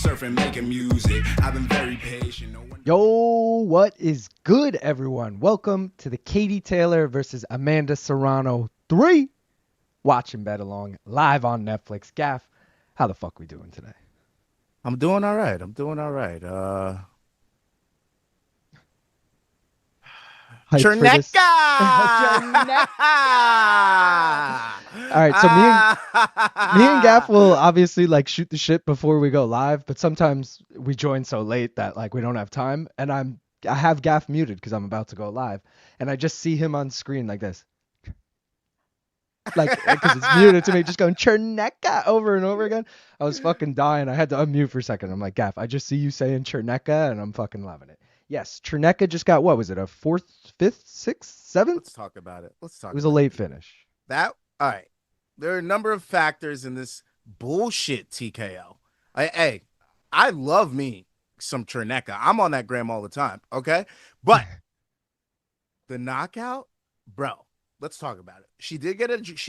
Surfing, making music. I've been very patient. No one... Yo, what is good, everyone? Welcome to the Katie Taylor versus Amanda Serrano 3 watch and bet along live on Netflix. Gaff, how the fuck we doing today? I'm doing all right. I'm doing all right. Hyped for this? Chernecka! All right, so me and Gaff will obviously like shoot the shit before we go live, but sometimes we join so late that like we don't have time, and I have Gaff muted because I'm about to go live, and I just see him on screen like this. Like, because it's muted to me, just going Chernecka over and over again. I was fucking dying. I had to unmute for a second. I'm like, Gaff, I just see you saying Chernecka, and I'm fucking loving it. Yes, Chernecka just got, what was it, a 4th, 5th, 6th, 7th? Let's talk about it. It was a late finish. All right. There are a number of factors in this bullshit TKO. I love me some Chernecka. I'm on that gram all the time, okay? But the knockout, bro, let's talk about it. She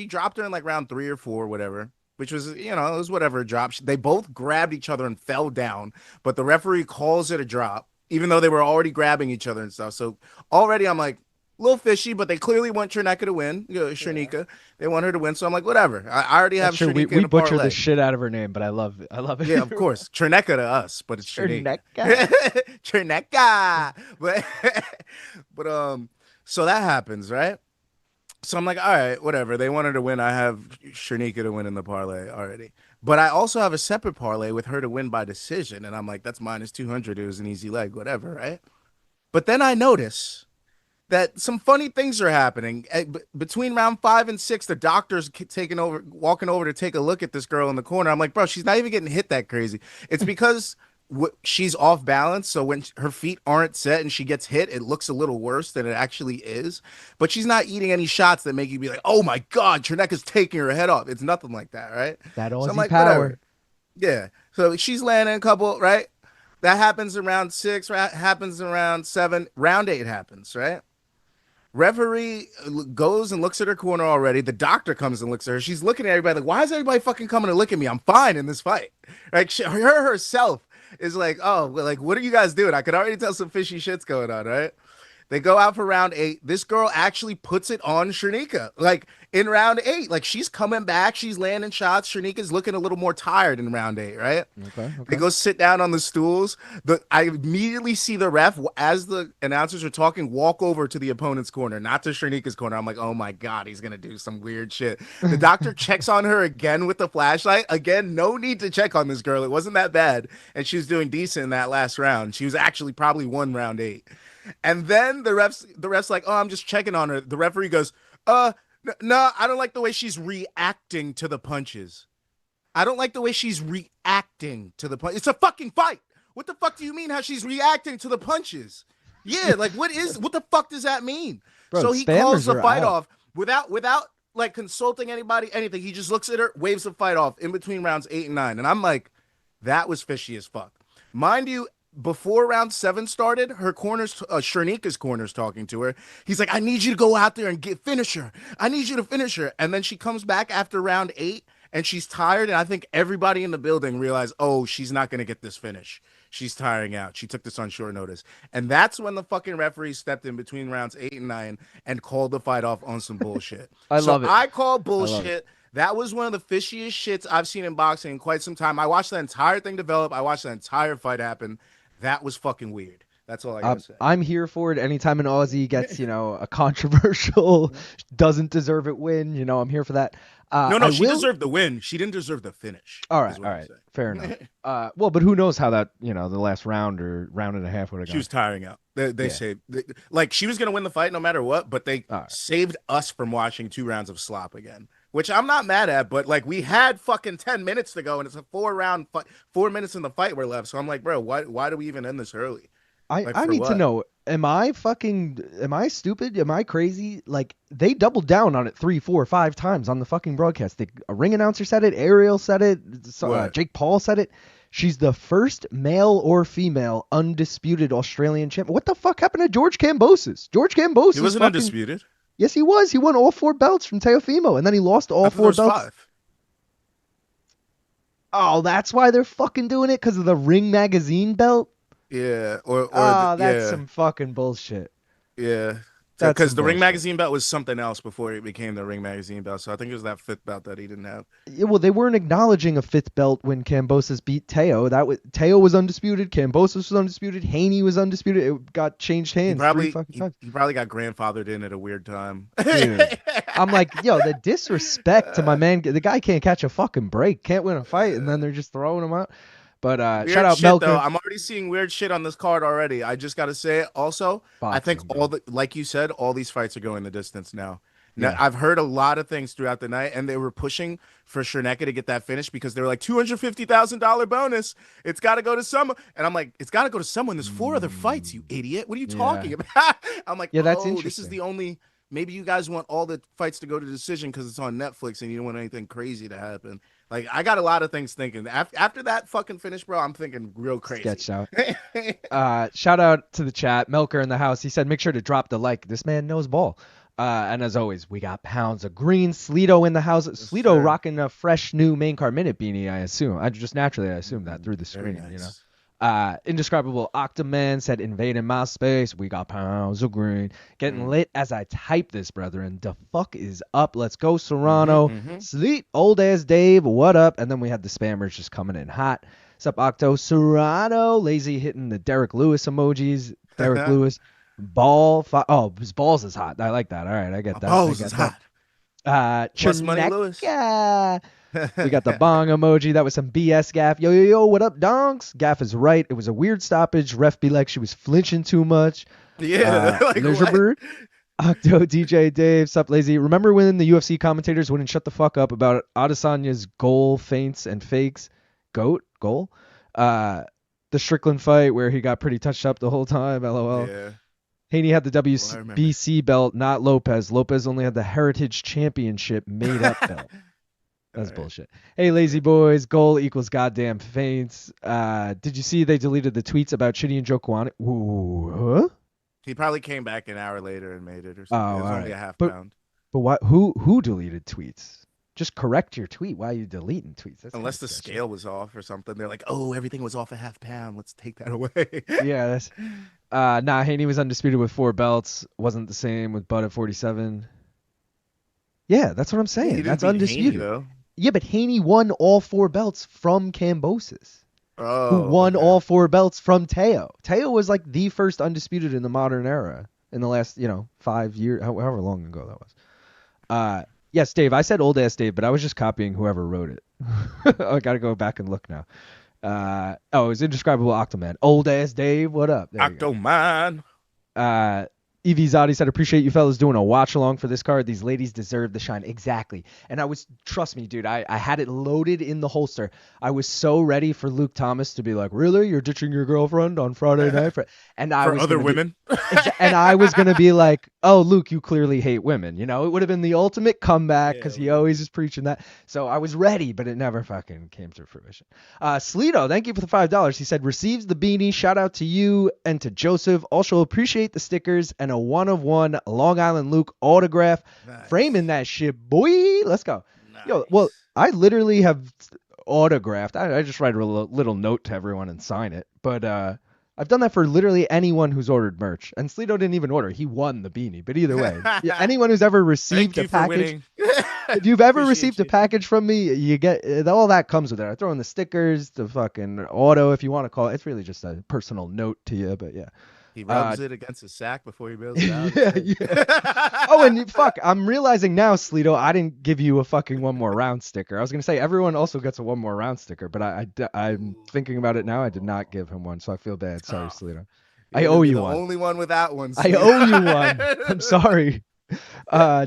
dropped her in like round 3 or 4, whatever, which was, it was whatever drop. They both grabbed each other and fell down, but the referee calls it a drop, even though they were already grabbing each other and stuff. So already I'm like, a little fishy, but they clearly want Chernecka to win. Shernika. Yeah. They want her to win. So I'm like, whatever. I already have Chernecka we butcher the shit out of her name, but I love it. I love it. Yeah, of course. Chernecka to us, but it's Chernecka. Chernecka. But so that happens, right? So I'm like, all right, whatever. They want her to win. I have Chernecka to win in the parlay already. But I also have a separate parlay with her to win by decision. And I'm like, that's minus 200. It was an easy leg, whatever, right? But then I notice that some funny things are happening. Between round 5 and 6, the doctor's walking over to take a look at this girl in the corner. I'm like, bro, she's not even getting hit that crazy. It's because she's off balance, so when her feet aren't set and she gets hit, it looks a little worse than it actually is. But she's not eating any shots that make you be like, oh my God, Chernecka's taking her head off. It's nothing like that, right? That Aussie like, power. Whatever. Yeah. So she's landing a couple, right? That happens in round 6, happens in round 7. Round 8 happens, right? Referee goes and looks at her corner already. The doctor comes and looks at her. She's looking at everybody like, why is everybody fucking coming to look at me? I'm fine in this fight. Like, her herself is like, oh, well, like, what are you guys doing? I could already tell some fishy shit's going on, right? They go out for round 8. This girl actually puts it on Chernecka. Like, in round 8, like, she's coming back. She's landing shots. Chernecka's looking a little more tired in round 8, right? Okay. They go sit down on the stools. I immediately see the ref, as the announcers are talking, walk over to the opponent's corner, not to Chernecka's corner. I'm like, oh, my God, he's going to do some weird shit. The doctor checks on her again with the flashlight. Again, no need to check on this girl. It wasn't that bad. And she was doing decent in that last round. She was actually probably won round 8. And then the ref's like, oh, I'm just checking on her. The referee goes, no, I don't like the way she's reacting to the punches. I don't like the way she's reacting to the punch. It's a fucking fight. What the fuck do you mean how she's reacting to the punches? Yeah, like what the fuck does that mean? Bro, so he calls the fight off without like consulting anybody, anything. He just looks at her, waves the fight off in between rounds 8 and 9. And I'm like, that was fishy as fuck. Mind you, before round 7 started, her Chernecka's corner's talking to her. He's like, I need you to go out there and finish her. I need you to finish her. And then she comes back after round 8 and she's tired. And I think everybody in the building realized, oh, she's not going to get this finish. She's tiring out. She took this on short notice. And that's when the fucking referee stepped in between rounds 8 and 9 and called the fight off on some bullshit. I love it. I call bullshit. That was one of the fishiest shits I've seen in boxing in quite some time. I watched the entire thing develop. I watched the entire fight happen. That was fucking weird. That's all I gotta say. I'm here for it. Anytime an Aussie gets, a controversial, doesn't deserve it win, I'm here for that. She deserved the win. She didn't deserve the finish. All right. Fair enough. Well, but who knows how that, the last round or round and a half would have gone. She was tiring out. They saved, like she was going to win the fight no matter what, but they saved us from watching 2 rounds of slop again, which I'm not mad at, but like we had fucking 10 minutes to go and it's a 4-round fight, 4 minutes in the fight were left. So I'm like, bro, why do we even end this early? I need to know, am I stupid? Am I crazy? Like they doubled down on it 3, 4, 5 times on the fucking broadcast. A ring announcer said it. Ariel said it. Jake Paul said it. She's the first male or female undisputed Australian champion. What the fuck happened to George Kambosos? He wasn't undisputed. Yes, he was. He won all 4 belts from Teofimo, and then he lost all 4 belts. 5. Oh, that's why they're fucking doing it, because of the Ring magazine belt. Yeah, That's some fucking bullshit. yeah. That's Because some the Ring bullshit. magazine belt was something else before it became the Ring magazine belt. So I think it was that 5th belt that he didn't have. Yeah, well, they weren't acknowledging a 5th belt when Kambosos beat Teo. Teo was undisputed. Kambosos was undisputed. Haney was undisputed. It got changed hands three fucking times. He probably got grandfathered in at a weird time. Dude, I'm like, yo, the disrespect to my man. The guy can't catch a fucking break, can't win a fight, and then they're just throwing him out. But shout out shit, Melker. though. I'm already seeing weird shit on this card already. I just gotta say it. Also, I think like you said, all these fights are going the distance now. Now, I've heard a lot of things throughout the night, and they were pushing for Sherneka to get that finish because they were like $250,000 bonus. It's got to go to someone, and I'm like, it's got to go to someone. There's 4 other fights, you idiot. What are you talking about? I'm like, yeah, that's interesting. This is the only. Maybe you guys want all the fights to go to decision because it's on Netflix and you don't want anything crazy to happen. Like, I got a lot of things thinking. After that fucking finish, bro, I'm thinking real crazy. Sketched out. Shout out to the chat. Melker in the house. He said, make sure to drop the like. This man knows ball. And as always, we got pounds of green. Sleeto in the house. Sleeto rocking a fresh new main card minute beanie, I assume. I assume that through the screen, nice. you know. Indescribable Octoman said, invading my space. We got pounds of green. Getting lit as I type this, brethren. The fuck is up? Let's go, Serrano. Sleep, old ass Dave. What up? And then we had the spammers just coming in hot. What's up, Octo? Serrano. Lazy hitting the Derek Lewis emojis. Derek Lewis. His balls is hot. I like that. All right, I get that. Balls is hot. Plus money, Lewis. We got the bong emoji. That was some BS Gaff. Yo, what up, donks? Gaff is right. It was a weird stoppage. Ref be like she was flinching too much. Yeah. Bird. Octo, DJ, Dave, sup, lazy. Remember when the UFC commentators wouldn't shut the fuck up about Adesanya's goal, feints, and fakes? Goal? The Strickland fight where he got pretty touched up the whole time. LOL. Yeah. Haney had the WBC belt, not Lopez. Lopez only had the Heritage Championship made-up belt. That's bullshit. Hey, lazy boys. Goal equals goddamn feints. Did you see they deleted the tweets about Chitty and Joe Kwani? Huh? He probably came back an hour later and made it or something. It was only a half pound. But what? Who deleted tweets? Just correct your tweet. Why are you deleting tweets? Unless the scale was off or something. They're like, oh, everything was off a half pound. Let's take that away. Yeah, that's... Haney was undisputed with 4 belts. Wasn't the same with Bud at 47. Yeah, that's what I'm saying. That's undisputed. Haney, yeah, but Haney won all 4 belts from Kambosos. Who won all 4 belts from Teo. Teo was like the first undisputed in the modern era in the last, 5 years, however long ago that was. Yes, Dave, I said old ass Dave, but I was just copying whoever wrote it. I got to go back and look now. It was Indescribable Octoman. Old ass Dave, what up? Octoman. Evie Zotti said, appreciate you fellas doing a watch along for this card. These ladies deserve the shine. Exactly. And trust me, dude, I had it loaded in the holster. I was so ready for Luke Thomas to be like, really? You're ditching your girlfriend on Friday night? And I for was other women? And I was going to be like, oh, Luke, you clearly hate women. It would have been the ultimate comeback because he always is preaching that. So I was ready, but it never fucking came to fruition. Sleeto, thank you for the $5. He said, receives the beanie. Shout out to you and to Joseph. Also appreciate the stickers and a 1-of-1 Long Island Luke autograph. Nice. Framing that shit, boy. Let's go. Nice. Yo, well, I literally have autographed. I just write a little note to everyone and sign it. But I've done that for literally anyone who's ordered merch. And Sleeto didn't even order. He won the beanie. But either way, anyone who's ever received a package. If you've ever received a package from me, you get all that comes with it. I throw in the stickers, the fucking auto, if you want to call it. It's really just a personal note to you. But yeah. He rubs it against his sack before he bails it out. Yeah. Oh, and fuck, I'm realizing now, Sleeto, I didn't give you a fucking 1 more round sticker. I was gonna say everyone also gets a 1 more round sticker, but I'm thinking about it now. I did not give him one, so I feel bad. Sorry, Sleeto. I owe you one. The only one without one. I owe you one. I'm sorry.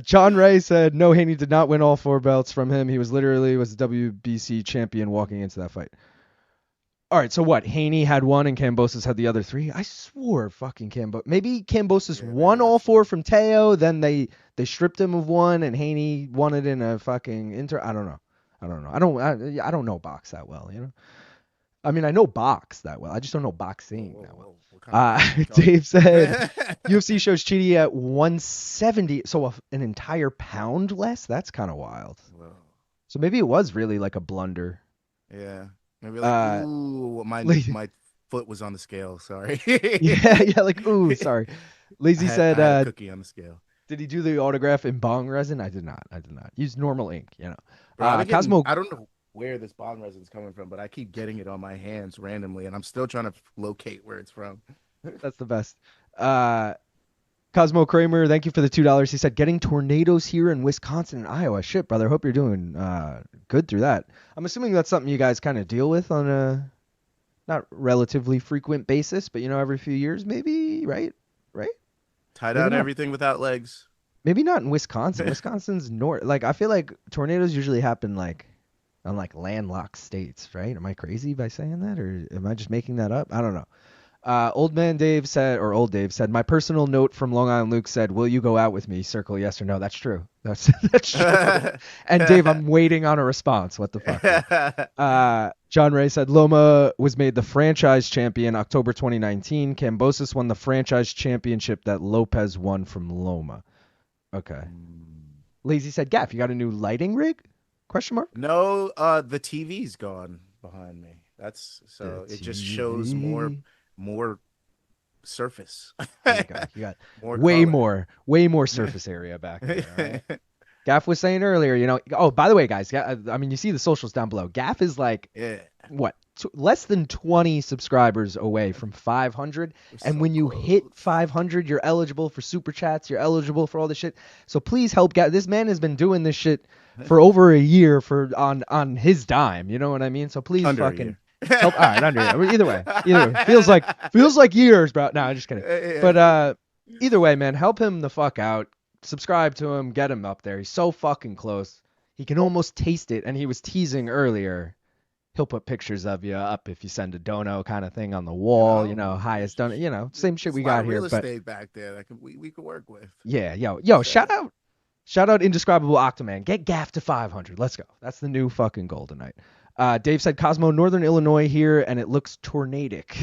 John Ray said no, Haney did not win all 4 belts from him. He was the WBC champion walking into that fight. All right, so what? Haney had 1 and Kambosos had the other 3? I swore fucking maybe Kambosos won all 4 from Teo, then they stripped him of 1 and Haney won it in a fucking I don't know. I don't know box that well, I mean, I know box that well. I just don't know boxing that well. Dave said UFC shows Chidi at 170, so an entire pound less? That's kind of wild. Whoa. So maybe it was really like a blunder. Yeah. Maybe like, ooh, my foot was on the scale. Sorry. yeah, like, ooh, sorry. Lazy I said, had a cookie on the scale. did he do the autograph in bong resin? I did not. I did not. Use normal ink, you know. Bro, I've been getting, Cosmo, I don't know where this bong resin's coming from, but I keep getting it on my hands randomly, and I'm still trying to locate where it's from. that's the best. Uh, Cosmo Kramer, thank you for the $2. He said, getting tornadoes here in Wisconsin and Iowa. Shit, brother. Hope you're doing good through that. I'm assuming that's something you guys kind of deal with on a not relatively frequent basis, but every few years, maybe, right? Right? Tie Maybe down not. everything without legs. Maybe not in Wisconsin. Wisconsin's north. Like, I feel like tornadoes usually happen like on like landlocked states, right? Am I crazy by saying that, or am I just making that up? I don't know. Old Dave said, my personal note from Long Island Luke said, will you go out with me? Circle yes or no. That's true. That's true. And Dave, I'm waiting on a response. What the fuck? John Ray said, Loma was made the franchise champion October 2019. Cambosis won the franchise championship that Lopez won from Loma. Okay. Lazy said, Gaff, you got a new lighting rig? Question mark? No, the TV's gone behind me. That's so it just shows more surface. You got more way more surface area back there. Right? Gaff was saying earlier, oh, by the way, guys, I mean, you see the socials down below. Gaff is like, what, less than 20 subscribers away from 500. And when you hit 500, you're eligible for super chats. You're eligible for all this shit. So please help Gaff. This man has been doing this shit for over a year on his dime. You know what I mean? So please fucking help. All right, under it. I mean, either way, feels like years, bro. No, I'm just kidding. But either way, man, help him the fuck out. Subscribe to him, get him up there. He's so fucking close. He can almost taste it. And he was teasing earlier. He'll put pictures of you up if you send a dono kind of thing on the wall. Highest dono. Same shit we got here. Real estate back there that we could work with. Yeah, yo, shout out Indescribable Octoman. Get Gaff to 500. Let's go. That's the new fucking goal tonight. Dave said, Cosmo, Northern Illinois here, and it looks tornadic.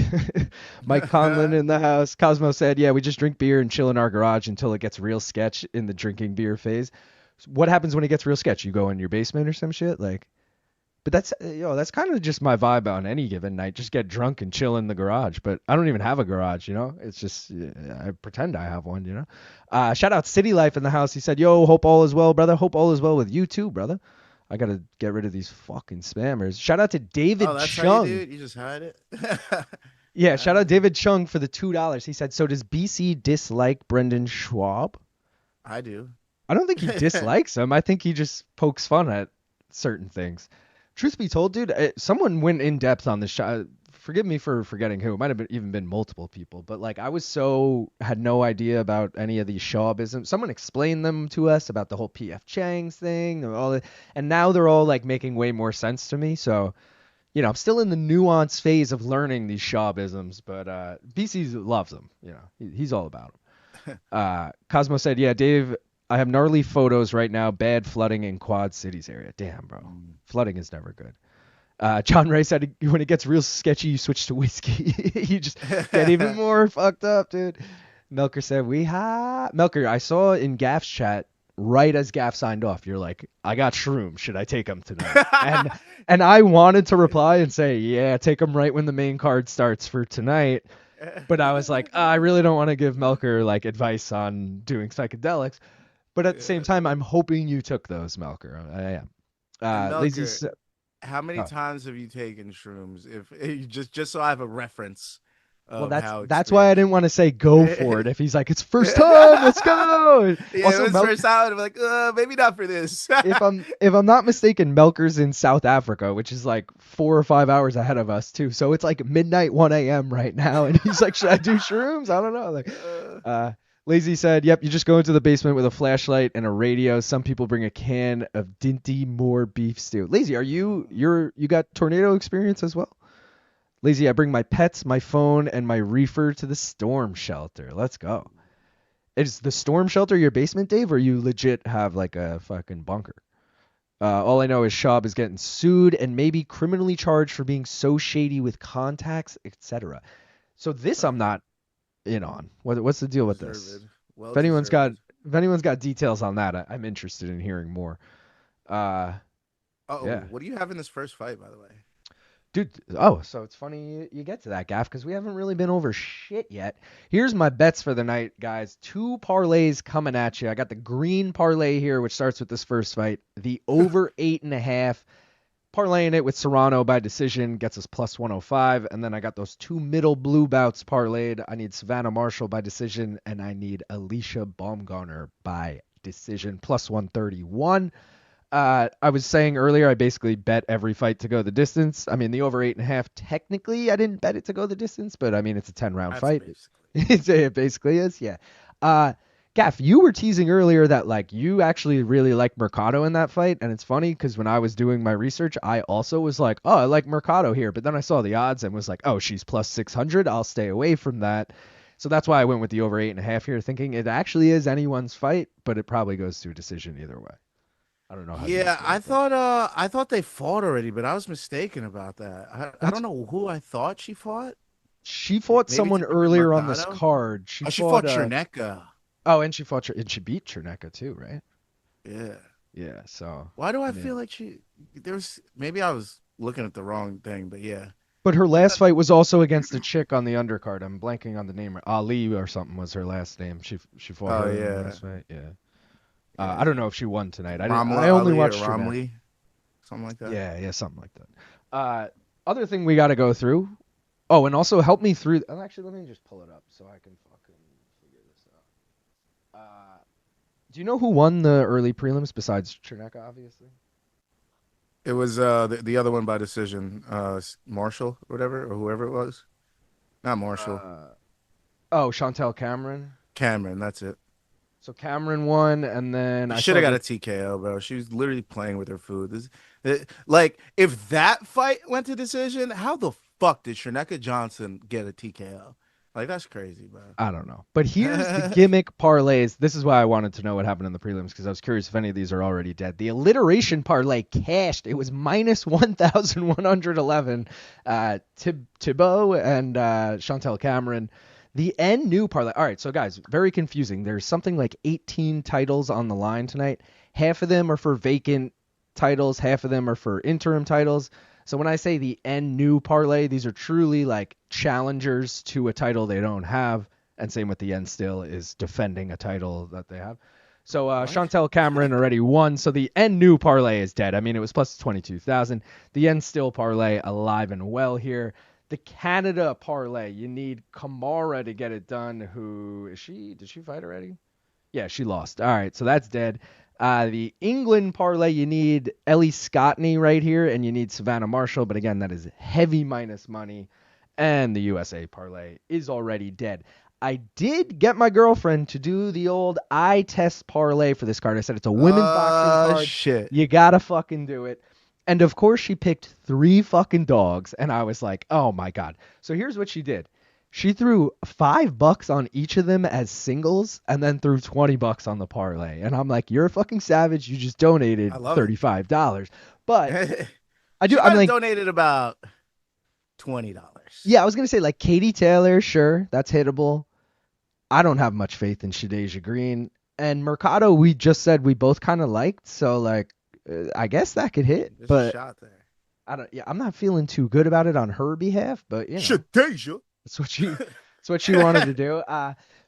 Mike Conlon in the house. Cosmo said, yeah, we just drink beer and chill in our garage until it gets real sketch in the drinking beer phase. What happens when it gets real sketch? You go in your basement or some shit? But that's kind of just my vibe on any given night. Just get drunk and chill in the garage. But I don't even have a garage, It's just, I pretend I have one, Shout out City Life in the house. He said, yo, hope all is well, brother. Hope all is well with you too, brother. I got to get rid of these fucking spammers. Shout out to David Chung. How you do it? You just hide it? Yeah, shout out David Chung for the $2. He said, so does BC dislike Brendan Schwab? I do. I don't think he dislikes him. I think he just pokes fun at certain things. Truth be told, dude, someone went in depth on this shot. Forgive me for forgetting who. It might have even been multiple people. But I had no idea about any of these Shawbisms. Someone explained them to us about the whole P.F. Chang's thing. And now they're all making way more sense to me. So, I'm still in the nuance phase of learning these Shawbisms. But BC loves them. He's all about them. Cosmo said, yeah, Dave, I have gnarly photos right now. Bad flooding in Quad Cities area. Damn, bro. Flooding is never good. John Ray said when it gets real sketchy, you switch to whiskey. You just get even more fucked up, dude. Melker said, Melker, I saw in Gaff's chat, right as Gaff signed off, you're like, I got shrooms. Should I take them tonight? and I wanted to reply and say, yeah, take them right when the main card starts for tonight. But I was like, I really don't want to give Melker advice on doing psychedelics. But at the same time, I'm hoping you took those, Melker. I am. Melker, how many times have you taken shrooms? If just so I have a reference. Well, that's why I didn't want to say go for it. If he's like, it's first time, let's go. Yeah, also, it was first time. I'm like, maybe not for this. if I'm not mistaken, Melker's in South Africa, which is 4 or 5 hours ahead of us too. So it's midnight, 1 a.m. right now, and he's like, should I do shrooms? I don't know. Lazy said, yep, you just go into the basement with a flashlight and a radio. Some people bring a can of Dinty Moore beef stew. Lazy, you got tornado experience as well? Lazy, I bring my pets, my phone, and my reefer to the storm shelter. Let's go. Is the storm shelter your basement, Dave, or you legit have a fucking bunker? All I know is Schaub is getting sued and maybe criminally charged for being so shady with contacts, etc. So this I'm not in on. What's the deal with this? If anyone's got details on that, I'm interested in hearing more. What do you have in this first fight, by the way? Dude, oh, so it's funny you get to that, Gaff, because we haven't really been over shit yet. Here's my bets for the night, guys. 2 parlays coming at you. I got the green parlay here, which starts with this first fight. The over 8.5. Parlaying it with Serrano by decision gets us plus 105. And then I got those 2 middle blue bouts parlayed. I need Savannah Marshall by decision, and I need Alycia Baumgardner by decision, plus 131. I was saying earlier, I basically bet every fight to go the distance. I mean, the over 8.5, technically, I didn't bet it to go the distance, but I mean, it's a 10-round fight. It basically is, yeah. Gaff, you were teasing earlier that like you actually really like Mercado in that fight, and it's funny because when I was doing my research, I also was like, oh, I like Mercado here, but then I saw the odds and was like, oh, she's plus 600. I'll stay away from that. So that's why I went with the over 8.5 here, thinking it actually is anyone's fight, but it probably goes to a decision either way. I don't know how. Yeah, I thought they fought already, but I was mistaken about that. I don't know who I thought she fought. She fought Maybe someone Mercado? earlier on this card. She fought Cherneka. Oh, and she beat Cherneka too, right? Yeah. Yeah. So why do I feel like maybe I was looking at the wrong thing, but yeah. But her last fight was also against a chick on the undercard. I'm blanking on the name. Ali or something was her last name. She fought her in the last fight. Yeah. I don't know if she won tonight. I only watched Romley, something like that. Yeah, something like that. Other thing we got to go through. Oh, and also help me through. Actually, let me just pull it up so I can fucking figure this out. Do you know who won the early prelims besides Cherneka, obviously? It was the other one by decision, Marshall or whatever, or whoever it was. Not Marshall. Chantel Cameron. Cameron, that's it. So Cameron won, and then I should have got a TKO, bro. She was literally playing with her food. Like, if that fight went to decision, how the fuck did Cherneka Johnson get a TKO? Like, that's crazy, bro. I don't know. But here's the gimmick parlays. This is why I wanted to know what happened in the prelims, because I was curious if any of these are already dead. The alliteration parlay cashed. It was minus 1,111. Thibault and Chantel Cameron. The N new parlay. All right, so guys, very confusing. There's something like 18 titles on the line tonight. Half of them are for vacant titles. Half of them are for interim titles. So when I say the N new parlay, these are truly like challengers to a title they don't have. And same with the N still is defending a title that they have. So Chantel Cameron already won. So the N new parlay is dead. I mean, it was plus 22,000. The N still parlay alive and well here. The Canada parlay, you need Kamara to get it done. Who is she? Did she fight already? Yeah, she lost. All right, so that's dead. The England parlay, you need Ellie Scotney right here, and you need Savannah Marshall. But again, that is heavy minus money. And the USA parlay is already dead. I did get my girlfriend to do the old eye test parlay for this card. I said it's a women's boxing card. Shit. You gotta fucking do it. And of course, she picked 3 fucking dogs, and I was like, oh my God. So here's what she did. She threw $5 on each of them as singles, and then threw $20 on the parlay. And I'm like, you're a fucking savage. You just donated $35. But I do. I'm like, donated about $20. Yeah, I was gonna say like Katie Taylor, sure, that's hittable. I don't have much faith in Shadasia Green and Mercado. We just said we both kind of liked, so like. I guess that could hit, but a shot there. I'm not feeling too good about it on her behalf, but you know, Shadasia. That's what she wanted to do.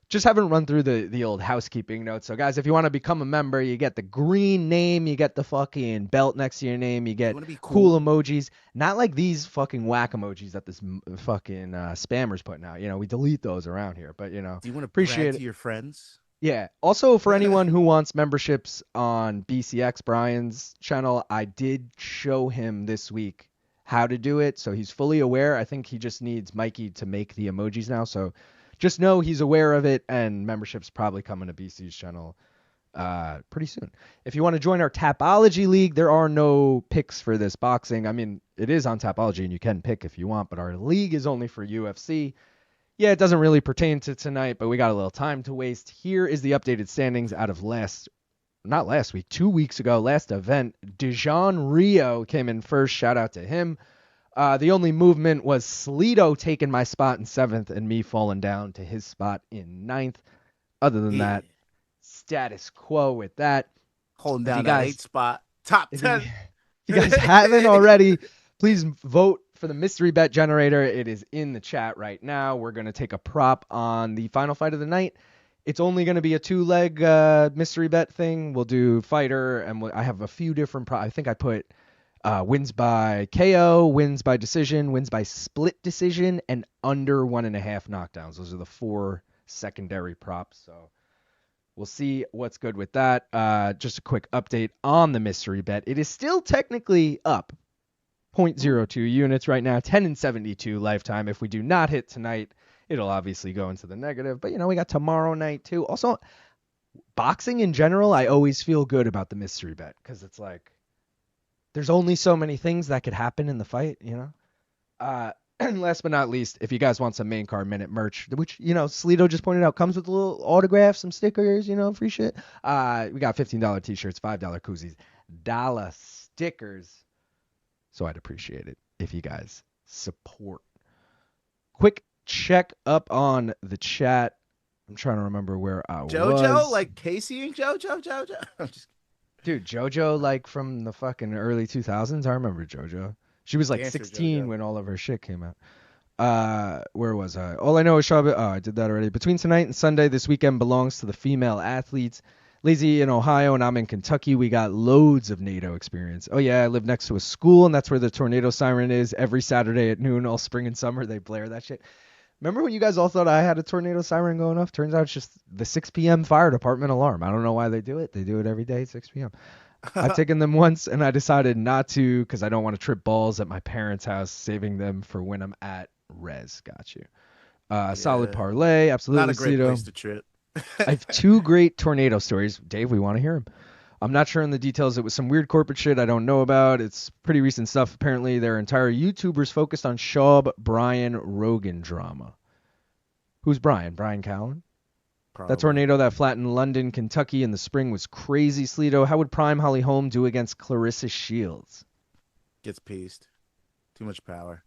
Just haven't run through the old housekeeping notes. So guys, if you want to become a member, you get the green name, you get the fucking belt next to your name, you get cool emojis, not like these fucking whack emojis that this fucking spammer's putting out. You know, we delete those around here, but you know, do you want to appreciate brag to your friends? Yeah. Also, for anyone who wants memberships on BCX, Brian's channel, I did show him this week how to do it. So he's fully aware. I think he just needs Mikey to make the emojis now. So just know he's aware of it, and membership's probably coming to BC's channel pretty soon. If you want to join our Tapology League, there are no picks for this boxing. I mean, it is on Tapology, and you can pick if you want, but our league is only for UFC. Yeah, it doesn't really pertain to tonight, but we got a little time to waste. Here is the updated standings out of 2 weeks ago, last event. Dijon Rio came in first. Shout out to him. The only movement was Sleeto taking my spot in 7th and me falling down to his spot in 9th. Other than that, status quo with that. Holding down that 8th spot. Top 10. If you guys haven't already, please vote for the mystery bet generator. It is in the chat right now. We're going to take a prop on the final fight of the night. It's only going to be a 2-leg mystery bet thing. We'll do fighter, and I have a few different I think I put wins by KO, wins by decision, wins by split decision, and under 1.5 knockdowns. Those are the 4 secondary props. So we'll see what's good with that. Just a quick update on the mystery bet. It is still technically up 0.02 units right now, 10-72 lifetime. If we do not hit tonight, it'll obviously go into the negative. But, we got tomorrow night too. Also, boxing in general, I always feel good about the mystery bet because it's like there's only so many things that could happen in the fight, And last but not least, if you guys want some main card minute merch, which, Sleeto just pointed out, comes with a little autograph, some stickers, free shit. We got $15 t-shirts, $5 koozies, dollar stickers. So I'd appreciate it if you guys support. Quick check up on the chat. I'm trying to remember where I was. JoJo, like Casey and JoJo. Dude, JoJo, like from the fucking early 2000s. I remember JoJo. She was like Dancer 16 JoJo. when all of her shit came out. Where was I? All I know is Shabbat. Oh, I did that already. Between tonight and Sunday, this weekend belongs to the female athletes. Lazy in Ohio and I'm in Kentucky. We got loads of NATO experience. Oh yeah, I live next to a school and that's where the tornado siren is. Every Saturday at noon, all spring and summer, they blare that shit. Remember when you guys all thought I had a tornado siren going off? Turns out it's just the 6 p.m. fire department alarm. I don't know why they do it. They do it every day at 6 p.m. I've taken them once and I decided not to because I don't want to trip balls at my parents' house, saving them for when I'm at res. Got you. Solid parlay. Absolutely. Not a great place to trip. I have 2 great tornado stories. Dave, we want to hear them. I'm not sure on the details. It was some weird corporate shit I don't know about. It's pretty recent stuff. Apparently, their entire YouTubers focused on Schaub, Brian, Rogan drama. Who's Brian? Brian Callen? Probably. That tornado that flattened London, Kentucky in the spring was crazy, Sleeto. How would Prime Holly Holm do against Clarissa Shields? Gets pieced. Too much power.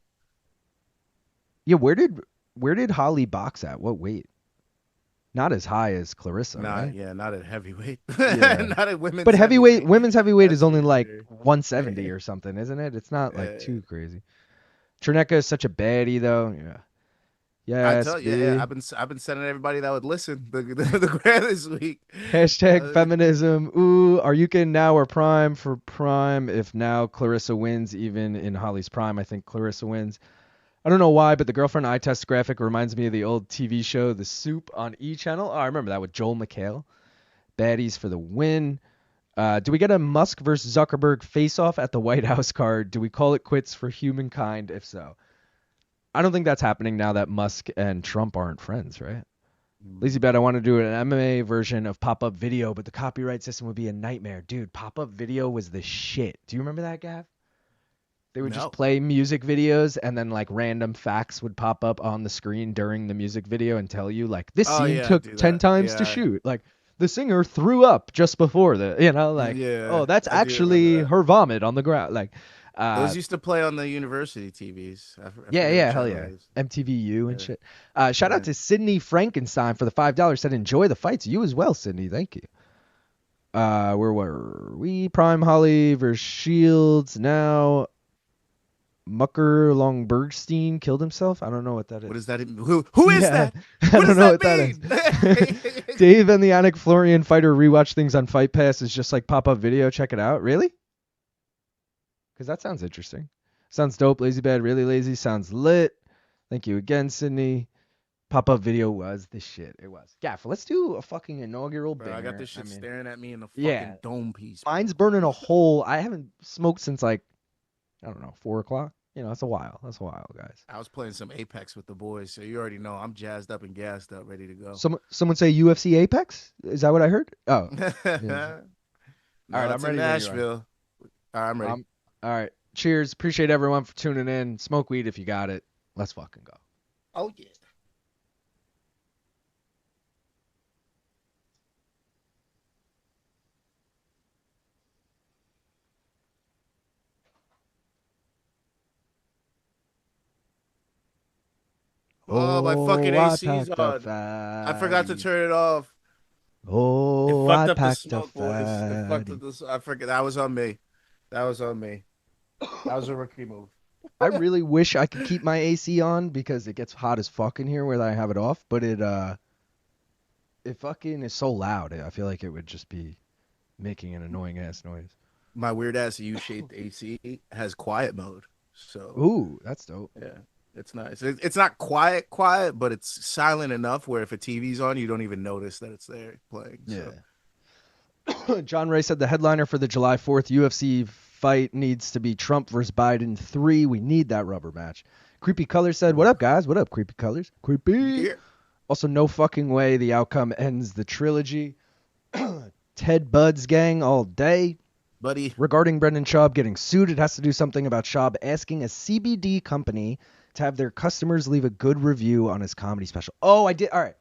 Yeah, where did Holly box at? What weight? Not as high as Clarissa, right? Yeah, not at heavyweight. Yeah. Not at women's. But women's heavyweight is only like 170 or something, isn't it? It's not like too crazy. Trineka is such a baddie, though. Yeah. Yeah, I tell you, yeah, I've been sending everybody that would listen the grant this week. Hashtag feminism. Ooh, are you getting now or Prime for Prime? If now Clarissa wins, even in Holly's prime, I think Clarissa wins. I don't know why, but the girlfriend eye test graphic reminds me of the old TV show The Soup on E! Channel. Oh, I remember that with Joel McHale. Baddies for the win. Do we get a Musk versus Zuckerberg face-off at the White House card? Do we call it quits for humankind? If so. I don't think that's happening now that Musk and Trump aren't friends, right? Lazy Bet, I want to do an MMA version of pop-up video, but the copyright system would be a nightmare. Dude, pop-up video was the shit. Do you remember that, Gav? They would just play music videos and then like random facts would pop up on the screen during the music video and tell you like this scene took 10 times to shoot. Like the singer threw up just before that's actually her vomit on the ground. Like those used to play on the university TVs. Hell yeah. MTVU and shit. Shout out to Sydney Frankenstein for the $5. Said enjoy the fights. You as well, Sydney. Thank you. Where were we? Prime Holly versus Shields now. Mucker Longbergstein killed himself. I don't know what that is. What is that? Who is that? I don't know what that is. Dave and the Anik Florian fighter rewatch things on Fight Pass is just like pop-up video. Check it out. Really? Because that sounds interesting. Sounds dope. Lazy Bad, really lazy. Sounds lit. Thank you again, Sydney. Pop-up video was the shit. It was. Gaff, let's do a fucking inaugural banger. I got this shit staring at me in the fucking dome piece. Mine's burning a hole. I haven't smoked since like, I don't know, 4 o'clock. That's a while. That's a while, guys. I was playing some Apex with the boys, so you already know I'm jazzed up and gassed up, ready to go. Someone say UFC Apex? Is that what I heard? Oh. Yeah. All right, I'm ready. Nashville. All right, I'm ready. All right. Cheers. Appreciate everyone for tuning in. Smoke weed if you got it. Let's fucking go. Oh, yeah. Oh, my fucking AC's on. I forgot to turn it off. Oh, it fucked up packed the smoke, boys. It fucked up the. I forget. That was on me. That was on me. That was a rookie move. I really wish I could keep my AC on because it gets hot as fuck in here where I have it off, but it fucking is so loud. I feel like it would just be making an annoying ass noise. My weird ass U-shaped AC has quiet mode. So Ooh, that's dope. yeah, it's nice. It's not quiet, but it's silent enough where if a TV's on, you don't even notice that it's there playing. So. Yeah. John Ray said the headliner for the July 4th UFC fight needs to be Trump versus Biden 3. We need that rubber match. Creepy Colors said, what up, guys? What up, Creepy Colors? Creepy. Yeah. Also, no fucking way the outcome ends the trilogy. Ted Bud's gang all day. Buddy. Regarding Brendan Schaub getting sued, it has to do something about Schaub asking a CBD company to have their customers leave a good review on his comedy special. Oh, I did. All right.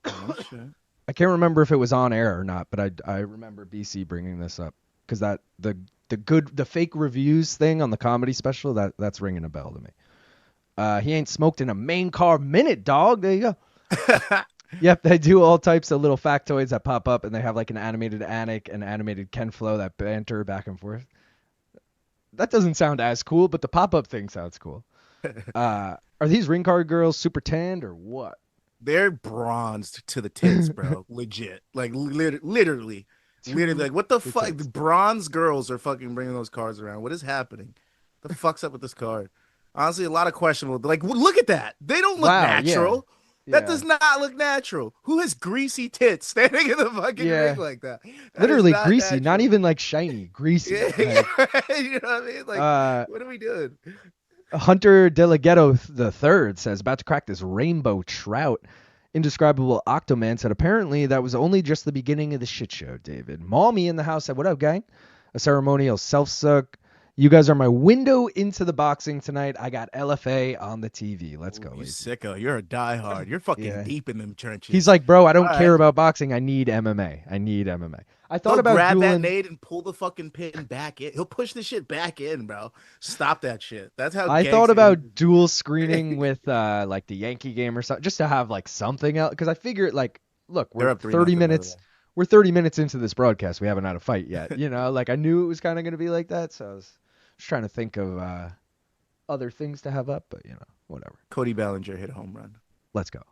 Oh, shit. I can't remember if it was on air or not, but I remember BC bringing this up because that the fake reviews thing on the comedy special that's ringing a bell to me. He ain't smoked in a main car minute, dog. There you go. Yep, they do all types of little factoids that pop up, and they have like an animated Anik and animated Ken Flo that banter back and forth. That doesn't sound as cool, but the pop-up thing sounds cool. Are these ring card girls super tanned or what? They're bronzed to the tits, bro. Legit. Like, literally. Like, what the fuck? The bronze girls are fucking bringing those cards around. What is happening? The fuck's up with this card? Honestly, a lot of questionable. Like, look at that. They don't look natural. Yeah. That does not look natural. Who has greasy tits standing in the fucking ring like that? Literally greasy, natural. Not even like shiny, greasy. Like, you know what I mean? Like, what are we doing? Hunter Delgado III says, about to crack this rainbow trout. Indescribable Octoman said, apparently that was only just the beginning of the shit show, David. Mommy in the house said, what up, gang? A ceremonial self-suck. You guys are my window into the boxing tonight. I got LFA on the TV. Let's go. You sicko. You're a diehard. You're fucking deep in them trenches. He's like, bro, I don't care about boxing. I need MMA. I thought about grab that nade and pull the fucking pin back in. He'll push the shit back in, bro. Stop that shit. That's how I thought about dual screening with like the Yankee game or something, just to have like something else. Because I figured, like, look, we're 30 minutes. We're 30 minutes into this broadcast. We haven't had a fight yet. You know, like I knew it was kind of going to be like that. So I was just trying to think of other things to have up, but you know, whatever. Cody Bellinger hit a home run. Let's go.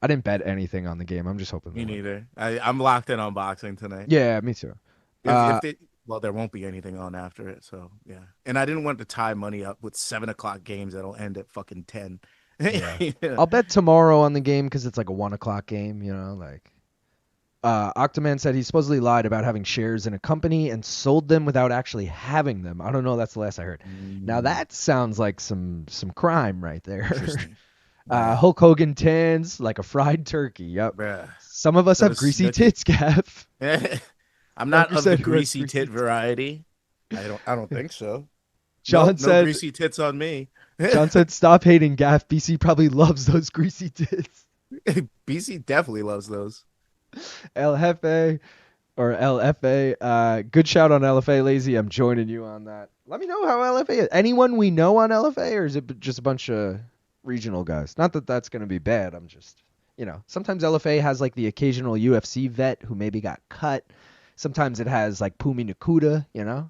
I didn't bet anything on the game. I'm just hoping. Me neither. I'm locked in on boxing tonight. Yeah, me too. Well, there won't be anything on after it, so yeah. And I didn't want to tie money up with 7:00 games that'll end at fucking 10. Yeah. Yeah. I'll bet tomorrow on the game because it's like a 1:00 game. You know, like. Octoman said he supposedly lied about having shares in a company and sold them without actually having them. I don't know. That's the last I heard. Now that sounds like some crime right there. Hulk Hogan tans like a fried turkey. Yep. Bruh. Some of us have greasy tits, Gav. I'm not of the greasy tit variety. I don't think so. John said, no greasy tits on me. John said, stop hating, Gav. BC probably loves those greasy tits. BC definitely loves those. El Jefe or LFA. Good shout on LFA, Lazy. I'm joining you on that. Let me know how LFA is. Anyone we know on LFA, or is it just a bunch of regional guys? Not that that's going to be bad. I'm just, you know, sometimes LFA has like the occasional UFC vet who maybe got cut. Sometimes it has like Pumi Nakuda, you know.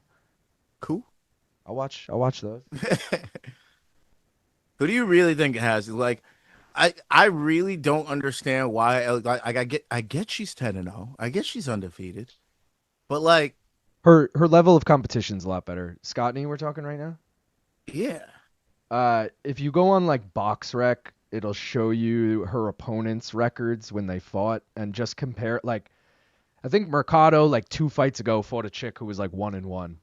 Cool. I'll watch those. Who do you really think it has? Like, I really don't understand why. I get she's 10-0. I guess she's undefeated, but like her level of competition's a lot better. Scotney, we're talking right now. Yeah. If you go on like BoxRec, it'll show you her opponents' records when they fought and just compare. Like, I think Mercado like 2 fights ago fought a chick who was like 1-1.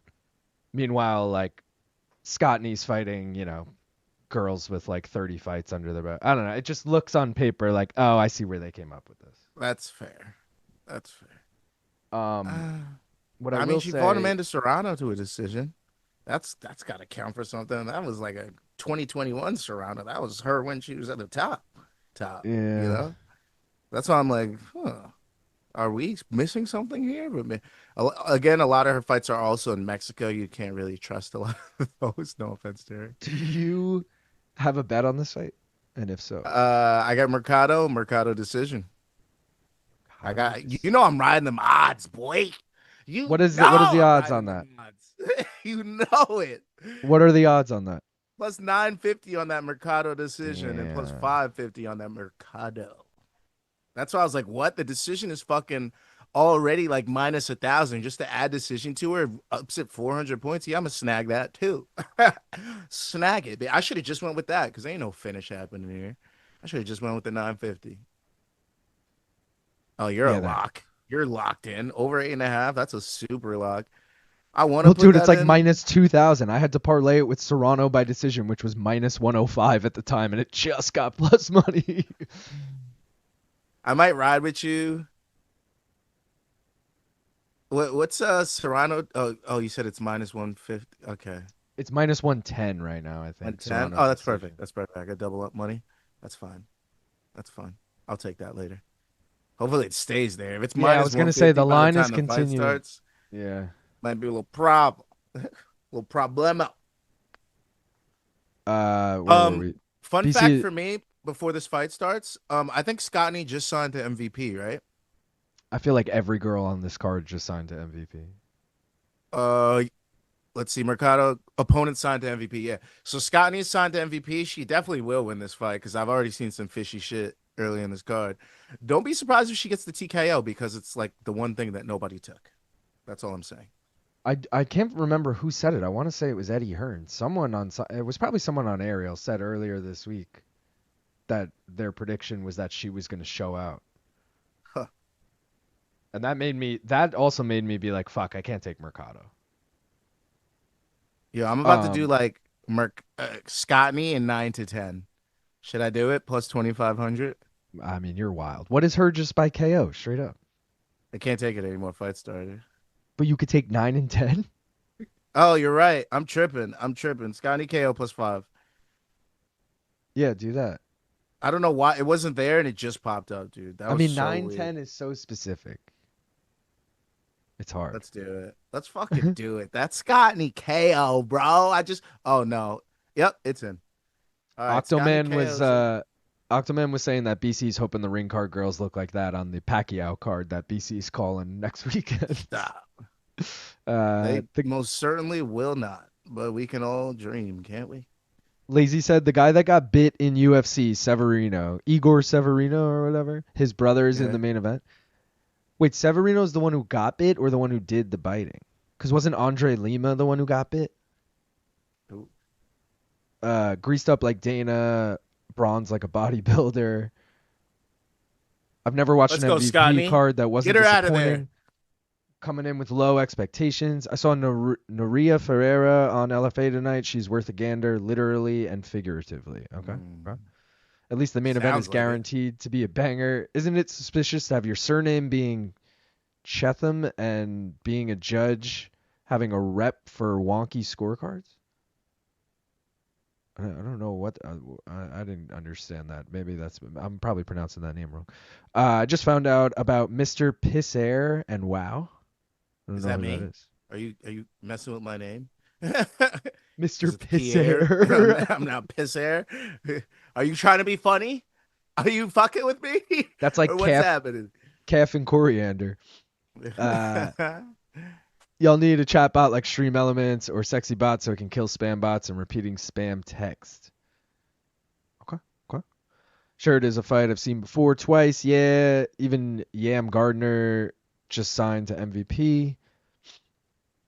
Meanwhile, like Scotney's fighting, you know, girls with like 30 fights under their belt. I don't know. It just looks on paper like, oh, I see where they came up with this. That's fair. What I mean, will she say, fought Amanda Serrano to a decision. That's got to count for something. That was like a 2021 Serrano. That was her when she was at the top. Yeah. You know? That's why I'm like, are we missing something here? But again, a lot of her fights are also in Mexico. You can't really trust a lot of those. No offense to her. Do you have a bet on this fight? And if so, I got Mercado decision. I got, you know, I'm riding them odds, boy. What is the odds on that? You know it. What are the odds on that? Plus 950 on that Mercado decision and plus Damn. 550 on that Mercado. That's why I was like, what? The decision is fucking already like minus 1,000 just to add decision to her, ups at 400 points. Yeah, I'm gonna snag that too. Snag it. I should have just went with that because ain't no finish happening here. I should have just went with the 950. Oh, you're a Yeah, that. lock. You're locked in over 8.5. That's a super lock. I want to Well, put dude, it's that like in. minus 2,000. I had to parlay it with Serrano by decision, which was minus 105 at the time, and it just got plus money. I might ride with you. What's Serrano? Oh, you said it's minus 150. Okay. It's minus 110 right now, I think. 110. Serrano Oh, that's decision. perfect. That's perfect. I got double up money. That's fine. That's fine. I'll take that later. Hopefully it stays there. If it's Yeah, I minus was gonna say 150 the by the line is time the fight continuing. starts, Yeah. might be a little problem. A little problema. Where were we? Fun fact BC. for me before this fight starts, I think Scotney just signed to MVP, right? I feel like every girl on this card just signed to MVP. Uh, let's see. Mercado opponent signed to MVP. Yeah. So Scotney is signed to MVP. She definitely will win this fight because I've already seen some fishy shit early in this card. Don't be surprised if she gets the TKO because it's like the one thing that nobody took. That's all I'm saying. I can't remember who said it. I want to say it was Eddie Hearn. It was probably someone on Ariel said earlier this week that their prediction was that she was going to show out. Huh. And that also made me be like, fuck, I can't take Mercado. Yeah, I'm about to do like Scotney and 9 to 10. Should I do it? Plus 2,500. I mean, you're wild. What is her just by KO straight up? I can't take it anymore. Fight started. But you could take 9 and 10? Oh, you're right. I'm tripping. Scotty KO plus 5. Yeah, do that. I don't know why it wasn't there and it just popped up, dude. That I was mean, so 9, weird. 10 is so specific. It's hard. Let's do it. Let's fucking do it. That's Scotty KO, bro. Oh no. Yep, it's in. All right, Octoman was KO's Octoman was saying that BC's hoping the ring card girls look like that on the Pacquiao card that BC's calling next weekend. Stop. They most certainly will not, but we can all dream, can't we? Lazy said the guy that got bit in UFC, Severino, Igor Severino or whatever, his brother is in the main event. Wait, Severino's the one who got bit or the one who did the biting? Because wasn't Andre Lima the one who got bit? Ooh. Greased up like Dana, bronze like a bodybuilder. I've never watched Let's an go, MVP Scotney. card that wasn't Get her out of disappointing. there. Coming in with low expectations. I saw Noria Ferreira on LFA tonight. She's worth a gander, literally and figuratively. Okay. At least the main event is guaranteed to be a banger. Isn't it suspicious to have your surname being Chetham and being a judge having a rep for wonky scorecards? I don't know what I didn't understand that. Maybe I'm probably pronouncing that name wrong. I just found out about Mr. Pissair and WoW. I don't Is know that who me? that is. Are you messing with my name? Mr. Pierre. Pissair. I'm not Pissair. Are you trying to be funny? Are you fucking with me? That's like what's happening? Calf and coriander. Y'all need a chat bot like Stream Elements or Sexy Bot so it can kill spam bots and repeating spam text. Okay. Sure, it is a fight I've seen before twice. Yeah, even Yamgardner just signed to MVP.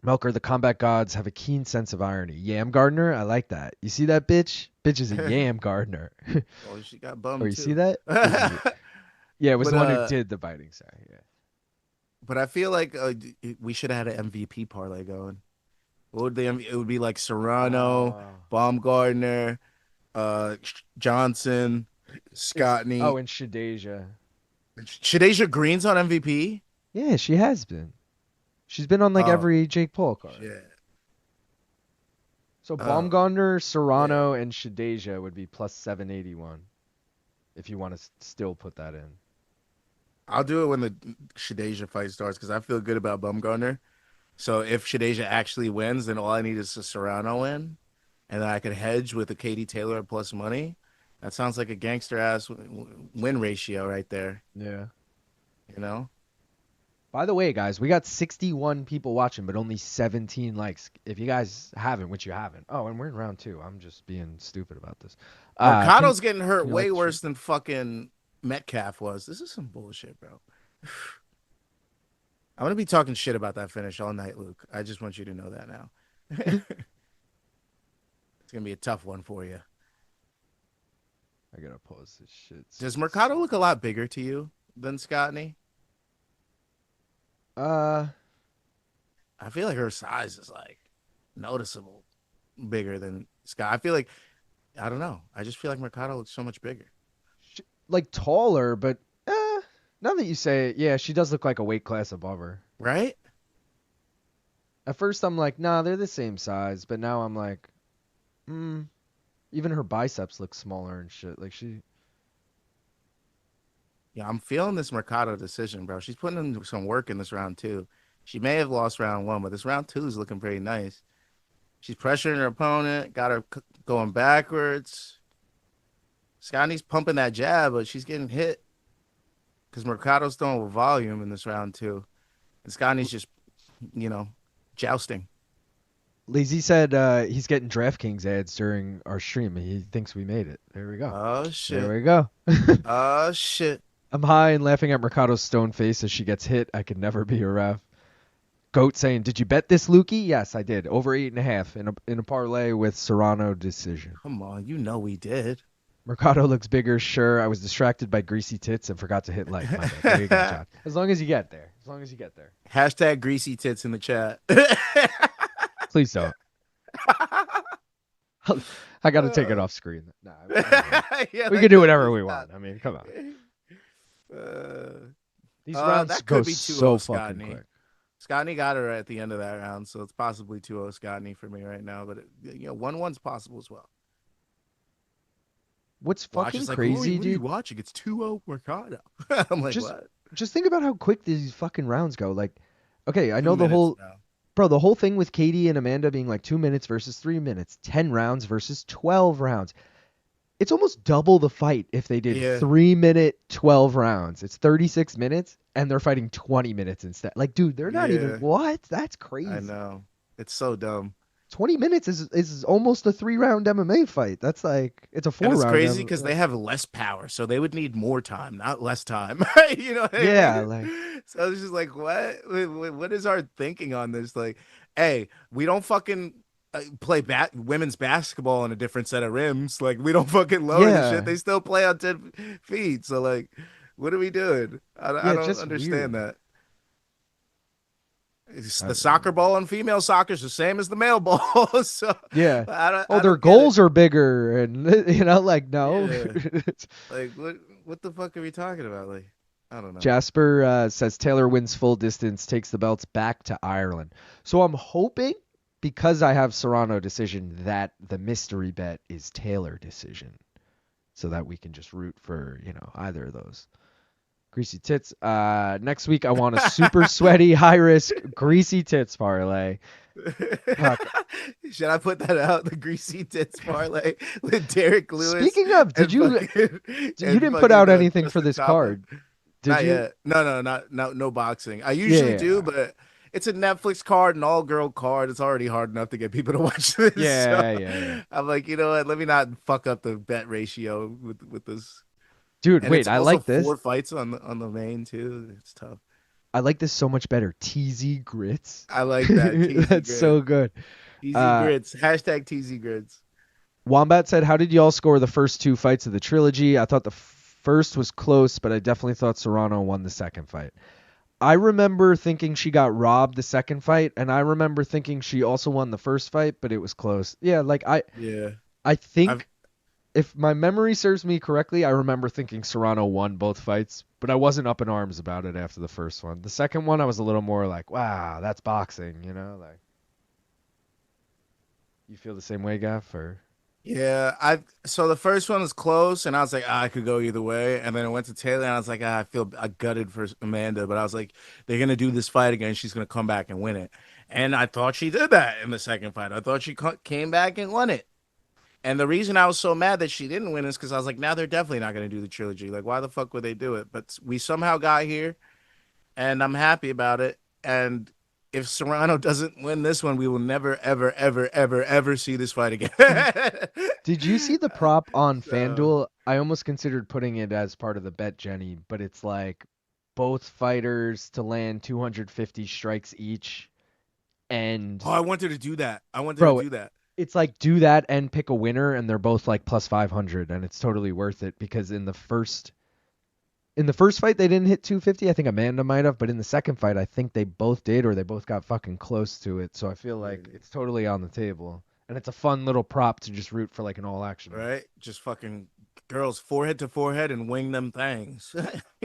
Melker, the combat gods have a keen sense of irony. Yamgardner, I like that. You see that bitch? Bitch is a Yamgardner. Oh, she got bummed you too. see that? Yeah, it was the one who did the biting. Sorry. Yeah. But I feel like we should have had an MVP parlay going. What would it would be like Serrano, Baumgardner, Johnson, Scotney. Oh, and Shadasia. Shadasia Green's on MVP? Yeah, she has been. She's been on like every Jake Paul card. Yeah. So Baumgardner, Serrano, and Shadasia would be plus 781. If you want to still put that in. I'll do it when the Shadasia fight starts because I feel good about Baumgardner. So if Shadasia actually wins, then all I need is a Serrano win, and then I could hedge with a Katie Taylor plus money. That sounds like a gangster ass win ratio right there. Yeah. You know. By the way, guys, we got 61 people watching, but only 17 likes. If you guys haven't, which you haven't. Oh, and we're in round 2. I'm just being stupid about this. Mercado's getting hurt can you way like worse than fucking Metcalf was. This is some bullshit, bro. I'm gonna be talking shit about that finish all night, Luke. I just want you to know that now. It's gonna be a tough one for you. I gotta pause this shit. Does Mercado look a lot bigger to you than Scotney? I feel like her size is like noticeable bigger than Scott. I feel like I don't know. I just feel like Mercado looks so much bigger. like taller, but now that you say it, yeah, she does look like a weight class above her. Right? At first, I'm like, nah, they're the same size, but now I'm like, even her biceps look smaller and shit. Like she. Yeah, I'm feeling this Mercado decision, bro. She's putting in some work in this round 2. She may have lost round 1, but this round 2 is looking pretty nice. She's pressuring her opponent, got her going backwards. Scotney's pumping that jab, but she's getting hit because Mercado's throwing with volume in this round 2. And Scotney's just, jousting. Lazy said he's getting DraftKings ads during our stream. He thinks we made it. There we go. Oh, shit. There we go. Oh, shit. I'm high and laughing at Mercado's stone face as she gets hit. I could never be a ref. Goat saying, "Did you bet this, Lukey?" Yes, I did. Over 8.5 in a parlay with Serrano decision. Come on, we did. Mercado looks bigger, sure. I was distracted by greasy tits and forgot to hit like. My bad. There you go, John. As long as you get there. Hashtag greasy tits in the chat. Please don't. I got to take it off screen. Nah, yeah, we can do whatever we want. I mean, come on. These rounds that go could be 2-0 so fucking Scotney. quick. Scotney got her at the end of that round, so it's possibly 2-0 Scotney for me right now. But 1-1's possible as well. What's fucking like, crazy, what are dude? you watching? It's 2-0 Mercado. I'm like, what? Just think about how quick these fucking rounds go. Like, okay, I know 2 the whole minutes now. Bro, the whole thing with Katie and Amanda being like 2 minutes versus 3 minutes, 10 rounds versus 12 rounds. It's almost double the fight if they did 3 minute 12 rounds. It's 36 minutes and they're fighting 20 minutes instead. Like, dude, they're not even what? That's crazy. I know. It's so dumb. 20 minutes is almost a 3-round MMA fight. That's like it's a 4-round. It's crazy because they have less power, so they would need more time, not less time. You know? What I mean? like. So I was just like, what? What is our thinking on this? Like, hey, we don't fucking play women's basketball on a different set of rims. Like, we don't fucking lower the shit. They still play on 10 feet. So like, what are we doing? I don't understand that. The soccer ball in female soccer is the same as the male ball. So yeah. Their goals are bigger, and like no. Yeah. Like what the fuck are we talking about? Like I don't know. Jasper says Taylor wins full distance, takes the belts back to Ireland. So I'm hoping, because I have Serrano decision, that the mystery bet is Taylor decision, so that we can just root for either of those. Greasy tits. Next week I want a super sweaty, high risk greasy tits parlay. Should I put that out? The greasy tits parlay with Derek Lewis. Speaking of, you didn't put out anything for this card? Not yet. No boxing. I usually do, but it's a Netflix card, an all-girl card. It's already hard enough to get people to watch this. Yeah. I'm like, you know what? Let me not fuck up the bet ratio with this. Dude, and wait, I like this. 4 fights on the main too. It's tough. I like this so much better. TZ Grits. I like that. That's so good. TZ Grits. Hashtag TZ Grits. Wombat said, "How did y'all score the first 2 fights of the trilogy? I thought the first was close, but I definitely thought Serrano won the second fight. I remember thinking she got robbed the second fight, and I remember thinking she also won the first fight, but it was close. Yeah, like I think if my memory serves me correctly, I remember thinking Serrano won both fights, but I wasn't up in arms about it after the first one. The second one, I was a little more like, wow, that's boxing, like. You feel the same way, Gaff, or? Yeah, so the first one was close, and I was like, I could go either way. And then I went to Taylor, and I was like, I gutted for Amanda, but I was like, they're gonna do this fight again. She's gonna come back and win it. And I thought she did that in the second fight. I thought she came back and won it. And the reason I was so mad that she didn't win is because I was like, now they're definitely not gonna do the trilogy. Like, why the fuck would they do it? But we somehow got here, and I'm happy about it. And if Serrano doesn't win this one, we will never, ever, ever, ever, ever see this fight again. Did you see the prop on So, FanDuel? I almost considered putting it as part of the bet, Jenny, but it's like both fighters to land 250 strikes each. And I wanted to do that. bro, it's like do that and pick a winner, and they're both like plus 500, and it's totally worth it because in the first fight they didn't hit 250. I think Amanda might have, but in the second fight I think they both did, or they both got fucking close to it. So I feel like it's totally on the table, and it's a fun little prop to just root for like an all action. Right? Just fucking girls forehead to forehead and wing them things.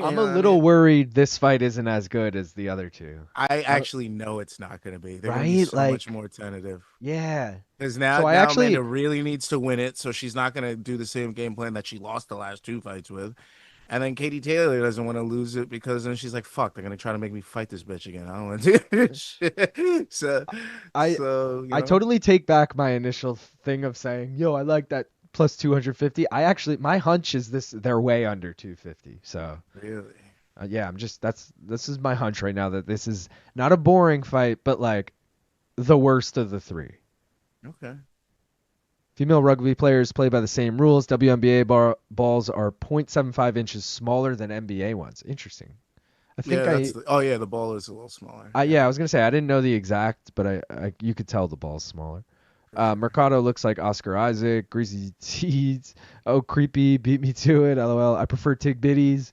I'm a little worried this fight isn't as good as the other two. I actually know it's not going to be. They're going to be Right? so Like, much more tentative. yeah. Because now, So I now actually, Amanda really needs to win it, so she's not going to do the same game plan that she lost the last two fights with. And then Katie Taylor doesn't want to lose it because then she's like, "Fuck, they're gonna try to make me fight this bitch again. I don't want to do this shit." So, I so I totally take back my initial thing of saying, "Yo, I like that plus 250." My hunch is they're way under 250. So really, yeah, this is my hunch right now that this is not a boring fight, but like the worst of the three. okay. Female rugby players play by the same rules. WNBA balls are 0.75 inches smaller than NBA ones. Interesting. I think the ball is a little smaller. I was gonna say I didn't know the exact, but I you could tell the ball's smaller. Sure. Mercado looks like Oscar Isaac. Greasy Teeds. Oh, creepy. Beat me to it. LOL. I prefer Tig Bitties.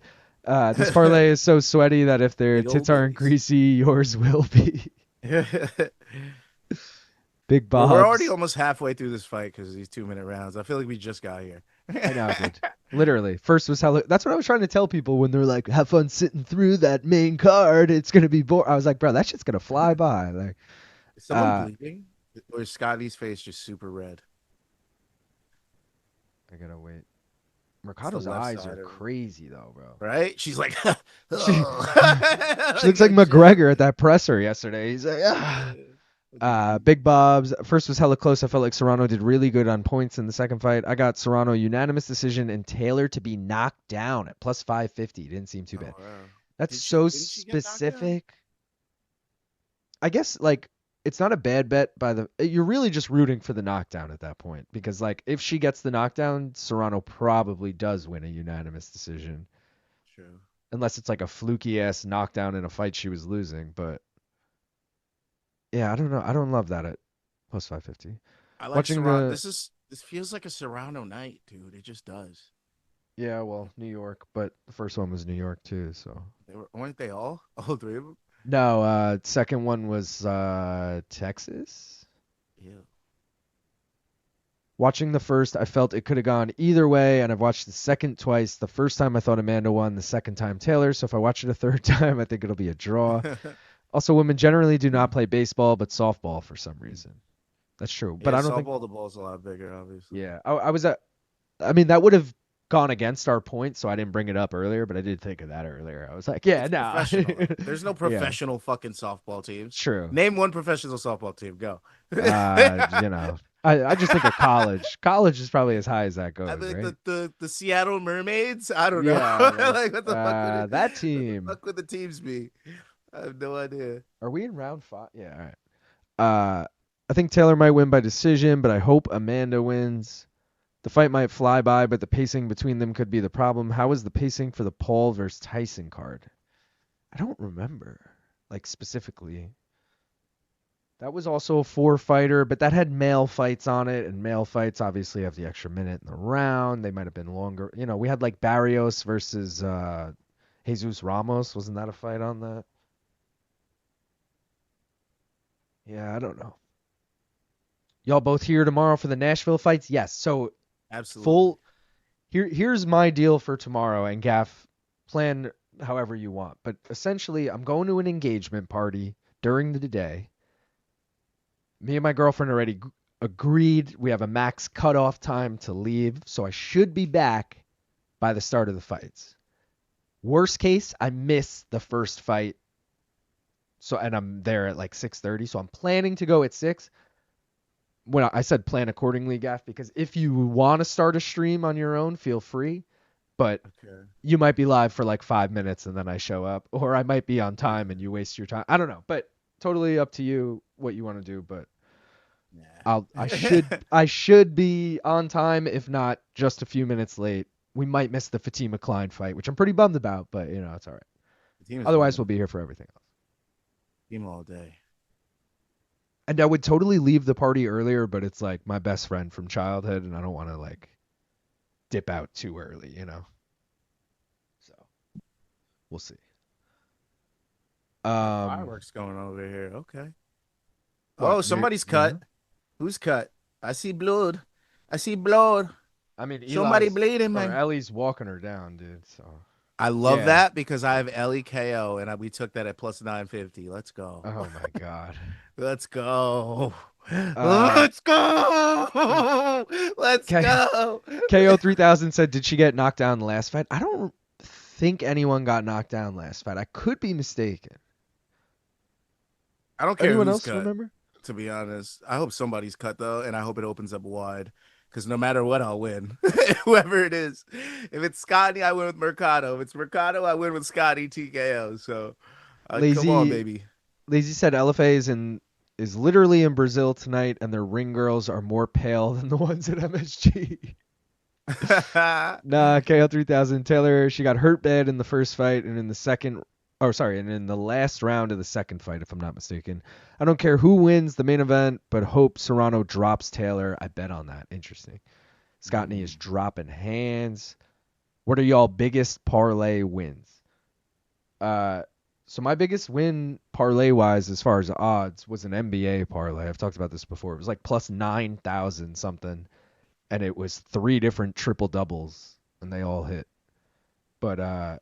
This parlay is so sweaty that if their Big old tits aren't bitties. greasy, yours will be. Big Bobs. We're already almost halfway through this fight because of these 2-minute rounds. I feel like we just got here. I know, dude. Literally. First was hella. That's what I was trying to tell people when they're like, have fun sitting through that main card. It's going to be boring. I was like, bro, that shit's going to fly by. Like, Is someone bleeding? Or is Scotty's face just super red? I got to wait. Mercado's eyes are crazy, though, bro. Right? She's like, she looks like McGregor at that presser yesterday. He's like, Big Bob's. First was hella close. I felt like Serrano did really good on points in the second fight. I got Serrano unanimous decision and Taylor to be knocked down at plus 550. Didn't seem too bad. Wow. That's Didn't so she get knocked specific. I guess like it's not a bad bet you're really just rooting for the knockdown at that point because like if she gets the knockdown, Serrano probably does win a unanimous decision. True. Unless it's like a fluky ass knockdown in a fight she was losing, but yeah, I don't know. I don't love that at plus 550. I like Serrano. This feels like a Serrano night, dude. It just does. Yeah, well, New York, but the first one was New York too, so. Weren't they all three of them? No, second one was Texas. Yeah. Watching the first, I felt it could have gone either way, and I've watched the second twice. The first time I thought Amanda won, the second time Taylor. So if I watch it a third time, I think it'll be a draw. Also, women generally do not play baseball, but softball for some reason. That's true, but I don't think softball. The ball's a lot bigger, obviously. Yeah, I mean, that would have gone against our point, so I didn't bring it up earlier, but I did think of that earlier. I was like, yeah, no. There's no professional fucking softball teams. True. Name one professional softball team. Go. I just think of college. College is probably as high as that goes. I think right? the Seattle Mermaids. I don't know. Like what the fuck? That team. What the fuck would the teams be? I have no idea. Are we in round 5? Yeah. All right. I think Taylor might win by decision, but I hope Amanda wins. The fight might fly by, but the pacing between them could be the problem. How was the pacing for the Paul versus Tyson card? I don't remember, like specifically. That was also a 4-fighter, but that had male fights on it, and male fights obviously have the extra minute in the round. They might have been longer. You know, we had like Barrios versus Jesus Ramos. Wasn't that a fight on that? Yeah, I don't know. Y'all both here tomorrow for the Nashville fights? Yes. So absolutely. Here's my deal for tomorrow, and Gaff, plan however you want. But essentially, I'm going to an engagement party during the day. Me and my girlfriend already agreed. We have a max cutoff time to leave, so I should be back by the start of the fights. Worst case, I miss the first fight. And I'm there at like 6:30, so I'm planning to go at 6. When I said plan accordingly, Gaff, because if you want to start a stream on your own, feel free. But Okay. you might be live for like 5 minutes and then I show up, or I might be on time and you waste your time. I don't know, but totally up to you what you want to do. But I Yeah. should be on time, if not just a few minutes late. We might miss the Fatima Klein fight, which I'm pretty bummed about, but it's all right. The team is Otherwise, we'll winning. be here for everything else. Team all day. And I would totally leave the party earlier, but it's like my best friend from childhood, and I don't want to like dip out too early, So we'll see. Fireworks going over here. Okay. What, Oh, somebody's cut. Who's cut? I see blood. I see blood. I mean, Somebody Eli's bleeding, or man. Ellie's walking her down, dude. So I love yeah. that because I have Ellie KO and we took that at plus 950. Let's go. Oh my god. Let's go. Let's go. Let's go. KO 3000 said, did she get knocked down the last fight? I don't think anyone got knocked down last fight. I could be mistaken. I don't care. Anyone who's else cut, remember? to be honest. I hope somebody's cut though, and I hope it opens up wide. Because no matter what, I'll win. Whoever it is. If it's Scotney, I win with Mercado. If it's Mercado, I win with Scotty TKO. So come on, baby. Lazy said LFA is literally in Brazil tonight, and their ring girls are more pale than the ones at MSG. Nah, KO 3000. Taylor, she got hurt bad in the first fight, and in the last round of the second fight, if I'm not mistaken. I don't care who wins the main event, but hope Serrano drops Taylor. I bet on that. Interesting. Scotney is dropping hands. What are y'all biggest parlay wins? So my biggest win parlay-wise, as far as odds, was an NBA parlay. I've talked about this before. It was like plus 9,000 something, and it was 3 different triple doubles, and they all hit. But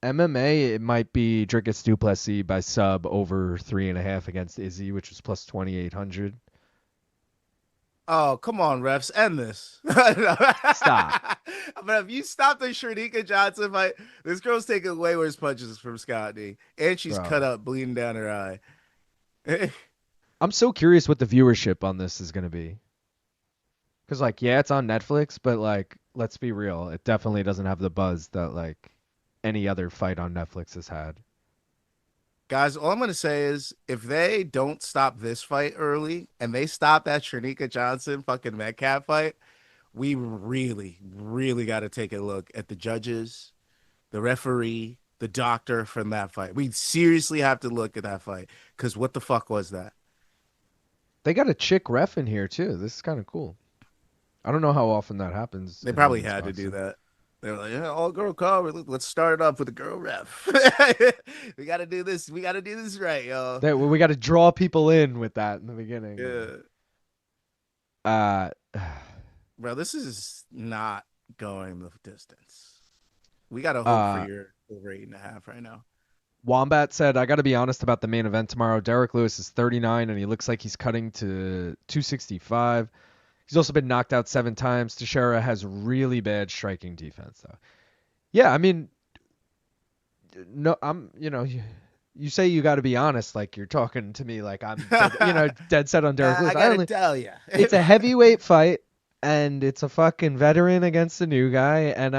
MMA, it might be Drickus Duplessis by sub over 3.5 against Izzy, which was plus 2,800. Oh, come on, refs. End this. Stop. But if you stop the Shanika Johnson fight, this girl's taking way worse punches from Scotney. And she's cut up, bleeding down her eye. I'm so curious what the viewership on this is going to be. Because, like, yeah, it's on Netflix, but, like, let's be real. It definitely doesn't have the buzz that, like, any other fight on Netflix has had. Guys, all I'm going to say is if they don't stop this fight early and they stop that Shanika Johnson fucking Metcalf fight, we really, really got to take a look at the judges, the referee, the doctor from that fight. We seriously have to look at that fight because what the fuck was that? They got a chick ref in here, too. This is kind of cool. I don't know how often that happens. They probably had to do that. They were like, yeah, all girl call. Let's start it off with a girl ref. We got to do this. We got to do this right, y'all. We got to draw people in with that in the beginning. Yeah. Bro, this is not going the distance. We got to hope for your over 8.5 right now. Wombat said, I got to be honest about the main event tomorrow. Derek Lewis is 39, and he looks like he's cutting to 265. He's also been knocked out 7 times. Teixeira has really bad striking defense, though. Yeah, I mean, no, you say you got to be honest, like you're talking to me like I'm, dead set on Derek Lewis. I gotta tell you, it's a heavyweight fight, and it's a fucking veteran against a new guy, and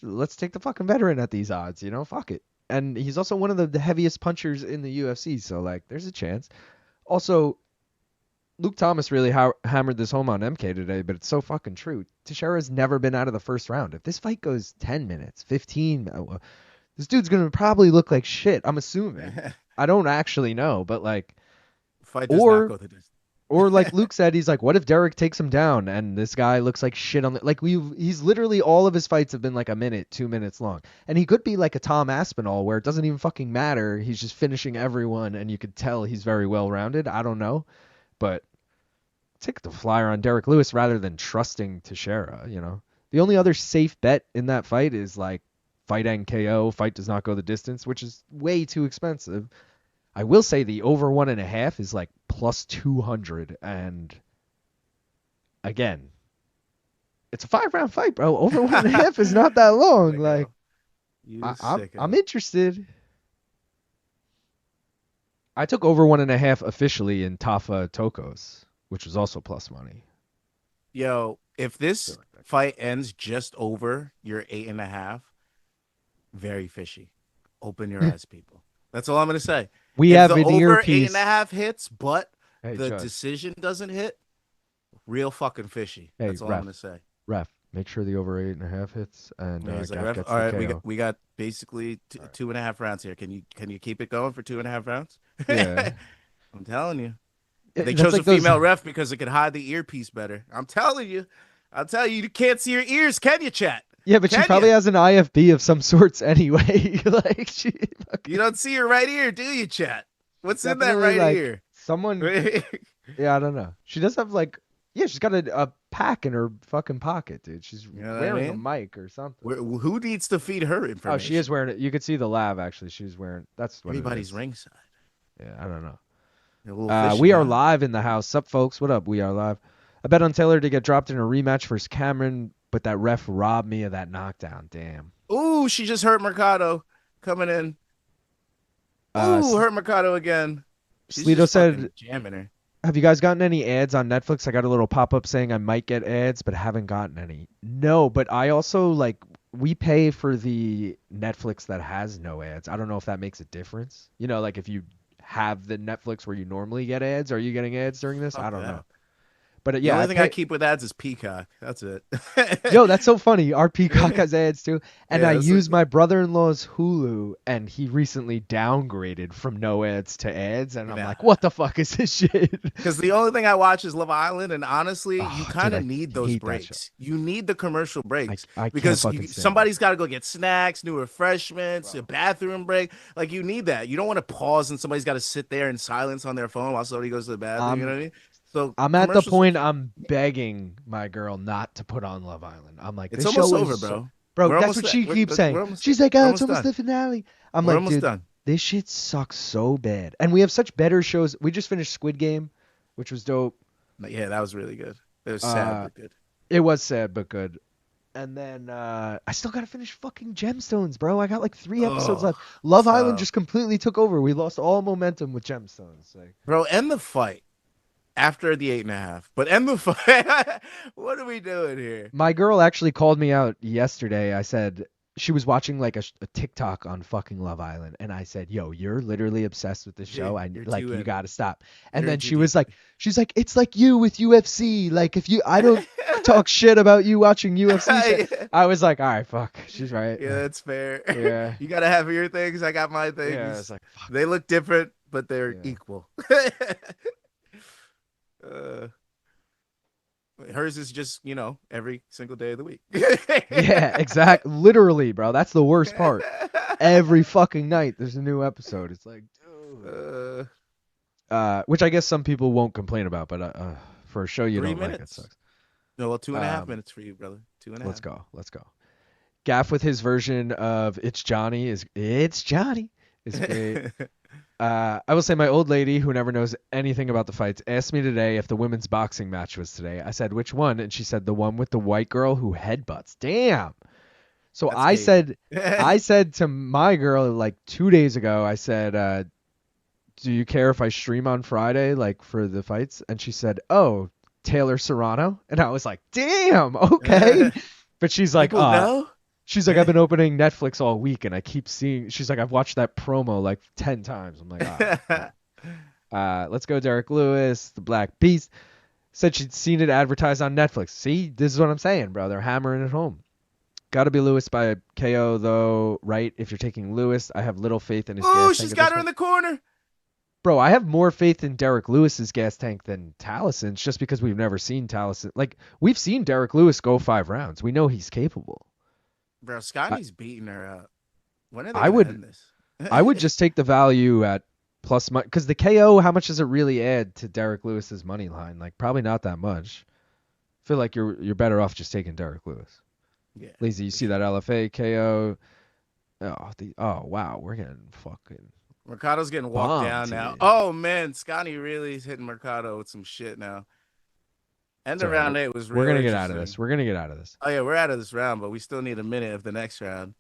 let's take the fucking veteran at these odds, fuck it. And he's also one of the heaviest punchers in the UFC, so like, there's a chance. Also, Luke Thomas really hammered this home on MK today, but it's so fucking true. Teixeira's never been out of the first round. If this fight goes 10 minutes, 15, this dude's going to probably look like shit, I'm assuming. I don't actually know, but like... Fight does not go the distance. Or like Luke said, he's like, what if Derek takes him down and this guy looks like shit on the... Like, he's literally, all of his fights have been like a minute, 2 minutes long. And he could be like a Tom Aspinall where it doesn't even fucking matter. He's just finishing everyone and you could tell he's very well-rounded. I don't know. But take the flyer on Derek Lewis rather than trusting Teixeira, The only other safe bet in that fight is like fight NKO, fight does not go the distance, which is way too expensive. I will say the over 1.5 is like plus 200. And again, it's a 5-round fight, bro. Over 1.5 is not that long. Like, I'm interested. I took over 1.5 officially in Tafa Tokos, which was also plus money. Yo, if this fight ends just over your 8.5, very fishy. Open your eyes, people. That's all I'm gonna say. We If have the an over earpiece. 8.5 hits, but Hey, the Judge. decision doesn't hit, real fucking fishy. Hey, That's all I'm gonna say. Ref, make sure the over 8.5 hits and He's like, Gaff gets all the right, KO. we got basically 2.5 rounds here. Can you keep it going for 2.5 rounds? Yeah. I'm telling you. They That's chose like a female ref because it could hide the earpiece better. I'm telling you. You can't see her ears, can you, chat? Yeah, but she probably has an IFB of some sorts anyway. Like you don't see her right ear, do you, chat? What's in that definitely, right ear? Someone. Yeah, I don't know. She does have she's got a pack in her fucking pocket, dude. She's wearing a mic or something. Who needs to feed her information? Oh, she is wearing it. You could see the lav actually. She's wearing. That's what everybody's ringside. Yeah, I don't know. We are live in the house. Sup, folks? What up? We are live. I bet on Taylor to get dropped in a rematch versus Cameron, but that ref robbed me of that knockdown. Damn. Ooh, she just hurt Mercado coming in. Ooh, hurt Mercado again. Sleeto said, jamming her. Have you guys gotten any ads on Netflix? I got a little pop-up saying I might get ads, but haven't gotten any. No, but I also, we pay for the Netflix that has no ads. I don't know if that makes a difference. You know, if you have the Netflix where you normally get ads, are you getting ads during this? I don't know. But the only thing I keep with ads is Peacock. That's it. Yo, that's so funny. Our Peacock has ads too. And I use my brother-in-law's Hulu, and he recently downgraded from no ads to ads. And I'm like, what the fuck is this shit? Because the only thing I watch is Love Island. And honestly, you kind of need those breaks. You need the commercial breaks. Because somebody's got to go get snacks, new refreshments, a bathroom break. You need that. You don't want to pause and somebody's got to sit there in silence on their phone while somebody goes to the bathroom. You know what I mean? So I'm at the point I'm begging my girl not to put on Love Island. I'm like, it's almost over, bro. Bro, that's what she keeps saying. She's like, oh, it's almost the finale. I'm like, dude, this shit sucks so bad. And we have such better shows. We just finished Squid Game, which was dope. Yeah, that was really good. It was sad, but good. It was sad, but good. And then I still got to finish fucking Gemstones, bro. I got 3 episodes left. Love Island just completely took over. We lost all momentum with Gemstones. Bro, end the fight. After the 8.5, but end the fight. What are we doing here? My girl actually called me out yesterday. I said she was watching a TikTok on fucking Love Island, and I said, "Yo, you're literally obsessed with this show. You got to stop." And then she's like, "It's like you with UFC. I don't talk shit about you watching UFC." I was like, "All right, fuck. She's right." Yeah, that's fair. Yeah, you gotta have your things. I got my things. Yeah, it's like, fuck. They look different, but they're equal. Hers is just every single day of the week. Yeah, exactly. Literally, bro. That's the worst part. Every fucking night there's a new episode. It's like, dude. Which I guess some people won't complain about, but for a show you don't like, it sucks. No, well, 2.5 minutes for you, brother. 2.5. Let's go. Gaff with his version of It's Johnny is great. I will say my old lady, who never knows anything about the fights, asked me today if the women's boxing match was today. I said, which one? And she said, the one with the white girl who headbutts. Damn. So I said to my girl 2 days ago, I said, do you care if I stream on Friday, for the fights? And she said, oh, Taylor Serrano. And I was like, damn, okay. But she's like, no? She's like, I've been opening Netflix all week, and I keep seeing. She's like, I've watched that promo 10 times. I'm like, let's go, Derek Lewis, the Black Beast. Said she'd seen it advertised on Netflix. See, this is what I'm saying, bro. They're hammering it home. Got to be Lewis by KO, though, right? If you're taking Lewis, I have little faith in his gas tank. Oh, she's got her in the corner. Bro, I have more faith in Derek Lewis's gas tank than Talison's, just because we've never seen Talison. We've seen Derek Lewis go 5 rounds. We know he's capable. Bro, Scotney's beating her up. When are they gonna end this? I would just take the value at plus money, because the KO, how much does it really add to Derek Lewis's money line? Probably not that much. I feel like you're better off just taking Derek Lewis. Yeah. Lazy, you see that LFA KO? Oh wow, we're getting fucking. Mercado's getting walked down now. Here. Oh man, Scotney really is hitting Mercado with some shit now. End of round 8 was really We're going to get out of this. Oh, yeah, we're out of this round, but we still need a minute of the next round.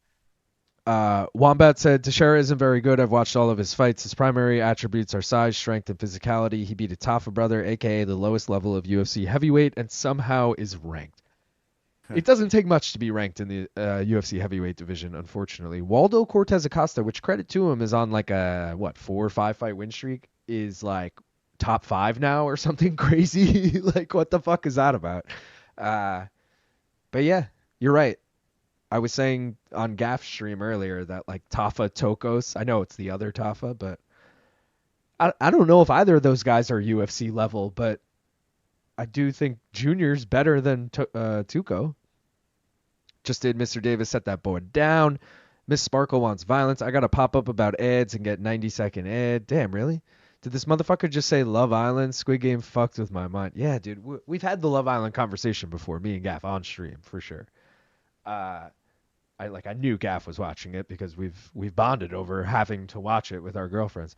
Wombat said, Teixeira isn't very good. I've watched all of his fights. His primary attributes are size, strength, and physicality. He beat a Tafa brother, a.k.a. the lowest level of UFC heavyweight, and somehow is ranked. It doesn't take much to be ranked in the UFC heavyweight division, unfortunately. Waldo Cortez Acosta, which credit to him, is on like a, 4 or 5 fight win streak, is like top 5 now or something crazy. Like, what the fuck is that about? But yeah, you're right. I was saying on Gaff's stream earlier that like Tafa Tokos, I know it's the other Tafa, but I don't know if either of those guys are UFC level, but I do think Junior's better than Tuco. Just did Mr. Davis set that boy down. Miss Sparkle wants violence. I got to pop up about ads and get 90-second ad. Damn, really? Did this motherfucker just say Love Island? Squid Game fucked with my mind. Yeah, dude. We've had the Love Island conversation before, me and Gaff on stream, for sure. I knew Gaff was watching it because we've bonded over having to watch it with our girlfriends.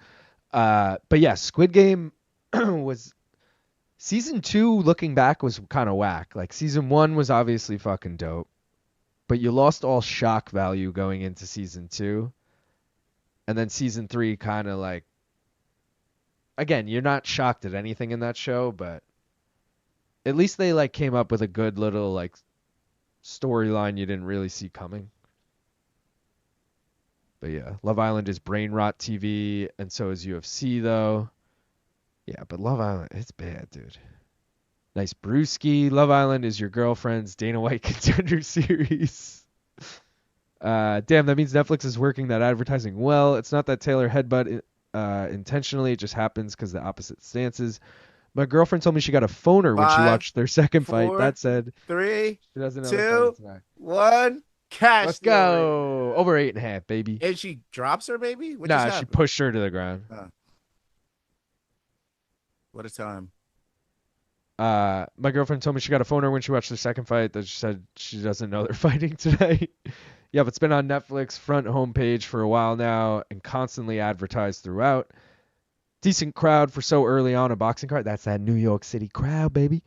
But yeah, Squid Game was season 2. Looking back, was kind of whack. Like season 1 was obviously fucking dope, but you lost all shock value going into season 2, and then season 3 kind of like. Again, you're not shocked at anything in that show, but at least they like came up with a good little like storyline you didn't really see coming. But yeah, Love Island is brain rot TV, and so is UFC though. Yeah, but Love Island, it's bad, dude. Nice brewski. Love Island is your girlfriend's Dana White Contender Series. Damn, that means Netflix is working that advertising well. It's not that Taylor headbutt intentionally. It just happens because the opposite stances. My girlfriend told me she got a phoner when she watched their second fight. That said, 3, she doesn't know 2, 1, cash. Let's go. Over 8.5, baby. And she drops her, baby? Nah, she pushed her to the ground. What a time. My girlfriend told me she got a phoner when she watched the second fight. That she said she doesn't know they're fighting tonight. Yeah, but it's been on Netflix front homepage for a while now and constantly advertised throughout. Decent crowd for so early on a boxing card. That's that New York City crowd, baby.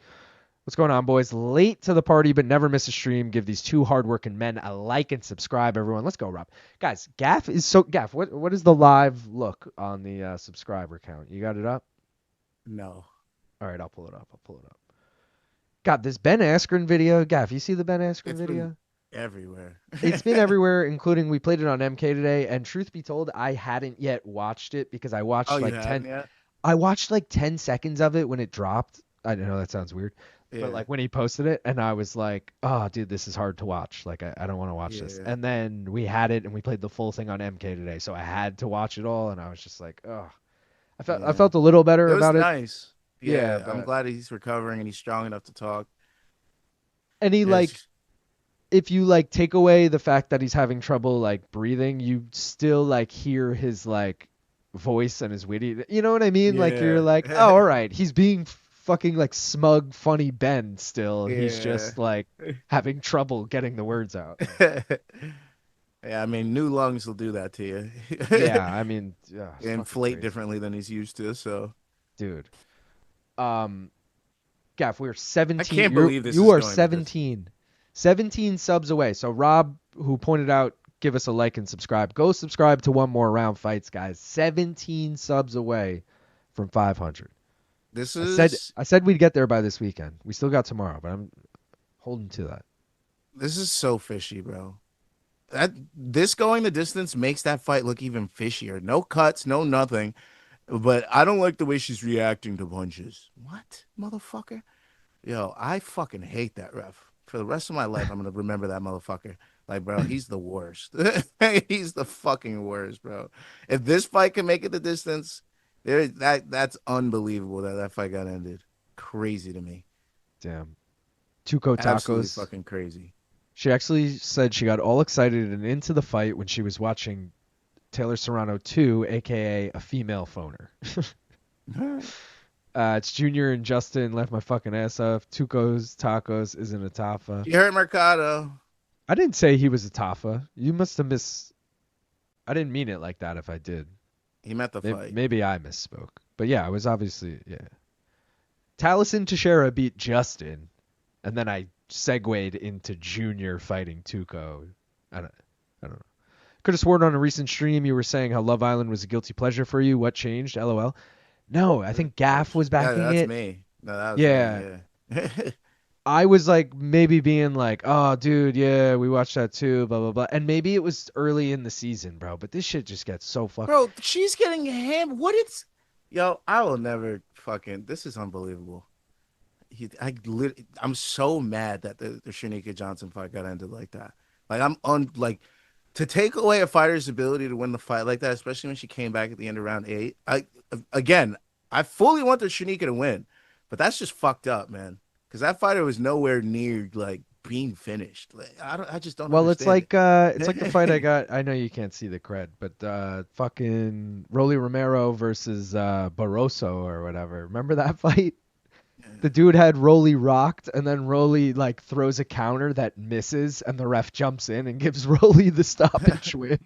What's going on, boys? Late to the party, but never miss a stream. Give these two hardworking men a like and subscribe, everyone. Let's go, Rob. Guys, Gaff is so... Gaff, what is the live look on the subscriber count? You got it up? No. All right, I'll pull it up. God, this Ben Askren video. Gaff, you see the Ben Askren video? Everywhere. It's been everywhere, including we played it on MK today. And truth be told, I hadn't yet watched it because I watched I watched like 10 seconds of it when it dropped. I know that sounds weird. Yeah. But like when he posted it, and I was like, oh, dude, this is hard to watch. Like, I don't want to watch this. And then we had it, and we played the full thing on MK today. So I had to watch it all, and I was just like, oh. I felt a little better about it. It was nice. Yeah, I'm glad he's recovering, and he's strong enough to talk. And he, if you, take away the fact that he's having trouble, breathing, you still, hear his, voice and his witty. You know what I mean? Yeah. You're like, oh, all right. He's being fucking, smug, funny Ben still. Yeah. He's just, having trouble getting the words out. Yeah, I mean, new lungs will do that to you. Yeah, I mean... Yeah, inflate differently than he's used to, so... Dude. Gaff, we're 17. I can't believe this. You are 17. 17 subs away. So Rob, who pointed out, give us a like and subscribe. Go subscribe to One More Round Fights, guys. 17 subs away from 500. I said we'd get there by this weekend. We still got tomorrow, but I'm holding to that. This is so fishy, bro. This going the distance makes that fight look even fishier. No cuts, no nothing. But I don't like the way she's reacting to punches. What, motherfucker? Yo, I fucking hate that ref. For the rest of my life, I'm going to remember that motherfucker. Bro, he's the worst. He's the fucking worst, bro. If this fight can make it the distance, that's unbelievable that fight got ended. Crazy to me. Damn. Tuco Tacos. Absolutely fucking crazy. She actually said she got all excited and into the fight when she was watching Taylor Serrano 2, a.k.a. a female phoner. It's Junior and Justin left my fucking ass off. Tuco's Tacos isn't a Tafa. You heard Mercado. I didn't say he was a Tafa. You must have I didn't mean it like that if I did. He meant the fight. Maybe I misspoke. But yeah, I was obviously, yeah. Taliesin Teixeira beat Justin, and then I segued into Junior fighting Tuco. I don't know. Could have sworn on a recent stream you were saying how Love Island was a guilty pleasure for you. What changed? LOL. No, I think Gaff was Yeah, backing that's it. me. No, that was Yeah. me. Yeah. I was like maybe being like, oh, dude, yeah, we watched that too, blah, blah, blah. And maybe it was early in the season, bro. But this shit just gets so fucking. Bro, she's getting him. What it's. Yo, I will never fucking. This is unbelievable. I'm so mad that the Shanika Johnson fight got ended like that. Like, like, to take away a fighter's ability to win the fight like that, especially when she came back at the end of round 8. I fully want the Shanika to win, but that's just fucked up, man. Because that fighter was nowhere near like being finished. Like, I just don't. Well, understand it's like the fight I got. I know you can't see the cred, but fucking Rolly Romero versus Barroso or whatever. Remember that fight? The dude had Rolly rocked, and then Rolly like throws a counter that misses, and the ref jumps in and gives Rolly the stoppage win.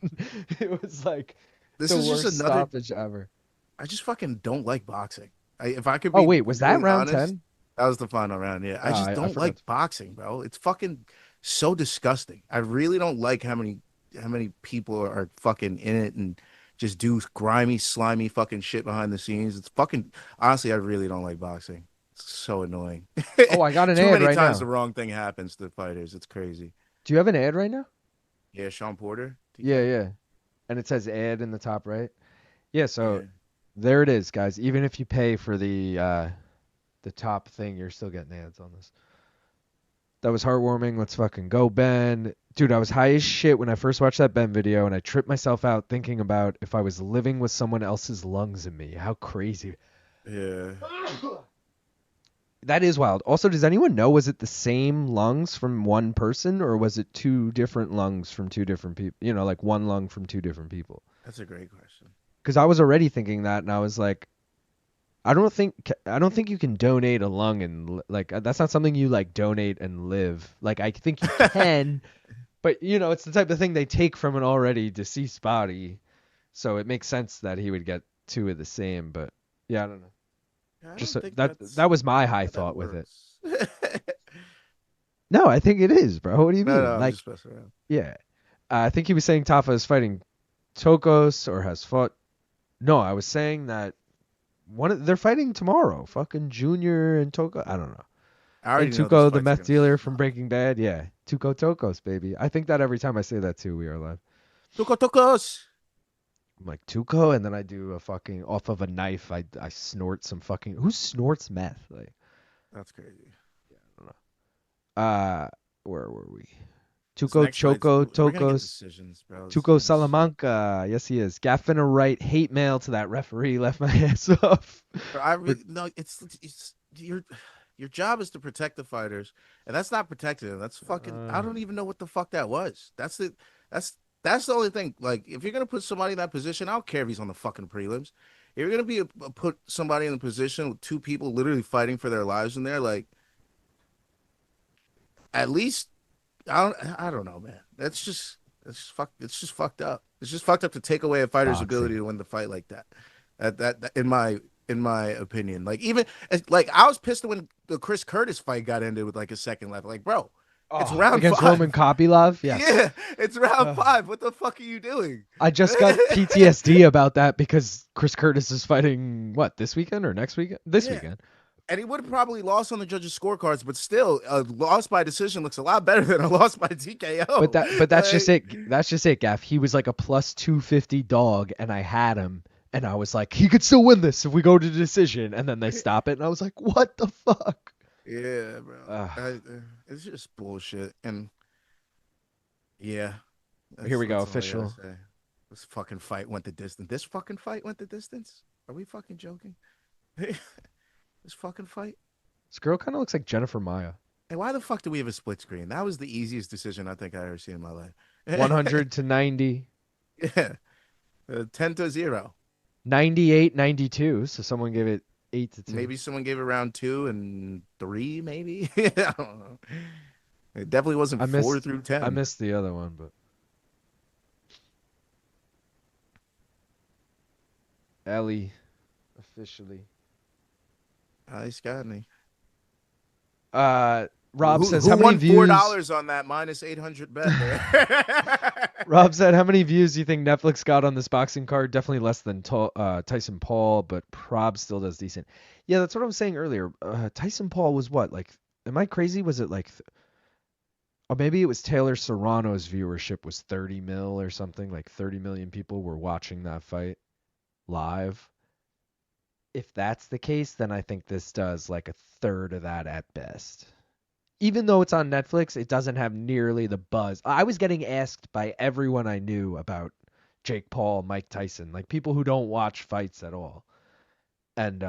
It was like this the is worst just another stoppage ever. I just fucking don't like boxing. If I could Oh be wait, was that really round honest, 10? That was the final round. Yeah, I just I don't forgot. like boxing, bro. It's fucking so disgusting. I really don't like how many people are fucking in it and just do grimy, slimy fucking shit behind the scenes. It's fucking honestly, I really don't like boxing. It's so annoying. Oh, I got an Too ad many right times now. the wrong thing happens to fighters. It's crazy. Do you have an ad right now? Yeah, Sean Porter. Yeah, yeah. And it says ad in the top right. Yeah, so Yeah. there it is, guys. Even if you pay for the top thing, you're still getting ads on this. That was heartwarming. Let's fucking go, Ben. Dude, I was high as shit when I first watched that Ben video, and I tripped myself out thinking about if I was living with someone else's lungs in me. How crazy. Yeah. That is wild. Also, does anyone know, was it the same lungs from one person, or was it two different lungs from two different people? You know, like one lung from two different people. That's a great question. Because I was already thinking that, and I was like, I don't think you can donate a lung and like that's not something you like donate and live. Like I think you can, but you know it's the type of thing they take from an already deceased body, so it makes sense that he would get two of the same. But yeah, I don't know. Just that was my high thought with it. No, I think it is, bro. What do you mean? No, like, just messing around. Yeah, I think he was saying Tafa is fighting Tokos or has fought. No, I was saying that. They're fighting tomorrow. Fucking Junior and Toko. I don't know. And Tuco, the meth dealer from Breaking Bad. Yeah. Tuco Tokos, baby. I think that every time I say that too, We Are Live. Tuco Tokos. I'm like, Tuco, and then I do a fucking, off of a knife, I snort some fucking, who snorts meth? Like, that's crazy. Yeah, I don't know. Where were we? Tuco, Choco, Tokos, Tuco Salamanca. Yes, he is. Gaffin a right hate mail to that referee. Left my ass off. No, it's your job is to protect the fighters, and that's not protecting them. That's fucking. I don't even know what the fuck that was. That's the only thing. Like, if you're gonna put somebody in that position, I don't care if he's on the fucking prelims. If you're gonna put somebody in a position with two people literally fighting for their lives in there, like, at least. I don't know, man. It's just fucked up. It's just fucked up to take away a fighter's ability to win the fight like that. That in my opinion, like even like I was pissed when the Chris Curtis fight got ended with like a second left. Like, bro, it's round against 5. Roman Kopylov. Yeah, it's round 5. What the fuck are you doing? I just got PTSD about that because Chris Curtis is fighting this weekend or next weekend? This weekend. And he would have probably lost on the judges' scorecards, but still, a loss by decision looks a lot better than a loss by TKO. But that's just it. That's just it, Gaff. He was like a plus 250 dog, and I had him, and I was like, he could still win this if we go to decision. And then they stop it, and I was like, what the fuck? Yeah, bro. It's just bullshit. And yeah, here we go, official. This fucking fight went the distance. This fucking fight went the distance. Are we fucking joking? This fucking fight. This girl kind of looks like Jennifer Maya. Hey, why the fuck do we have a split screen? That was the easiest decision I think I ever seen in my life. 100 to 90. Yeah. 10 to 0. 98, 92. So someone gave it 8 to 2. Maybe someone gave it round 2 and 3, maybe. I don't know. It definitely wasn't 4 through 10. I missed the other one, but. Ellie, officially. Hi, Scotney. Rob says, who how many won views? $4 on that minus 800 bet there? Rob said, how many views do you think Netflix got on this boxing card? Definitely less than Tyson Paul, but Prob still does decent. Yeah, that's what I was saying earlier. Tyson Paul was what? Like, am I crazy? Was it like, or maybe it was Taylor Serrano's viewership was 30 mil or something. Like 30 million people were watching that fight live. If that's the case, then I think this does like a third of that at best. Even though it's on Netflix, it doesn't have nearly the buzz. I was getting asked by everyone I knew about Jake Paul, Mike Tyson, like people who don't watch fights at all. And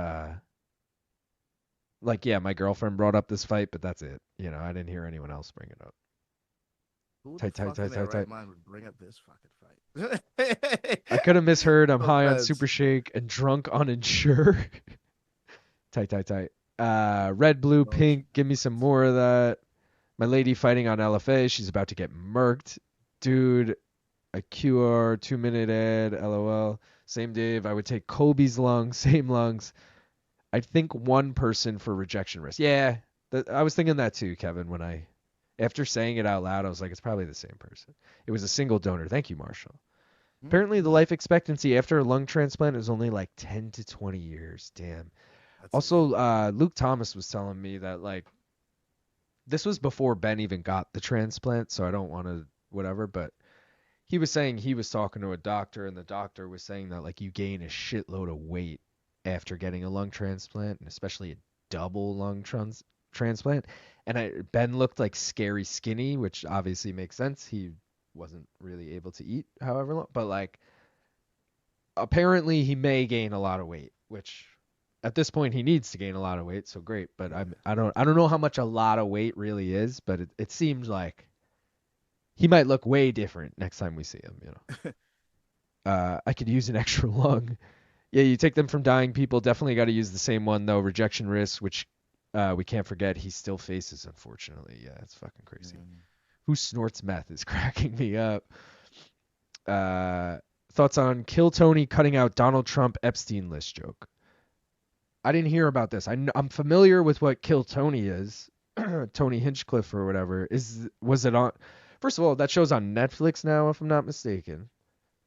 like, yeah, my girlfriend brought up this fight, but that's it. You know, I didn't hear anyone else bring it up. Who Tight, the fuck in their right mind would bring up this fucking fight? I could have misheard. I'm No high on offense. Super Shake and drunk on Ensure. Tight. Red, blue, pink. Give me some more of that. My lady fighting on LFA. She's about to get murked. Dude, a QR 2-minute ad. LOL. Same Dave. I would take Kobe's lungs. Same lungs. I'd think one person for rejection risk. Yeah, I was thinking that too, Kevin, when after saying it out loud, I was like, it's probably the same person. It was a single donor. Thank you, Marshall. Apparently, the life expectancy after a lung transplant is only like 10 to 20 years. Damn. Also, Luke Thomas was telling me that, like, this was before Ben even got the transplant, so I don't want to whatever, but he was saying he was talking to a doctor, and the doctor was saying that, like, you gain a shitload of weight after getting a lung transplant, and especially a double lung transplant. And Ben looked like scary skinny, which obviously makes sense. He wasn't really able to eat however long, but, like, apparently he may gain a lot of weight, which at this point he needs to gain a lot of weight, so great. But I don't know how much a lot of weight really is, but it seems like he might look way different next time we see him, you know. I could use an extra lung. Yeah, you take them from dying people. Definitely got to use the same one though. Rejection risk, which we can't forget he still faces, unfortunately. Yeah, it's fucking crazy. Who snorts meth is cracking me up. Thoughts on Kill Tony cutting out Donald Trump Epstein list joke? I didn't hear about this. I'm familiar with what Kill Tony is. Tony Hinchcliffe or whatever. Was it on? First of all, that show's on Netflix now, if I'm not mistaken.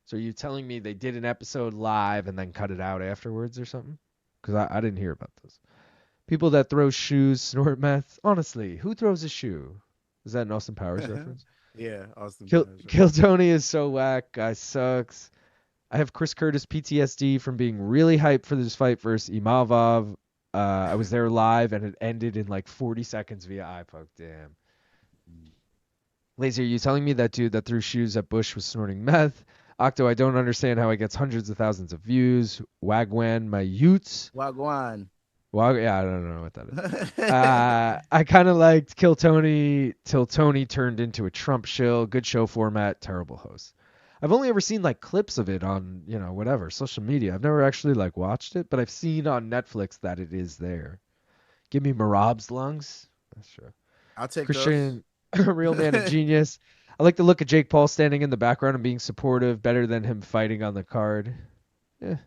So are you telling me they did an episode live and then cut it out afterwards or something? Because I didn't hear about this. People that throw shoes snort meth. Honestly, who throws a shoe? Is that an Austin Powers reference? Yeah, Austin Powers. Kill Tony is so whack. Guy sucks. I have Chris Curtis PTSD from being really hyped for this fight versus Imavov. I was there live and it ended in like 40 seconds via iPoke. Damn. Lazy, are you telling me that dude that threw shoes at Bush was snorting meth? Octo, I don't understand how he gets hundreds of thousands of views. Wagwan, my Utes. Wagwan. Yeah, I don't know what that is. I kind of liked Kill Tony till Tony turned into a Trump shill. Good show format, terrible host. I've only ever seen like clips of it on, you know, whatever, social media. I've never actually like watched it, but I've seen on Netflix that it is there. Give me Marab's lungs. That's true. I'll take Christian, real man of genius. I like the look of Jake Paul standing in the background and being supportive, better than him fighting on the card. Yeah.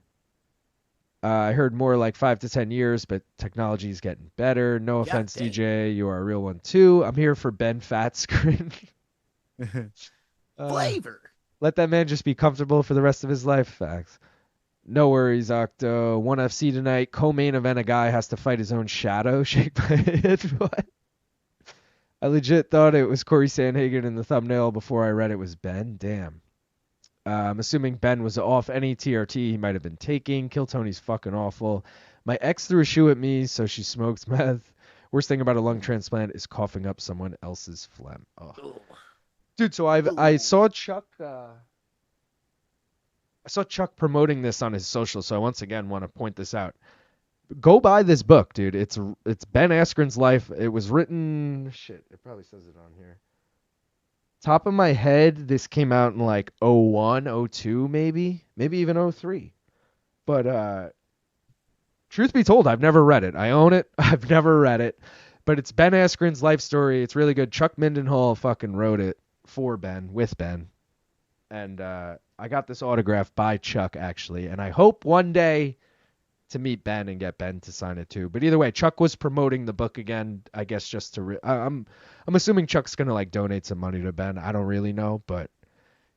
I heard more like 5 to 10 years, but technology is getting better. No offense, DJ. You are a real one too. I'm here for Ben Fatscreen. Flavor. Let that man just be comfortable for the rest of his life. Facts. No worries, Octo. 1 FC tonight. Co-main event, a guy has to fight his own shadow. Shake my head. What? I legit thought it was Corey Sandhagen in the thumbnail before I read it was Ben. Damn. I'm assuming Ben was off any TRT he might have been taking. Kill Tony's fucking awful. My ex threw a shoe at me, so she smokes meth. Worst thing about a lung transplant is coughing up someone else's phlegm. Oh. Dude, so I saw Chuck. I saw Chuck promoting this on his social, so I once again want to point this out. Go buy this book, dude. It's Ben Askren's life. It was written. Shit, it probably says it on here. Top of my head, this came out in like 01, 02, maybe even 03. But truth be told, I've never read it. I own it. I've never read it. But it's Ben Askren's life story. It's really good. Chuck Mindenhall fucking wrote it for Ben, with Ben. And I got this autograph by Chuck, actually. And I hope one day to meet Ben and get Ben to sign it too. But either way, Chuck was promoting the book again, I guess, just to I'm assuming Chuck's going to like donate some money to Ben. I don't really know, but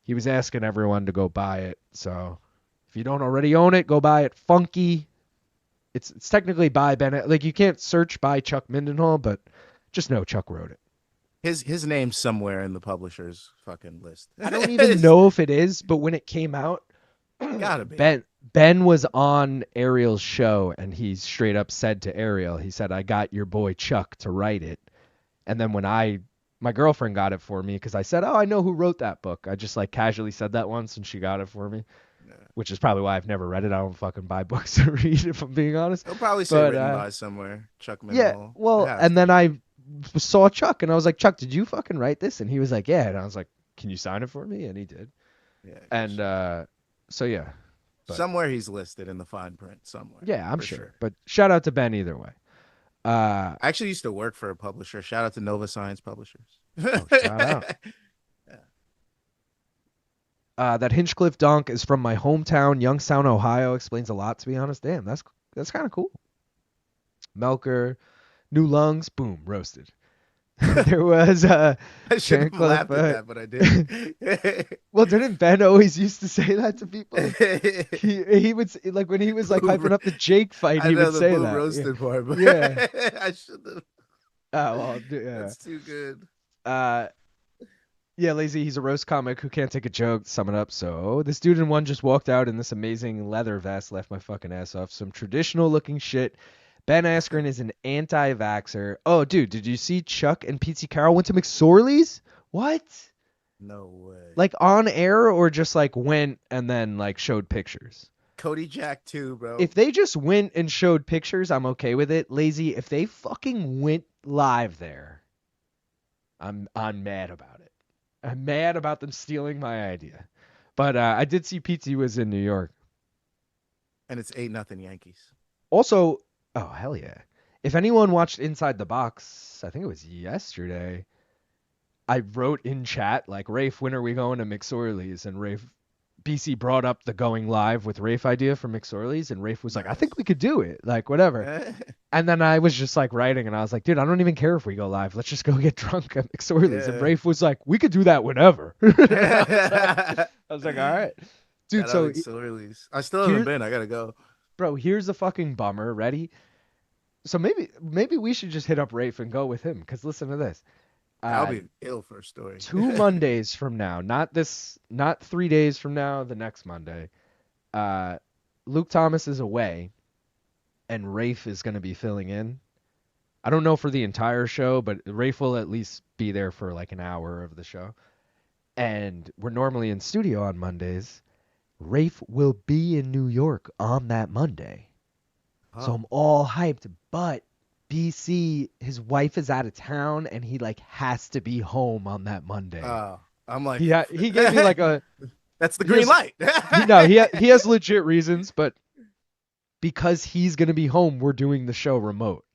he was asking everyone to go buy it. So if you don't already own it, go buy it. Funky. It's technically by Ben. Like you can't search by Chuck Mindenhall, but just know Chuck wrote it. His name's somewhere in the publisher's fucking list. I don't even know if it is, but when it came out, Gotta be. Ben was on Ariel's show, and he straight up said to Ariel, he said, "I got your boy Chuck to write it." And then when my girlfriend got it for me, because I said, "Oh, I know who wrote that book." I just like casually said that once, and she got it for me, which is probably why I've never read it. I don't fucking buy books to read, if I'm being honest. They'll probably say written by somewhere. Chuck Mindenhall. Yeah, well, and then I saw Chuck, and I was like, "Chuck, did you fucking write this?" And he was like, "Yeah." And I was like, "Can you sign it for me?" And he did. Yeah. And so yeah. But somewhere he's listed in the fine print somewhere. Yeah, I'm sure. But shout out to Ben either way. I actually used to work for a publisher. Shout out to Nova Science Publishers. Oh, shout out. That Hinchcliffe dunk is from my hometown, Youngstown, Ohio. Explains a lot, to be honest. Damn, that's kind of cool. Melker, new lungs, boom, roasted. There was I should have laughed at that, but I didn't. Well, didn't Ben always used to say that to people? He would like when he was like hyping up the Jake fight, he would say that. Roasted part, but yeah. I should have. Oh well, yeah. That's too good. Yeah, Lazy, he's a roast comic who can't take a joke. To sum it up. So this dude in one just walked out in this amazing leather vest, left my fucking ass off. Some traditional looking shit. Ben Askren is an anti-vaxxer. Oh, dude, did you see Chuck and Pete Carroll went to McSorley's? What? No way. Like on air or just like went and then like showed pictures? Cody Jack too, bro. If they just went and showed pictures, I'm okay with it. Lazy, if they fucking went live there, I'm mad about it. I'm mad about them stealing my idea. But I did see Pete was in New York. And it's 8-0 Yankees. Also, oh, hell yeah. If anyone watched Inside the Box, I think it was yesterday, I wrote in chat, like, Rafe, when are we going to McSorley's? And Rafe, BC brought up the going live with Rafe idea for McSorley's, and Rafe was like, I think we could do it. Like, whatever. And then I was just, like, writing, and I was like, dude, I don't even care if we go live. Let's just go get drunk at McSorley's. Yeah. And Rafe was like, we could do that whenever. I was like, all right. Dude, so McSorley's. I still haven't been. I got to go. Bro, here's the fucking bummer. Ready? So maybe we should just hit up Rafe and go with him. Because listen to this. I'll be ill for a story. 2 Mondays from now, not 3 days from now, the next Monday, Luke Thomas is away, and Rafe is going to be filling in. I don't know for the entire show, but Rafe will at least be there for like an hour of the show. And we're normally in studio on Mondays. Rafe will be in New York on that Monday. Oh. So I'm all hyped, but BC, his wife is out of town, and he like has to be home on that Monday. Oh, I'm like, he gave me like a. That's the green light. He has legit reasons, but because he's gonna be home, we're doing the show remote.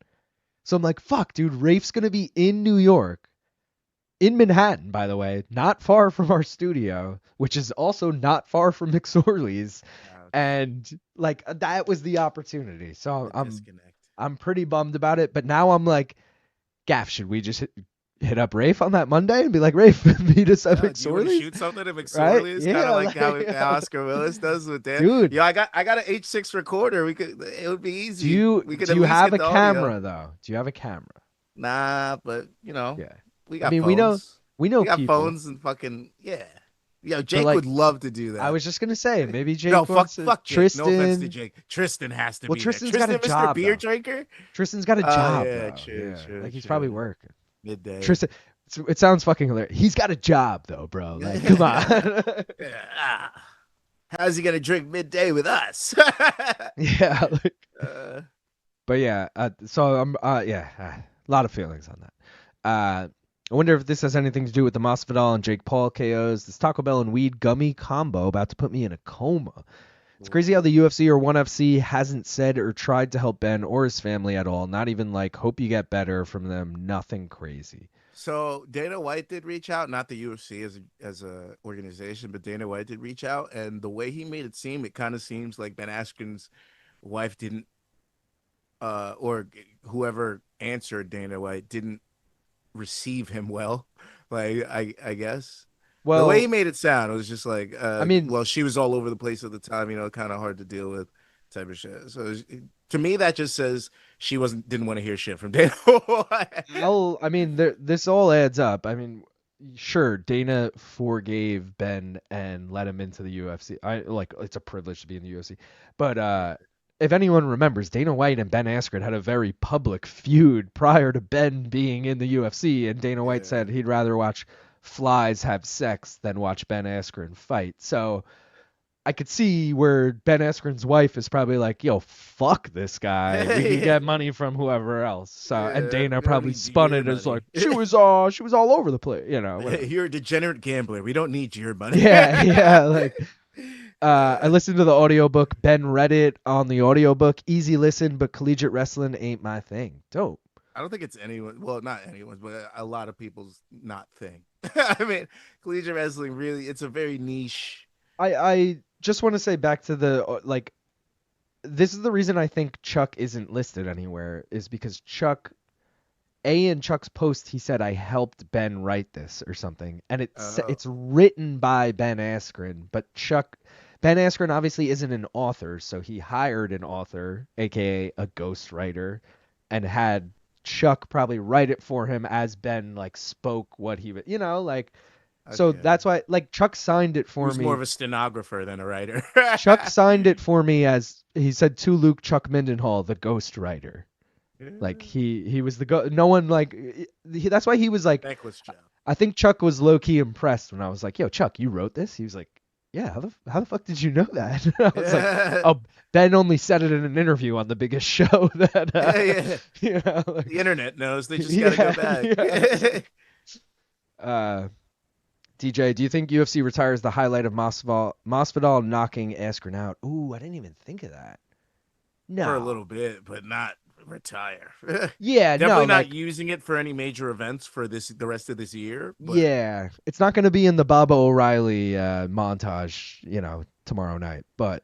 So I'm like, fuck, dude, Rafe's gonna be in New York, in Manhattan, by the way, not far from our studio, which is also not far from McSorley's, and like that was the opportunity. So I'm pretty bummed about it, but now I'm like, Gaff, should we just hit up Rafe on that Monday and be like, Rafe, meet us at McSorley's? You want to shoot something at McSorley's? Right? Kind of like how Oscar Willis does with Dan. Dude, I got an H6 recorder. It would be easy. Do you have a camera though? Do you have a camera? Nah, but you know, we got. Phones. We know. We got people. phones and fucking Yo, Jake would love to do that. I was just gonna say maybe Jake. No, fuck Jake. Tristan. No offense to Jake. Tristan has to be. Well, Tristan's Tristan, got a Mr. job. Beer drinker. Tristan's got a job. True. Like he's probably working midday. Tristan. It sounds fucking hilarious. He's got a job though, bro. Like, come on. How's he gonna drink midday with us? Yeah. But yeah. So I'm. A lot of feelings on that. I wonder if this has anything to do with the Masvidal and Jake Paul KOs. This Taco Bell and weed gummy combo about to put me in a coma. It's crazy how the UFC or ONE FC hasn't said or tried to help Ben or his family at all. Not even like, hope you get better from them. Nothing crazy. So Dana White did reach out, not the UFC as a organization, but Dana White did reach out. And the way he made it seem, it kind of seems like Ben Askren's wife didn't, or whoever answered Dana White didn't receive him well, like I guess. The way he Well, made it sound, it was just like, I mean, well, she was all over the place at the time, kind of hard to deal with type of shit. So to me, that just says she didn't want to hear shit from Dana White. I mean, this all adds up. I mean, sure, Dana forgave Ben and let him into the UFC. It's a privilege to be in the UFC. But if anyone remembers, Dana White and Ben Askren had a very public feud prior to Ben being in the UFC, and Dana White said he'd rather watch flies have sex than watch Ben Askren fight. So I could see where Ben Askren's wife is probably like, "Yo, fuck this guy. We can get money from whoever else." So, and Dana we don't probably need spun your it as like money. she was all over the place, whatever. You're a degenerate gambler. We don't need your money. Yeah, yeah. Like, I listened to the audiobook. Ben read it on the audiobook. Easy listen, but collegiate wrestling ain't my thing. Dope. I don't think it's anyone. Well, not anyone's, but a lot of people's not thing. I mean, collegiate wrestling really, it's a very niche. I just want to say back to the this is the reason I think Chuck isn't listed anywhere is because in Chuck's post he said I helped Ben write this or something, and it's written by Ben Askren, but Ben Askren obviously isn't an author, so he hired an author, aka a ghostwriter, and had Chuck probably write it for him as Ben spoke what he would, So that's why, Chuck signed it for me. He was more of a stenographer than a writer. Chuck signed it for me as he said to Luke Chuck Mindenhall, the ghost writer. He was the no one that's why he was like. Thankless job. I think Chuck was low key impressed when I was like, "Yo, Chuck, you wrote this?" He was like, "Yeah, how the fuck did you know that?" I was like, "Oh, Ben only said it in an interview on the biggest show that the internet knows. They just gotta go back." DJ, do you think UFC retires the highlight of Masvidal knocking Askren out? Ooh, I didn't even think of that. No. For a little bit, but not retire. Yeah, definitely not using it for any major events for the rest of this year. But... Yeah, it's not going to be in the Baba O'Reilly montage, tomorrow night. But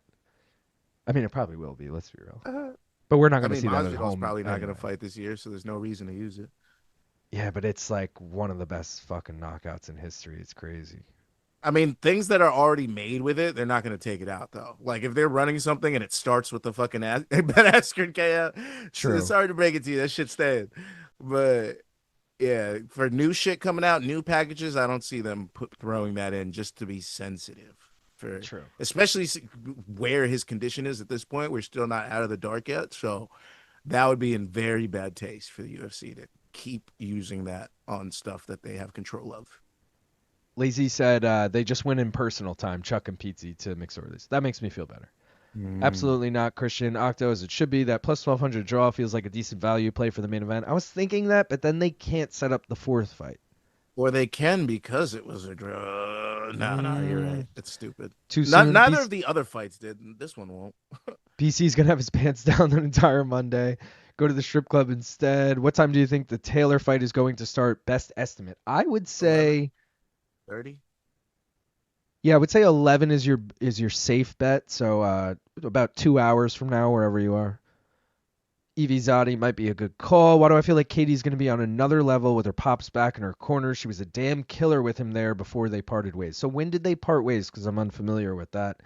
I mean, it probably will be. Let's be real. But we're not going to see that at home. Probably not going to fight this year, so there's no reason to use it. Yeah, but it's one of the best fucking knockouts in history. It's crazy. I mean, things that are already made with it, they're not going to take it out, though. Like, if they're running something and it starts with the fucking Ben Askren KO, true. Sorry to break it to you, that shit's staying. But, yeah, for new shit coming out, new packages, I don't see them throwing that in just to be sensitive. True. Especially where his condition is at this point. We're still not out of the dark yet, so that would be in very bad taste for the UFC to keep using that on stuff that they have control of. Lazy said they just went in personal time, Chuck and Pizzi, to McSorley this. That makes me feel better. Absolutely not, Christian. Octo, as it should be. That plus 1,200 draw feels like a decent value play for the main event. I was thinking that, but then they can't set up the fourth fight. Or they can because it was a draw. No, you're right. It's stupid. Too soon. Neither of the other fights did. This one won't. PC's going to have his pants down the entire Monday. Go to the strip club instead. What time do you think the Taylor fight is going to start? Best estimate. I would say 30. Yeah, I would say 11 is your safe bet. So about 2 hours from now, wherever you are. Evie Zotti might be a good call. Why do I feel like Katie's going to be on another level with her pops back in her corner? She was a damn killer with him there before they parted ways. So when did they part ways? Because I'm unfamiliar with that.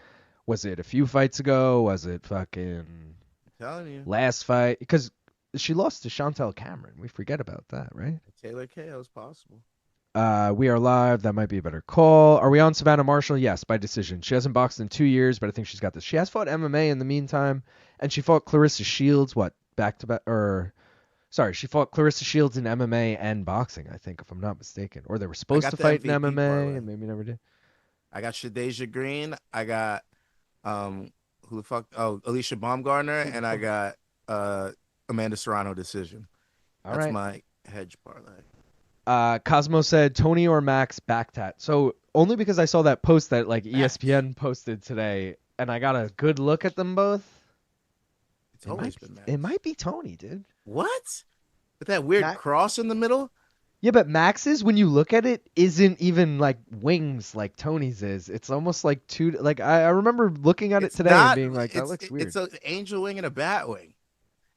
Was it a few fights ago? Was it fucking telling you last fight? Because she lost to Chantel Cameron. We forget about that, right? Taylor KO is possible. We are live. That might be a better call. Are we on Savannah Marshall? Yes, by decision. She hasn't boxed in 2 years, but I think she's got this. She has fought MMA in the meantime, and she fought Clarissa Shields, back-to-back? She fought Clarissa Shields in MMA and boxing, I think, if I'm not mistaken. Or they were supposed to fight in MMA, parlay. And maybe never did. I got Shadasia Green. I got, who the fuck? Oh, Alycia Baumgardner, and I got Amanda Serrano decision. That's my hedge parlay. Cosmo said Tony or Max back tat. So only because I saw that post that ESPN posted today, and I got a good look at them both. It's always been Max. It might be Tony, dude. What? With that weird cross in the middle? Yeah, but Max's, when you look at it, isn't even like wings like Tony's is. It's almost like two. Like I remember looking at it today and being like, that looks weird. It's an angel wing and a bat wing.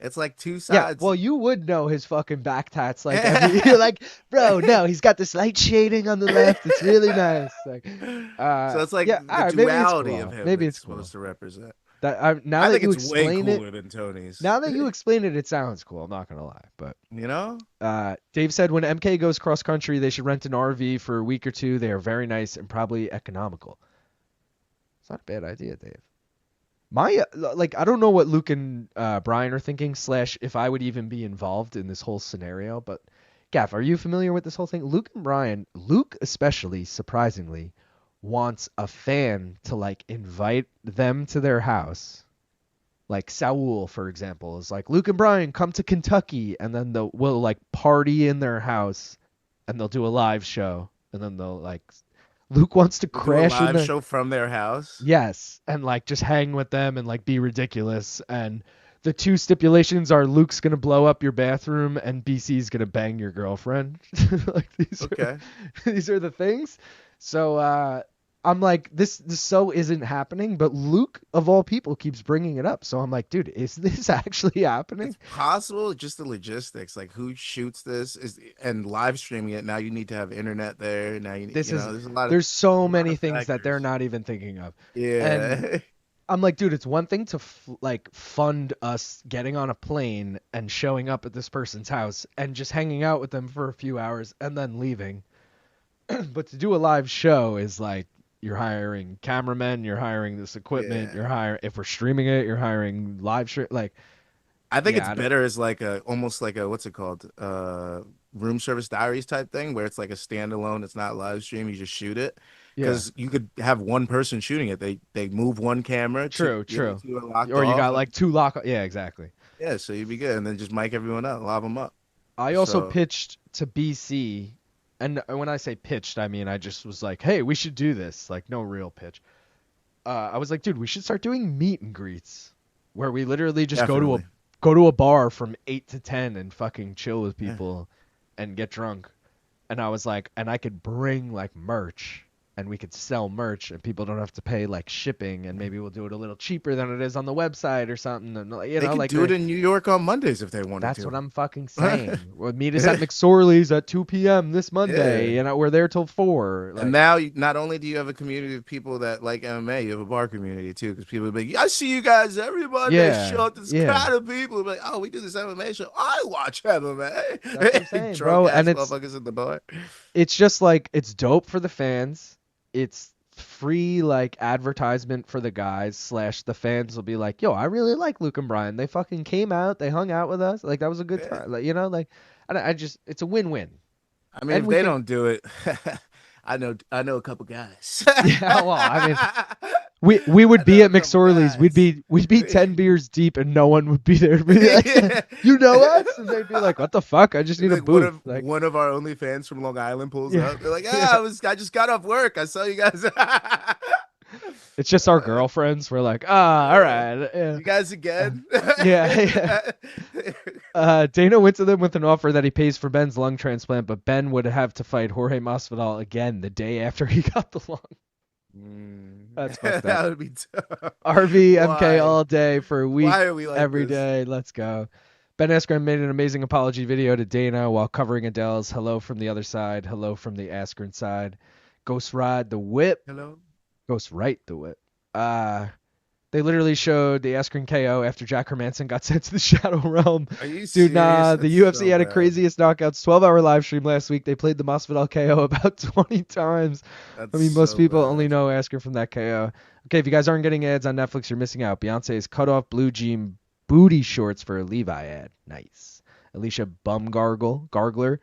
It's like two Yeah, sides. well, you would know his fucking back tats like every. You're like, bro, no, he's got this light shading on the left. It's really nice. Like, So it's like yeah, the all right, maybe it's duality of cool. him Maybe it's it's cool. supposed to represent. Now I that think you it's way explain it, cooler than Tony's. now that you explain it, it sounds cool. I'm not gonna lie, but You know? Dave said when MK goes cross country, they should rent an RV for a week or two. They are very nice and probably economical. It's not a bad idea, Dave. My like, I don't know what Luke and Brian are thinking, / if I would even be involved in this whole scenario. But Gaff, are you familiar with this whole thing? Luke and Brian, Luke especially, surprisingly, wants a fan to like invite them to their house. Like Saul, for example, is like, Luke and Brian come to Kentucky, and then we'll like party in their house, and they'll do a live show, and then they'll like, Luke wants to crash do a in live show from their house. Yes, and like just hang with them and like be ridiculous. And the two stipulations are Luke's gonna blow up your bathroom and BC's gonna bang your girlfriend. Like these are the things. So I'm like, this so isn't happening, but Luke of all people keeps bringing it up. So I'm like, dude, is this actually happening? It's possible, just the logistics, like who shoots this and live streaming it. Now you need to have internet there. Now there's a lot of there's so many of things that they're factors. not even thinking of. Yeah. And I'm like, dude, it's one thing to like fund us getting on a plane and showing up at this person's house and just hanging out with them for a few hours and then leaving. But to do a live show is like, you're hiring cameramen, you're hiring this equipment, you're hiring, if we're streaming it, you're hiring live stream. Like, I think it's better as like almost like a, what's it called? Room service diaries type thing where it's like a standalone. It's not live stream. You just shoot it. Because you could have one person shooting it. They move one camera. True. Two are Or you off. got like two lock. Yeah, exactly. Yeah, so you'd be good. And then just mic everyone up, lob them up. I also pitched to BC. And when I say pitched, I mean I just was like, hey, we should do this. Like, no real pitch. I was like, dude, we should start doing meet and greets where we literally just go to a bar from 8 to 10 and fucking chill with people and get drunk. And I was like, and I could bring like merch and we could sell merch and people don't have to pay like shipping and maybe we'll do it a little cheaper than it is on the website or something. And, they could do it in New York on Mondays if they wanted to. That's what I'm fucking saying. Well, meet us at McSorley's at 2 p.m. this Monday, and we're there till 4. Like, and now, not only do you have a community of people that like MMA, you have a bar community too, because people will be like, I see you guys every Monday show up. This crowd of people will be like, oh, we do this MMA show. I watch MMA. That's what I'm saying, bro. And it's motherfuckers in the bar. It's just like, it's dope for the fans. It's free like advertisement for the guys / the fans will be like, yo, I really like Luke and Brian. They fucking came out, they hung out with us, like that was a good time. Like, you know, like I just, it's a win-win. I mean, if they don't do it, I know a couple guys. Yeah, well, I mean, we would be at McSorley's. We'd be 10 beers deep and no one would be there. Like, you know us? And they'd be like, what the fuck? I just need a booth. One of our OnlyFans from Long Island pulls up. They're like, I just got off work. I saw you guys. It's just our girlfriends. We're like, all right. You guys again? Yeah. Dana went to them with an offer that he pays for Ben's lung transplant, but Ben would have to fight Jorge Masvidal again the day after he got the lung. That's fucked up. That would be tough. RV, MK all day for a week. Why are we like every this? day? Let's go. Ben Askren made an amazing apology video to Dana while covering Adele's "Hello from the Other Side, Hello from the Askren Side." Ghost Ride the Whip. Hello. Ghost Right the Whip. They literally showed the Askren KO after Jack Hermanson got sent to the Shadow Realm. Are you Dude, serious? nah. The That's UFC had a craziest knockouts 12-hour live stream last week. They played the Masvidal KO about 20 times. I mean, most people only know Askren from that KO. Okay, if you guys aren't getting ads on Netflix, you're missing out. Beyonce's cut off blue jean booty shorts for a Levi ad. Nice. Alycia Baumgardner.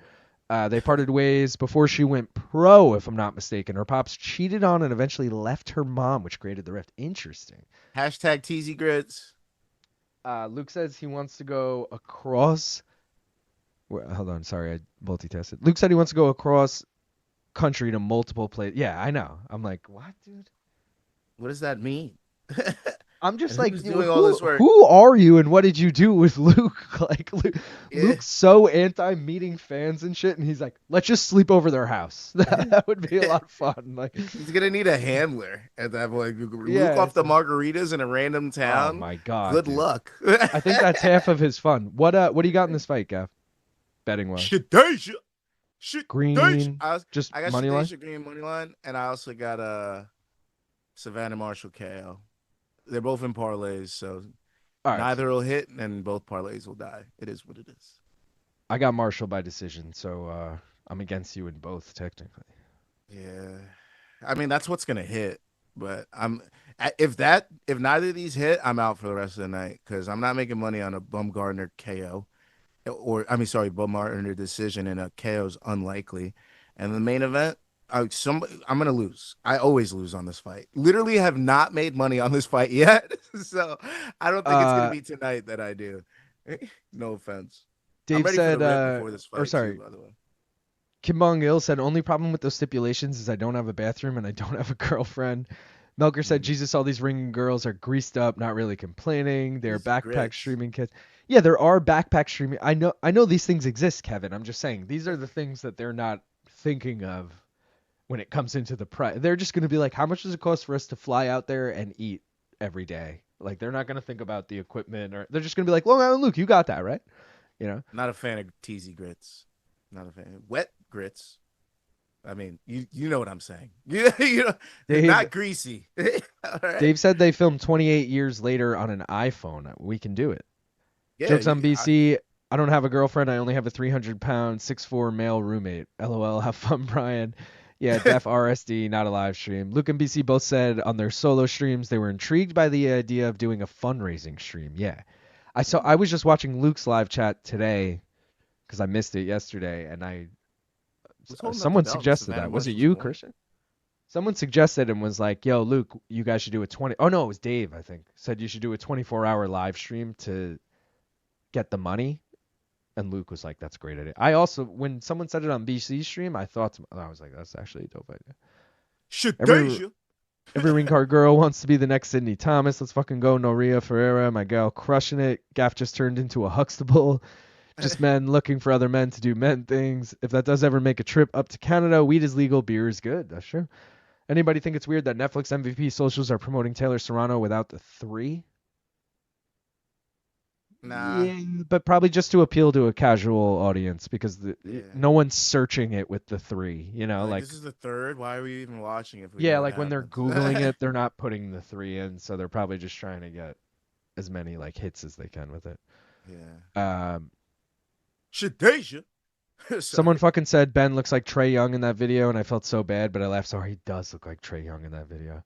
They parted ways before she went pro, if I'm not mistaken. Her pops cheated on and eventually left her mom, which created the rift. Interesting. Hashtag Teasy Grits. Luke says he wants to go across. Hold on, sorry, I multitasted. Luke said he wants to go across country to multiple places. Yeah, I know. I'm like, what, dude? What does that mean? I'm just And like, who's doing all this work? who are you and what did you do with Luke? Like, Yeah. Luke's so anti-meeting fans and shit, and he's like, let's just sleep over their house. That would be a lot of fun. Like, He's gonna need a handler at that point. Luke yeah. off the margaritas in a random Oh town. my god, Good dude. luck. I think that's half of his fun. What do you got in this fight, Gav? Betting wise. Shadasia. Green, just I got money line. Shadasia Green money line, and I also got Savannah Marshall KO. They're both in parlays, so All right. neither will hit, and both parlays will die. It is what it is. I got Marshall by decision, so I'm against you in both technically. Yeah, I mean that's what's gonna hit, but if neither of these hit, I'm out for the rest of the night because I'm not making money on a Baumgardner KO, Baumgardner decision, and a KO is unlikely. And the main event, I'm gonna lose. I always lose on this fight. Literally have not made money on this fight yet, so I don't think it's gonna be tonight that I do. No offense. Dave I'm ready said, for the rip before this fight, or sorry, too, by the way. Kim Bong-il said, only problem with those stipulations is I don't have a bathroom and I don't have a girlfriend. Melker said, Jesus, all these ring girls are greased up, not really complaining. They're backpack streaming kids. Yeah, there are backpack streaming. I know these things exist, Kevin. I'm just saying these are the things that they're not thinking of when it comes into the price. They're just going to be like, how much does it cost for us to fly out there and eat every day? Like, they're not going to think about the equipment, or they're just going to be like, Long Island Luke, you got that, right? You know? Not a fan of teasy grits. Not a fan. Wet grits. I mean, you know what I'm saying. You know, they're not greasy. Right. Dave said they filmed 28 years later on an iPhone. We can do it. Yeah, Jokes on BC. I don't have a girlfriend. I only have a 300-pound, 6'4" male roommate. LOL. Have fun, Brian. Yeah, Def RSD, not a live stream. Luke and BC both said on their solo streams they were intrigued by the idea of doing a fundraising stream. Yeah. I was just watching Luke's live chat today because I missed it yesterday, and someone suggested that. Was it you, Christian? Someone suggested and was like, yo, Luke, you guys should do a 20. Oh, no, it was Dave, I think. Said you should do a 24-hour live stream to get the money. And Luke was like, that's a great idea. I also, when someone said it on BC stream, I was like, that's actually a dope idea. Every ring card girl wants to be the next Sydney Thomas. Let's fucking go. Noria Ferreira, my gal, crushing it. Gaff just turned into a Huxtable. Just men looking for other men to do men things. If that does ever make a trip up to Canada, weed is legal, beer is good. That's true. Anybody think it's weird that Netflix MVP socials are promoting Taylor Serrano without the 3? Nah. Yeah, but probably just to appeal to a casual audience because no one's searching it with the 3. You know, like this is the 3rd. Why are we even watching it? Yeah, when they're Googling it, they're not putting the 3 in, so they're probably just trying to get as many like hits as they can with it. Yeah. Shadasia. Someone fucking said Ben looks like Trae Young in that video, and I felt so bad, but I laughed so hard. He does look like Trae Young in that video.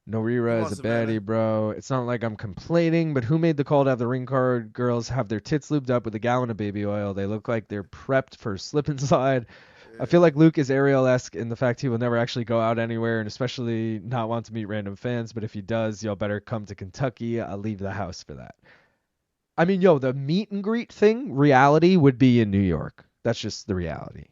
Norira is a baddie, bro. It's not like I'm complaining, but who made the call to have the ring card girls have their tits lubed up with a gallon of baby oil? They look like they're prepped for slip and slide. I feel like Luke is Ariel-esque in the fact he will never actually go out anywhere, and especially not want to meet random fans, but if he does, y'all better come to Kentucky. I'll leave the house for that. I mean, the meet and greet thing, reality, would be in New York. That's just the reality.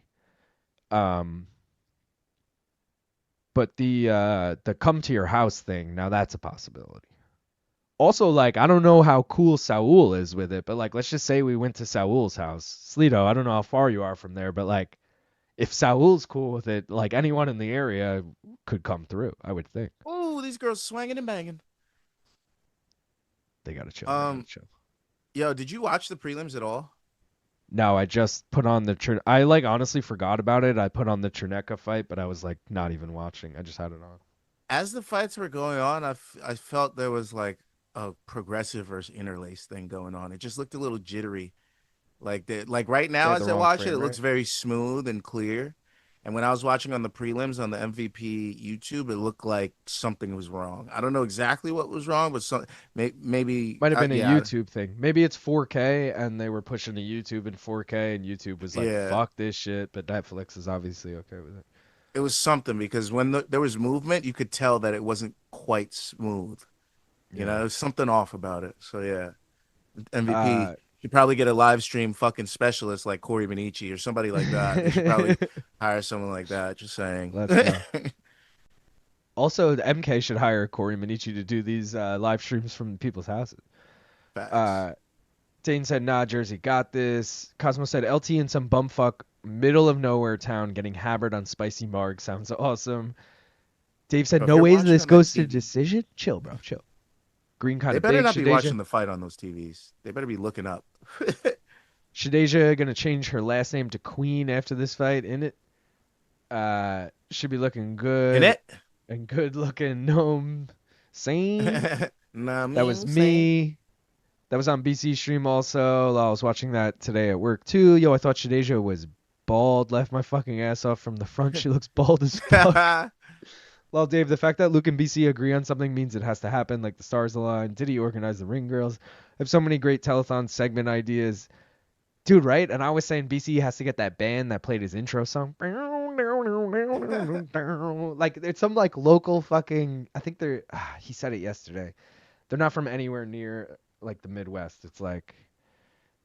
But the come to your house thing, now that's a possibility. Also, like, I don't know how cool Saul is with it, but like, let's just say we went to Saul's house. Sleeto, I don't know how far you are from there, but like, if Saul's cool with it, like anyone in the area could come through, I would think. Oh, these girls swinging and banging. They gotta chill. Yo, did you watch the prelims at all? No, I just put on I like honestly forgot about it. I put on the Chernecka fight, but I was like not even watching. I just had it on. As the fights were going on, I felt there was like a progressive versus interlace thing going on. It just looked a little jittery. Like right now as I watch it, it looks very smooth and clear. And when I was watching on the prelims on the MVP YouTube, it looked like something was wrong. I don't know exactly what was wrong, but maybe might have been a YouTube thing. Maybe it's 4K and they were pushing to YouTube in 4K and YouTube was like, fuck this shit. But Netflix is obviously okay with it. It was something because when there was movement, you could tell that it wasn't quite smooth. You know, there was something off about it. So yeah, MVP. Should probably get a live stream fucking specialist like Corey Benici or somebody like that. They should probably hire someone like that. Just saying. Let's go. Also, the MK should hire Corey Minichi to do these live streams from people's houses. Facts. Dane said, nah, Jersey got this. Cosmo said, LT in some bumfuck middle of nowhere town getting hammered on spicy marg. Sounds awesome. Dave said, Bro, if no you're ways watching this on that goes to TV decision. Chill, bro. Chill. Green kind They of better big. not be Shadasia. watching the fight on those TVs. They better be looking up. Shadasia going to change her last name to Queen after this fight. In it. Should be looking good. In it? And good looking. Same. Nah, That was me. That was on BC stream also. I was watching that today at work too. Yo, I thought Shadasia was bald. Left my fucking ass off from the front. She looks bald as fuck. Well, Dave, the fact that Luke and BC agree on something means it has to happen, like the stars align. Did he organize the ring girls? I have so many great telethon segment ideas. Dude, right? And I was saying BC has to get that band that played his intro song. Like, it's some, like, local fucking... I think they're... he said it yesterday. They're not from anywhere near, like, the Midwest. It's like...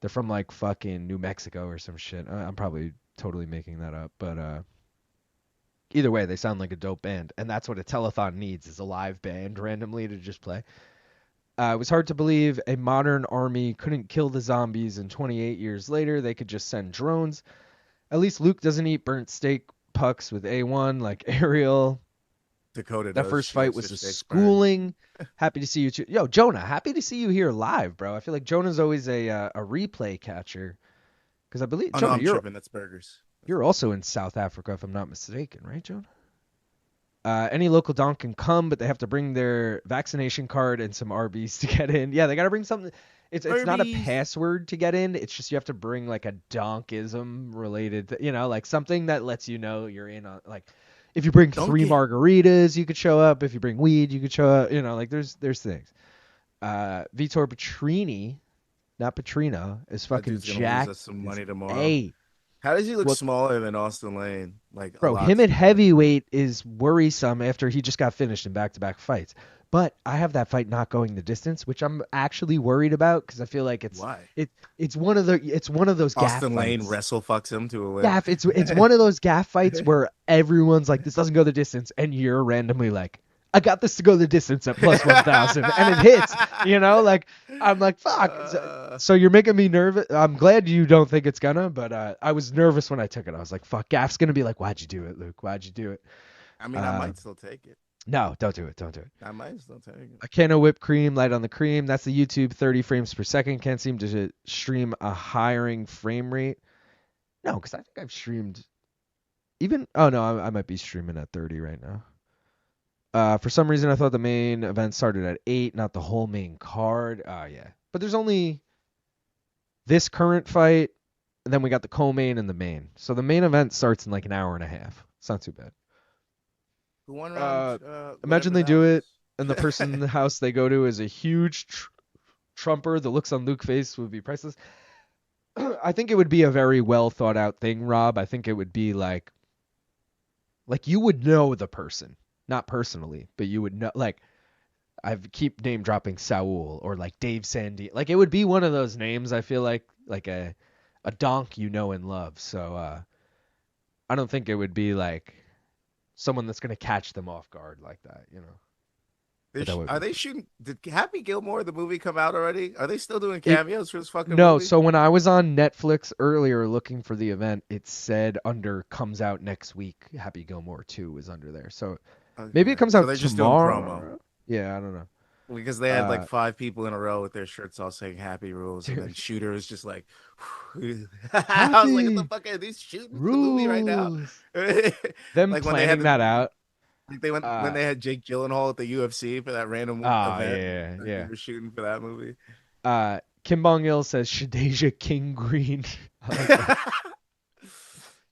They're from, like, fucking New Mexico or some shit. I'm probably totally making that up, but... Either way, they sound like a dope band, and that's what a telethon needs, is a live band randomly to just play. It was hard to believe a modern army couldn't kill the zombies, and 28 years later, they could just send drones. At least Luke doesn't eat burnt steak pucks with A1 like Ariel. Dakota That does. first She fight likes was her a steaks schooling. Happy to see you. Yo, Jonah, happy to see you here live, bro. I feel like Jonah's always a replay catcher. Because I believe, burned. Jonah, I'm tripping. That's burgers. you're also in South Africa, if I'm not mistaken, right, Jonah? Any local donk can come, but they have to bring their vaccination card and some RBs to get in. Yeah, they got to bring something. It's not a Arby's. password to get in. It's just you have to bring like a donkism related, like something that lets you know you're in on. Like, if you bring 3 Donkey. margaritas, you could show up. If you bring weed, you could show up. Like there's things. Vitor Petrini, not Petrino, is That fucking dude's gonna jacked. lose us some money tomorrow. Hey. How does he look Well, smaller than Austin Lane? Like, a bro, lot him at smaller. heavyweight is worrisome after he just got finished in back-to-back fights. But I have that fight not going the distance, which I'm actually worried about because I feel like it's Why? it's one of those gaff Austin Lane fights. wrestle fucks him to a win. Gaff, it's one of those gaff fights where everyone's like, this doesn't go the distance, and you're randomly like, I got this to go the distance at plus 1,000, and it hits. Like I'm like, fuck. So you're making me nervous. I'm glad you don't think it's gonna, but I was nervous when I took it. I was like, fuck, Gaff's gonna be like, why'd you do it, Luke? Why'd you do it? I mean, I might still take it. No, don't do it. Don't do it. I might still take it. A can of whipped cream, light on the cream. That's the YouTube 30 frames per second. Can't seem to stream a higher frame rate. No, because I think I've streamed even. Oh no, I might be streaming at 30 right now. For some reason, I thought the main event started at 8, not the whole main card. Yeah. But there's only this current fight, and then we got the co-main and the main. So the main event starts in like an hour and a half. It's not too bad. Who won round, Imagine whatever they that do was. it, and the person in the house they go to is a huge trumper. The looks on Luke's face would be priceless. I think it would be a very well thought out thing, Rob. I think it would be like you would know the person. Not personally, but you would know, like, I keep name dropping Saul or like Dave Sandy. Like, it would be one of those names, I feel like a donk you know and love. So I don't think it would be like someone that's going to catch them off guard like that, Are they shooting? Did Happy Gilmore, the movie, come out already? Are they still doing cameos for this fucking No, movie? so when I was on Netflix earlier looking for the event, it said under comes out next week. Happy Gilmore 2 was under there. So maybe it comes out they're just tomorrow. doing promo. Yeah, I don't know. Because they had like 5 people in a row with their shirts all saying Happy Rules, and then Shooter was just like, I was like, what the fuck are these shooting the movie right now? Them Like planning that out. Like they went when they had Jake Gyllenhaal at the UFC for that random event. Yeah. They were shooting for that movie. Kim Bong-il says Shadasia King Green.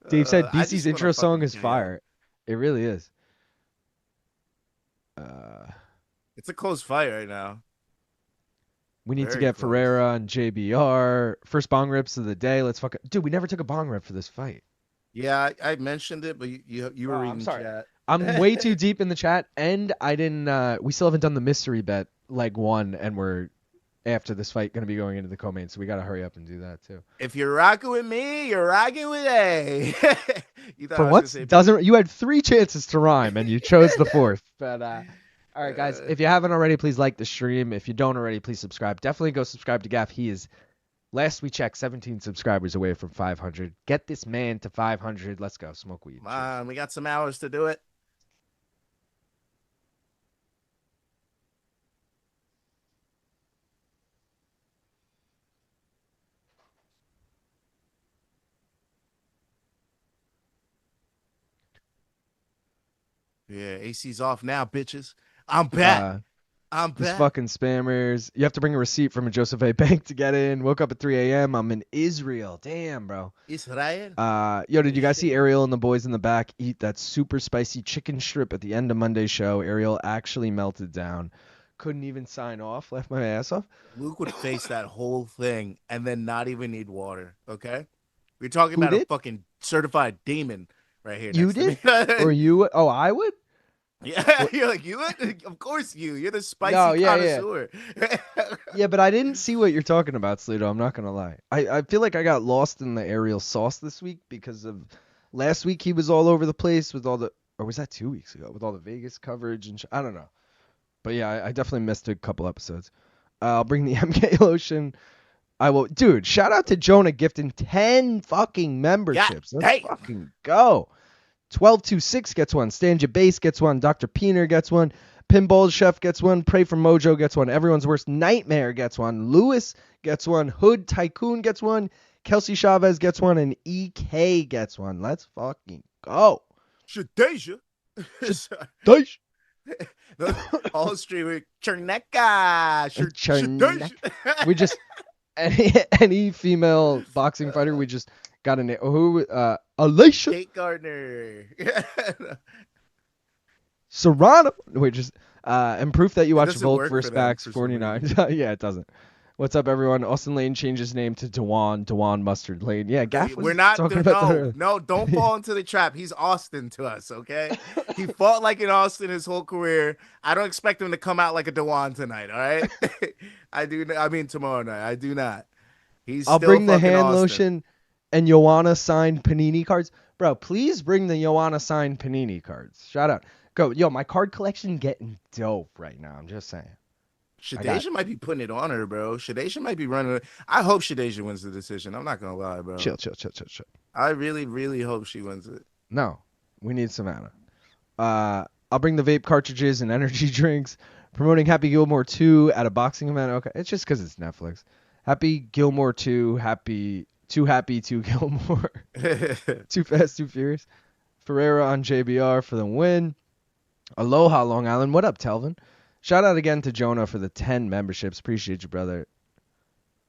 Dave said BC's intro song is fire. It really is. It's a close fight right now. We need to Very get close. Ferreira and JBR. First bong rips of the day. Let's fucking dude. We never took a bong rip for this fight. Yeah, I mentioned it, but you were reading I'm sorry. chat. I'm way too deep in the chat, and I didn't. We still haven't done the mystery bet leg 1, and we're after this fight going to be going into the co-main, so we got to hurry up and do that too. If you're rocking with me, you're rocking with A. You thought For I was gonna once, say doesn't you had 3 chances to rhyme and you chose the fourth. But all right, guys, if you haven't already, please like the stream. If you don't already, please subscribe. Definitely go subscribe to Gaff. He is, last we checked, 17 subscribers away from 500. Get this man to 500. Let's go smoke weed. Come on, we got some hours to do it. Yeah, AC's off now, bitches. I'm back. I'm These back. fucking spammers. You have to bring a receipt from a Joseph A. Bank to get in. Woke up at 3 a.m. I'm in Israel. Damn, bro. Israel. Yo, did you guys see Ariel and the boys in the back eat that super spicy chicken strip at the end of Monday's show? Ariel actually melted down. Couldn't even sign off. Left my ass off. Luke would face that whole thing and then not even need water. Okay, we're talking Who about did? a fucking certified demon right here. You next did? to me. Or you? Oh, I would? Yeah, you're like you would. Of course you. You're the spicy No, yeah. connoisseur. Yeah, but I didn't see what you're talking about, Sleeto. I'm not going to lie. I feel like I got lost in the Ariel sauce this week because of last week he was all over the place with all the, or was that 2 weeks ago, with all the Vegas coverage and I don't know. But yeah, I definitely missed a couple episodes. I'll bring the MK lotion. I will, dude. Shout out to Jonah gifting 10 fucking memberships. Let's fucking go. 1226 gets one. Stanja Base gets one. Dr. Peener gets one. Pinball Chef gets one. Pray for Mojo gets one. Everyone's Worst Nightmare gets one. Lewis gets one. Hood Tycoon gets one. Kelsey Chavez gets one. And EK gets one. Let's fucking go. Shadasia. Shadasia. All streaming. Cherneka. Shadasia. We just any female boxing fighter, we just got a name. Who? Alycia. Baumgardner. Serrano. We just and proof that you watch doesn't Volk work vs. for them Bax for some 49. Yeah, it doesn't. What's up, everyone? Austin Lane changed his name to Dewan Mustard Lane. Yeah, Gaff was We're not talking about that. no, don't fall into the trap. He's Austin to us, okay? He fought like an Austin his whole career. I don't expect him to come out like a Dewan tonight, all right? I mean tomorrow night. I do not. I'll still bring the fucking hand Austin. lotion and Joanna signed Panini cards. Bro, please bring the Joanna signed Panini cards. Shout out. Go. Yo, my card collection getting dope right now. I'm just saying. Shadasia might be putting it on her, bro. Shadasia might be running it. I hope Shadasia wins the decision. I'm not going to lie, bro. Chill. I really, really hope she wins it. No, we need Savannah. I'll bring the vape cartridges and energy drinks. Promoting Happy Gilmore 2 at a boxing event. Okay, it's just because it's Netflix. Happy Gilmore 2, Too Happy to Gilmore. Too Fast, Too Furious. Ferreira on JBR for the win. Aloha, Long Island. What up, Telvin? Shout out again to Jonah for the 10 memberships. Appreciate you, brother.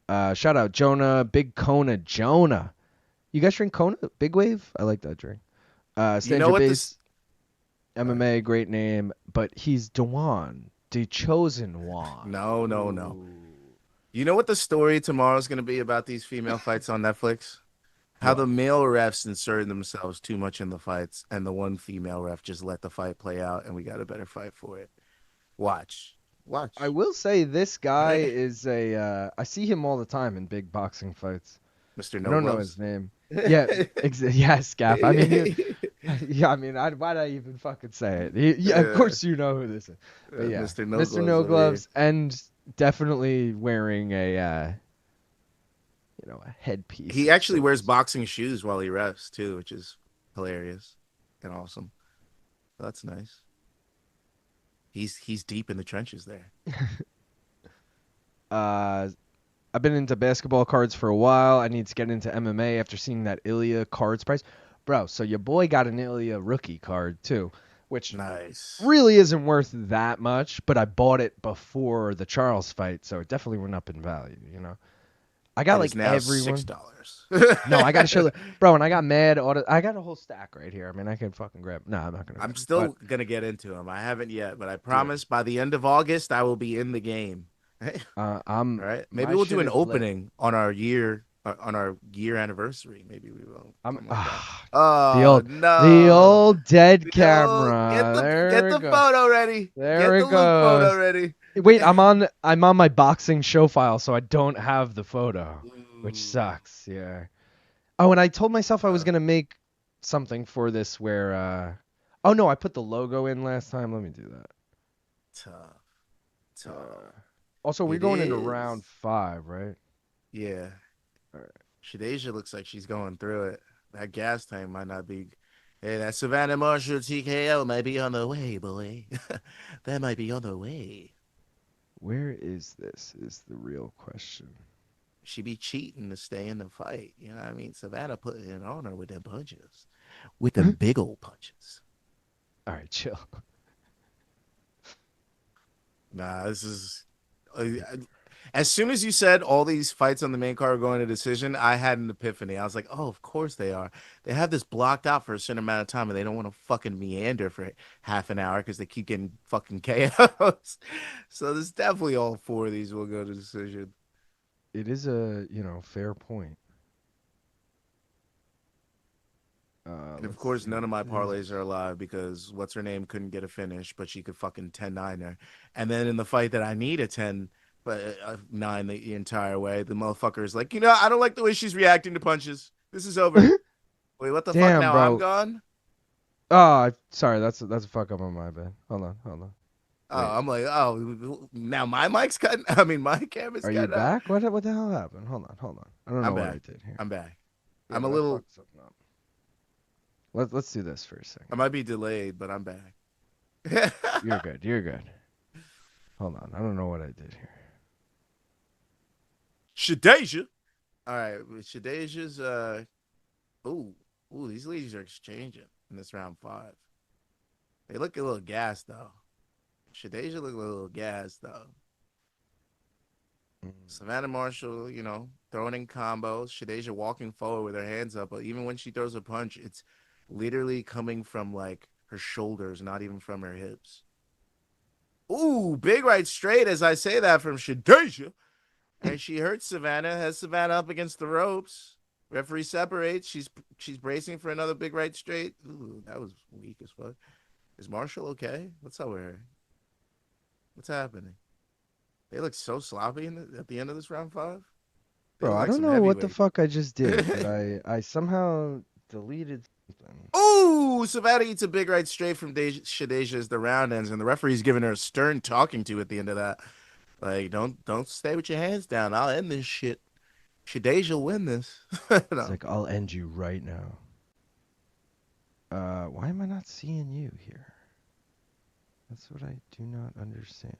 Shout out Jonah. Big Kona Jonah. You guys drink Kona? Big Wave? I like that drink. You know what Base, MMA, great name. But he's Dewan. The chosen one. No. You know what the story tomorrow is going to be about these female fights on Netflix? How the male refs inserted themselves too much in the fights, and the one female ref just let the fight play out, and we got a better fight for it. Watch. I will say this guy is a. I see him all the time in big boxing fights. Mr. No I don't know his name. Yeah, yes, Gaff. I mean, why'd I even fucking say it? Of course you know who this is. But yeah, Mr. No Gloves, and definitely wearing a headpiece. He actually wears boxing shoes while he refs too, which is hilarious and awesome. That's nice. He's deep in the trenches there. I've been into basketball cards for a while. I need to get into MMA after seeing that Ilya cards price. Bro, so your boy got an Ilya rookie card too, which really isn't worth that much, but I bought it before the Charles fight, so it definitely went up in value, you know. I got like now everyone. $6. No, I got to show bro, and I got mad. I got a whole stack right here. I mean, I can fucking grab. No, I'm not going to. I'm still going to get into them. I haven't yet, but I promise by the end of August, I will be in the game. All right. Maybe we'll do an opening on our year on our year anniversary. Maybe we will. I'm Something like that. the Oh old the no. old dead Yo, camera. get There we the go. photo ready. There Get the it Luke photo goes. ready. Wait, I'm on my boxing show file, so I don't have the photo, which Ooh. sucks. Yeah. Oh, and I told myself I was Uh, gonna make something for this where oh no, I put the logo in last time. Let me do that. tough. Tough. Uh, Also, we're It going into is. round 5, right? Yeah. All right. Shadasia looks like she's going through it. That gas tank might not be. Hey, that Savannah Marshall TKO might be on the way, boy. That might be on the way. Where is this? Is the real question. She be cheating to stay in the fight. You know what I mean? Savannah putting it on her with them punches. With them big old punches. All right, chill. Nah, this is. As soon as you said all these fights on the main card are going to decision, I had an epiphany. I was like, oh, of course they are. They have this blocked out for a certain amount of time, and they don't want to fucking meander for half an hour because they keep getting fucking KOs. So there's definitely all 4 of these will go to decision. It is a, fair point. And of Let's course, see none of my this. parlays are alive because what's her name couldn't get a finish, but she could fucking 10-9 her. And then in the fight that I need a 10, but 9 the entire way, the motherfucker is like, I don't like the way she's reacting to punches. This is over. Wait, what the fuck? Damn, Now I'm bro. gone? Oh, sorry. That's a fuck up on my bad. Hold on. Wait, Oh, I'm like, oh, now my mic's cutting. I mean, my camera's are you cutting out. back? What the hell happened? Hold on. I don't I'm know what I back. did here. I'm back. Yeah, I'm a but I little, fucked something up. Let's do this for a I second. might be delayed, but I'm back. You're good. You're good. Hold on. I don't know what I did here. Shadasia. All right. Shadasia's, ooh, these ladies are exchanging in this round 5. They look a little gassed though. Shadasia look a little gassed though. Mm. Savannah Marshall, throwing in combos. Shadasia walking forward with her hands up, but even when she throws a punch, it's literally coming from like her shoulders, not even from her hips. Ooh, big right straight as I say that from Shadasia. And she hurts Savannah, has Savannah up against the ropes. Referee separates. She's bracing for another big right straight. Ooh, that was weak as fuck. Is Marshall okay? What's up with her? What's happening? They look so sloppy at the end of this round 5. They Bro, look I like don't some know what the heavyweight. fuck I just did, but I somehow deleted something. Ooh, Savannah eats a big right straight from Shadasia as the round ends, and the referee's giving her a stern talking to at the end of that. Like, don't stay with your hands down. I'll end this shit. Shadasia will win this. It's No. like I'll end you right now. Why am I not seeing you here? That's what I do not understand.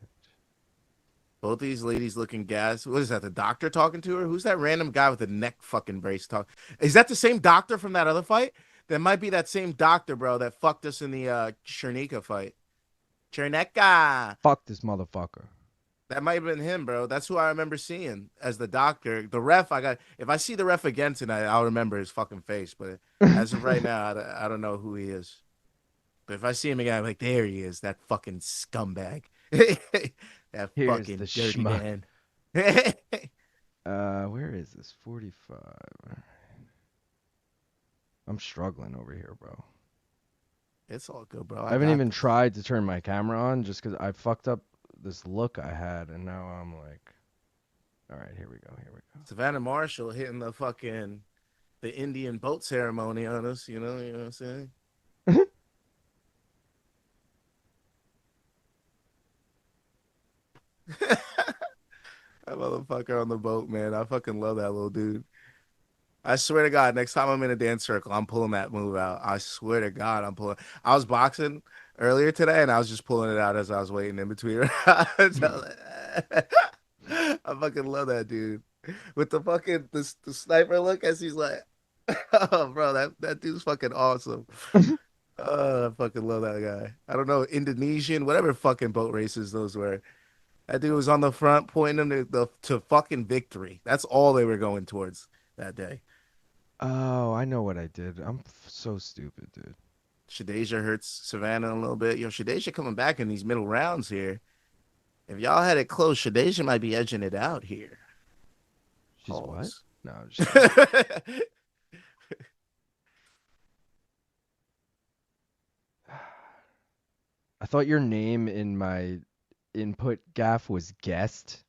Both these ladies looking gas. What is that? The doctor talking to her? Who's that random guy with the neck fucking brace talk? Is that the same doctor from that other fight? That might be that same doctor, bro, that fucked us in the Chernika fight. Cherneka. Fuck this motherfucker. That might have been him, bro. That's who I remember seeing as the doctor. The ref, if I see the ref again tonight, I'll remember his fucking face. But as of right now, I don't know who he is. But if I see him again, I'm like, there he is, that fucking scumbag. That Here's the fucking dirty schmuck. man. Where is this? 45. I'm struggling over here, bro. It's all good, bro. I I haven't got even this. tried to turn my camera on just because I fucked up this look I had, and now I'm like, all right, here we go. Savannah Marshall hitting the Indian boat ceremony on us, you know what I'm saying? That motherfucker on the boat, man. I fucking love that little dude. I swear to God, next time I'm in a dance circle, I'm pulling that move out. I swear to God, I'm pulling. I was boxing earlier today, and I was just pulling it out as I was waiting in between rounds. I fucking love that dude with the fucking the sniper look as he's like, oh, bro, that dude's fucking awesome. Oh, I fucking love that guy. I don't know, Indonesian, whatever fucking boat races those were. That dude was on the front pointing them to fucking victory. That's all they were going towards that day. Oh, I know what I did. I'm so stupid, dude. Shadasia hurts Savannah a little bit. Shadasia coming back in these middle rounds here. If y'all had it close, Shadasia might be edging it out here. She's what? Pause. No, I'm just kidding. I thought your name in my input gaff was guest.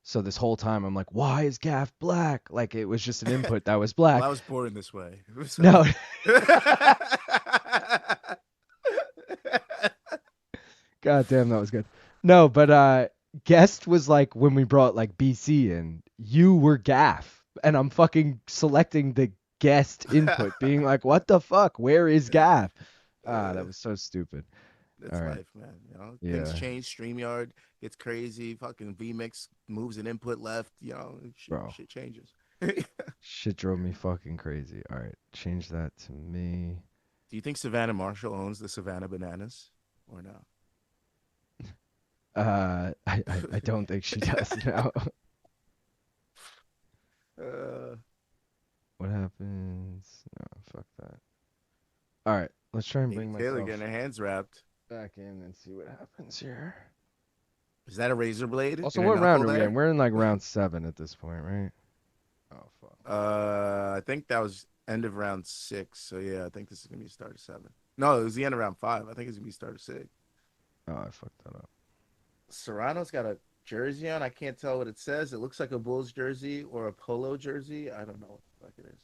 So this whole time I'm like, why is gaff black? Like it was just an input that was black. Well, I was born this way. So. No. God damn, that was good. No, but guest was like when we brought like BC in, you were gaff. And I'm fucking selecting the guest input, being like, what the fuck? Where is gaff? That was so stupid. That's All right. life, man. You know, Yeah. things change. StreamYard gets crazy. Fucking VMix moves an input left. You know, shit changes. Shit drove me fucking crazy. All right, change that to me. Do you think Savannah Marshall owns the Savannah Bananas or no? I don't think she does now. What happens? No, fuck that. All right, let's try and bring Taylor myself getting her hands wrapped back in and see what happens here. Is that a razor blade? Also, what round are we in? We're in like round 7 at this point, right? Oh fuck. I think that was end of round 6. So yeah, I think this is gonna be start of 7. No, it was the end of round 5. I think it's gonna be start of 6. Oh, I fucked that up. Serrano's got a jersey on. I can't tell what it says. It looks like a Bulls jersey or a Polo jersey. I don't know what the fuck it is.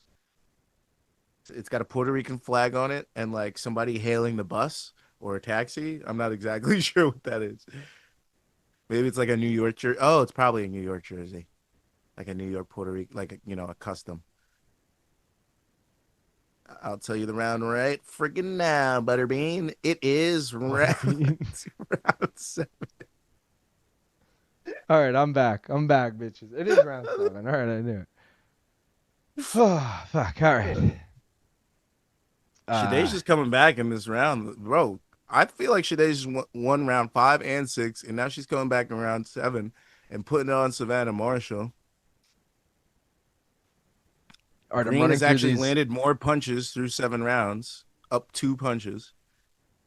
It's got a Puerto Rican flag on it and like somebody hailing the bus or a taxi. I'm not exactly sure what that is. Maybe it's like a New York jersey. Oh, it's probably a New York jersey. Like a New York, Puerto Rico, like, a custom. I'll tell you the round right friggin' now, Butterbean. It is round 7. All right, I'm back. I'm back, bitches. It is round 7. All right, I knew it. Oh, fuck. All right. Shadasia's coming back in this round. Bro, I feel like Shadasia's won round 5 and 6, and now she's coming back in round 7 and putting it on Savannah Marshall. All right, Green has actually landed more punches through 7 rounds, up 2 punches.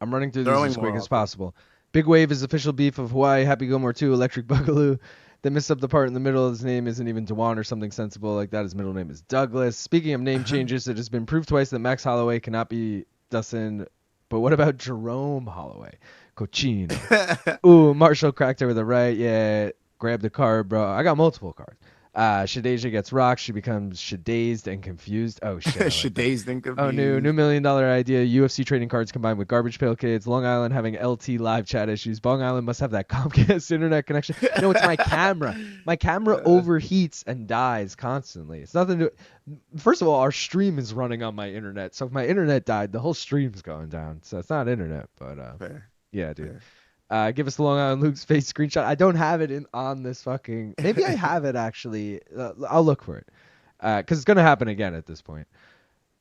I'm running through these as quick as possible. Big Wave is official beef of Hawaii. Happy Gilmore 2, Electric Boogaloo. They missed up the part in the middle. His name isn't even Dewan or something sensible like that. His middle name is Douglas. Speaking of name changes, it has been proved twice that Max Holloway cannot be Dustin. But what about Jerome Holloway? Cochino. Ooh, Marshall cracked her with a right. Yeah, grab the card, bro. I got multiple cards. Shadasia gets rocked. She becomes shadazed and confused. Oh, shit. Shadazed and confused. Oh, new $1 million idea. UFC trading cards combined with Garbage Pail Kids. Long Island having LT live chat issues. Long Island must have that Comcast internet connection. No, it's my camera. My camera overheats and dies constantly. It's nothing to... First of all, our stream is running on my internet. So if my internet died, the whole stream's going down. So it's not internet, but... Fair. Yeah, dude. Fair. Give us the Long Island Luke's face screenshot. I don't have it on this fucking... Maybe I have it, actually. I'll look for it. Because it's going to happen again at this point.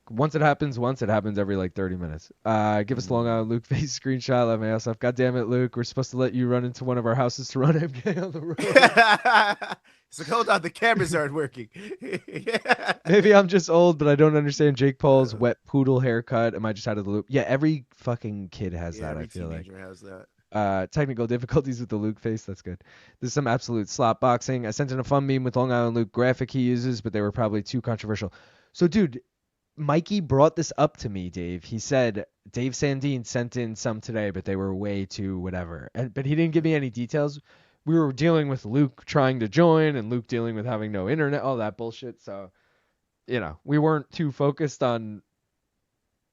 Once it happens every, like, 30 minutes. Give us the Long Island Luke face screenshot. Let me ask off. God damn it, Luke. We're supposed to let you run into one of our houses to run MK on the road. It's like, hold on. The cameras aren't working. Yeah. Maybe I'm just old, but I don't understand Jake Paul's wet poodle haircut. Am I just out of the loop? Yeah, every fucking kid has that, I feel like. Every teenager has that. Technical difficulties with the Luke face. That's good. This is some absolute slop boxing. I sent in a fun meme with Long Island Luke graphic he uses, but they were probably too controversial. So, dude, Mikey brought this up to me, Dave. He said Dave Sandine sent in some today, but they were way too whatever. But he didn't give me any details. We were dealing with Luke trying to join and Luke dealing with having no internet, all that bullshit. So, we weren't too focused on...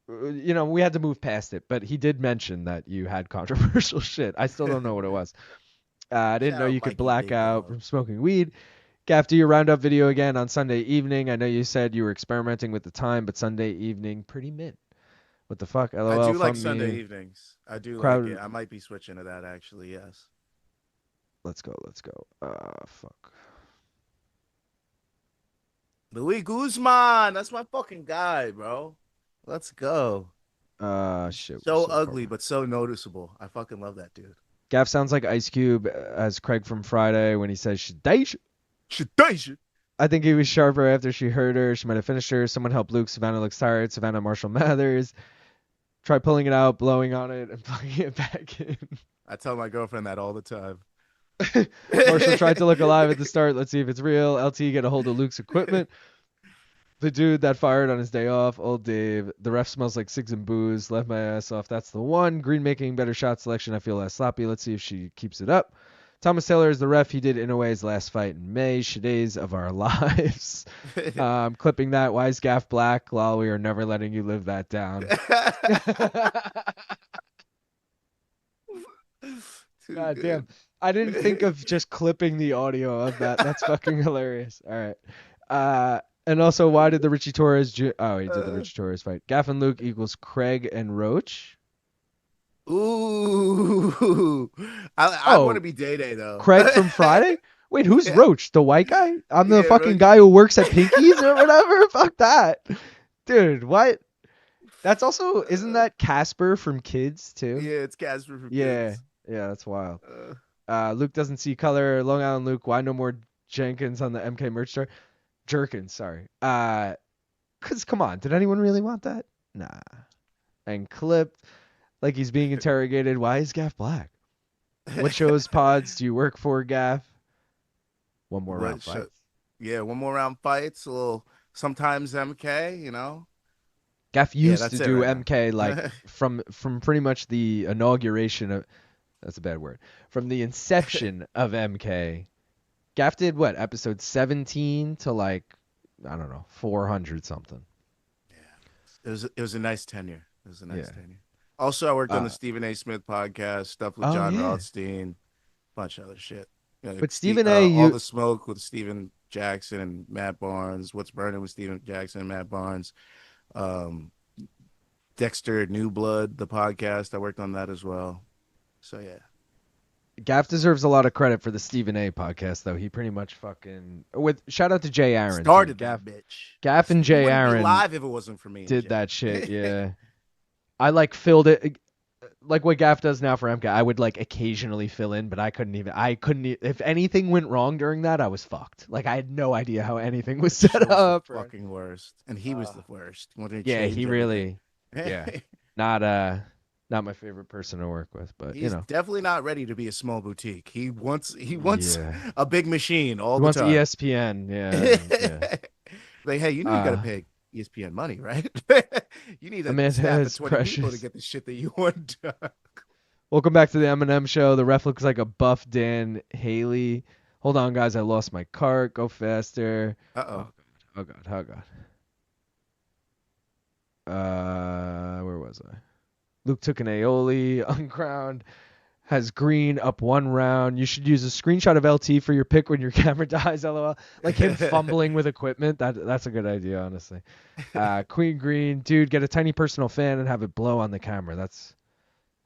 we had to move past it, but he did mention that you had controversial shit. I still don't know what it was. I didn't know you could black out from smoking weed. Gaff, do your roundup video again on Sunday evening. I know you said you were experimenting with the time, but Sunday evening, pretty mint. What the fuck? LOL, I do like Sunday evenings. I do like it. I might be switching to that, actually, yes. Let's go. Fuck. Luis Guzman. That's my fucking guy, bro. Let's go. Shit. So ugly, but so noticeable. I fucking love that dude. Gaff sounds like Ice Cube as Craig from Friday when he says Shadasia. Shadasia. I think he was sharper after she heard her. She might have finished her. Someone help Luke. Savannah looks tired. Savannah Marshall Mathers. Try pulling it out, blowing on it, and plugging it back in. I tell my girlfriend that all the time. Marshall tried to look alive at the start. Let's see if it's real. LT get a hold of Luke's equipment. The dude that fired on his day off, old Dave. The ref smells like cigs and booze. Left my ass off. That's the one. Green making better shot selection. I feel less sloppy. Let's see if she keeps it up. Thomas Taylor is the ref. He did Inouye's last fight in May. Shadays of our lives. Clipping that. Why is Gaff black? Lol, we are never letting you live that down. God damn. I didn't think of just clipping the audio of that. That's fucking hilarious. All right. And also, why did the Richie Torres... he did the Richie Torres fight. Gaff and Luke equals Craig and Roach. Ooh. I want to be Day-Day, though. Craig from Friday? Wait, who's Roach? The white guy? I'm the fucking guy who works at Pinky's or whatever? Fuck that. Dude, what? That's also... Isn't that Casper from Kids, too? Yeah, it's Casper from Kids. Yeah, that's wild. Luke doesn't see color. Long Island Luke, why no more Jenkins on the MK merch store? Jerkins, sorry. Because, come on, did anyone really want that? Nah. And clipped like he's being interrogated. Why is Gaff black? What shows, pods do you work for, Gaff? One more round fights. Yeah, one more round fights. A little, sometimes MK, you know. Gaff used to do MK like from pretty much the inauguration of... That's a bad word. From the inception of MK... Gaff did what, episode 17 to like, I don't know, 400 something. Yeah, it was a nice tenure. It was a nice tenure. Also, I worked on the Stephen A. Smith podcast, stuff with John Rothstein, bunch of other shit. You know, but Stephen A. All the Smoke with Stephen Jackson and Matt Barnes. What's Burning with Stephen Jackson and Matt Barnes. Dexter New Blood, the podcast. I worked on that as well. So yeah. Gaff deserves a lot of credit for the Stephen A. podcast, though. He pretty much fucking shout out to Jay Aaron. Started that bitch. Gaff and Jay Aaron live if it wasn't for me. Did that shit, yeah. I like filled it like what Gaff does now for MK. I would like occasionally fill in, but I couldn't if anything went wrong during that, I was fucked. Like I had no idea how anything was set up. The fucking worst, and he was the worst. Yeah, he really. Yeah, not my favorite person to work with, but he's definitely not ready to be a small boutique. He wants a big machine all the time. He wants ESPN, yeah. Like, hey, you know you gotta pay ESPN money, right? You need a staff of 20 people to get the shit that you want done. Welcome back to the M&M show. The ref looks like a buff Dan Haley. Hold on, guys. I lost my cart. Go faster. Uh-oh. Oh, God. Where was I? Luke took an aioli, uncrowned, has green up one round. You should use a screenshot of LT for your pick when your camera dies, LOL. Like him fumbling with equipment. That's a good idea, honestly. Queen Green, dude, get a tiny personal fan and have it blow on the camera.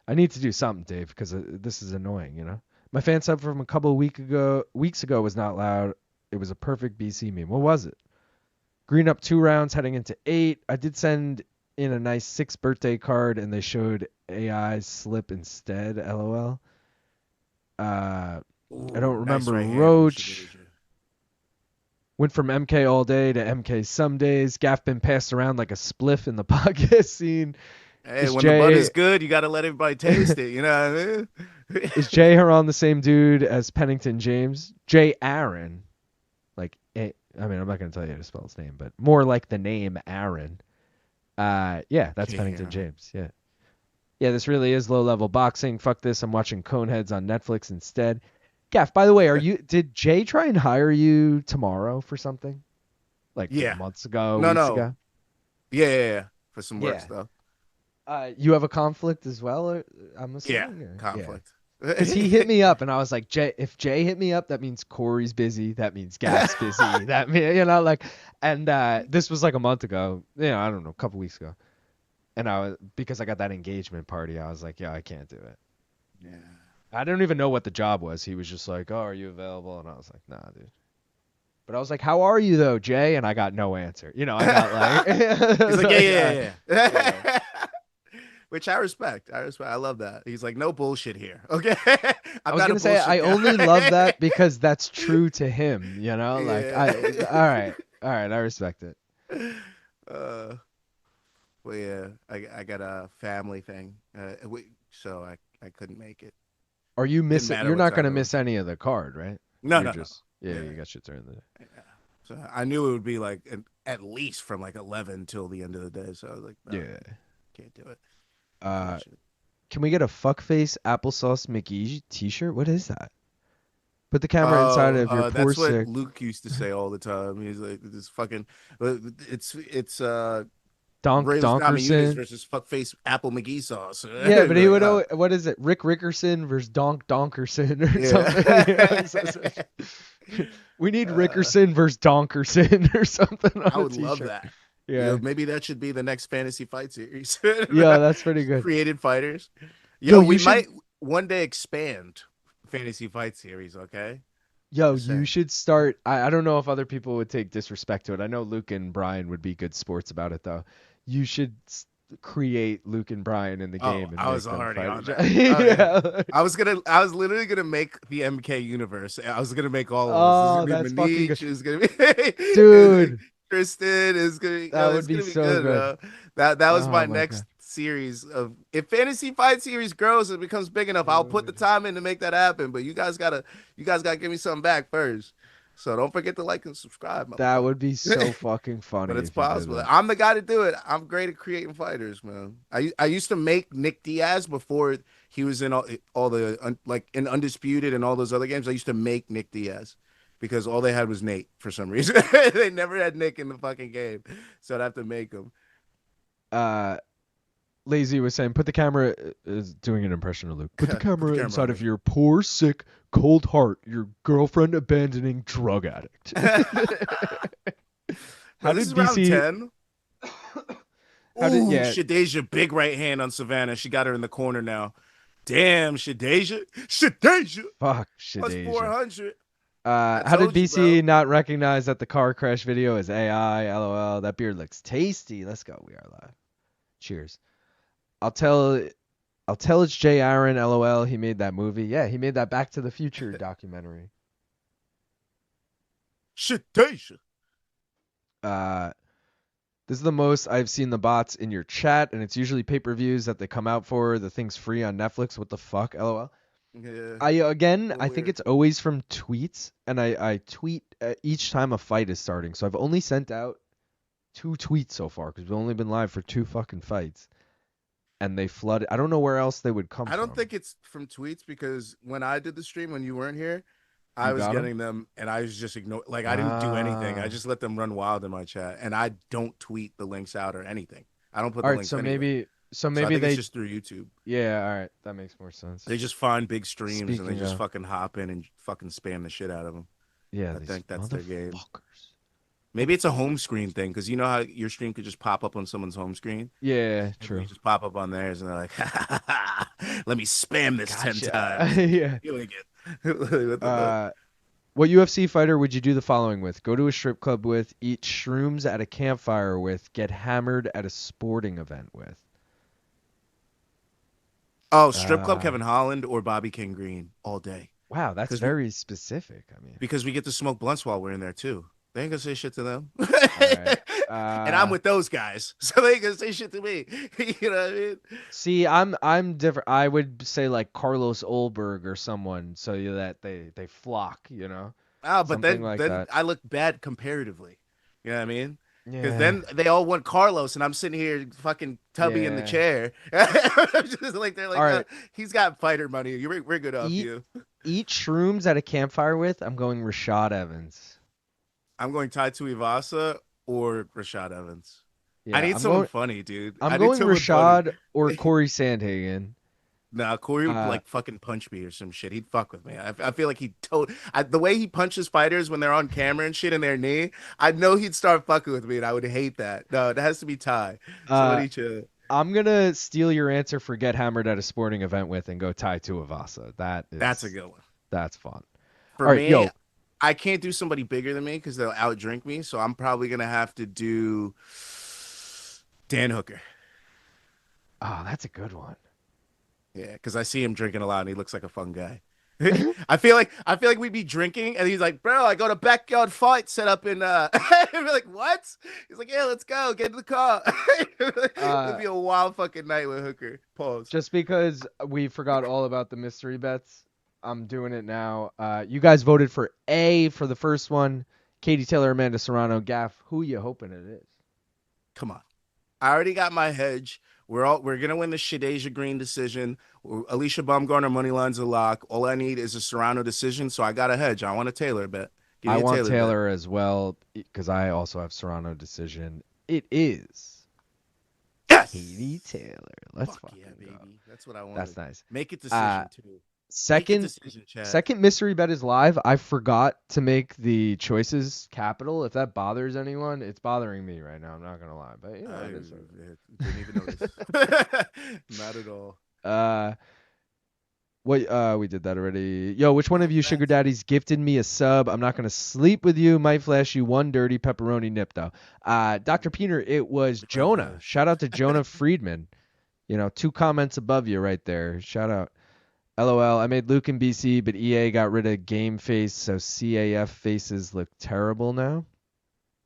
I need to do something, Dave, because this is annoying, you know? My fan sub from a couple of weeks ago was not loud. It was a perfect BC meme. What was it? Green up 2 rounds, heading into 8. I did send in a nice 6th birthday card, and they showed AI slip instead. LOL. I don't remember. Nice Roach went from MK all day to MK some days. Gaff been passed around like a spliff in the podcast scene. Hey, when the bud is good, you got to let everybody taste it. You know what I mean? Is Jay Haran the same dude as Pennington James? Jay Aaron. Like, I'm not going to tell you how to spell his name, but more like the name Aaron. Yeah, that's Pennington James. Yeah. Yeah, this really is low-level boxing. Fuck this. I'm watching Coneheads on Netflix instead. Gaff, by the way, did Jay try and hire you tomorrow for something? Like months ago, weeks ago? Yeah. For some work stuff. You have a conflict as well, I'm assuming? Yeah, conflict. Because he hit me up, and I was like, if Jay hit me up, that means Corey's busy. That means Gaff's busy. That means, and this was like a month ago. I don't know, a couple weeks ago. And because I got that engagement party, I was like, I can't do it. Yeah. I don't even know what the job was. He was just like, oh, are you available? And I was like, nah, dude. But I was like, how are you though, Jay? And I got no answer. I got like, he's like, yeah. Which I respect. I love that. He's like, no bullshit here. Okay. I was gonna say I only love that because that's true to him. All right. I respect it. Well, yeah, I got a family thing, so I couldn't make it. Are you missing? You're not gonna miss any of the card, right? No. You got shit during the day. Yeah. So I knew it would be like an at least from like 11 till the end of the day. So I was like, no, Yeah. can't do it. Uh, can we get a fuckface applesauce McGee t-shirt? What is that? Put the camera inside of your poor that's what sick. Luke used to say all the time. He's like, this fucking, it's Rails Namajunas Donkerson. versus fuckface Apple McGee sauce. Yeah, but he Like, would always, what is it? Rick Rickerson versus Donkerson or yeah. something. We need Rickerson versus Donkerson or something on I would a t-shirt. love that. Yeah. Yo, maybe that should be the next fantasy fight series. Yeah, that's pretty good. Created fighters. Yo, We you might one day expand fantasy fight series, okay? Yo, Just you saying. should start. I don't know if other people would take disrespect to it. I know Luke and Brian would be good sports about it, though. You should create Luke and Brian in the game. And I was make them already fight on each that. other. Yeah. Yeah. I was literally gonna make the MK universe. I was gonna make all of us. Oh, This that's is gonna be fucking Maniche, good. it's gonna be Dude. Kristen is gonna That would it's be gonna be so good, good. bro. That was Oh my my next God. series of if fantasy fight series grows and becomes big enough, I'll put the time in to make that happen. But you guys gotta give me something back first. So don't forget to like and subscribe. That would be so fucking funny. But it's if you did possible. that. I'm the guy to do it. I'm great at creating fighters, man. I used to make Nick Diaz before he was in all the like in Undisputed and all those other games. I used to make Nick Diaz because all they had was Nate for some reason. They never had Nick in the fucking game, so I'd have to make him. Lazy was saying, put the camera is doing an impression of Luke. Put the camera inside of your poor, sick, cold heart, your girlfriend abandoning drug addict. How This did is round BC 10. Yeah. Shadasia, big right hand on Savannah. She got her in the corner now. Damn, Shadasia. Fuck Plus Shadasia. 400. How did told you, BC bro. not recognize that the car crash video is AI? LOL. That beer looks tasty. Let's go. We are live. Cheers. I'll tell it's Jay Aaron. LOL. He made that movie. Yeah, he made that Back to the Future documentary. Shadasia. This is the most I've seen the bots in your chat, and it's usually pay-per-views that they come out for. The thing's free on Netflix. What the fuck? LOL. Yeah. I think weird. it's always from tweets, and I tweet each time a fight is starting. So I've only sent out 2 tweets so far because we've only been live for 2 fucking fights, and they flooded. I don't know where else they would come from. I don't think it's from tweets because when I did the stream when you weren't here, I You was got 'em? getting them and I was just ignoring. Like I didn't do anything. I just let them run wild in my chat, and I don't tweet the links out or anything. I don't put All the right, links. so anywhere. maybe I think they it's just through YouTube. yeah. All right, that makes more sense. They just find big streams and they Speaking just of- fucking hop in and fucking spam the shit out of them. Yeah, I these think that's their game. motherfuckers. Maybe it's a home screen thing because you know how your stream could just pop up on someone's home screen. Yeah, And true. they just pop up on theirs and they're like, "Let me spam this 10 Gotcha. times." Yeah. You like it. What the fuck? What UFC fighter would you do the following with? Go to a strip club with, eat shrooms at a campfire with, get hammered at a sporting event with. Oh, strip club Kevin Holland or Bobby King Green all day. Wow, that's 'Cause very specific. I mean, Because we get to smoke blunts while we're in there too. They ain't gonna say shit to them. right. And I'm with those guys, so they ain't gonna say shit to me. You know what I mean? see, I'm different. I would say like Carlos Olberg or someone, so that they flock. You know. Oh, but Something then like then that. I look bad comparatively. You know what I mean? Because Yeah. then they all want Carlos, and I'm sitting here fucking tubby in the Yeah. chair. Just like they're like, All right. he's got fighter money. We're good off you. Eat shrooms at a campfire with. I'm going Rashad Evans. I'm going Tai Tuivasa or Rashad Evans. Yeah, I need I'm someone going, funny, dude. I'm I need going someone Rashad funny. or Corey Sandhagen. Nah, Corey would like fucking punch me or some shit. He'd fuck with me. I feel like the way he punches fighters when they're on camera and shit in their knee, I know he'd start fucking with me, and I would hate that. No, it has to be Ty. Somebody chill. I'm gonna steal your answer for get hammered at a sporting event with and go Tai Tuivasa. That's a good one. That's fun. For All right, me, yo. I can't do somebody bigger than me because they'll outdrink me. So I'm probably gonna have to do Dan Hooker. Oh, that's a good one. Yeah, because I see him drinking a lot and he looks like a fun guy. I feel like we'd be drinking and he's like, bro, I got a backyard fight set up in I'd be like, what? He's like, yeah, let's go, get in the car. It'd be a wild fucking night with Hooker. Pause. Just because we forgot all about the mystery bets, I'm doing it now. You guys voted for A for the first one. Katie Taylor, Amanda Serrano, Gaff. Who you hoping it is? Come on. I already got my hedge. We're gonna win the Shadasia Green decision. Alycia Baumgardner money line's a lock. All I need is a Serrano decision, so I got a hedge. I want a Taylor bet. Give I me a want Taylor Taylor as well because I also have Serrano decision. It is bet. Yes. Katie Taylor. Let's Fuck fucking yeah, baby. go. That's what I want. That's nice. Make it decision too. Make Second it decision, Chad. second mystery bet is live. I forgot to make the choices capital. If that bothers anyone, it's bothering me right now. I'm not gonna lie, but I didn't even notice. Not at all. We did that already. Yo, which one of you sugar daddies gifted me a sub? I'm not gonna sleep with you. Might flash you one dirty pepperoni nip though. Dr. Peener, it was Jonah. Shout out to Jonah Friedman. 2 comments above you right there. Shout out. LOL, I made Luke in BC, but EA got rid of game face, so CAF faces look terrible now.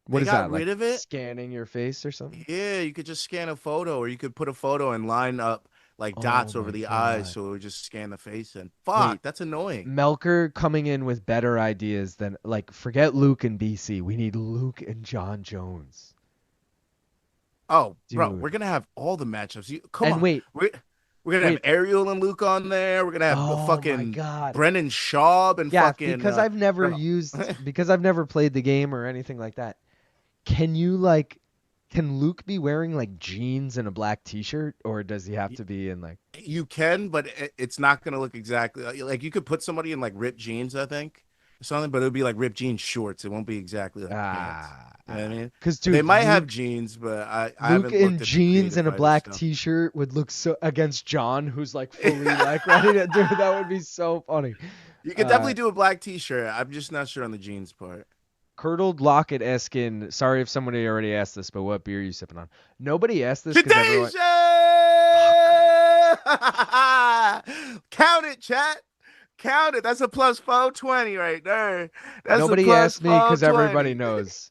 What is that? Rid of it? Scanning your face or something? Yeah, you could just scan a photo, or you could put a photo and line up like dots over the eyes, so it would just scan the face in. Fuck, that's annoying. Melker coming in with better ideas than forget Luke and BC. We need Luke and John Jones. Oh, dude. Bro, we're gonna have all the matchups. Come on, wait. We're gonna have Ariel and Luke on there. We're gonna have fucking Brennan Schaub and fucking. Because I've never because I've never played the game or anything like that. Can Luke be wearing jeans and a black T-shirt, or does he have to be in You can, but it's not gonna look exactly like you could put somebody in ripped jeans, I think, or something, but it would be ripped jeans shorts. It won't be exactly pants. You know what I mean? Because they might have jeans, but I haven't Luke in looked at jeans and a black T-shirt would look so against John, who's fully ready to do. That would be so funny. You could definitely do a black T-shirt. I'm just not sure on the jeans part. Curdled Locket asking, sorry if somebody already asked this, but what beer are you sipping on? Nobody asked this. Everyone... Count it, chat. Count it. That's a plus 420 right there. Nobody asked me because everybody knows.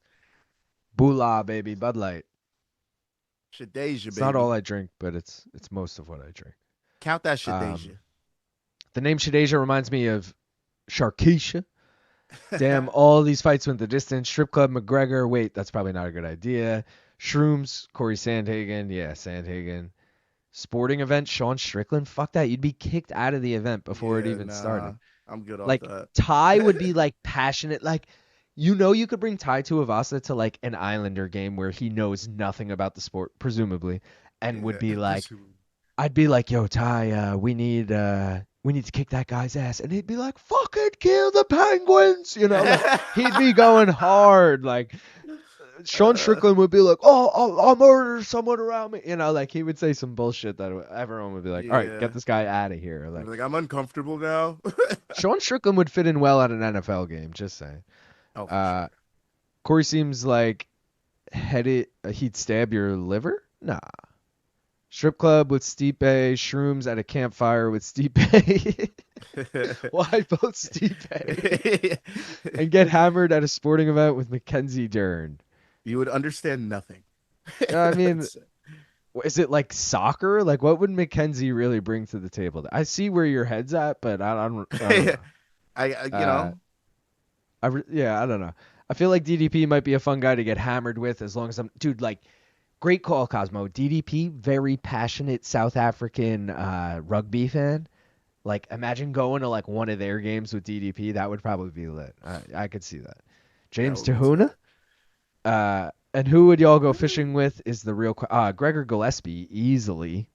Bula, baby, Bud Light. Shadasia, baby. It's not all I drink, but it's most of what I drink. Count that Shadasia. The name Shadasia reminds me of Sharkeisha. Damn, all these fights went the distance. Strip Club McGregor. Wait, that's probably not a good idea. Shrooms, Corey Sandhagen. Yeah, Sandhagen. Sporting event, Sean Strickland. Fuck that. You'd be kicked out of the event before it even started. I'm good off that. Ty would be passionate. You could bring Ty Tuivasa to an Islander game where he knows nothing about the sport, presumably, and would be I'd be like, yo, Ty, we need to kick that guy's ass. And he'd be like, fucking kill the Penguins. He'd be going hard. Sean Strickland would be like, oh, I'll murder someone around me. He would say some bullshit that everyone would be like, all right, get this guy out of here. I'm uncomfortable now. Sean Strickland would fit in well at an NFL game, just saying. Oh, sure. Corey seems like he'd stab your liver? Nah. Strip club with Stipe, shrooms at a campfire with Stipe. Why both Stipe? And get hammered at a sporting event with Mackenzie Dern. You would understand nothing. I mean, is it soccer? What would Mackenzie really bring to the table? I see where your head's at, but I don't know. I don't know. I feel like DDP might be a fun guy to get hammered with as long as great call, Cosmo. DDP, very passionate South African rugby fan. Imagine going to one of their games with DDP. That would probably be lit. I could see that. James Tahuna. And who would y'all go fishing with is the real Gregor Gillespie, easily.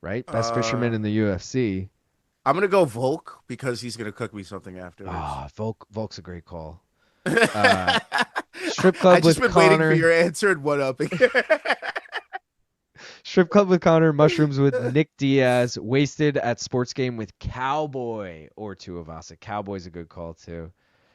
Right? Best fisherman in the UFC. I'm going to go Volk because he's going to cook me something afterwards. Volk's a great call. Strip club with Connor. I just been waiting for your answer and what up. Strip club with Connor, mushrooms with Nick Diaz, wasted at sports game with Cowboy or Tuivasa. Cowboy's a good call too.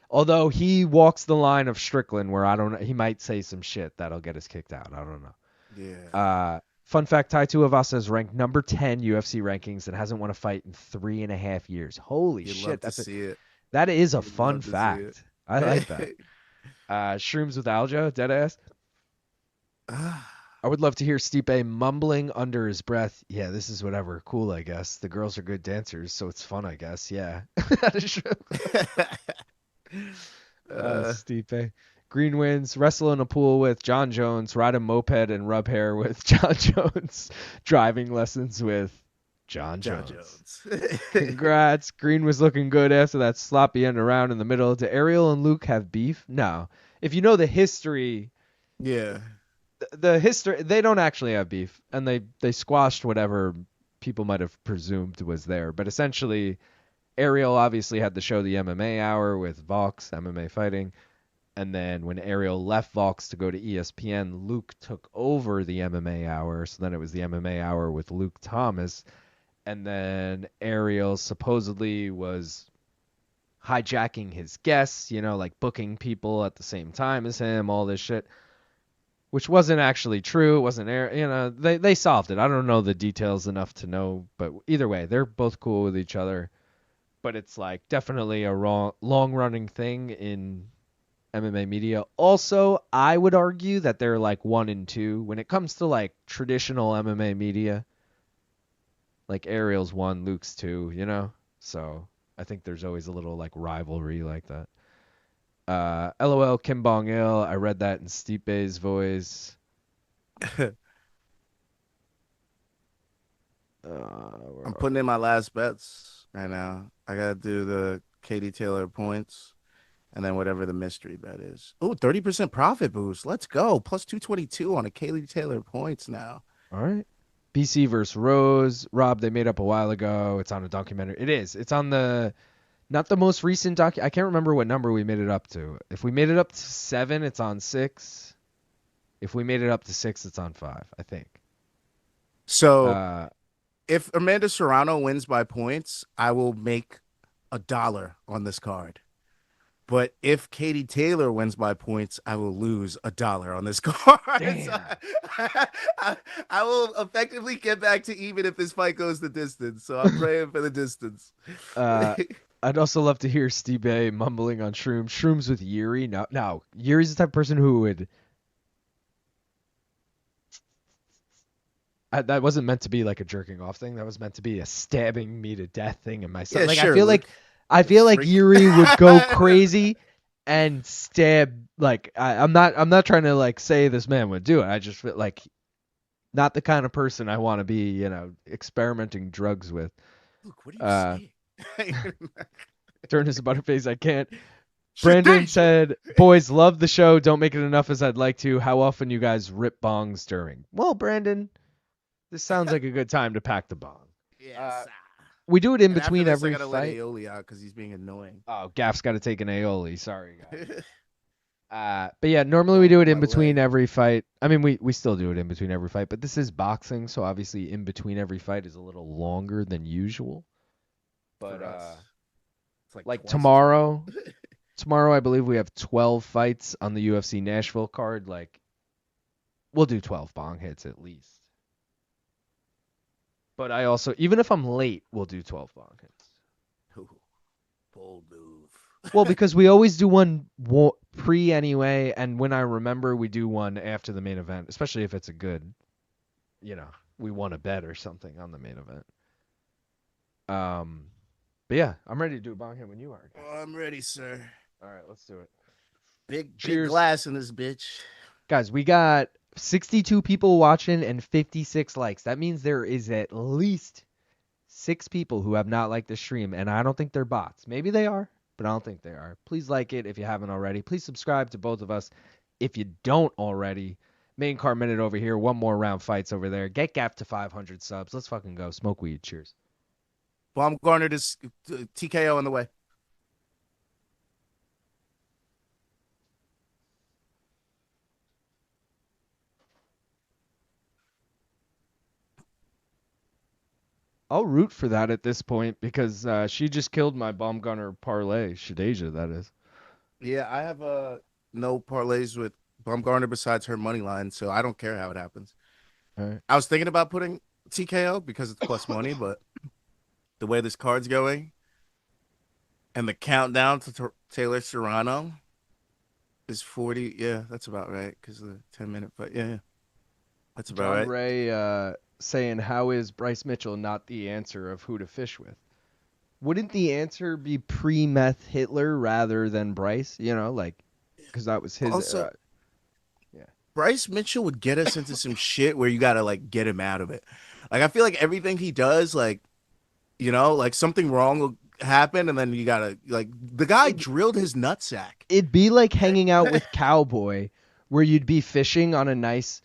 Although he walks the line of Strickland where he might say some shit that'll get us kicked out. I don't know. Yeah. Fun fact, Tai Tuivasa is ranked number 10 UFC rankings and hasn't won a fight in 3.5 years. Holy shit. That is a fun fact. I like that. Shrooms with Aljo, deadass. I would love to hear Stipe mumbling under his breath. Yeah, this is whatever. Cool, I guess. The girls are good dancers, so it's fun, I guess. Yeah. That is true. Stipe. Green wins, wrestle in a pool with John Jones, ride a moped and rub hair with John Jones, driving lessons with John Jones. Congrats. Green was looking good after that sloppy end around in the middle. Do Ariel and Luke have beef? No. If you know the history, Yeah. the history, they don't actually have beef, and they squashed whatever people might have presumed was there. But essentially, Ariel obviously had the show The MMA Hour with Vox, MMA fighting. And then when Ariel left Vox to go to ESPN, Luke took over the MMA Hour. So then it was the MMA Hour with Luke Thomas. And then Ariel supposedly was hijacking his guests, like booking people at the same time as him, all this shit, which wasn't actually true. It wasn't, they solved it. I don't know the details enough to know, but either way, they're both cool with each other. But it's like definitely a long-running thing in MMA media. Also, I would argue that they're like 1 and 2 when it comes to like traditional MMA media. Like Ariel's 1, Luke's 2, So I think there's always a little like rivalry like that. LOL Kim Bong Il. I read that in Stipe's voice. I'm putting in my last bets right now. I gotta do the Katie Taylor points, and then whatever the mystery bet is. Oh, 30% profit boost. Let's go. Plus 222 on a Katie Taylor points now. All right. BC versus Rose. Rob, they made up a while ago. It's on a documentary. It is. It's on not the most recent I can't remember what number we made it up to. If we made it up to 7, it's on 6. If we made it up to 6, it's on 5, I think. So if Amanda Serrano wins by points, I will make $1 on this card. But if Katie Taylor wins by points, I will lose $1 on this card. So I will effectively get back to even if this fight goes the distance. So I'm praying for the distance. I'd also love to hear Stipe mumbling on shrooms. Shrooms with Yuri. No, Yuri's the type of person who would. That wasn't meant to be like a jerking off thing. That was meant to be a stabbing me to death thing in myself. Yeah, sure, I feel like Yuri would go crazy and stab. Like I'm not trying to like say this man would do it. I just feel like not the kind of person I want to be, experimenting drugs with. Look, what are you saying? Turn his butterface. I can't. Brandon said, "Boys, love the show. Don't make it enough as I'd like to. How often you guys rip bongs during?" Well, Brandon, this sounds like a good time to pack the bong. Yes. We do it in between every I gotta fight. let Aioli out because he's being annoying. Oh, Gaff's got to take an aioli. Sorry, guys. But yeah, normally we do it in between every fight. I mean, we still do it in between every fight, but this is boxing, so obviously in between every fight is a little longer than usual. But it's like tomorrow, I believe we have 12 fights on the UFC Nashville card. Like, we'll do 12 bong hits at least. But I also, even if I'm late, we'll do 12 bong hits. Ooh, bold move. Well, because we always do one pre anyway, and when I remember, we do one after the main event, especially if it's a good, we won a bet or something on the main event. But yeah, I'm ready to do a bong hit when you are. Oh, I'm ready, sir. All right, let's do it. Big glass in this bitch. Guys, we got 62 people watching and 56 likes. That means there is at least 6 people who have not liked the stream, and I don't think they're bots. Maybe they are, but I don't think they are. Please like it if you haven't already. Please subscribe to both of us if you don't already. Main car minute over here. One more round fights over there. Get Gap to 500 subs. Let's fucking go. Smoke weed. Cheers. Baumgardner to TKO on the way. I'll root for that at this point because she just killed my Baumgardner parlay. Shadasia, that is. Yeah, I have no parlays with Baumgardner besides her money line, so I don't care how it happens. All right. I was thinking about putting TKO because it's plus money, but the way this card's going and the countdown to Taylor Serrano is 40. Yeah, that's about right because of the 10-minute fight. Yeah, that's about John right. Ray saying, how is Bryce Mitchell not the answer of who to fish with? Wouldn't the answer be pre-meth Hitler rather than Bryce? because that was his. Also, Yeah. Bryce Mitchell would get us into some shit where you gotta like get him out of it. Like I feel like everything he does, like like something wrong will happen, and then you gotta like the guy drilled his nutsack. It'd be like hanging out with Cowboy, where you'd be fishing on a nice,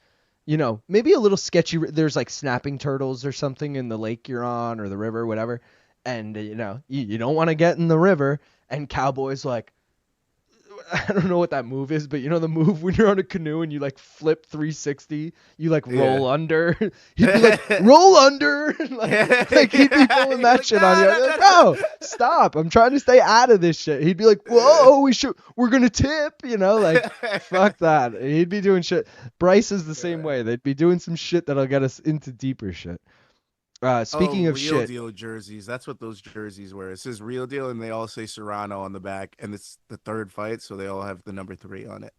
maybe a little sketchy. There's like snapping turtles or something in the lake you're on or the river, whatever. And you don't want to get in the river. And Cowboy's like, I don't know what that move is, but the move when you're on a canoe and you like flip 360, you like roll under. He'd be like, roll under. like he'd be pulling that shit on you. I'd be like, no, stop. I'm trying to stay out of this shit. He'd be like, whoa, we're going to tip, like fuck that. He'd be doing shit. Bryce is the same way. They'd be doing some shit that'll get us into deeper shit. Speaking of real shit, deal jerseys. That's what those jerseys were. It says real deal, and they all say Serrano on the back, and it's the third fight, so they all have the number 3 on it.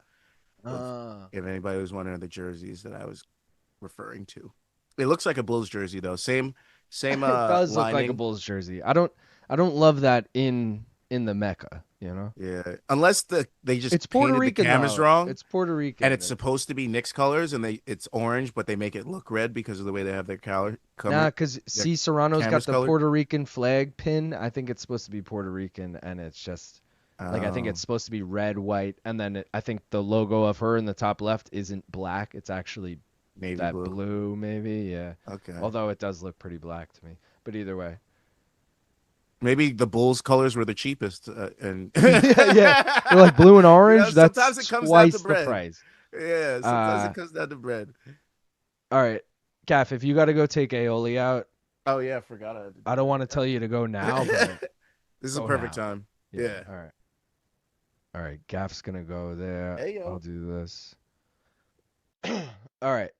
If anybody was wondering the jerseys that I was referring to, it looks like a Bulls jersey though. Same. It does lining. look like a Bulls jersey. I don't love that in the Mecca. Yeah, unless they just it's Puerto painted Rican the cameras though. wrong. It's Puerto Rican, and it's supposed to be Knicks colors, and it's orange, but they make it look red because of the way they have their color. Nah, because Serrano's got the color. Puerto Rican flag pin. I think it's supposed to be Puerto Rican, and it's just I think it's supposed to be red, white, and then I think the logo of her in the top left isn't black. It's actually Navy that blue, maybe. Yeah. Okay. Although it does look pretty black to me, but either way. Maybe the Bulls colors were the cheapest, and yeah, they're like blue and orange. That's sometimes it comes twice down to bread. the price. Yeah, sometimes it comes down to bread. All right, Gaff, if you got to go take Aioli out. Oh yeah, I forgot. I don't want to tell you to go now, but this is a perfect time. Yeah. All right. Gaff's gonna go there. Hey, I'll do this. All right.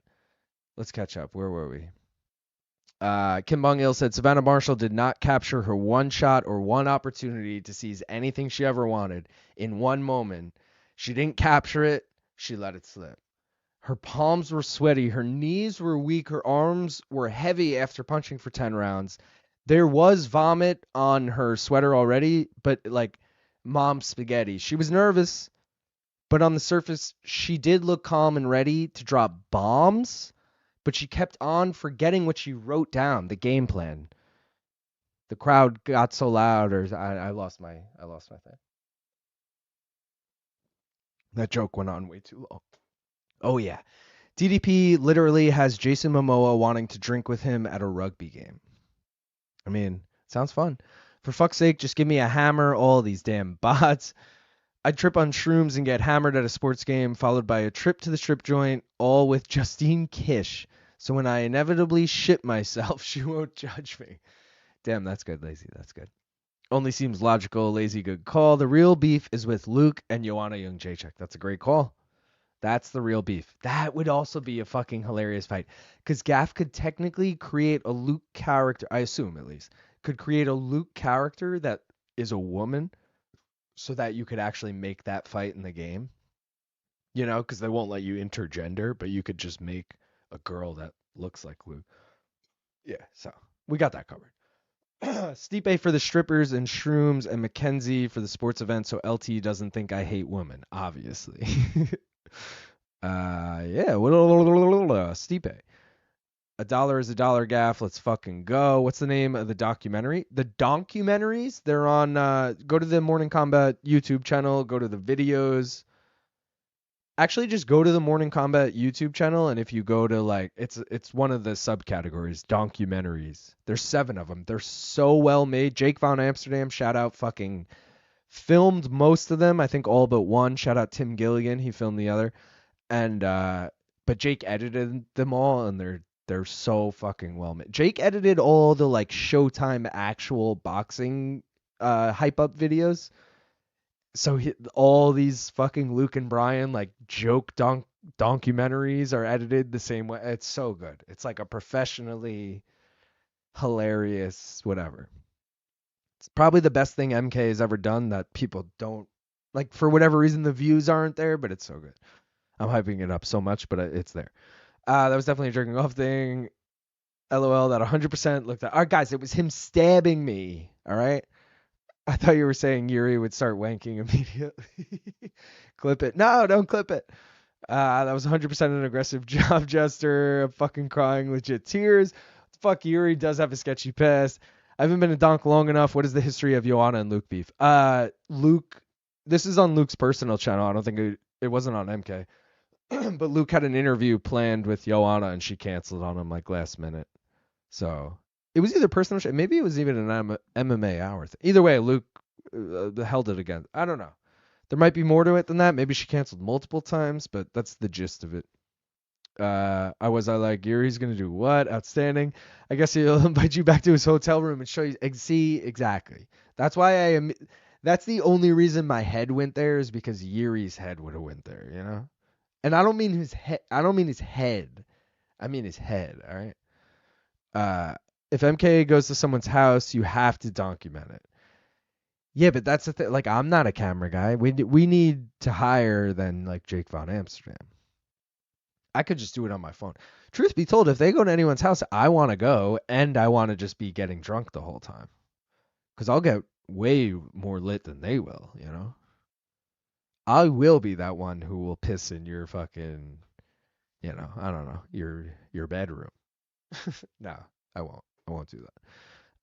Let's catch up. Where were we? Kim Bong-il said Savannah Marshall did not capture her one shot or one opportunity to seize anything she ever wanted in one moment. She didn't capture it. She let it slip. Her palms were sweaty. Her knees were weak. Her arms were heavy after punching for 10 rounds. There was vomit on her sweater already, but like mom spaghetti. She was nervous, but on the surface, she did look calm and ready to drop bombs. But she kept on forgetting what she wrote down, the game plan. The crowd got so loud, or I lost my thing. That joke went on way too long. Oh yeah, DDP literally has Jason Momoa wanting to drink with him at a rugby game. I mean, sounds fun. For fuck's sake, just give me a hammer. All these damn bots. I'd trip on shrooms and get hammered at a sports game, followed by a trip to the strip joint, all with Justine Kish. So when I inevitably shit myself, she won't judge me. Damn, that's good, Lazy. That's good. Only seems logical. Lazy, good call. The real beef is with Luke and Joanna Jędrzejczyk. That's a great call. That's the real beef. That would also be a fucking hilarious fight. Because Gaff could technically create a Luke character, I assume at least, could create a Luke character that is a woman so that you could actually make that fight in the game. Because they won't let you intergender, but you could just make a girl that looks like Luke. Yeah, so we got that covered. Stipe for the strippers and shrooms, and Mackenzie for the sports event, so LT doesn't think I hate women, obviously. Yeah, Stipe. $1 is $1, Gaff. Let's fucking go. What's the name of the documentary? The documentaries? They're on, go to the Morning Combat YouTube channel, go to the videos. Actually, just go to the Morning Combat YouTube channel, and if you go to it's one of the subcategories, documentaries. There's 7 of them. They're so well made. Jake Von Amsterdam, shout out, fucking filmed most of them. I think all but one. Shout out Tim Gilligan, he filmed the other. And but Jake edited them all, and they're so fucking well made. Jake edited all the Showtime actual boxing hype up videos. So all these fucking Luke and Brian joke documentaries are edited the same way. It's so good. It's like a professionally hilarious whatever. It's probably the best thing MK has ever done that people don't for whatever reason the views aren't there, but it's so good. I'm hyping it up so much, but it's there. That was definitely a jerking off thing. LOL, that 100% looked at. All right, guys, it was him stabbing me. All right. I thought you were saying Yuri would start wanking immediately. Clip it. No, don't clip it. That was 100% an aggressive job, Jester. I'm fucking crying legit tears. Fuck, Yuri does have a sketchy past. I haven't been a donk long enough. What is the history of Joanna and Luke beef? Luke, this is on Luke's personal channel. I don't think it wasn't on MK. But Luke had an interview planned with Joanna and she canceled on him like last minute. So it was either personal, maybe it was even an MMA hour thing. Either way, Luke held it again. I don't know. There might be more to it than that. Maybe she canceled multiple times, but that's the gist of it. I like, Yuri's gonna do what? Outstanding. I guess he'll invite you back to his hotel room and show you. See, exactly. That's why I am. That's the only reason my head went there is because Yuri's head would have went there, you know. And I don't mean his head. I don't mean his head. I mean his head. All right. If MK goes to someone's house, you have to document it. Yeah, but that's the thing. Like, I'm not a camera guy. We need to hire then like Jake Von Amsterdam. I could just do it on my phone. Truth be told, if they go to anyone's house, I want to go and I want to just be getting drunk the whole time. Because I'll get way more lit than they will, you know? I will be that one who will piss in your fucking, you know, I don't know, your bedroom. No, I won't. I won't do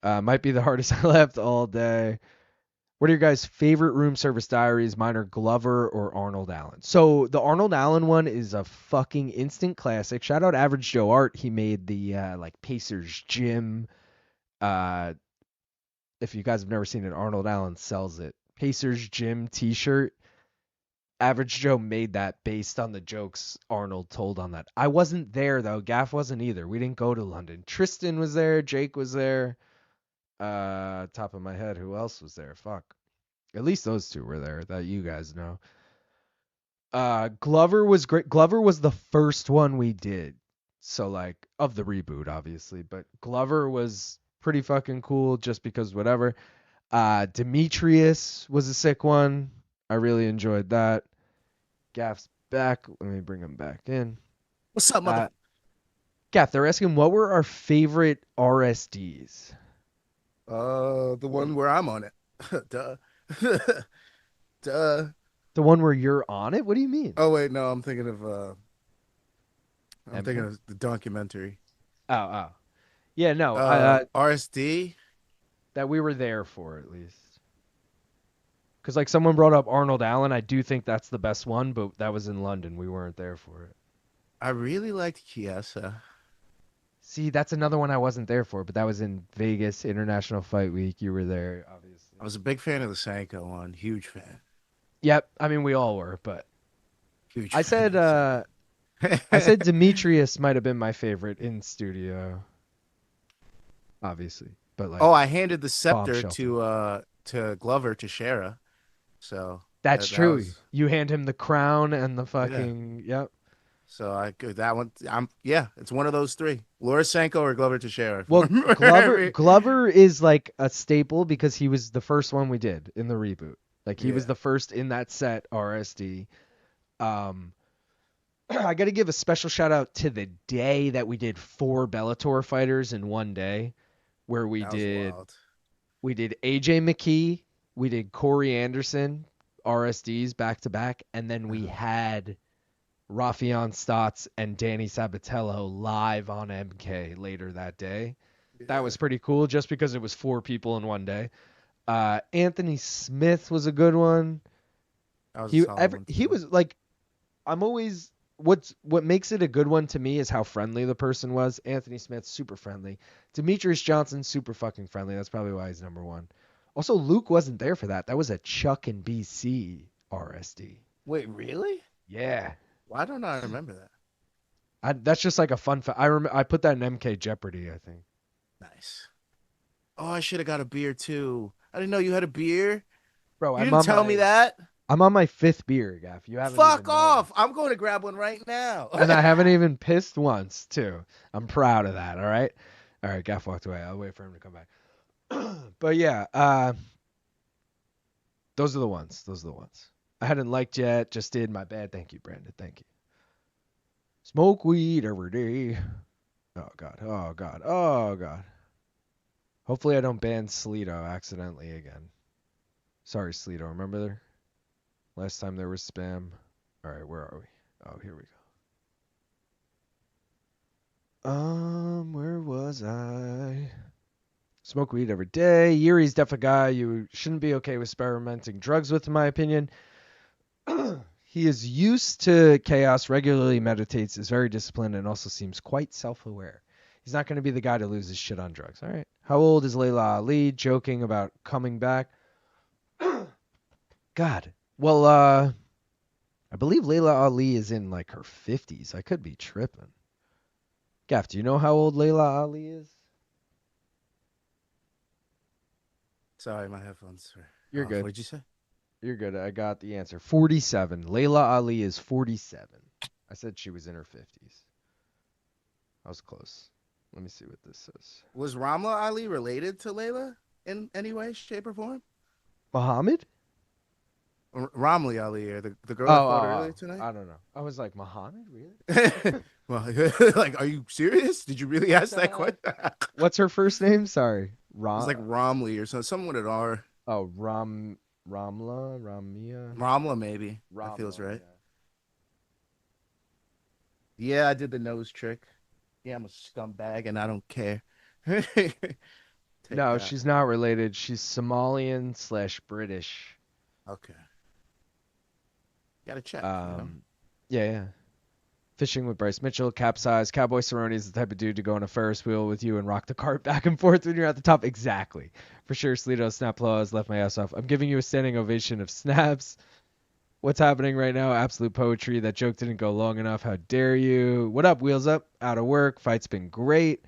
that. Might be the hardest I left all day. What are your guys' favorite room service diaries? Mine are Glover or Arnold Allen. So the Arnold Allen one is a fucking instant classic. Shout out Average Joe Art. He made the like Pacers gym. If you guys have never seen it, Arnold Allen sells it. Pacers gym t-shirt. Average Joe made that based on the jokes Arnold told on that. I wasn't there though. Gaff wasn't either. We didn't go to London. Tristan was there. Jake was there. Top of my head, who else was there? Fuck. At least those two were there that you guys know. Glover was great. Glover was the first one we did. So like of the reboot, obviously, but Glover was pretty fucking cool just because whatever. Demetrius was a sick one. I really enjoyed that. Gaff's back. Let me bring him back in. What's up, mother? Gaff, they're asking what were our favorite RSDs? The one where I'm on it. Duh. Duh. The one where you're on it? What do you mean? Oh wait, no, I'm thinking of the documentary. Oh. Yeah, no. RSD? That we were there for at least. Because like someone brought up Arnold Allen. I do think that's the best one, but that was in London. We weren't there for it. I really liked Chiesa. See, that's another one I wasn't there for, but that was in Vegas International Fight Week. You were there, obviously. I was a big fan of the Sanko one. Huge fan. Yep. I mean, we all were, but Huge I said I said Demetrius might have been my favorite in studio. Obviously. But like I handed the scepter to Glover to Shara. So that's true. You hand him the crown and the fucking yep. So that one. It's one of those three: Laura Sanko or Glover Teixeira. Well, Glover is like a staple because he was the first one we did in the reboot. Like he was the first in that set RSD. I got to give a special shout out to the day that we did 4 Bellator fighters in one day, where we did AJ McKee, we did Corey Anderson RSDs back to back, and then we had Rafion Stotts and Danny Sabatello live on MK later that day. Yeah. That was pretty cool just because it was 4 people in one day. Anthony Smith was a good one. He was like, I'm always what makes it a good one to me is how friendly the person was. Anthony Smith, super friendly. Demetrius Johnson, super fucking friendly. That's probably why he's number 1. Also, Luke wasn't there for that. That was a Chuck and BC RSD. Wait, really? Yeah. Why don't I remember that? That's just like a fun fact. I put that in MK Jeopardy, I think. Nice. Oh, I should have got a beer too. I didn't know you had a beer. Bro, you didn't tell me that. I'm on my 5th beer, Gaff. You haven't. Fuck off! I'm going to grab one right now. And I haven't even pissed once, too. I'm proud of that. All right. Gaff walked away. I'll wait for him to come back. But yeah, those are the ones. I hadn't liked yet. Just did. My bad. Thank you, Brandon. Thank you. Smoke weed every day. Oh God. Hopefully I don't ban Sleeto accidentally again. Sorry, Sleeto. Remember there? Last time there was spam. All right, where are we? Oh, here we go. Where was I? Smoke weed every day. Yuri's definitely a guy you shouldn't be okay with experimenting drugs with, in my opinion. He is used to chaos, regularly meditates, is very disciplined, and also seems quite self-aware. He's not going to be the guy to lose his shit on drugs. All right. How old is Layla Ali? Joking about coming back. God. Well, I believe Layla Ali is in like her 50s. I could be tripping. Gaff, do you know how old Layla Ali is? Sorry, my headphones. You're good. What did you say? You're good. I got the answer. 47. Layla Ali is 47. I said she was in her 50s. I was close. Let me see what this says. Was Ramla Ali related to Layla in any way, shape, or form? Muhammad? Ramli Ali, or the girl I fought earlier tonight? I don't know. I was like, Muhammad? Really? Well, like, are you serious? Did you really ask that question? What's her first name? Sorry. It's like Romley or something. Someone with an R. Oh, Ramla? Ramia? Ramla, maybe. That feels right. Yeah, I did the nose trick. Yeah, I'm a scumbag and I don't care. No, she's not related. She's Somalian/British. Okay. Gotta check. Yeah. Fishing with Bryce Mitchell, capsize. Cowboy Serrano is the type of dude to go on a Ferris wheel with you and rock the cart back and forth when you're at the top. Exactly. For sure, Sleeto, snap applause, left my ass off. I'm giving you a standing ovation of snaps. What's happening right now? Absolute poetry. That joke didn't go long enough. How dare you? What up, Wheels Up? Out of work. Fight's been great.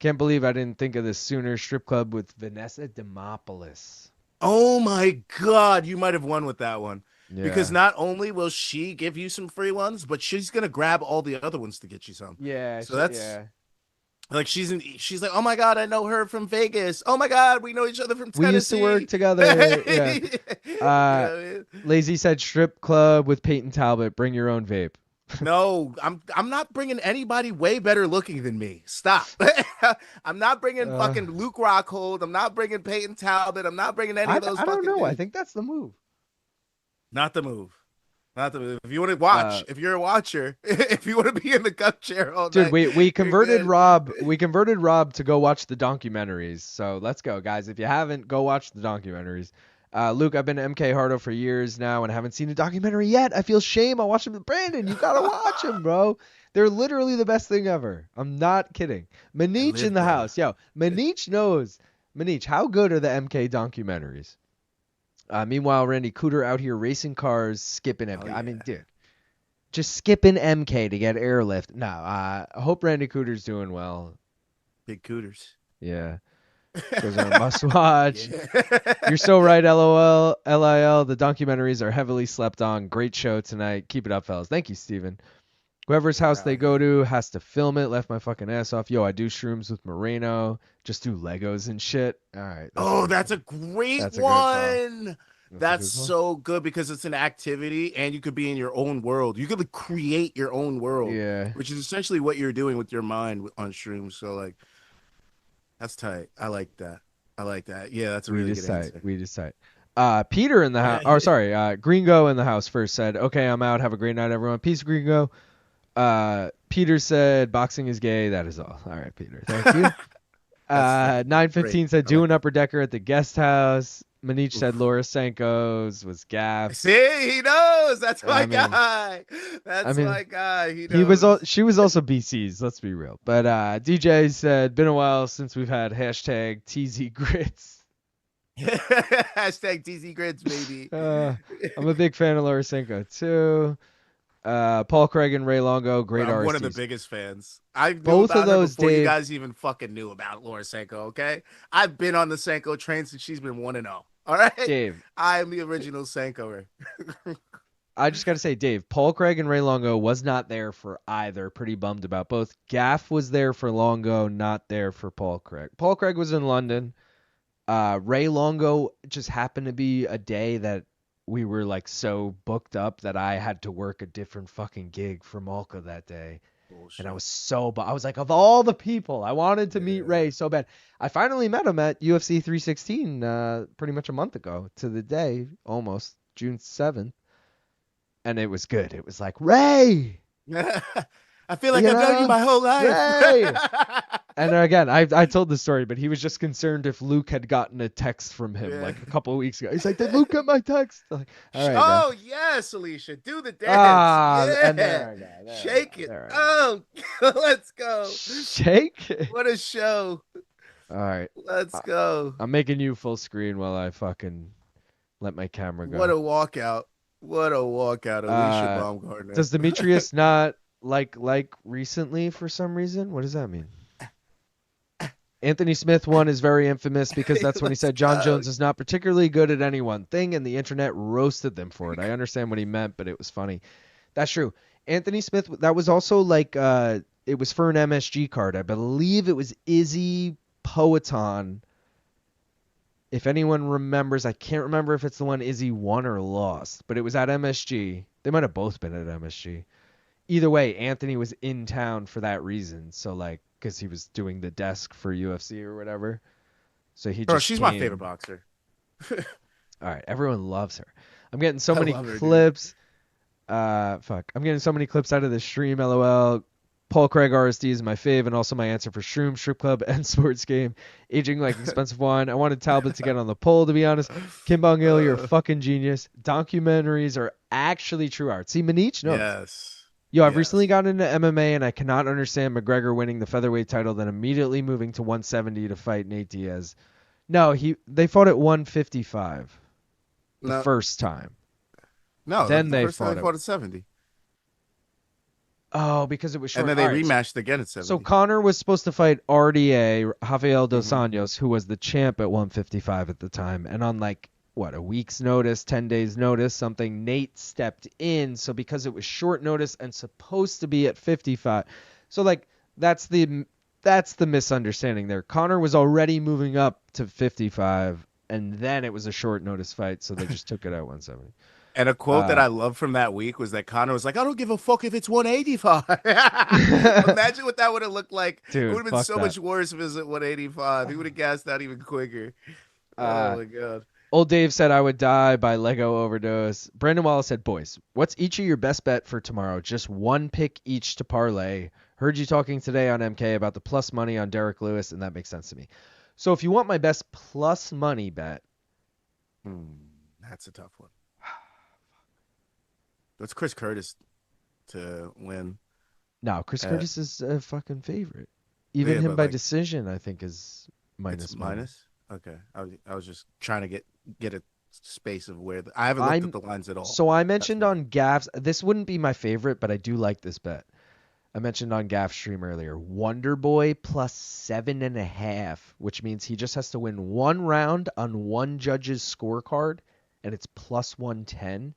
Can't believe I didn't think of this sooner. Strip club with Vanessa Demopoulos. Oh my God, you might have won with that one. Yeah. Because not only will she give you some free ones, but she's gonna grab all the other ones to get you some. Yeah. So like she's like, oh my God, I know her from Vegas. Oh my God, we know each other from Tennessee. We used to work together. Yeah. You know what I mean? Lazy said strip club with Peyton Talbot. Bring your own vape. No, I'm not bringing anybody way better looking than me. Stop. I'm not bringing fucking Luke Rockhold. I'm not bringing Peyton Talbot. I'm not bringing any of those. I don't know. Dudes. I think that's the move. Not the move. Not the move. If you want to watch, if you're a watcher, if you want to be in the gut chair all night. Dude, we converted Rob. We converted Rob to go watch the documentaries. So let's go, guys. If you haven't, go watch the documentaries. Luke, I've been MK Hardo for years now and haven't seen a documentary yet. I feel shame. I'll watch them with Brandon. You gotta watch them, bro. They're literally the best thing ever. I'm not kidding. Manich in the house. Yo, Manich knows. Manich, how good are the MK documentaries? Meanwhile, Randy Cooter out here racing cars, skipping MK. Yeah. I mean, dude, just skipping MK to get airlift. No, I hope Randy Cooter's doing well. Big Cooters. Yeah. Those are a must watch. Yeah. You're so right, LOL. LIL. The documentaries are heavily slept on. Great show tonight. Keep it up, fellas. Thank you, Steven. Whoever's house they go to has to film it. Left my fucking ass off. Yo, I do shrooms with Moreno. Just do Legos and shit. All right. That's a great one. That's so good because it's an activity and you could be in your own world. You could create your own world. Yeah. Which is essentially what you're doing with your mind on shrooms. So, like, that's tight. I like that. Yeah, that's a really good answer. We decide. Peter in the house. Or sorry, Gringo in the house first said, "Okay, I'm out. Have a great night, everyone. Peace, Gringo." Peter said, "Boxing is gay. That is all." All right, Peter. Thank you. 915 said, "Doing upper decker at the guest house." Manich said, "Laura Sanko's was gaff." See, he knows. That's my guy. That's my guy. He knows. She was also BC's. Let's be real. But DJ said, "Been a while since we've had hashtag TZ Grits." Hashtag TZ Grits, baby. I'm a big fan of Laura Sanko too. Paul Craig and Ray Longo, great artists. I'm one of the biggest fans. I knew both about of those her before Dave, you guys even fucking knew about Laura Sanko. Okay, I've been on the Sanko train since she's been 1-0. All right, Dave. I am the original Sanko. I just got to say, Dave, Paul Craig and Ray Longo was not there for either. Pretty bummed about both. Gaff was there for Longo, not there for Paul Craig. Paul Craig was in London. Ray Longo just happened to be a day that we were like so booked up that I had to work a different fucking gig for Malka that day. Bullshit. And I was I was like, of all the people, I wanted to meet Ray so bad. I finally met him at UFC 316 pretty much a month ago to the day, almost June 7th. and it was good. It was like, Ray, I feel like I've known you my whole life. Ray. And again, I told the story, but he was just concerned if Luke had gotten a text from him like a couple of weeks ago. He's like, did Luke get my text? I'm like, all right, man. Oh yes, Alycia, do the dance. And there Shake it. Oh, let's go. Shake it. What a show. All right. Let's go. I'm making you full screen while I fucking let my camera go. What a walkout. What a walkout, Alycia Baumgardner. Does Demetrius not like recently for some reason? What does that mean? Anthony Smith one is very infamous because that's when he said John Jones is not particularly good at any one thing, and the internet roasted them for it. I understand what he meant, but it was funny. That's true. Anthony Smith, that was also like it was for an MSG card. I believe it was Izzy Poeton. If anyone remembers, I can't remember if it's the one Izzy won or lost, but it was at MSG. They might have both been at MSG. Either way, Anthony was in town for that reason. So like, because he was doing the desk for UFC or whatever. So he just she's came. my favorite boxer. All right, everyone loves her. I'm getting so many clips. I'm getting so many clips out of the stream. LOL. Paul Craig RSD is my fave and also my answer for Shroom, Strip Club, and Sports Game. Aging like expensive wine. I wanted Talbot to get on the poll, to be honest. Kim Bong-il, you're a fucking genius. Documentaries are actually true art. See, Manich? No. Yes. Yo, I've recently gotten into MMA, and I cannot understand McGregor winning the featherweight title, then immediately moving to 170 to fight Nate Diaz. No, they fought at 155 the first time. No, then they fought at 70. Oh, because it was short. And then they rematched again at 70. So Connor was supposed to fight RDA, Rafael Dos Anjos, who was the champ at 155 at the time. And on a week's notice, 10 days notice, something, Nate stepped in. So because it was short notice and supposed to be at 55. So that's the misunderstanding there. Connor was already moving up to 55 and then it was a short notice fight. So they just took it at 170. And a quote that I love from that week was that Connor was like, I don't give a fuck if it's 185. Imagine what that would have looked like. Dude, it would have been so much worse if it was at 185. He would have gassed out even quicker. Oh, my God. Old Dave said I would die by Lego overdose. Brandon Wallace said, boys, what's each of your best bet for tomorrow? Just one pick each to parlay. Heard you talking today on MK about the plus money on Derek Lewis, and that makes sense to me. So if you want my best plus money bet. That's a tough one. It's Chris Curtis to win. No, Chris Curtis is a fucking favorite. Even him by decision, I think, is minus. Minus? Okay. I was just trying to get a space of where I haven't looked at the lines at all. So I mentioned on Gaff's, this wouldn't be my favorite, but I do like this bet. I mentioned on Gaff's stream earlier, Wonder Boy plus 7.5, which means he just has to win one round on one judge's scorecard, and it's plus 110.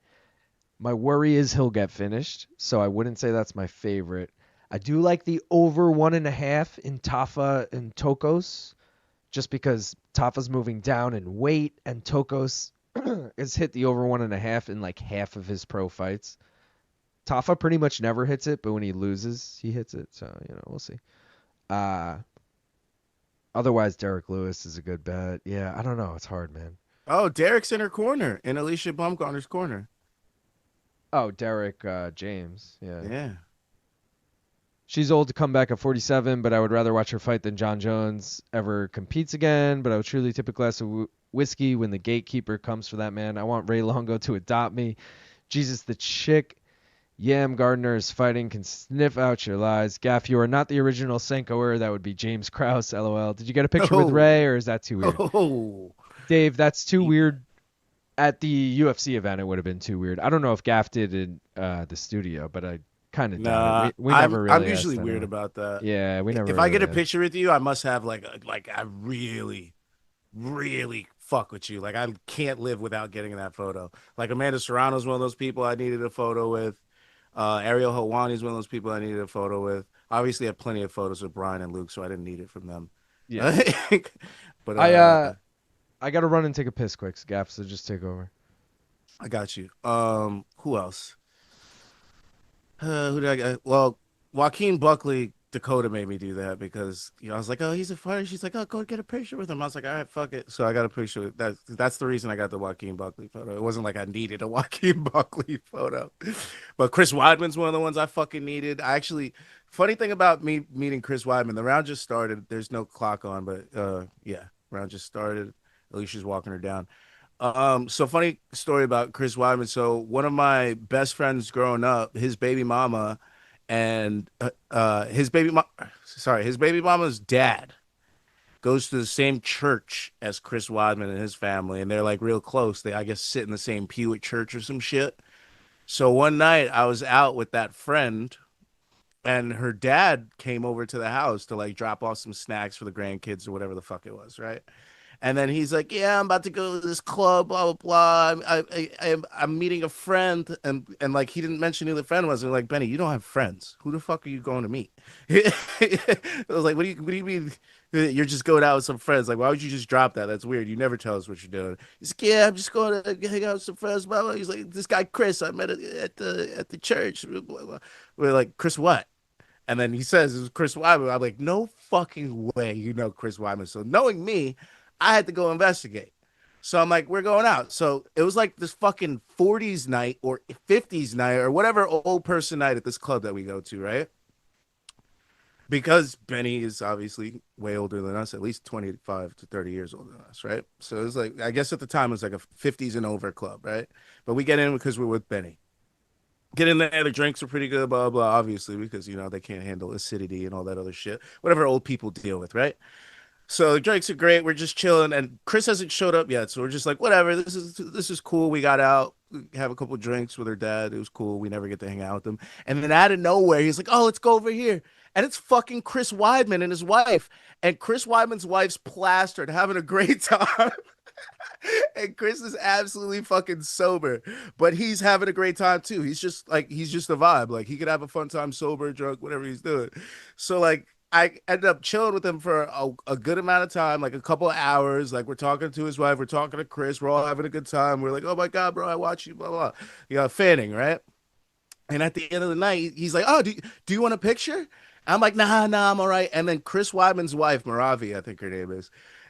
My worry is he'll get finished, so I wouldn't say that's my favorite. I do like the over 1.5 in Tafa and Tokos, just because Tafa's moving down in weight, and Tokos has hit the over 1.5 in like half of his pro fights. Tafa pretty much never hits it, but when he loses, he hits it. So, we'll see. Otherwise, Derek Lewis is a good bet. Yeah, I don't know. It's hard, man. Oh, Derek's in her corner, in Alycia Baumgartner's corner. Oh, Derek James. Yeah. Yeah. She's old to come back at 47, but I would rather watch her fight than John Jones ever competes again. But I would truly tip a glass of whiskey when the gatekeeper comes for that man. I want Ray Longo to adopt me. Jesus, the chick Yamgardner is fighting can sniff out your lies. Gaff, you are not the original Senkoer. That would be James Krause, LOL. Did you get a picture with Ray, or is that too weird? Dave, that's too weird. At the UFC event, it would have been too weird. I don't know if Gaff did in the studio, but I kind of doubt it. We never really. I'm usually weird about that. Yeah, we never. If I get a picture with you, I must have like I really, really fuck with you. Like I can't live without getting that photo. Like Amanda Serrano is one of those people I needed a photo with. Ariel Helwani is one of those people I needed a photo with. Obviously, I have plenty of photos of Brian and Luke, so I didn't need it from them. Yeah. But I got to run and take a piss quick, Gaff, so just take over. I got you. Who else? Who did I get? Well, Joaquin Buckley Dakota made me do that because I was like, oh, he's a fighter. She's like, oh, go get a picture with him. I was like, all right, fuck it. So I got a picture with that. That's the reason I got the Joaquin Buckley photo. It wasn't like I needed a Joaquin Buckley photo, but Chris Weidman's one of the ones I fucking needed. I actually, funny thing about me meeting Chris Weidman, the round just started. There's no clock on, but yeah, round just started. Alicia's walking her down. So funny story about Chris Weidman. So one of my best friends growing up, his baby mama and his baby mama's dad goes to the same church as Chris Weidman and his family, and they're like real close. They, I guess, sit in the same pew at church or some shit. So one night I was out with that friend, and her dad came over to the house to like drop off some snacks for the grandkids or whatever the fuck it was, right? And then he's like, "Yeah, I'm about to go to this club, blah blah blah. I'm meeting a friend, and like he didn't mention who the friend was. And like, Benny, you don't have friends. Who the fuck are you going to meet?" I was like, what do you mean? You're just going out with some friends? Like, why would you just drop that? That's weird. You never tell us what you're doing. He's like, "Yeah, I'm just going to hang out with some friends." Blah blah. He's like, "This guy Chris, I met at the church." Blah, blah. We're like, "Chris what?" And then he says it was Chris Weidman. I'm like, no fucking way you know Chris Weidman. So knowing me, I had to go investigate. So I'm like, we're going out. So it was like this fucking 40s night or 50s night or whatever old person night at this club that we go to, right? Because Benny is obviously way older than us, at least 25 to 30 years older than us, right? So it was like, I guess at the time it was like a 50s and over club, right? But we get in because we're with Benny. Get in there, the drinks are pretty good, blah, blah, obviously, because, they can't handle acidity and all that other shit. Whatever old people deal with, right? So the drinks are great. We're just chilling, and Chris hasn't showed up yet. So we're just like, whatever. This is cool. We got out, have a couple drinks with her dad. It was cool. We never get to hang out with him. And then out of nowhere, he's like, "Oh, let's go over here." And it's fucking Chris Weidman and his wife. And Chris Weidman's wife's plastered, having a great time. And Chris is absolutely fucking sober, but he's having a great time too. He's just a vibe. Like he could have a fun time, sober, drunk, whatever he's doing. So like I ended up chilling with him for a good amount of time, like a couple of hours. Like we're talking to his wife, we're talking to Chris, we're all having a good time. We're like, "Oh my god, bro, I watch you," blah blah. Fanning, right? And at the end of the night, he's like, "Oh, do you want a picture?" I'm like, nah, I'm all right. And then Chris Weidman's wife, Moravi, I think her name is,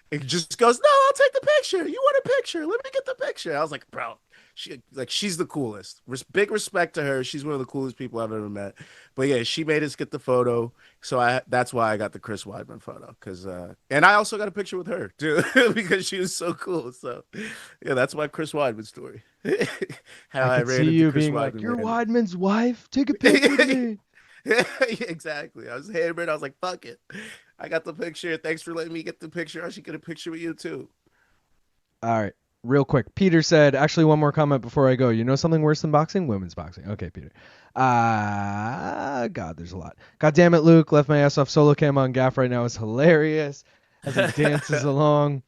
it just goes, "No, I'll take the picture. You want a picture? Let me get the picture." I was like, "Bro, she's the coolest. Big respect to her. She's one of the coolest people I've ever met." But yeah, she made us get the photo, so that's why I got the Chris Weidman photo. And I also got a picture with her too because she was so cool. So yeah, that's my Chris Weidman story. How I I could ran see into you Chris being Weidman. like, "You're Weidman's wife. Take a picture with me." Exactly. I was hammered. I was like, "Fuck it. I got the picture. Thanks for letting me get the picture. I should get a picture with you too." All right. Real quick. Peter said, actually, one more comment before I go. You know something worse than boxing? Women's boxing. Okay, Peter. God, there's a lot. God damn it, Luke. Left my ass off solo cam on Gaff right now. It's hilarious as he dances along.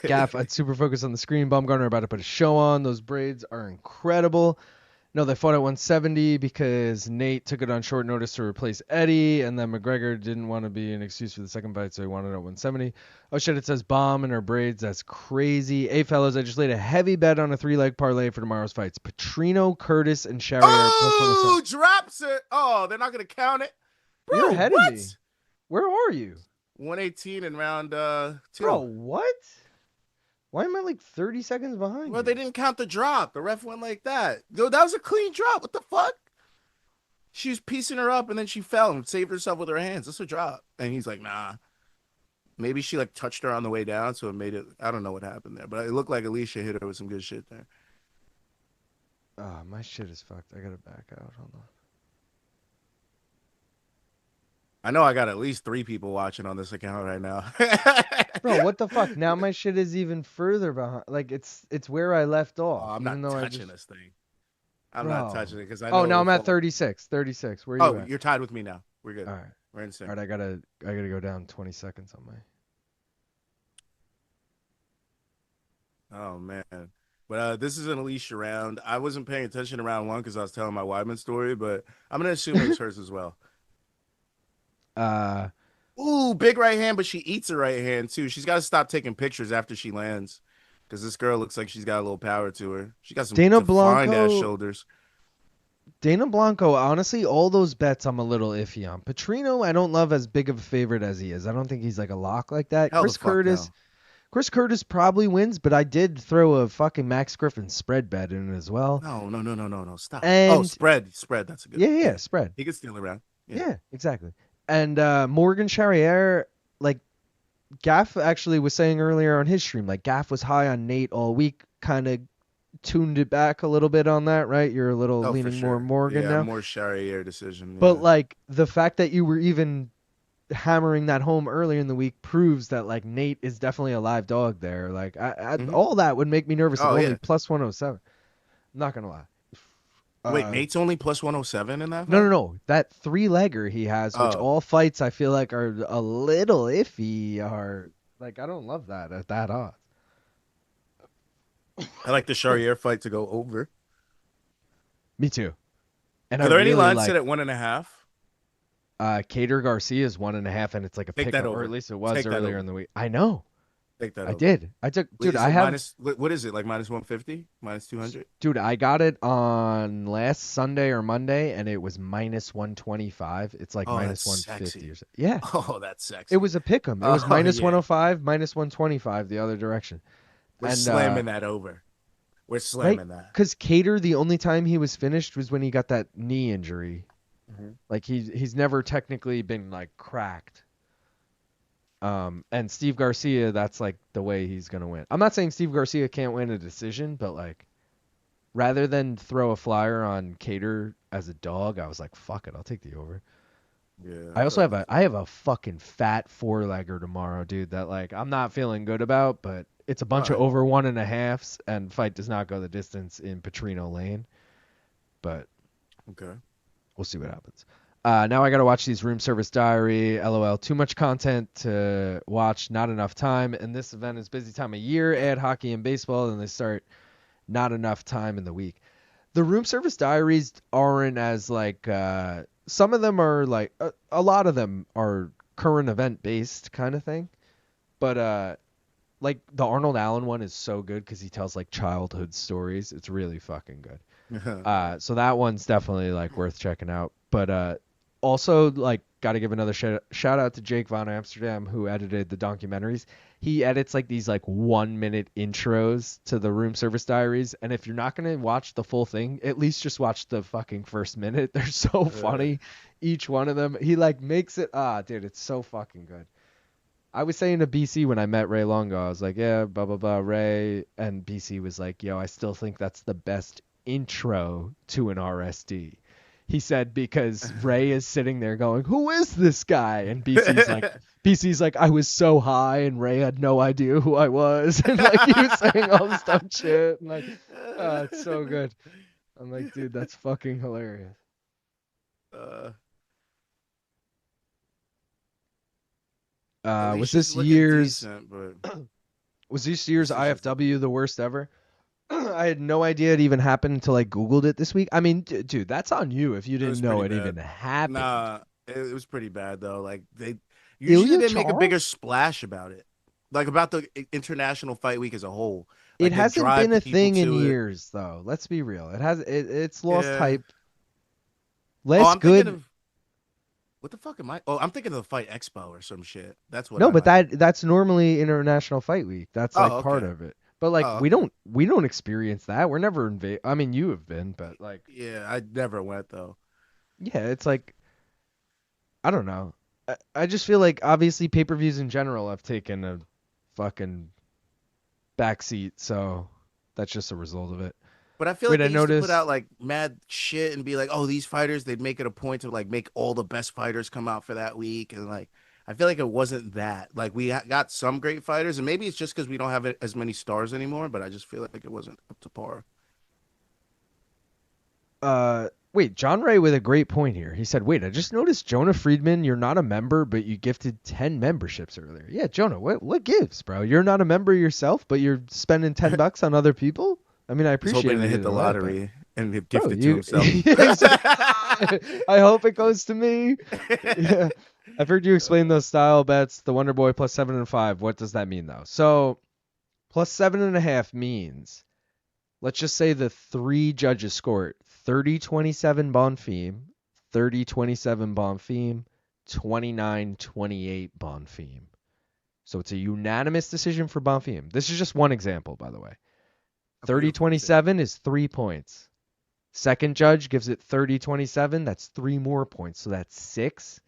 Gaff, I'd super focus on the screen. Baumgardner about to put a show on. Those braids are incredible. No, they fought at 170 because Nate took it on short notice to replace Eddie, and then McGregor didn't want to be an excuse for the second fight, so he wanted it at 170. Oh shit, it says bomb in her braids. That's crazy. Hey fellas, I just laid a heavy bet on a 3-leg parlay for tomorrow's fights. Petrino, Curtis, and Sharier. Oh, drops it. Oh, they're not gonna count it. Bro, you're ahead what? of me. Where are you? 118 in round 2. Bro, what? Why am I like 30 seconds behind? Well, they didn't count the drop. The ref went like that. Yo, that was a clean drop. What the fuck? She was piecing her up and then she fell and saved herself with her hands. That's a drop. And he's like, nah. Maybe she like touched her on the way down, so it made it. I don't know what happened there, but it looked like Alycia hit her with some good shit there. Oh, my shit is fucked. I gotta back out. Hold on. I know I got at least 3 people watching on this account right now. Bro, what the fuck? Now my shit is even further behind. Like it's where I left off. Oh, I'm not touching this thing. I'm not touching it because I know. Oh, now I'm at 36. 36. Where are you at? You're tied with me now. We're good. All right. We're in sync. All right, I gotta go down 20 seconds on my. Oh man. But this is an Alycia round. I wasn't paying attention to round 1 because I was telling my Weidman story, but I'm gonna assume it was hers as well. Ooh, big right hand, but she eats her right hand too. She's got to stop taking pictures after she lands, because this girl looks like she's got a little power to her. She got some defined ass shoulders. Dana Blanco, honestly, all those bets I'm a little iffy on. Petrino, I don't love as big of a favorite as he is. I don't think he's like a lock like that. Hell the fuck no. Chris Curtis probably wins, but I did throw a fucking Max Griffin spread bet in as well. No. Stop. And Spread. That's a good. Yeah, spread. He could steal around. Yeah, exactly. And Morgan Charriere, like Gaff actually was saying earlier on his stream, like Gaff was high on Nate all week, kind of tuned it back a little bit on that, right? You're a little leaning more Morgan now. More Charriere decision. But like the fact that you were even hammering that home earlier in the week proves that like Nate is definitely a live dog there. Like all that would make me nervous. Only plus 107. I'm not gonna lie. Wait, Nate's only plus 107 in that fight? No. That 3-legger he has, which all fights I feel like are a little iffy, are like I don't love that at that odds. I like the Charriere fight to go over. Me too. And are there any lines set at 1.5? Cater Garcia is 1.5, and it's like a pick, or at least it was earlier in the week. I know. Take that. I did. I took. Dude, I have. What is it like? Minus 150? Minus 200? Dude, I got it on last Sunday or Monday, and it was minus 125. It's like minus 150 or so. Yeah. Oh, that's sexy. It was a pick 'em. It was minus 105, minus 125 the other direction. We're slamming that over. We're slamming that. Because Cater, the only time he was finished was when he got that knee injury. Mm-hmm. Like he's never technically been like cracked. And Steve Garcia, that's like the way he's gonna win. I'm not saying Steve Garcia can't win a decision, but like rather than throw a flyer on Cater as a dog, I was like, fuck it, I'll take the over. Yeah. I also have a fucking fat 4-legger tomorrow, dude, that like I'm not feeling good about, but it's a bunch of over 1.5s, and fight does not go the distance in Petrino Lane. But okay, we'll see what happens. Now I got to watch these room service diary. LOL. Too much content to watch, not enough time. And this event is busy time of year. Add hockey and baseball, and they start not enough time in the week. The room service diaries aren't as like some of them are like a lot of them are current event based kind of thing. But like the Arnold Allen one is so good because he tells like childhood stories. It's really fucking good. So that one's definitely like worth checking out. But also, like, got to give another shout out to Jake Von Amsterdam, who edited the documentaries. He edits, like, these, like, 1-minute intros to the room service diaries. And if you're not going to watch the full thing, at least just watch the fucking first minute. They're so funny, each one of them. He, like, makes it, dude, it's so fucking good. I was saying to BC when I met Ray Longo, I was like, yeah, blah, blah, blah, Ray. And BC was like, yo, I still think that's the best intro to an RSD. He said because Ray is sitting there going, "Who is this guy?" And BC's like, "I was so high, and Ray had no idea who I was." And like he was saying all this dumb shit. And like, it's so good. I'm like, dude, that's fucking hilarious. Was this year's IFW the worst ever? I had no idea it even happened until I Googled it this week. I mean, dude, that's on you if you didn't know it even happened. Nah, it was pretty bad, though. Like, they make a bigger splash about it. Like, about the International Fight Week as a whole. Like, it hasn't been a thing in years, though. Let's be real. It's lost hype. What the fuck am I? Oh, I'm thinking of the Fight Expo or some shit. That's what. No, but that's normally International Fight Week. That's like part of it. But like we don't experience that. We're never I mean, you have been, but like yeah, I never went though. Yeah, it's like I don't know. I just feel like obviously pay-per-views in general have taken a fucking backseat, so that's just a result of it. But I feel like they used to put out like mad shit and be like, oh, these fighters, they'd make it a point to like make all the best fighters come out for that week, and like. I feel like it wasn't that. Like, we got some great fighters, and maybe it's just because we don't have as many stars anymore, but I just feel like it wasn't up to par. Wait, John Ray with a great point here. He said, wait, I just noticed, Jonah Friedman, you're not a member, but you gifted 10 memberships earlier. Yeah, Jonah, what gives, bro? You're not a member yourself, but you're spending $10 on other people? I mean, I appreciate it. Hoping to hit the lottery and gift it to himself. I hope it goes to me. Yeah. I've heard you explain those style bets. The Wonder Boy plus 7 and 5. What does that mean though? So plus 7.5 means let's just say the three judges score it 30-27 Bonfim, 30-27 Bonfim, 29-28 Bonfim. So it's a unanimous decision for Bonfim. This is just one example, by the way. 30-27 is 3 points. Second judge gives it 30-27. That's 3 more points. So that's 6.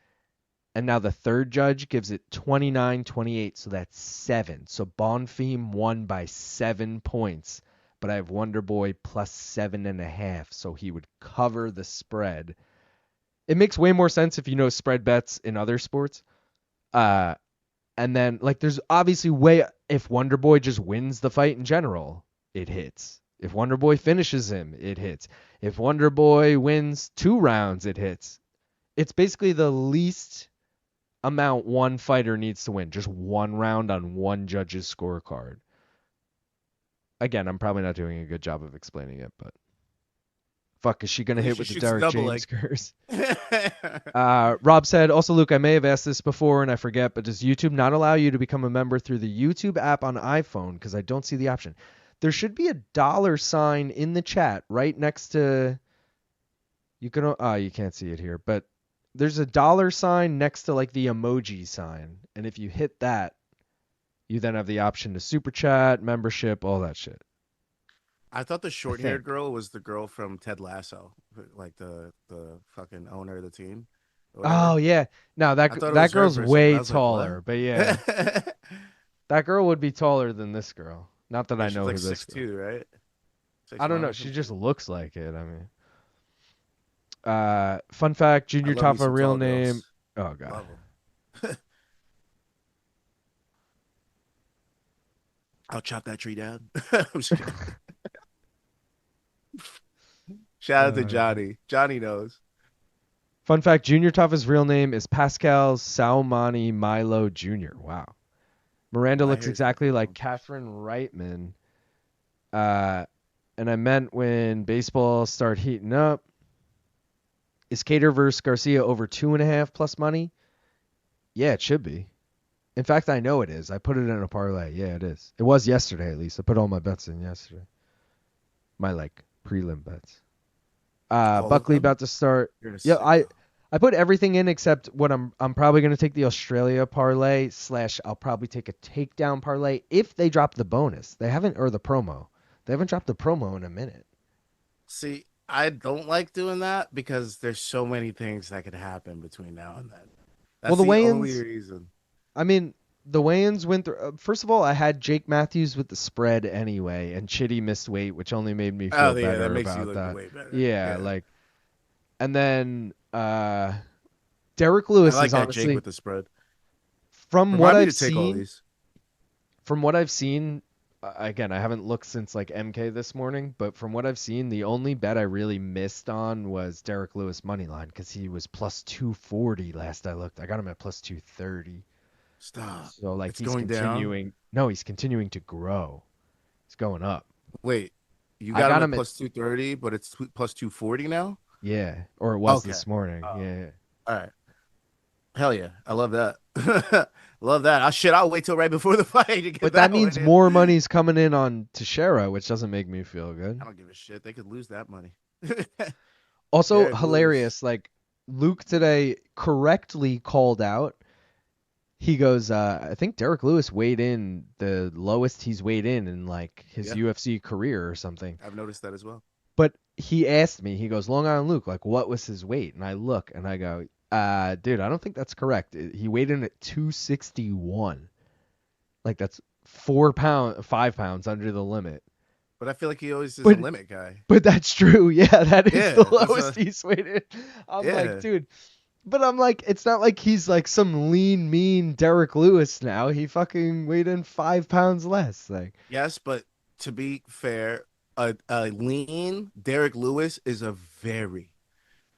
And now the third judge gives it 29-28. So that's 7. So Bonfim won by 7 points. But I have Wonder Boy plus 7.5. So he would cover the spread. It makes way more sense if you know spread bets in other sports. And then, like, there's obviously if Wonder Boy just wins the fight in general, it hits. If Wonder Boy finishes him, it hits. If Wonder Boy wins 2 rounds, it hits. It's basically the least amount one fighter needs to win. Just 1 round on one judge's scorecard. Again, I'm probably not doing a good job of explaining it, but fuck, is she going to hit with the Derek James curse? Rob said, also, Luke, I may have asked this before and I forget, but does YouTube not allow you to become a member through the YouTube app on iPhone? Because I don't see the option. There should be a $sign in the chat right next to... You can't see it here, but there's a $sign next to like the emoji sign. And if you hit that, you then have the option to super chat, membership, all that shit. I thought the short-haired girl was the girl from Ted Lasso, like the fucking owner of the team. Oh yeah, no, that girl's way taller, like, but yeah, that girl would be taller than this girl. Not that I know like who this 6'2", right? 6'1", I don't know. She just looks like it. I mean, fun fact: Junior Taffa real name. Oh god. I'll chop that tree down. Shout out to Johnny. Johnny knows. Fun fact: Junior Taffa's real name is Pascal Saumani Milo Jr. Wow. Miranda looks exactly like Catherine Reitman. And I meant when baseball start heating up. Is Cater versus Garcia over 2.5 plus money? Yeah, it should be. In fact, I know it is. I put it in a parlay. Yeah, it is. It was yesterday, at least. I put all my bets in yesterday. My, like, prelim bets. Buckley about to start. Yeah, I put everything in except what I'm probably going to take the Australia parlay / I'll probably take a takedown parlay if they drop the bonus. They haven't, or the promo. They haven't dropped the promo in a minute. See, I don't like doing that because there's so many things that could happen between now and then. That's the only reason. I mean, the weigh-ins went through. First of all, I had Jake Matthews with the spread anyway, and Chitty missed weight, which only made me feel better that makes about you look that. Way better. Yeah, like, and then Derek Lewis I like is that honestly Jake with the spread. From what I've seen, again, I haven't looked since like MK this morning, but from what I've seen, the only bet I really missed on was Derek Lewis moneyline because he was plus 240 last I looked. I got him at plus 230. Stop. So like it's he's going continuing. Down? No, he's continuing to grow. It's going up. Wait, you got him at plus 230, but it's plus 240 now? Yeah, or it was this morning. Yeah. All right. Hell yeah, I love that. Love that. I'll wait till right before the fight to get But that means more money's coming in on Teixeira, which doesn't make me feel good. I don't give a shit. They could lose that money. Also hilarious, like Luke today correctly called out. He goes, I think Derek Lewis weighed in the lowest he's weighed in like his UFC career or something. I've noticed that as well. But he asked me, he goes, Long Island Luke, like what was his weight? And I look and I go, dude, I don't think that's correct. He weighed in at 261. Like that's 5 pounds under the limit. But I feel like he always is a limit guy. But that's true. Yeah, that is the lowest he's weighed in. I'm like, dude. But I'm like, it's not like he's like some lean, mean Derek Lewis now. He fucking weighed in 5 pounds less. Like, yes, but to be fair, a lean Derek Lewis is a very,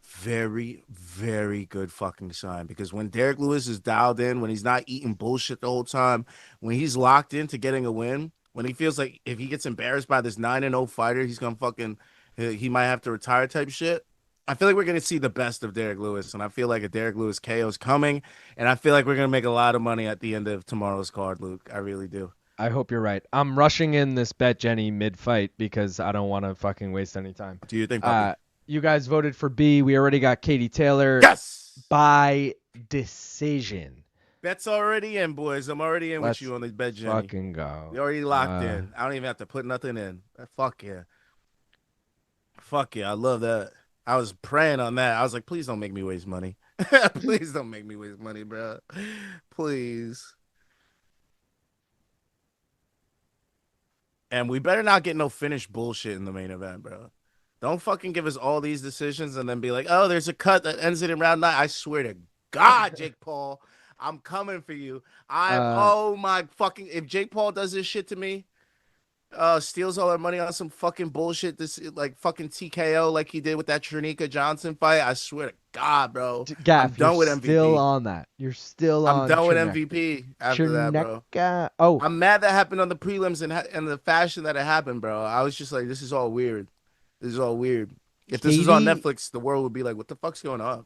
very, very good fucking sign. Because when Derek Lewis is dialed in, when he's not eating bullshit the whole time, when he's locked into getting a win, when he feels like if he gets embarrassed by this 9-0 fighter, he's gonna he might have to retire type shit. I feel like we're going to see the best of Derek Lewis, and I feel like a Derek Lewis KO is coming, and I feel like we're going to make a lot of money at the end of tomorrow's card, Luke. I really do. I hope you're right. I'm rushing in this bet Jenny mid-fight because I don't want to fucking waste any time. Do you think, Poppy? You guys voted for B. We already got Katie Taylor Yes! by decision. Bet's already in, boys. I'm already in with you on the bet, Jenny. Fucking go. We already locked in. I don't even have to put nothing in. Fuck yeah. Fuck yeah. I love that. I was praying on that. I was like, please don't make me waste money. Please don't make me waste money, bro. Please. And we better not get no finished bullshit in the main event, bro. Don't fucking give us all these decisions and then be like, oh, there's a cut that ends it in round 9. I swear to God, Jake Paul, I'm coming for you. Oh my fucking, if Jake Paul does this shit to me, steals all our money on some fucking bullshit, this like fucking TKO like he did with that Trinica Johnson fight, I swear to God, bro. Gaff, I'm done with MVP. Still on that. You're still on. I'm done with MVP after that, bro. Oh, I'm mad that happened on the prelims and the fashion that it happened, bro. I was just like, this is all weird. This is all weird. If this was on Netflix, the world would be like, what the fuck's going on?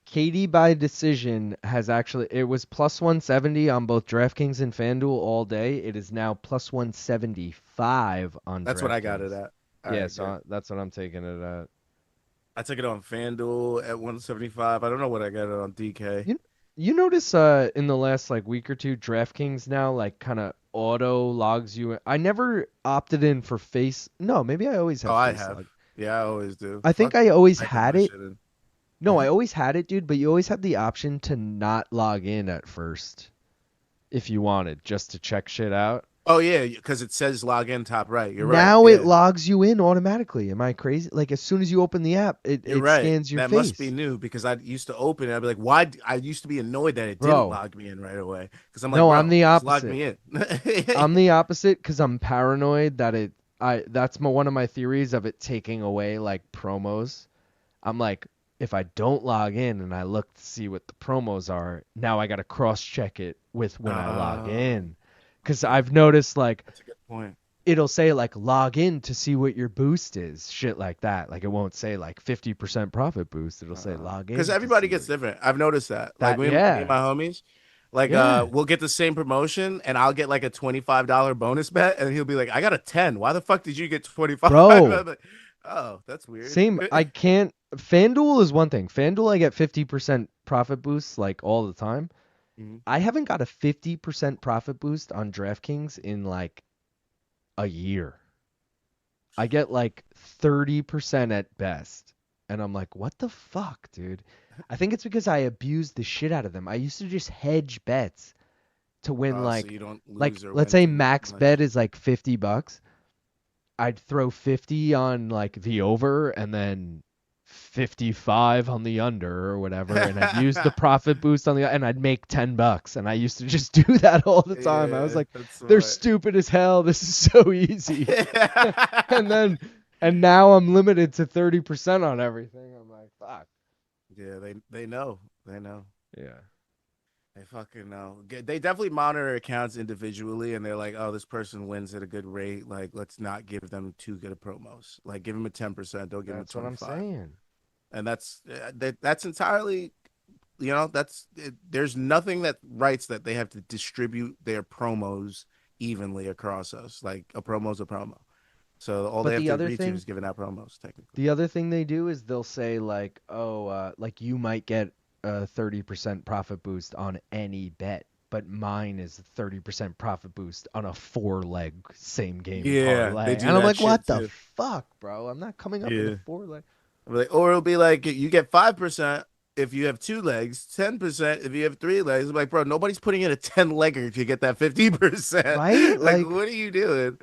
Katie by decision has actually, it was plus 170 on both DraftKings and FanDuel all day. It is now plus 175 on That's DraftKings. what I got it at. Yeah, so that's what I'm taking it at. I took it on FanDuel at 175. I don't know what I got it on DK. You notice in the last like week or two, DraftKings now like kind of auto logs you in. I never opted in for face. No, maybe I always have. Oh, I have. Log. Yeah, I always do. I think I always had it. No, I always had it, dude, but you always had the option to not log in at first if you wanted, just to check shit out. Oh, yeah, because it says log in top right. You're right. Now it logs you in automatically. Am I crazy? Like, as soon as you open the app, it scans your face. That must be new because I used to open it. I'd be like, why? I used to be annoyed that it didn't log me in right away. Because I'm like, no, I'm the opposite. Log me in. I'm the opposite because I'm paranoid that that's one of my theories of it taking away, like, promos. I'm like, if I don't log in and I look to see what the promos are, now I got to cross-check it with when I log in. Because I've noticed, like, that's a good point. It'll say, like, log in to see what your boost is, shit like that. Like, it won't say, like, 50% profit boost. It'll say log in. Because everybody gets different. I've noticed that. Like, me and my homies, like, we'll get the same promotion, and I'll get, like, a $25 bonus bet, and he'll be like, I got a 10. Why the fuck did you get 25? Bro. Like, oh, that's weird. Same. I can't. FanDuel is one thing. FanDuel, I get 50% profit boosts, like, all the time. I haven't got a 50% profit boost on DraftKings in like a year. I get like 30% at best. And I'm like, what the fuck, dude? I think it's because I abused the shit out of them. I used to just hedge bets to win so like, you don't lose let's say max bet is like $50. I'd throw 50 on like the over and then 55 on the under or whatever, and I'd use the profit boost on and I'd make $10, and I used to just do that all the time. I was like, they're stupid as hell. This is so easy. and now I'm limited to 30% on everything. I'm like, fuck. Yeah, they know. Yeah. They fucking know. They definitely monitor accounts individually, and they're like, oh, this person wins at a good rate. Like, let's not give them too good of promos. Like, give them a 10%. Don't give them a 25%. That's what I'm saying. And that's entirely, there's nothing that writes that they have to distribute their promos evenly across us. Like, a promo's a promo. So all they have to agree to is giving out promos, technically. The other thing they do is they'll say, like, like you might get a 30% profit boost on any bet, but mine is a 30% profit boost on a 4-leg same game parlay. They do and I'm like, what too. the fuck, bro? I'm not coming up with a 4-leg. Or it'll be like, you get 5% if you have 2 legs, 10% if you have 3 legs. I'm like, bro, nobody's putting in a 10-legger to get that 50%. Right? Like, what are you doing?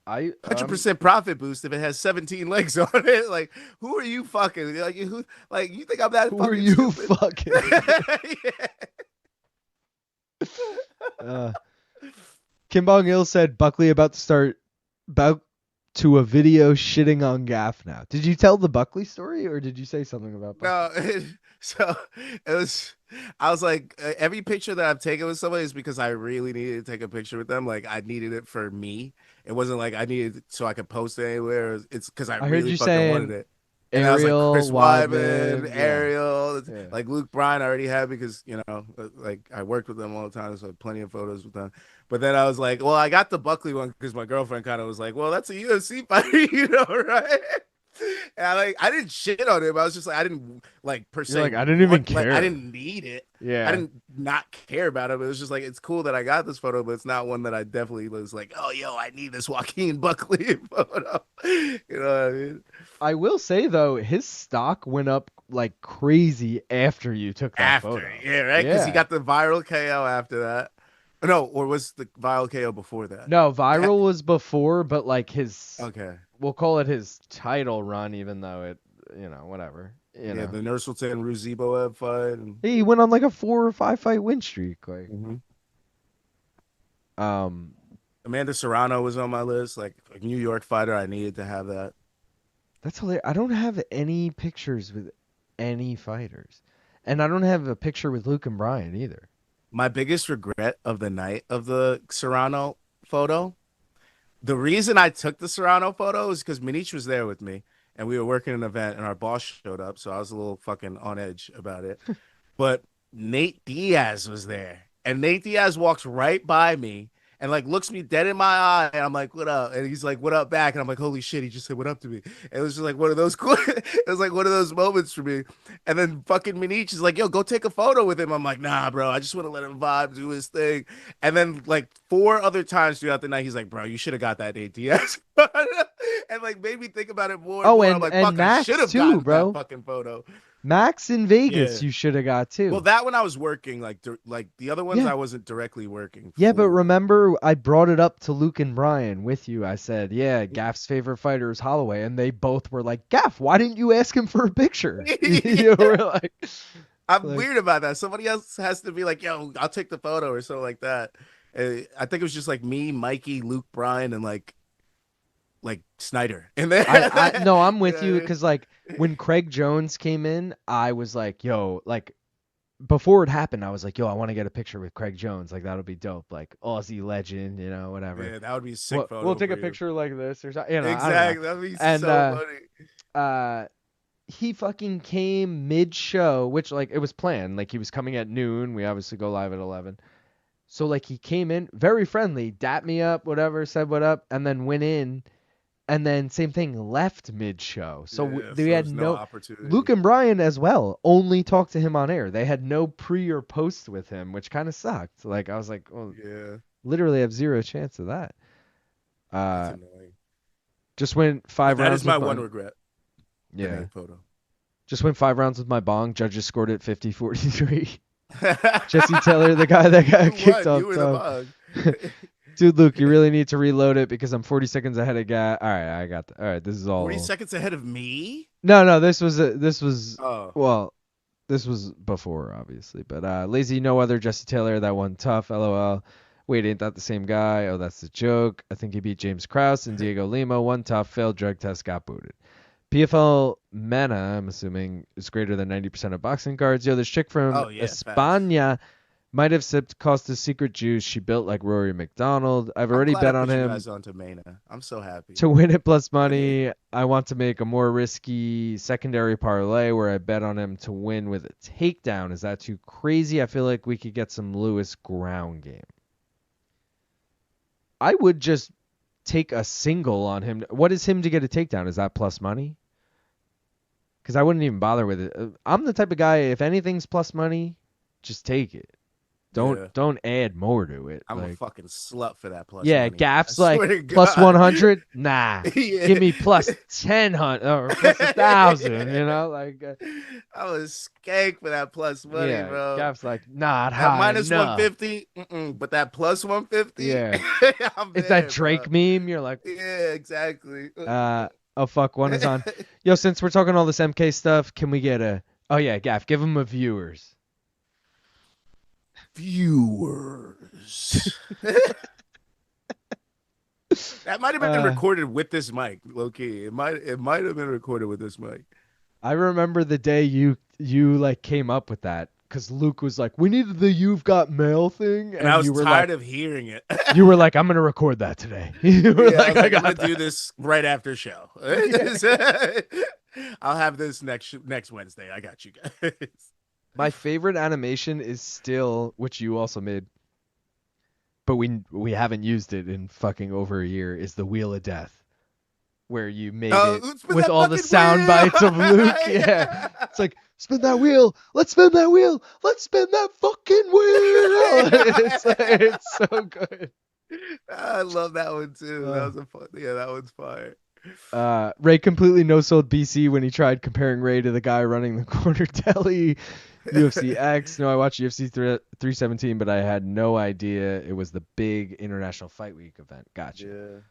100% profit boost if it has 17 legs on it. Like, who are you fucking? Like, you think I'm that? Who fucking are you stupid? fucking? Kim Bong Il said Buckley about to a video shitting on Gaff now. Did you tell the Buckley story, or did you say something about Buckley? No, so I was like, every picture that I've taken with somebody is because I really needed to take a picture with them. Like, I needed it for me. It wasn't like I needed it so I could post it anywhere. It's because I really fucking wanted it. And I was like Ariel, Chris Weidman, yeah. Ariel, Yeah. like Luke Bryan I already had because, like I worked with them all the time, so I had plenty of photos with them. But then I was like, well, I got the Buckley one because my girlfriend kind of was like, well, that's a UFC fighter, right? And I didn't shit on him. I was just like, I didn't like per se. You're like, I didn't even like, care. I didn't need it. Yeah. I didn't not care about him. It was just like, it's cool that I got this photo, but it's not one that I definitely was like, oh, yo, I need this Joaquin Buckley photo. You know what I mean? I will say though, his stock went up like crazy after you took that photo. Yeah, right? Because he got the viral KO after that. No, or was the viral KO before that? No, viral was before, but like his we'll call it his title run, even though it, whatever. You know. The Nursultan Ruziboev fight. And... He went on like a 4 or 5 fight win streak. Like, Amanda Serrano was on my list, like a New York fighter. I needed to have that. That's hilarious. I don't have any pictures with any fighters, and I don't have a picture with Luke and Brian either. My biggest regret of the night of the Serrano photo, the reason I took the Serrano photo is because Manich was there with me, and we were working an event, and our boss showed up, so I was a little fucking on edge about it. But Nate Diaz was there, and Nate Diaz walks right by me and like looks me dead in my eye, and I'm like, "What up?" And he's like, "What up?" back, and I'm like, "Holy shit!" He just said, "What up?" to me. And it was just like one of those cool. It was like one of those moments for me. And then fucking Manich is like, "Yo, go take a photo with him." I'm like, "Nah, bro. I just want to let him vibe, do his thing." And then like 4 other times throughout the night, he's like, "Bro, you should have got that Nate Diaz." And like made me think about it more. Oh, more. and I'm like, and fuck, Max I should have too, gotten bro. that fucking photo. Max in Vegas, you should have got too. Well, that one I was working, like the other ones I wasn't directly working. Yeah, but remember, I brought it up to Luke and Brian with you. I said, yeah, Gaff's favorite fighter is Holloway, and they both were like, Gaff, why didn't you ask him for a picture? You were like, I'm weird about that. Somebody else has to be like, yo, I'll take the photo or something like that. I think it was just like me, Mikey, Luke, Brian, and like Snyder in there. No, I'm with you because like when Craig Jones came in, I was like, yo, like before it happened, I was like, yo, I want to get a picture with Craig Jones. Like that'll be dope. Like Aussie legend, whatever. Yeah, that would be a sick photo. We'll take a picture like this or something. Exactly. That'd be so funny. He fucking came mid-show, which like it was planned. Like he was coming at noon. We obviously go live at 11. So like he came in very friendly, dapped me up, whatever, said what up, and then went in. And then same thing, left mid-show. So they had no opportunity. Luke and Brian as well only talked to him on air. They had no pre or post with him, which kind of sucked. Like I was like, oh, yeah, literally have zero chance of that. That's annoying. Just went 5 rounds. That is my one regret. Yeah. Photo. Just went 5 rounds with my bong. Judges scored it 50-43. Jesse Taylor, the guy that got kicked off. You were the bong. Dude, Luke, you really need to reload it because I'm 40 seconds ahead of All right, I got that. All right, this is all. 40 seconds ahead of me? No, this was well, this was before obviously, but lazy no other Jesse Taylor, that one tough. LOL. Wait, ain't that the same guy? Oh, that's the joke. I think he beat James Krause and Diego Lima. One tough, failed drug test, got booted. PFL mana, I'm assuming, is greater than 90% of boxing cards. Yo, this chick from España. Might have sipped Costa's secret juice. She built like Rory McDonald. I've already bet on him. I'm so happy. To win it plus money, I want to make a more risky secondary parlay where I bet on him to win with a takedown. Is that too crazy? I feel like we could get some Lewis ground game. I would just take a single on him. What is him to get a takedown? Is that plus money? Because I wouldn't even bother with it. I'm the type of guy, if anything's plus money, just take it. Don't add more to it. I'm a fucking slut for that plus. Yeah, money. Gaff's like plus 100. Nah, give me plus 1,000 or plus 1,000. Like I was skank for that plus money, bro. Gaff's like not high minus enough. 150, but that plus 150. Yeah, it's that Drake meme. You're like, yeah, exactly. Oh fuck, one is on. Yo, since we're talking all this MK stuff, can we get a? Oh yeah, Gaff, give him a viewers. That might have been recorded with this mic, low key. It might have been recorded with this mic. I remember the day you like came up with that because Luke was like, "We needed the You've Got Mail thing," and I was tired of hearing it. You were like, "I'm gonna record that today." You were I'm gonna do this right after show. I'll have this next Wednesday. I got you guys. My favorite animation is still, which you also made, but we haven't used it in fucking over a year, is the Wheel of Death, where you made it Spin with that all the fucking sound wheel! bites of Luke. Yeah. It's like, spin that wheel. Let's spin that wheel. Let's spin that fucking wheel. It's so good. I love that one too. That was a fun. Yeah, that one's fire. Ray completely no-sold BC when he tried comparing Ray to the guy running the corner deli. UFC X. No, I watched UFC 317, but I had no idea it was the big International Fight Week event. Gotcha.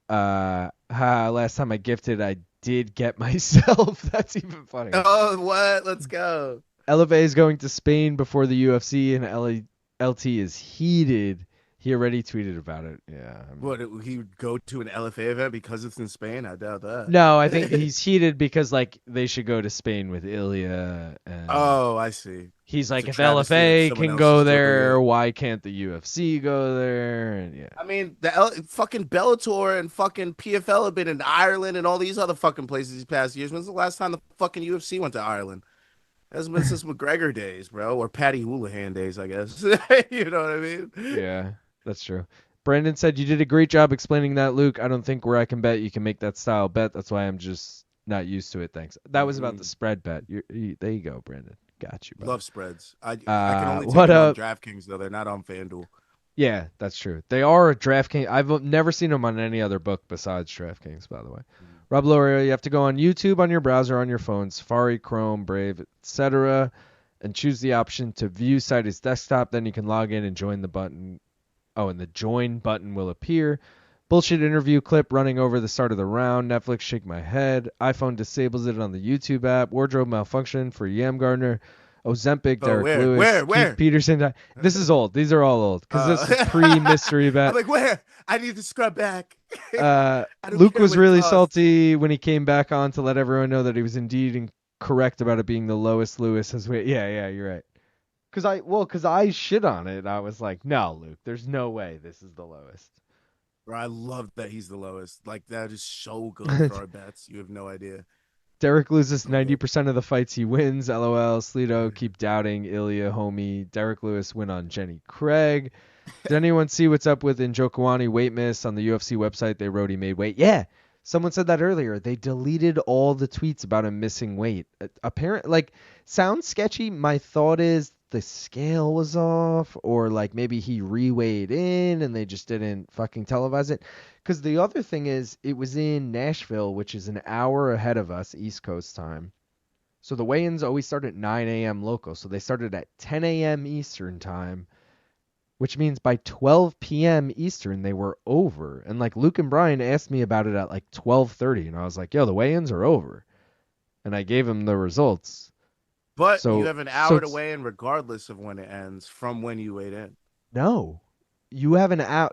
Yeah. Last time I gifted, I did get myself. That's even funny. Oh, what? Let's go. LFA is going to Spain before the UFC, and LT is heated. He already tweeted about it. Yeah. What, he would go to an LFA event because it's in Spain? I doubt that. No, I think he's heated because like they should go to Spain with Ilya. And oh, I see. he's like, if travesty LFA someone can else go is doing there, it. why can't the UFC go there? And yeah. I mean, the fucking Bellator and fucking PFL have been in Ireland and all these other fucking places these past years. When's the last time the fucking UFC went to Ireland? It hasn't been since McGregor days, bro, or Patty Houlihan days, I guess. You know what I mean? Yeah, that's true. Brandon said you did a great job explaining that, Luke. I don't think where I can bet you can make that style bet. That's why I'm just not used to it. Thanks. That was about the spread bet. There you go, Brandon. Got you, bro. Love spreads. I can only take what them on up? DraftKings, though. They're not on FanDuel. Yeah, that's true. They are a DraftKings. I've never seen them on any other book besides DraftKings, by the way. Rob Loria, you have to go on YouTube on your browser, on your phone, Safari, Chrome, Brave, etc., and choose the option to view site as desktop. Then you can log in and join the button. Oh, and the join button will appear. Bullshit interview clip running over the start of the round. Netflix shake my head. iPhone disables it on the YouTube app. Wardrobe malfunction for Yamgardner. Ozempic, Derek Lewis, Keith Peterson. This is old. These are all old because this is pre-mystery bet. I'm like, where? I need to scrub back. Luke was really salty when he came back on to let everyone know that he was indeed incorrect about it being the lowest Lewis has weight. Yeah, you're right. Because I shit on it. I was like, no, Luke, there's no way this is the lowest. Bro, I love that he's the lowest. Like, that is so good for our bets. You have no idea. Derek loses 90% of the fights he wins. LOL. Slito, keep doubting. Ilya, homie. Derek Lewis win on Jenny Craig. Did anyone see what's up with Njokuani weight miss on the UFC website? They wrote he made weight. Yeah. Someone said that earlier. They deleted all the tweets about him missing weight. Apparently, like, sounds sketchy. My thought is the scale was off, or like maybe he re-weighed in and they just didn't fucking televise it. Because the other thing is, it was in Nashville, which is an hour ahead of us, East Coast time. So the weigh-ins always start at 9 a.m. local. So they started at 10 a.m. Eastern time, which means by 12 p.m. Eastern, they were over. And like Luke and Brian asked me about it at like 12:30, and I was like, yo, the weigh-ins are over. And I gave them the results. But you have an hour to weigh in regardless of when it ends from when you weighed in. No. You have an hour.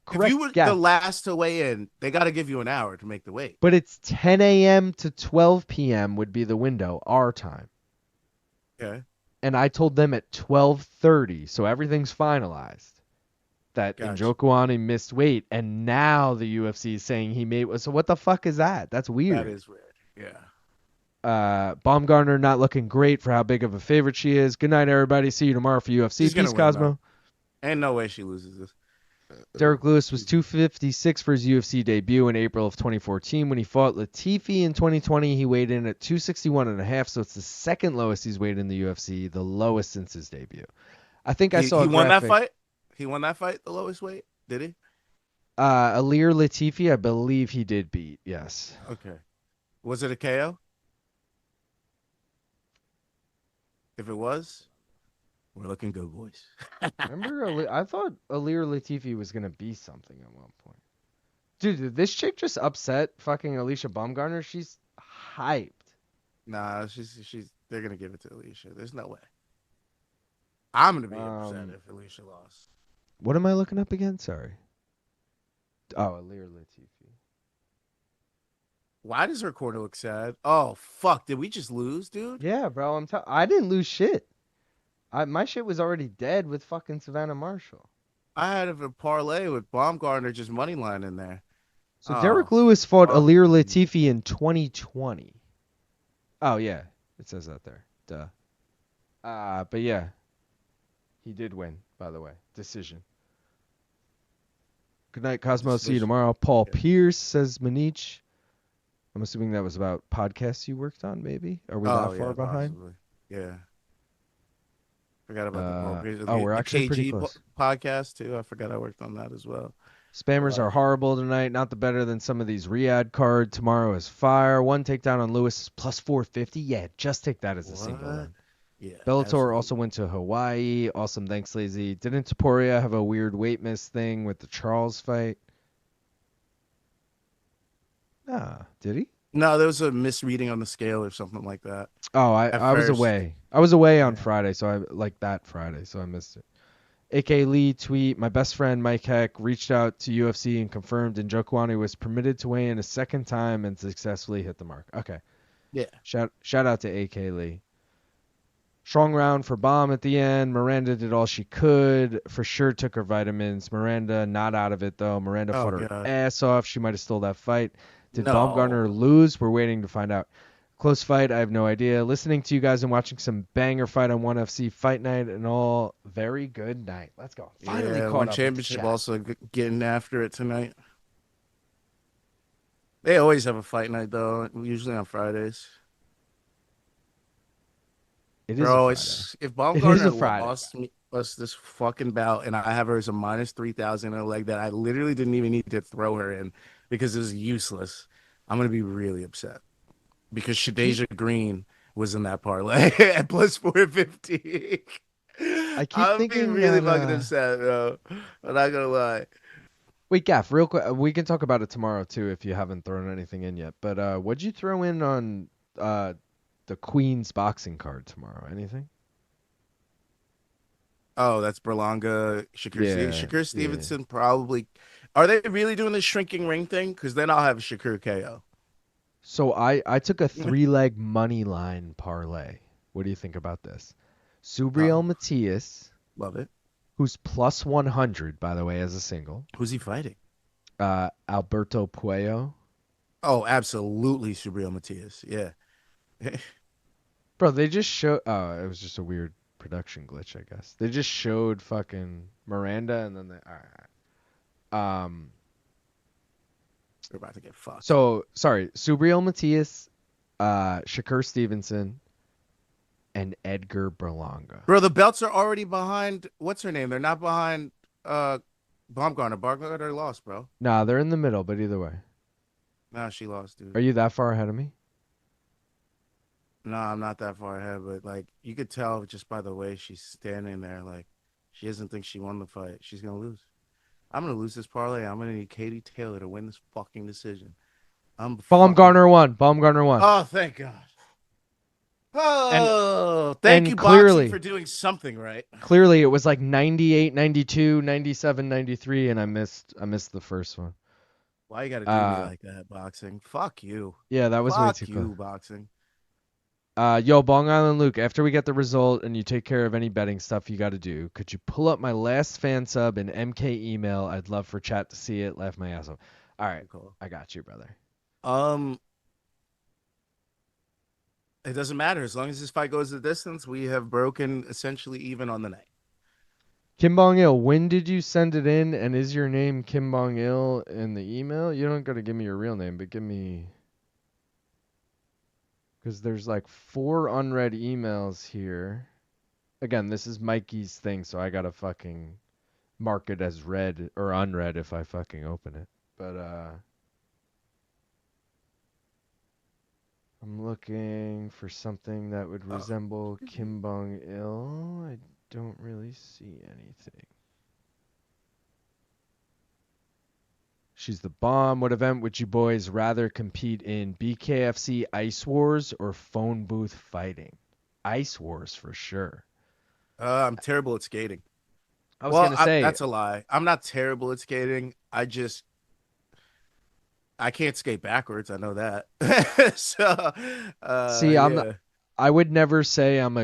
Correct. If you were the last to weigh in, they got to give you an hour to make the weight. But it's 10 a.m. to 12 p.m. would be the window, our time. Okay. And I told them at 12:30, so everything's finalized, that Njokuani missed weight, and now the UFC is saying he made. So what the fuck is that? That's weird. That is weird. Yeah. Baumgardner not looking great for how big of a favorite she is. Good night, everybody. See you tomorrow for UFC. Peace, Cosmo. Ain't no way she loses this. Derek Lewis was 256 for his UFC debut in April of 2014. When he fought Latifi in 2020, he weighed in at 261.5, so it's the second lowest he's weighed in the UFC, the lowest since his debut. I think I saw he won that fight? He won that fight, the lowest weight? Did he? Alir Latifi, I believe he did beat, yes. Okay. Was it a KO? If it was, we're looking good, boys. Remember, I thought Alir Latifi was going to be something at one point. Dude, did this chick just upset fucking Alycia Baumgardner? She's hyped. Nah, they're going to give it to Alycia. There's no way. I'm going to be upset if Alycia lost. What am I looking up again? Sorry. Oh, Alir Latifi. Why does her corner look sad? Oh, fuck. Did we just lose, dude? Yeah, bro. I didn't lose shit. My shit was already dead with fucking Savannah Marshall. I had a parlay with Baumgardner just money line in there. So Derek Lewis fought fuck. Ilir Latifi in 2020. Oh yeah, it says that there. Duh. But yeah, he did win. By the way, decision. Good night, Cosmo. See you tomorrow. Paul Pierce says Manich. I'm assuming that was about podcasts you worked on. Maybe are we that far behind? Possibly. Yeah. Forgot about the Paul Pierce. We're the actually pretty KG close. podcast too. I forgot I worked on that as well. Spammers are horrible tonight. Not the better than some of these Riyadh card. Tomorrow is fire. One takedown on Lewis is plus 450. Yeah, just take that as a single. Then. Yeah. Bellator absolutely. also went to Hawaii. Awesome. Thanks, Lazy. Didn't Taporia have a weird weight miss thing with the Charles fight? Did he? No, there was a misreading on the scale or something like that. Oh, I was away. I was away on Friday, so I like that Friday, so I missed it. AK Lee tweet, my best friend Mike Heck reached out to UFC and confirmed Njokuani was permitted to weigh in a second time and successfully hit the mark. Okay. Yeah. Shout out to AK Lee. Strong round for Baum at the end. Miranda did all she could. For sure took her vitamins. Miranda not out of it, though. Miranda fought her ass off. She might have stole that fight. Did Baumgardner lose? We're waiting to find out. Close fight, I have no idea. Listening to you guys and watching some banger fight on 1FC Fight Night and all. Very good night. Let's go. Finally caught One up championship with the also getting after it tonight. They always have a fight night, though, usually on Fridays. It is Bro, a Friday. if Baumgardner lost us this fucking bout and I have her as a minus 3,000 in a leg that I literally didn't even need to throw her in because it was useless, I'm going to be really upset. Because Shadasia Green was in that parlay at plus 450. I'm thinking really fucking upset, bro. I'm not gonna lie. Wait, Gaff, real quick. We can talk about it tomorrow too if you haven't thrown anything in yet. But what'd you throw in on the Queen's boxing card tomorrow? Anything? Oh, that's Berlanga, Shakur Stevenson probably. Are they really doing the shrinking ring thing? Because then I'll have Shakur KO. So I took a 3-leg money line parlay. What do you think about this? Subriel Matias. Love it. Who's plus 100, by the way, as a single. Who's he fighting? Alberto Puello. Oh, absolutely Subriel Matias. Yeah. Bro, they just showed... Oh, it was just a weird production glitch, I guess. They just showed fucking Miranda, and then they... All right. We're about to get fucked. So, sorry. Subriel Matias, Shakur Stevenson, and Edgar Berlanga. Bro, the belts are already behind... What's her name? They're not behind Baumgardner. Baumgardner lost, bro. Nah, they're in the middle, but either way. Nah, she lost, dude. Are you that far ahead of me? No, I'm not that far ahead, but like you could tell just by the way she's standing there, like she doesn't think she won the fight. She's gonna lose. I'm gonna lose this parlay. I'm gonna need Katie Taylor to win this fucking decision. Baumgardner won. Baumgardner won. Oh, thank God. Oh, thank you, boxing, for doing something right. Clearly, it was like 98, 92, 97, 93, and I missed the first one. Why you gotta do me like that, boxing? Fuck you. Yeah, that was way too close. Fuck you, boxing. Yo, Bong Island Luke, after we get the result and you take care of any betting stuff you got to do, could you pull up my last fan sub and MK email? I'd love for chat to see it. Laugh my ass off. All right, cool. I got you, brother. It doesn't matter. As long as this fight goes the distance, we have broken essentially even on the night. Kim Bong Il, when did you send it in? And is your name Kim Bong Il in the email? You don't got to give me your real name, but give me... Because there's like 4 unread emails here. Again, this is Mikey's thing, so I got to fucking mark it as read or unread if I fucking open it. But, I'm looking for something that would resemble Kim Bong Il. I don't really see anything. She's the bomb. What event would you boys rather compete in? BKFC Ice Wars or phone booth fighting? Ice Wars for sure. I'm terrible at skating. I was gonna say that's a lie. I'm not terrible at skating. I can't skate backwards. I know that. So see, I would never say I'm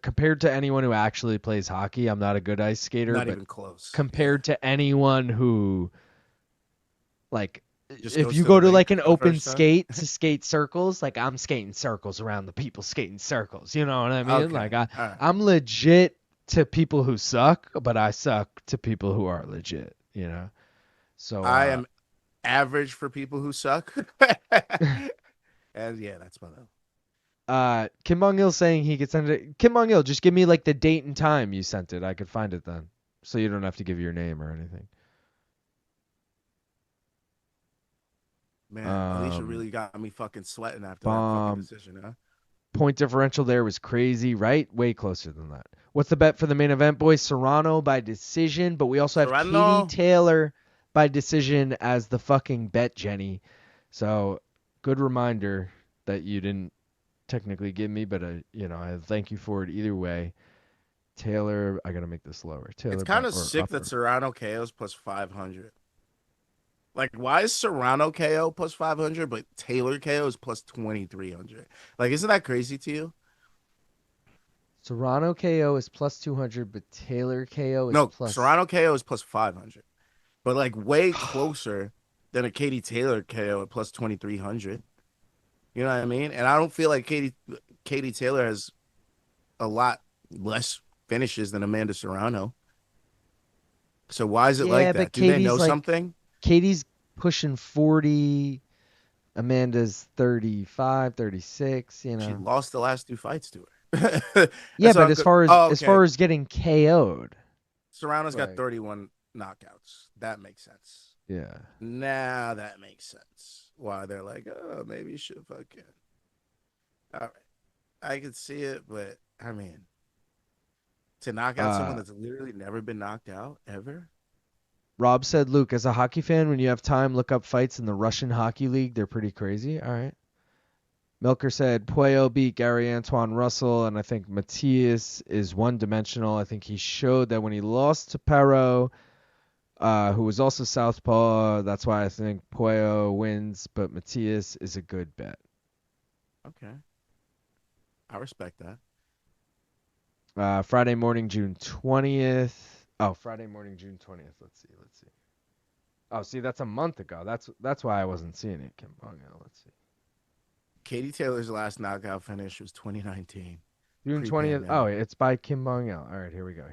compared to anyone who actually plays hockey, I'm not a good ice skater. Not even close. Compared to anyone who Just if goes you to the go to ring like an for the open first time? skate to skate circles, like I'm skating circles around the people skating circles. You know what I mean? Okay. Like All right. I'm legit to people who suck, but I suck to people who are legit. You know. So I am average for people who suck. And yeah, that's my level. Kim Bong Il saying he could send it. Kim Bong Il, just give me like the date and time you sent it. I could find it then, so you don't have to give your name or anything. Man, Alycia really got me fucking sweating after that fucking Bomb. decision, huh? Point differential there was crazy, right? Way closer than that. What's the bet for the main event, boys? Serrano by decision, but we also have Katie Serrano. Taylor by decision as the fucking bet, Jenny. So, good reminder that you didn't technically give me, but I thank you for it either way. Taylor, I gotta make this lower. Taylor, It's kind of or sick upper. that Serrano KO's plus 500. Like, why is Serrano KO plus 500, but Taylor KO is plus 2,300? Like, isn't that crazy to you? Serrano KO is plus 200, but Taylor KO is No, plus. Serrano KO is plus 500, but like way closer than a Katie Taylor KO at plus 2,300. You know what I mean? And I don't feel like Katie Taylor has a lot less finishes than Amanda Serrano. So why is it like that? But Do they know Katie's like something? Katie's pushing 40. Amanda's 35, 36. You She know. lost the last two fights to her. Yeah, That's but how as good- far as Oh, as okay. far as getting KO'd. Serrano's got Right. 31 knockouts. That makes sense. Yeah. Now that makes sense. Why they're like, oh, maybe you should fucking. All right. I can see it, but I mean, to knock out someone that's literally never been knocked out ever. Rob said, Luke, as a hockey fan, when you have time, look up fights in the Russian Hockey League. They're pretty crazy. All right. Milker said Puello beat Gary Antoine Russell, and I think Matias is one-dimensional. I think he showed that when he lost to Perro, who was also southpaw, that's why I think Puello wins, but Matias is a good bet. Okay. I respect that. Friday morning, June 20th. Oh, Friday morning, June 20th. Let's see. Oh, see, that's a month ago. That's why I wasn't seeing it, Kim Bong. Let's see. Katie Taylor's last knockout finish was 2019. June 20th. Oh, it's by Kim Bong Il. All right, here we go.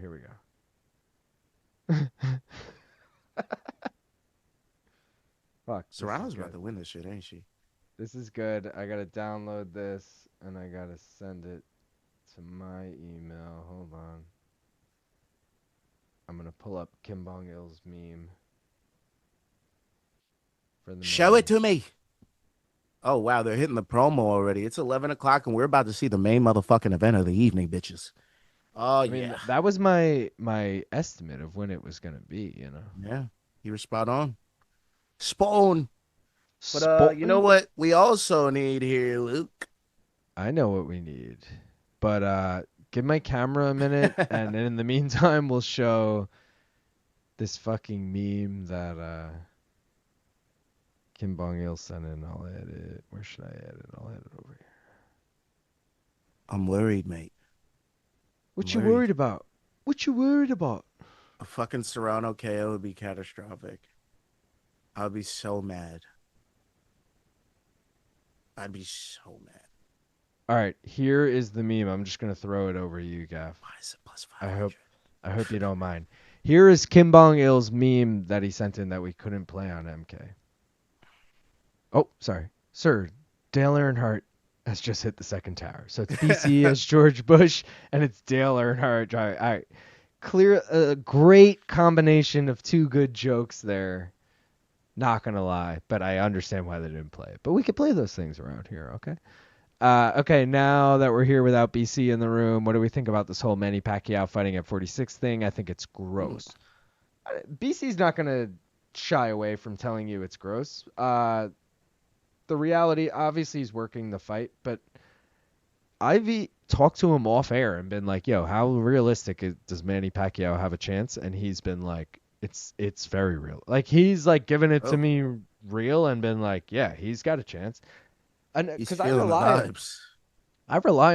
Fuck. Serrano's about to win this shit, ain't she? This is good. I gotta download this and I gotta send it to my email. Hold on. I'm gonna pull up Kim Bong Il's meme. Show it to me. Oh, wow. They're hitting the promo already. It's 11 o'clock, and we're about to see the main motherfucking event of the evening, bitches. Oh, I mean, that was my estimate of when it was going to be, you know. Yeah, you were spot on. Spawn. But you know what we also need here, Luke? I know what we need. But give my camera a minute, and then in the meantime, we'll show this fucking meme that Kim Bong Il sent in. I'll edit it. Where should I edit? I'll edit over here. I'm worried, mate. What you worried about? A fucking Serrano KO would be catastrophic. I'd be so mad. I'd be so mad. All right, here is the meme. I'm just gonna throw it over you, Gaff. Why is it plus 500? I hope you don't mind. Here is Kim Bong Il's meme that he sent in that we couldn't play on MK. Oh, sorry. Sir, Dale Earnhardt has just hit the second tower. So it's BC as George Bush, and it's Dale Earnhardt driving. All right. Clear, a great combination of two good jokes there. Not going to lie, but I understand why they didn't play it. But we could play those things around here, okay? Okay, now that we're here without BC in the room, what do we think about this whole Manny Pacquiao fighting at 46 thing? I think it's gross. BC's not going to shy away from telling you it's gross. The reality, obviously, he's working the fight, but I've talked to him off air and been like, yo, how realistic does Manny Pacquiao have a chance? And he's been like, it's very real. Like, he's like given it to me real and been like, yeah, he's got a chance. And because I rely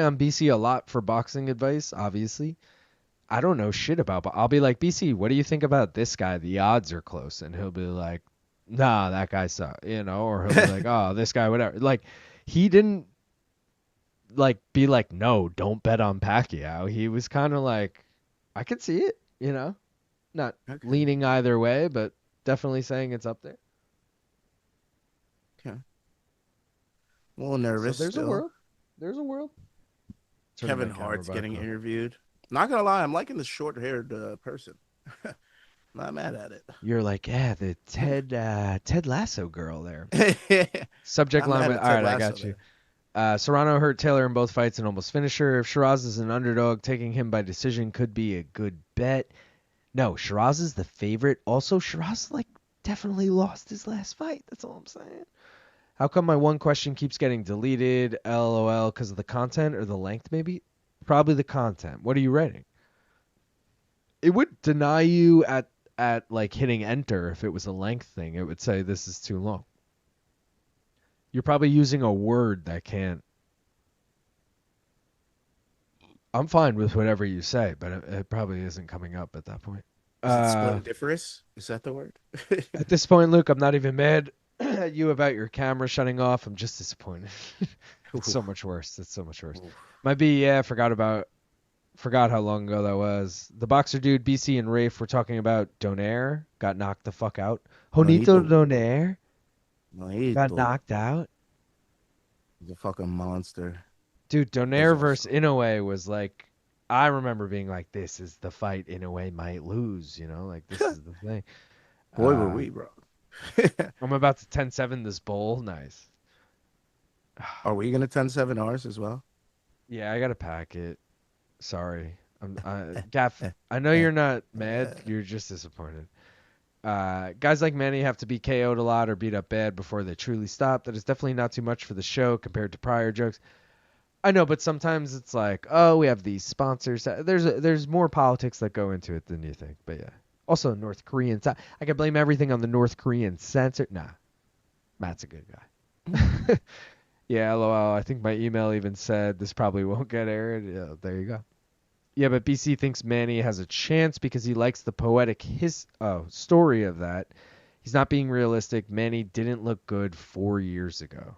on BC a lot for boxing advice, obviously. I don't know shit about, but I'll be like, BC, what do you think about this guy? The odds are close. And he'll be like, nah, that guy sucks, or he'll be like, oh, this guy, whatever. Like, he didn't like be like, no, don't bet on Pacquiao. He was kind of like, I could see it, not Okay. leaning either way, but definitely saying it's up there. Okay. A little So nervous there's a still. world. There's a world. Turning Kevin my camera Hart's back getting on. interviewed. Not gonna lie, I'm liking the short-haired person. Not mad at You're like, yeah, the Ted Lasso girl there. it. Subject Not line mad with, at all Ted right, I Lasso got you. there. Serrano hurt Taylor in both fights and almost finished her. If Shiraz is an underdog, taking him by decision could be a good bet. No, Shiraz is the favorite. Also, Shiraz definitely lost his last fight. That's all I'm saying. How come my one question keeps getting deleted? LOL, because of the content or the length, maybe? Probably the content. What are you writing? It would deny you at hitting enter if it was a length thing. It would say this is too long. You're probably using a word that can't. I'm fine with whatever you say, but it probably isn't coming up at that point. Is it splendiferous? Is that the word? At this point, Luke, I'm not even mad at you about your camera shutting off. I'm just disappointed. It's so much worse. It's so much worse. Oof. Might be, forgot how long ago that was. The boxer dude, BC and Rafe were talking about Donaire. Got knocked the fuck out. Honito Donaire got knocked out. He's a fucking monster. Dude, Donaire versus Inoue was like, I remember being like, this is the fight Inoue might lose, this is the thing. Boy, were we, bro. I'm about to 10-7 this bowl. Nice. Are we going to 10-7 ours as well? Yeah, I got to pack it. Sorry. Gaff, I know you're not mad. You're just disappointed. Guys like Manny have to be KO'd a lot or beat up bad before they truly stop. That is definitely not too much for the show compared to prior jokes. I know, but sometimes it's like, oh, we have these sponsors. There's more politics that go into it than you think. But yeah. Also, North Korean. I can blame everything on the North Korean censor. Nah. Matt's a good guy. Yeah, LOL. I think my email even said this probably won't get aired. Yeah, there you go. Yeah, but BC thinks Manny has a chance because he likes the poetic story of that. He's not being realistic. Manny didn't look good 4 years ago.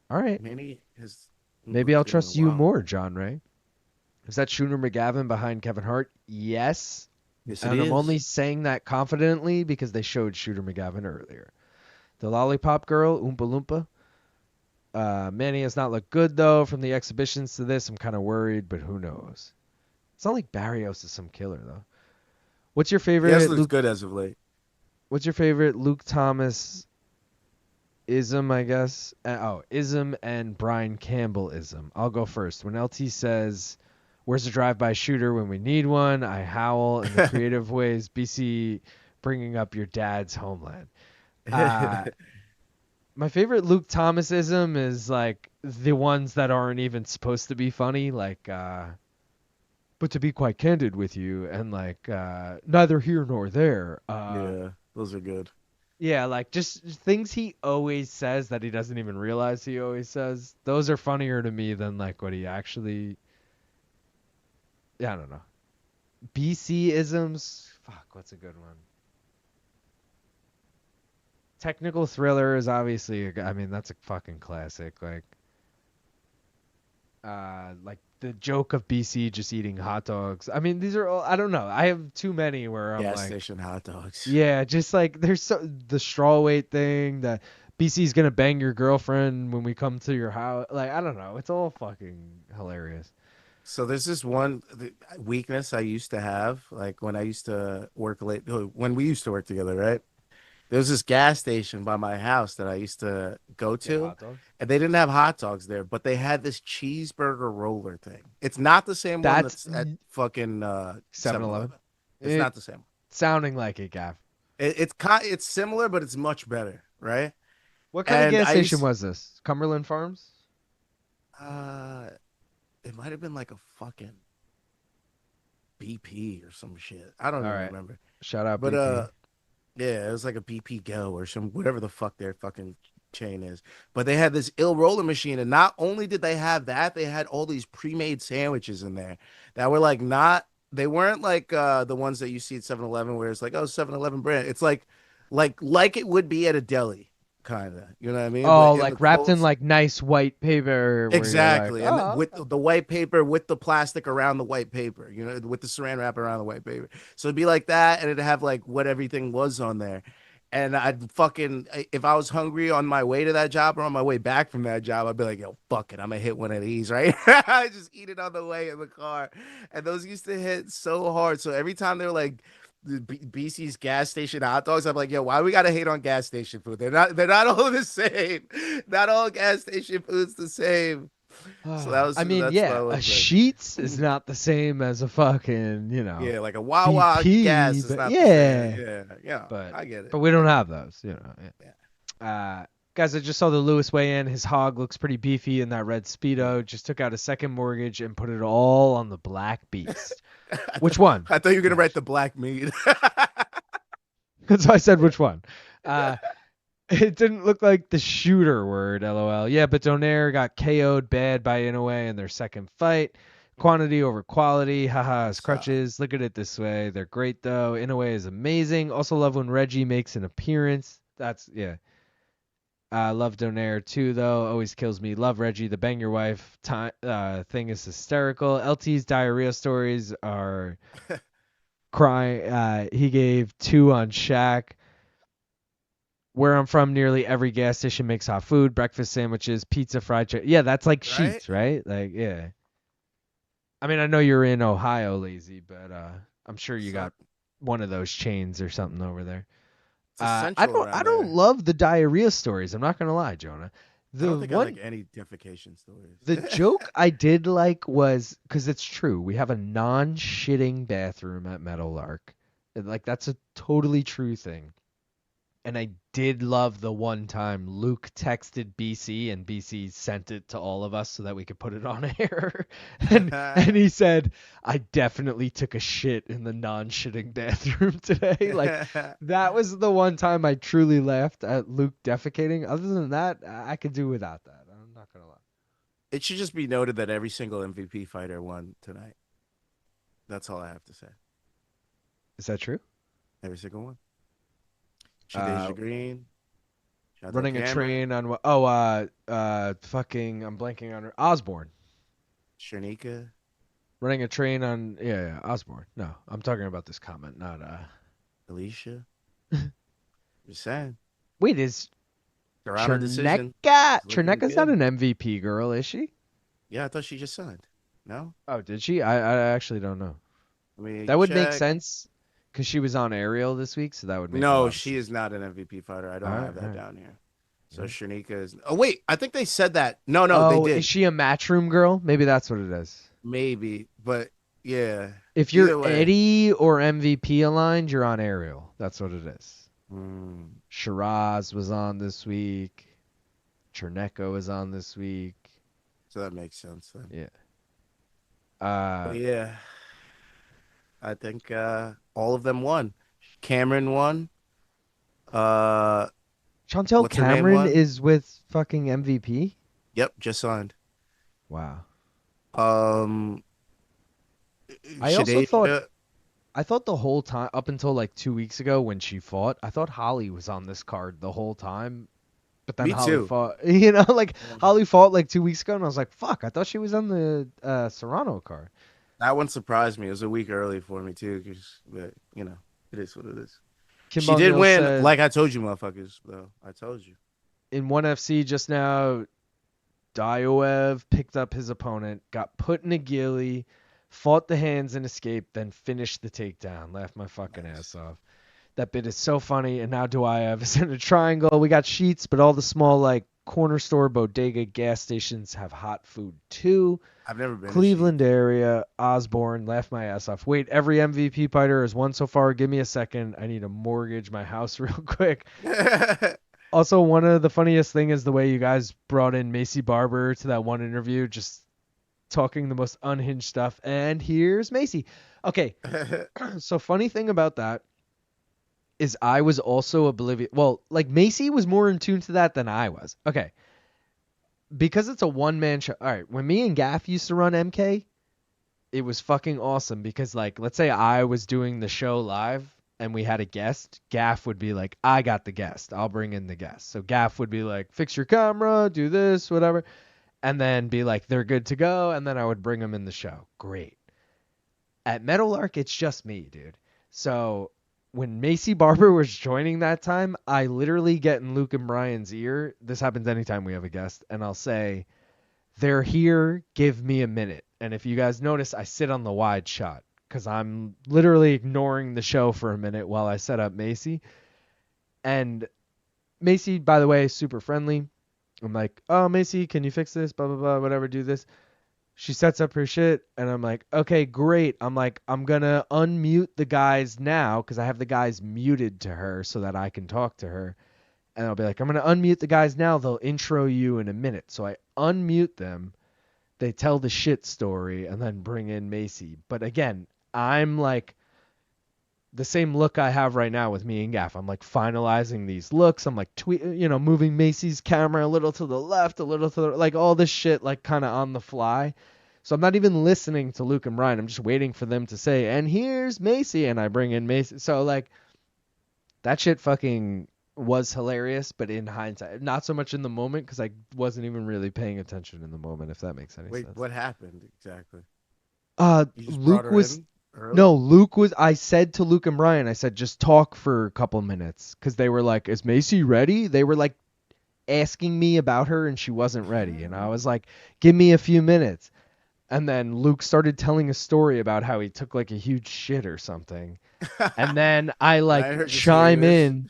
All right. Manny has. Maybe I'll trust you more, John Ray. Is that Shooter McGavin behind Kevin Hart? Yes. Yes, and I'm only saying that confidently because they showed Shooter McGavin earlier. The Lollipop Girl, Oompa Loompa. Manny has not looked good, though. From the exhibitions to this, I'm kind of worried, but who knows? It's not like Barrios is some killer, though. What's your favorite? Yes, looks good as of late. What's your favorite Luke Thomas ism, I guess? Ism and Brian Campbell ism. I'll go first. When LT says, where's a drive-by shooter when we need one? I howl in the creative ways. BC bringing up your dad's homeland. My favorite Luke Thomas ism is like the ones that aren't even supposed to be funny, like but to be quite candid with you, and like neither here nor there. Yeah, those are good. Yeah, like just things he always says that he doesn't even realize he always says. Those are funnier to me than like what he actually. Yeah, I don't know. BC isms. Fuck, what's a good one? Technical Thriller is obviously. I mean, that's a fucking classic. Like the joke of BC just eating hot dogs. I mean, these are all. I don't know. I have too many where I'm gas like. Station hot dogs. Yeah, just like there's the straw weight thing that BC's gonna bang your girlfriend when we come to your house. Like I don't know. It's all fucking hilarious. So there's this one weakness I used to have, like when I used to work late, when we used to work together, right? There was this gas station by my house that I used to go to, and they didn't have hot dogs there, but they had this cheeseburger roller thing. It's not the same one that's at fucking 7-Eleven. It's not the same. Sounding like it, Gav. It's similar, but it's much better, right? What kind of gas station was this? Cumberland Farms? It might have been like a fucking BP or some shit. I don't even remember. Shout out, but BP. Yeah, it was like a BP Go or some whatever the fuck their fucking chain is. But they had this ill roller machine, and not only did they have that, they had all these pre-made sandwiches in there that were like they weren't like the ones that you see at 7-Eleven where it's like, oh, 7-Eleven brand. It's like like it would be at a deli, kind of. You know what I mean? But Oh, in the like wrapped in cold. like nice white paper where you're like, Exactly, and oh, with the white paper, with the plastic around the white paper, with the saran wrap around the white paper. So it'd be like that, and it'd have like what everything was on there. And I'd fucking, if I was hungry on my way to that job or on my way back from that job, I'd be like, yo, fuck it, I'm gonna hit one of these, right? I just eat it on the way in the car, and those used to hit so hard. So every time they're like the BC's gas station hot dogs, I'm like, yo, why we gotta hate on gas station food? They're not all the same. Not all gas station food's the same. So I mean, that's what I yeah, a was like. Sheets is not the same as a fucking, Yeah, like a Wawa BP, gas is but not the same. yeah, Yeah, I get it. but we don't have those, you know. Yeah. Guys, I just saw the Lewis weigh in. His hog looks pretty beefy in that red Speedo. Just took out a second mortgage and put it all on the Black Beast. Which one? I thought you were gonna write the black meat. That's why I said which one. It didn't look like the shooter word, lol. Yeah, but Donaire got KO'd bad by Inoue in their second fight. Quantity over quality. Haha, his crutches. Look at it this way. They're great, though. Inoue is amazing. Also love when Reggie makes an appearance. That's, yeah. Love Donaire, too, though. Always kills me. Love Reggie. The bang your wife thing is hysterical. LT's diarrhea stories are crying. He gave 2 on Shaq. Where I'm from, nearly every gas station makes hot food, breakfast sandwiches, pizza, fried chicken. Yeah, that's like Sheets, right? Like, yeah. I mean, I know you're in Ohio, Lazy, but I'm sure you got one of those chains or something over there. I don't love the diarrhea stories. I'm not gonna lie, Jonah. I don't think I like any defecation stories. The joke I did like was because it's true. We have a non-shitting bathroom at Meadowlark. Like that's a totally true thing. And I did love the one time Luke texted BC and BC sent it to all of us so that we could put it on air. and he said, I definitely took a shit in the non-shitting bathroom today. Like that was the one time I truly laughed at Luke defecating. Other than that, I could do without that. I'm not going to lie. It should just be noted that every single MVP fighter won tonight. That's all I have to say. Is that true? Every single one. Shadasia Green. Running a train on fucking I'm blanking on her. Osborne. Shernika. Running a train on Osborne. No, I'm talking about this comment, not Alycia. Just saying. Wait, is Serrano decision. Cherneka's not an MVP girl, is she? Yeah, I thought she just signed. No? Oh, did she? I actually don't know. I mean, that would make sense. Because she was on Aerial this week, so that would make No, she is not an MVP fighter. I don't have that down here. So Shernika is. Oh wait, I think they said that. No, they did. Is she a Matchroom girl? Maybe that's what it is. Maybe, but yeah. If you're Eddie or MVP aligned, you're on Aerial. That's what it is. Shiraz was on this week. Cherneka was on this week. So that makes sense then. Yeah. Yeah. I think all of them won. Cameron won. Chantel Cameron is with fucking MVP? Yep, just signed. Wow. I thought the whole time, up until like 2 weeks ago when she fought, I thought Holly was on this card the whole time. But then Holly fought, Holly fought like 2 weeks ago, and I was like, fuck, I thought she was on the Serrano card. That one surprised me. It was a week early for me too, but it is what it is. Kim she did win, like I told you, motherfuckers. Though I told you. In 1FC just now, Dioev picked up his opponent, got put in a ghillie, fought the hands and escaped, then finished the takedown. Laughed my fucking ass off. That bit is so funny. And now Dioev is in a triangle. We got Sheets, but all the small like corner store, bodega, gas stations have hot food too. I've never been. Cleveland area, Osborne, laughed my ass off. Wait, every MVP fighter has won so far. Give me a second. I need to mortgage my house real quick. Also, one of the funniest thing is the way you guys brought in Macy Barber to that one interview, just talking the most unhinged stuff. And here's Macy. Okay, so funny thing about that is I was also oblivious. Well, like Macy was more in tune to that than I was. Okay. Because it's a one-man show. All right, when me and Gaff used to run MK, it was fucking awesome because, like, let's say I was doing the show live and we had a guest, Gaff would be like, I got the guest. I'll bring in the guest. So Gaff would be like, fix your camera, do this, whatever. And then be like, they're good to go. And then I would bring them in the show. Great. At Meadowlark, it's just me, dude. So when Macy Barber was joining that time, I literally get in Luke and Brian's ear. This happens anytime we have a guest. And I'll say, they're here. Give me a minute. And if you guys notice, I sit on the wide shot because I'm literally ignoring the show for a minute while I set up Macy. And Macy, by the way, is super friendly. I'm like, oh, Macy, can you fix this? Blah, blah, blah, whatever, do this. She sets up her shit, and I'm like, okay, great. I'm like, I'm going to unmute the guys now because I have the guys muted to her so that I can talk to her. And I'll be like, I'm going to unmute the guys now. They'll intro you in a minute. So I unmute them. They tell the shit story and then bring in Macy. But again, I'm like the same look I have right now with me and Gaff. I'm like finalizing these looks. I'm like moving Macy's camera a little to the left, a little to the like all this shit like kind of on the fly. So I'm not even listening to Luke and Brian. I'm just waiting for them to say, and here's Macy, and I bring in Macy. So like that shit fucking was hilarious, but in hindsight, not so much in the moment because I wasn't even really paying attention in the moment, if that makes any sense. Wait, what happened exactly? Luke was I said to Luke and Brian, I said, just talk for a couple minutes because they were like, is Macy ready? They were like asking me about her and she wasn't ready. And I was like, give me a few minutes. And then Luke started telling a story about how he took like a huge shit or something. And then I chime in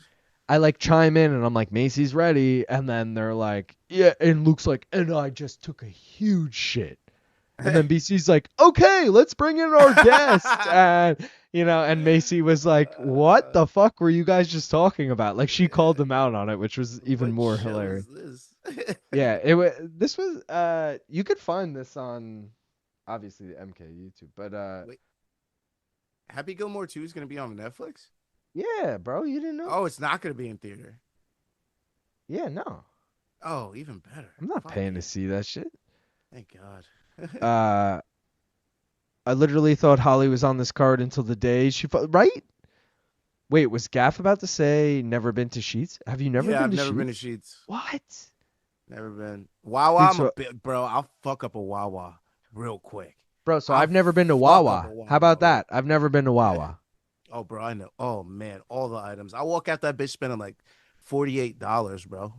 and I'm like, Macy's ready. And then they're like, yeah. And Luke's like, and I just took a huge shit. And then BC's like, okay, let's bring in our guest. And Macy was like, what the fuck were you guys just talking about? Like she called them out on it, which was even more hilarious. Yeah, this was, you could find this on obviously the MK YouTube, but, wait, Happy Gilmore 2 is going to be on Netflix? Yeah, bro, you didn't know? Oh, it's not going to be in theater. Yeah, no. Oh, even better. I'm not paying to see that shit. Thank God. I literally thought Holly was on this card until the day she right? Wait, was Gaff about to say never been to Sheets? Have you never been to Sheets? Yeah, I've never been to Sheets. What? Never been. Wawa, bro, I'll fuck up a Wawa real quick. Bro, so I've never been to Wawa. How about that? I've never been to Wawa. Oh, bro, I know. Oh, man, all the items. I walk out that bitch spending like $48, bro.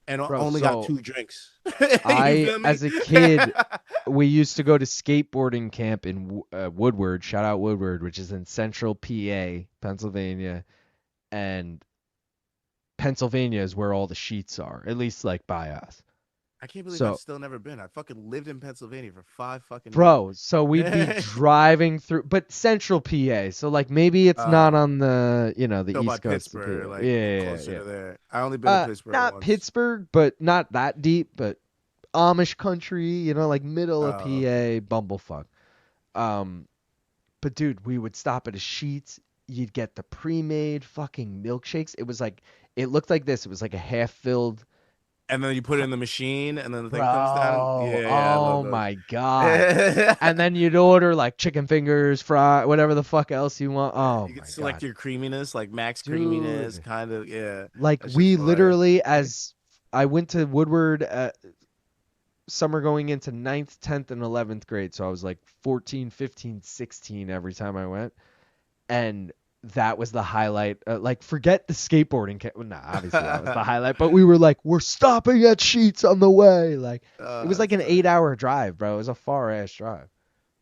And only got 2 drinks. As a kid, we used to go to skateboarding camp in Woodward. Shout out Woodward, which is in central PA, Pennsylvania. And Pennsylvania is where all the Sheets are, at least like by us. I can't believe I've still never been. I fucking lived in Pennsylvania for 5 fucking years. So we'd be driving through, but central PA. So like maybe it's not on the, the East Coast. Pittsburgh, like closer to there. I only been to Pittsburgh Not once. Pittsburgh, but not that deep, but Amish country, like middle of PA, bumblefuck. But dude, we would stop at a Sheets. You'd get the pre-made fucking milkshakes. It looked like this. It was like a half-filled. And then you put it in the machine, and then the thing comes down. Yeah, oh my God! And then you'd order like chicken fingers, fry, whatever the fuck else you want. Oh, you could select your creaminess, like max creaminess, kind of. Yeah. Like we literally, as I went to Woodward summer going into 9th, 10th, and 11th grade, so I was like 14, 15, 16 every time I went, and that was the highlight. Forget the skateboarding. Obviously that was the highlight. But we were like, we're stopping at Sheets on the way. It was like an 8-hour drive, bro. It was a far ass drive.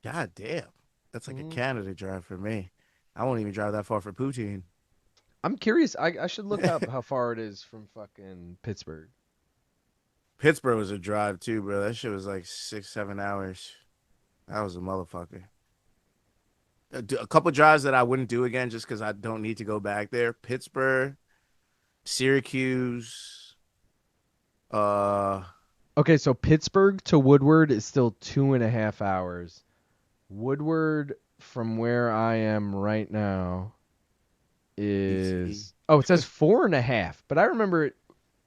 God damn, that's like a Canada drive for me. I won't even drive that far for poutine. I'm curious. I should look up how far it is from fucking Pittsburgh. Pittsburgh was a drive too, bro. That shit was like 6-7 hours. That was a motherfucker. A couple drives that I wouldn't do again just because I don't need to go back there. Pittsburgh, Syracuse. Okay, so Pittsburgh to Woodward is still 2.5 hours. Woodward from where I am right now is it says 4.5, but I remember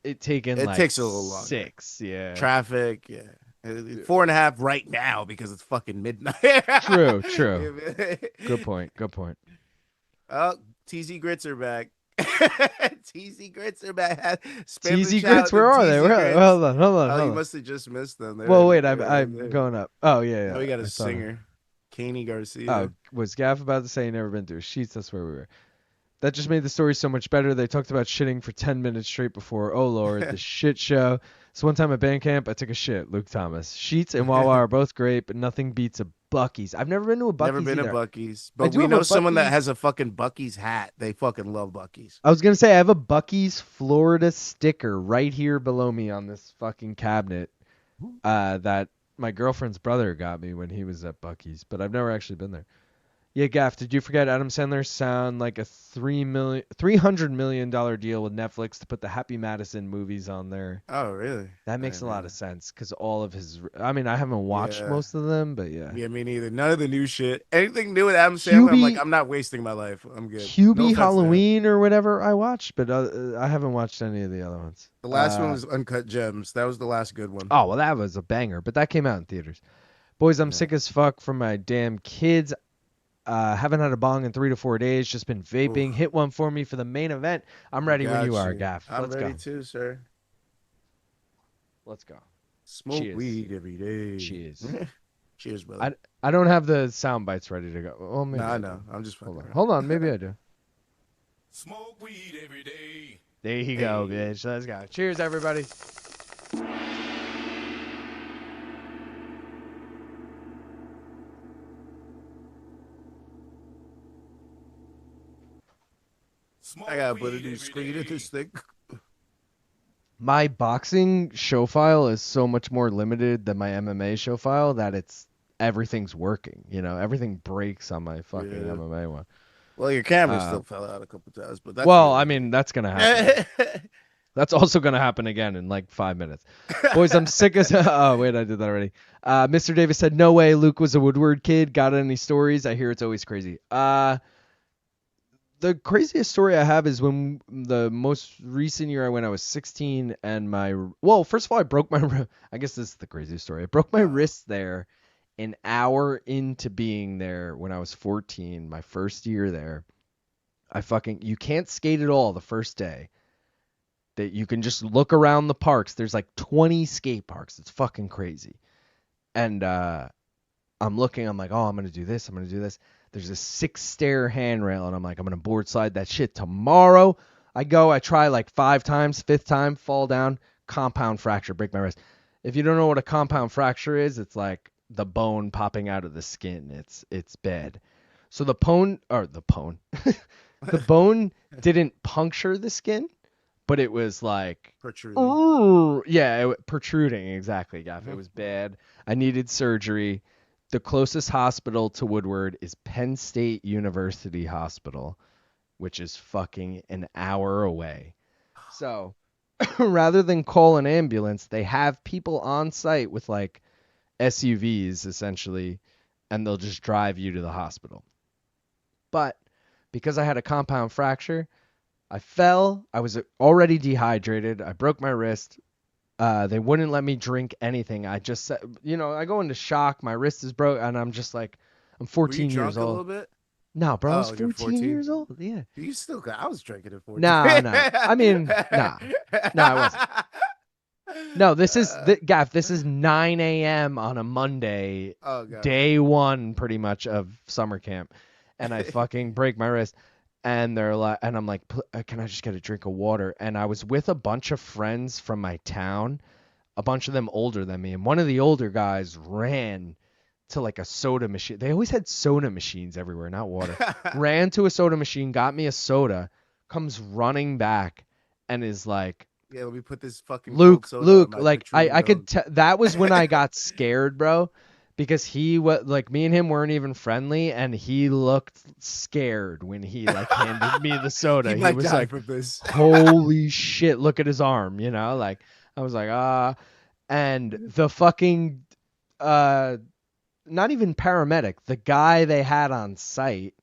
it taking it takes a little longer. 6, yeah. Traffic, yeah. 4.5 right now because it's fucking midnight. True. Good point. TZ grits are back. TZ grits are back. Spam the TZ chat grits, with where are them they? TZ grits. Hold on. Oh, you Hold on. must have just missed them. Well, wait, I'm going up. Oh yeah. Now we got a I saw that. singer, Kanye Garcia. Oh, was Gaff about to say he never been through Sheets? That's where we were. That just made the story so much better. They talked about shitting for 10 minutes straight before. Oh, Lord, the shit show. So one time at band camp, I took a shit. Luke Thomas. Sheets and Wawa are both great, but nothing beats a Buc-ee's. I've never been to a Buc-ee's Never been either. to Buc-ee's. But we know someone that has a fucking Buc-ee's hat. They fucking love Buc-ee's. I was going to say, I have a Buc-ee's Florida sticker right here below me on this fucking cabinet that my girlfriend's brother got me when he was at Buc-ee's, but I've never actually been there. Yeah, Gaff, did you forget Adam Sandler sound like a $300 million deal with Netflix to put the Happy Madison movies on there? Oh, really? That makes a lot of sense because all of his... I mean, I haven't watched most of them, but yeah. Yeah, me neither. None of the new shit. Anything new with Adam Sandler, I'm like, I'm not wasting my life. I'm good. Hubie Halloween or whatever I watched, but I haven't watched any of the other ones. The last one was Uncut Gems. That was the last good one. Oh, well, that was a banger, but that came out in theaters. Boys, I'm sick as fuck from my damn kids. Haven't had a bong in 3 to 4 days. Just been vaping. Oof. Hit one for me for the main event. I'm ready when you are, Gaff. I'm ready too, sir. Let's go. Smoke weed every day. Cheers. Cheers, brother. I don't have the sound bites ready to go. Well, maybe I know. I'm just hold on. Maybe I do. Smoke weed every day. There you go, bitch. Let's go. Cheers, everybody. I gotta put a new screen in this thing. My boxing show file is so much more limited than my MMA show file that everything's working. You know, everything breaks on my fucking MMA one. Well, your camera still fell out a couple times, but that's I mean, that's gonna happen. That's also gonna happen again in like 5 minutes. Boys, I'm sick as oh wait, I did that already. Mr. Davis said, "No way, Luke was a Woodward kid. Got any stories? I hear it's always crazy." The craziest story I have is when the most recent year I went, I was 16 and first of all, I broke my, I guess this is the craziest story. I broke my wrist there an hour into being there when I was 14, my first year there. You can't skate at all the first day. That you can just look around the parks. There's like 20 skate parks. It's fucking crazy. And I'm looking, I'm like, oh, I'm going to do this. I'm going to do this. There's a 6-stair handrail, and I'm like, I'm going to board slide that shit tomorrow. I try like 5 times, 5th time, fall down, compound fracture, break my wrist. If you don't know what a compound fracture is, it's like the bone popping out of the skin. It's bad. So the bone didn't puncture the skin, but it was like protruding. Protruding, exactly, Gaff. It was bad. I needed surgery. The closest hospital to Woodward is Penn State University Hospital, which is fucking an hour away. So rather than call an ambulance, they have people on site with like SUVs essentially, and they'll just drive you to the hospital. But because I had a compound fracture, I fell. I was already dehydrated. I broke my wrist. They wouldn't let me drink anything. I just said, I go into shock. My wrist is broke, and I'm just like, I'm 14 years old. A little bit? No, bro, I was 14 years old. Yeah. You still got? I was drinking at 14. Nah. I mean, nah, I wasn't. No, this is Gaff. This is 9 a.m. on a Monday, day 1 pretty much of summer camp, and I fucking break my wrist. And they're like, and I'm like, can I just get a drink of water? And I was with a bunch of friends from my town, a bunch of them older than me. And one of the older guys ran to like a soda machine. They always had soda machines everywhere, not water. Ran to a soda machine, got me a soda, comes running back and is like, yeah, let me put this fucking Luke, like I could tell that was when I got scared, bro. Because he was like, me and him weren't even friendly, and he looked scared when he like handed me the soda. He was like, "Holy shit! Look at his arm!" Like I was like, and the fucking, not even paramedic, the guy they had on site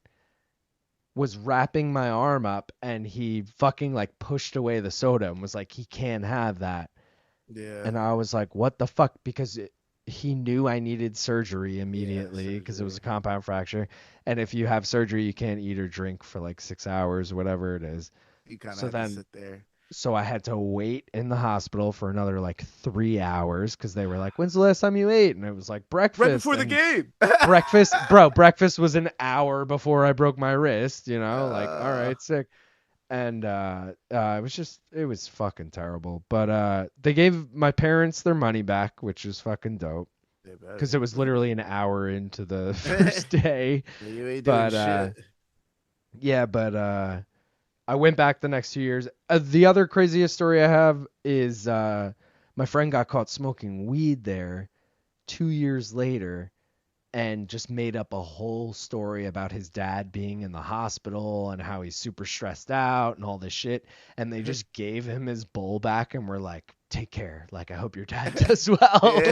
was wrapping my arm up, and he fucking like pushed away the soda and was like, "He can't have that." Yeah. And I was like, "What the fuck?" Because he knew I needed surgery immediately because it was a compound fracture. And if you have surgery, you can't eat or drink for like 6 hours, whatever it is. You kind of So have to then, sit there. so I had to wait in the hospital for another like 3 hours because they were like, "When's the last time you ate?" And it was like breakfast. Right before the game. Breakfast was an hour before I broke my wrist. Like, all right, sick. And it was fucking terrible. But they gave my parents their money back, which was fucking dope. Because it was literally an hour into the first day. You ain't doing shit. Yeah, but I went back the next 2 years. The other craziest story I have is my friend got caught smoking weed there 2 years later and just made up a whole story about his dad being in the hospital and how he's super stressed out and all this shit. And they just gave him his bowl back and were like, "Take care. Like, I hope your dad does well."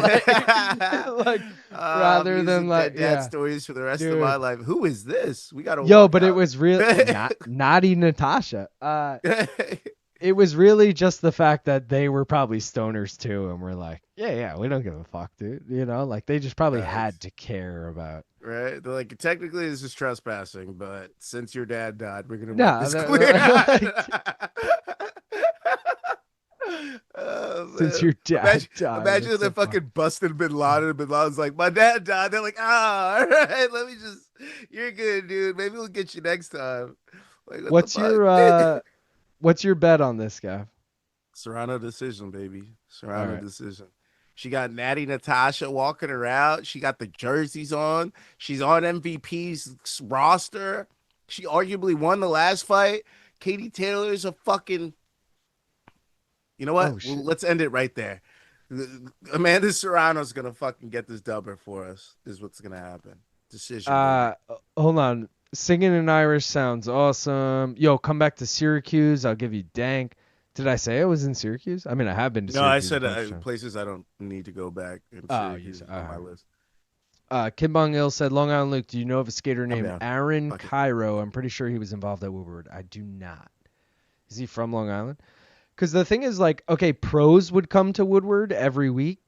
Rather than like dad stories for the rest of my life. Who is this? We gotta. But it was really naughty Natasha. It was really just the fact that they were probably stoners too, and we're like, yeah, we don't give a fuck, dude. Like they just probably had to care about. Right? They're like, technically this is trespassing, but since your dad died, we're gonna make this clear. Since your dad died. Imagine they're fucking busting Bin Laden. Bin Laden's like, "My dad died." They're like, all right, let me just. You're good, dude. Maybe we'll get you next time. Like, What's your bet on this guy? Serrano decision, baby. Serrano decision. She got Natty Natasha walking her out. She got the jerseys on. She's on MVP's roster. She arguably won the last fight. Katie Taylor's a fucking. You know what? Let's end it right there. Amanda Serrano's gonna fucking get this dubber for us. Is what's gonna happen. Decision. Hold on. Singing in Irish sounds awesome. Yo, come back to Syracuse. I'll give you dank. Did I say I was in Syracuse? I mean, I have been to Syracuse. No, I said places I don't need to go back. Syracuse on my list. Kim Bong-il said, Long Island Luke, do you know of a skater named Aaron Cairo? I'm pretty sure he was involved at Woodward. I do not. Is he from Long Island? Because the thing is, like, okay, pros would come to Woodward every week,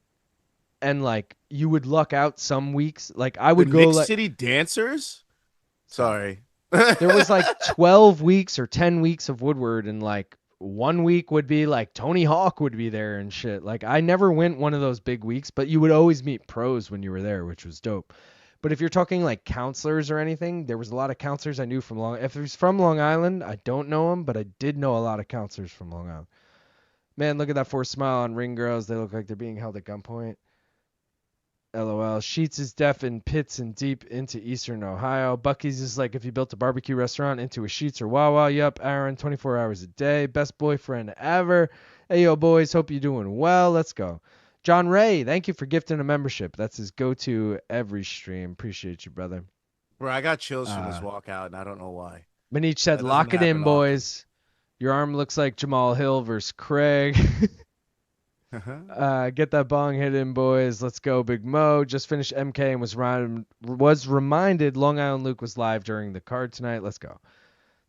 and, like, you would luck out some weeks. Like, I would go, like... City Dancers? Sorry. There was, like, 12 weeks or 10 weeks of Woodward, and, like, 1 week would be, like, Tony Hawk would be there and shit. Like, I never went one of those big weeks, but you would always meet pros when you were there, which was dope. But if you're talking, like, counselors or anything, there was a lot of counselors I knew from Long Island. If he's from Long Island, I don't know him, but I did know a lot of counselors from Long Island. Man, look at that forced smile on ring girls. They look like they're being held at gunpoint. LOL. Sheets is deaf in pits and deep into eastern Ohio. Bucky's is like if you built a barbecue restaurant into a Sheets or Wawa. Yup, Aaron, 24 hours a day. Best boyfriend ever. Hey, yo, boys. Hope you're doing well. Let's go. John Ray, thank you for gifting a membership. That's his go-to every stream. Appreciate you, brother. Bro, I got chills from this walkout, and I don't know why. Manich said, lock it in, boys. Your arm looks like Jamal Hill versus Craig. Get that bong hit in, boys. Let's go, Big Mo. Just finished MK and was reminded Long Island Luke was live during the card tonight. Let's go.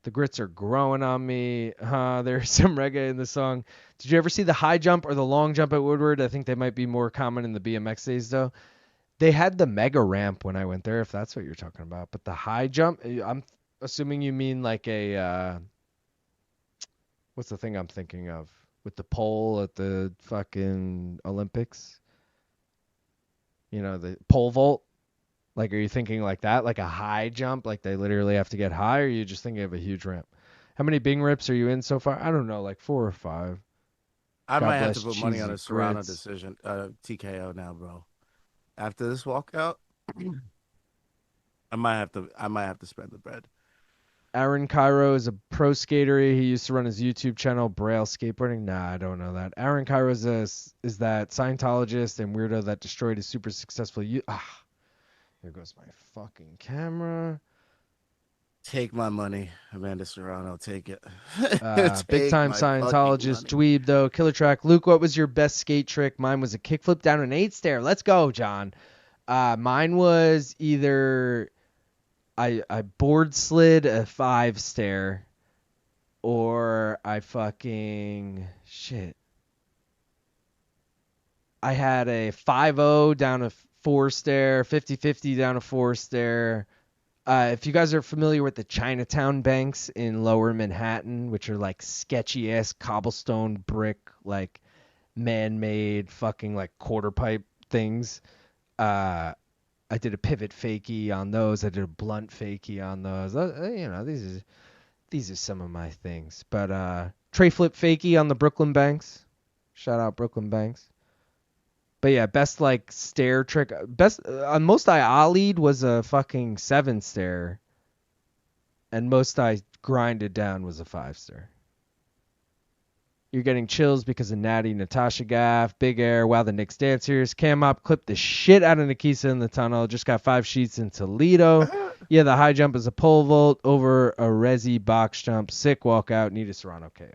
The grits are growing on me. There's some reggae in the song. Did you ever see the high jump or the long jump at Woodward? I think they might be more common in the BMX days, though. They had the mega ramp when I went there, if that's what you're talking about. But the high jump, I'm assuming you mean like a... what's the thing I'm thinking of? With the pole at the fucking Olympics? You know, the pole vault? Like, are you thinking like that? Like a high jump? Like they literally have to get high? Or are you just thinking of a huge ramp? How many Bing rips are you in so far? I don't know, like 4 or 5. I might have to put money on a Serrano decision. TKO now, bro. After this walkout, I might have to spend the bread. Aaron Cairo is a pro skater. He used to run his YouTube channel, Braille Skateboarding. Nah, I don't know that. Aaron Cairo is that Scientologist and weirdo that destroyed his super successful here goes my fucking camera. Take my money, Amanda Serrano. Take it. Big time Scientologist dweeb, though. Killer track. Luke, what was your best skate trick? Mine was a kickflip down an 8 stair. Let's go, John. Mine was either... I board slid a 5 stair, or I fucking shit. I had a 5-0 down a 4-stair, 50-50 down a 4-stair. If you guys are familiar with the Chinatown banks in Lower Manhattan, which are like sketchy ass cobblestone brick, like man-made fucking like quarter pipe things. I did a pivot fakie on those. I did a blunt fakie on those. These are some of my things. But tray flip fakie on the Brooklyn banks. Shout out Brooklyn banks. But yeah, best like stair trick. Best on most I ollied was a fucking 7-stair, and most I grinded down was a 5-stair. You're getting chills because of Natty, Natasha Gaff, Big Air, Wow the Knicks Dancers. Cam Up clipped the shit out of Nikisa in the tunnel. Just got 5 sheets in Toledo. Yeah, the high jump is a pole vault over a Resi box jump. Sick walkout. Need a Serrano KO.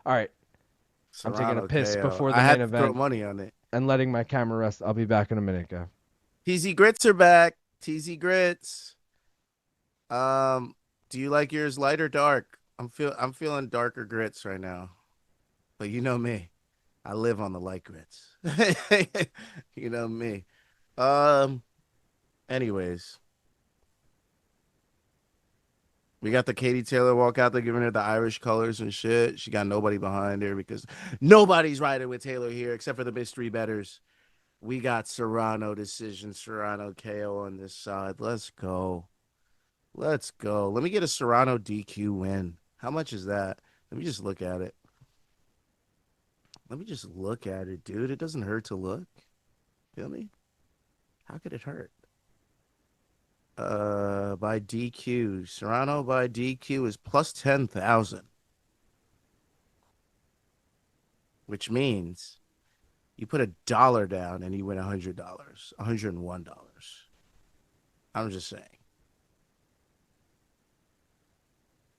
All right. Serrano I'm taking a piss KO. before the I main had to throw event money on it. and letting my camera rest. I'll be back in a minute, guy. TZ Grits are back. TZ Grits. Do you like yours light or dark? I'm feeling darker grits right now. But you know me. I live on the light grits. You know me. Anyways. We got the Katie Taylor walk out there giving her the Irish colors and shit. She got nobody behind her because nobody's riding with Taylor here except for the mystery bettors. We got Serrano decision, Serrano KO on this side. Let's go. Let's go. Let me get a Serrano DQ win. How much is that? Let me just look at it. Let me just look at it, dude. It doesn't hurt to look. Feel me? How could it hurt? By DQ. Serrano by DQ is plus 10,000. Which means you put $1 down and you win $100, $101. I'm just saying.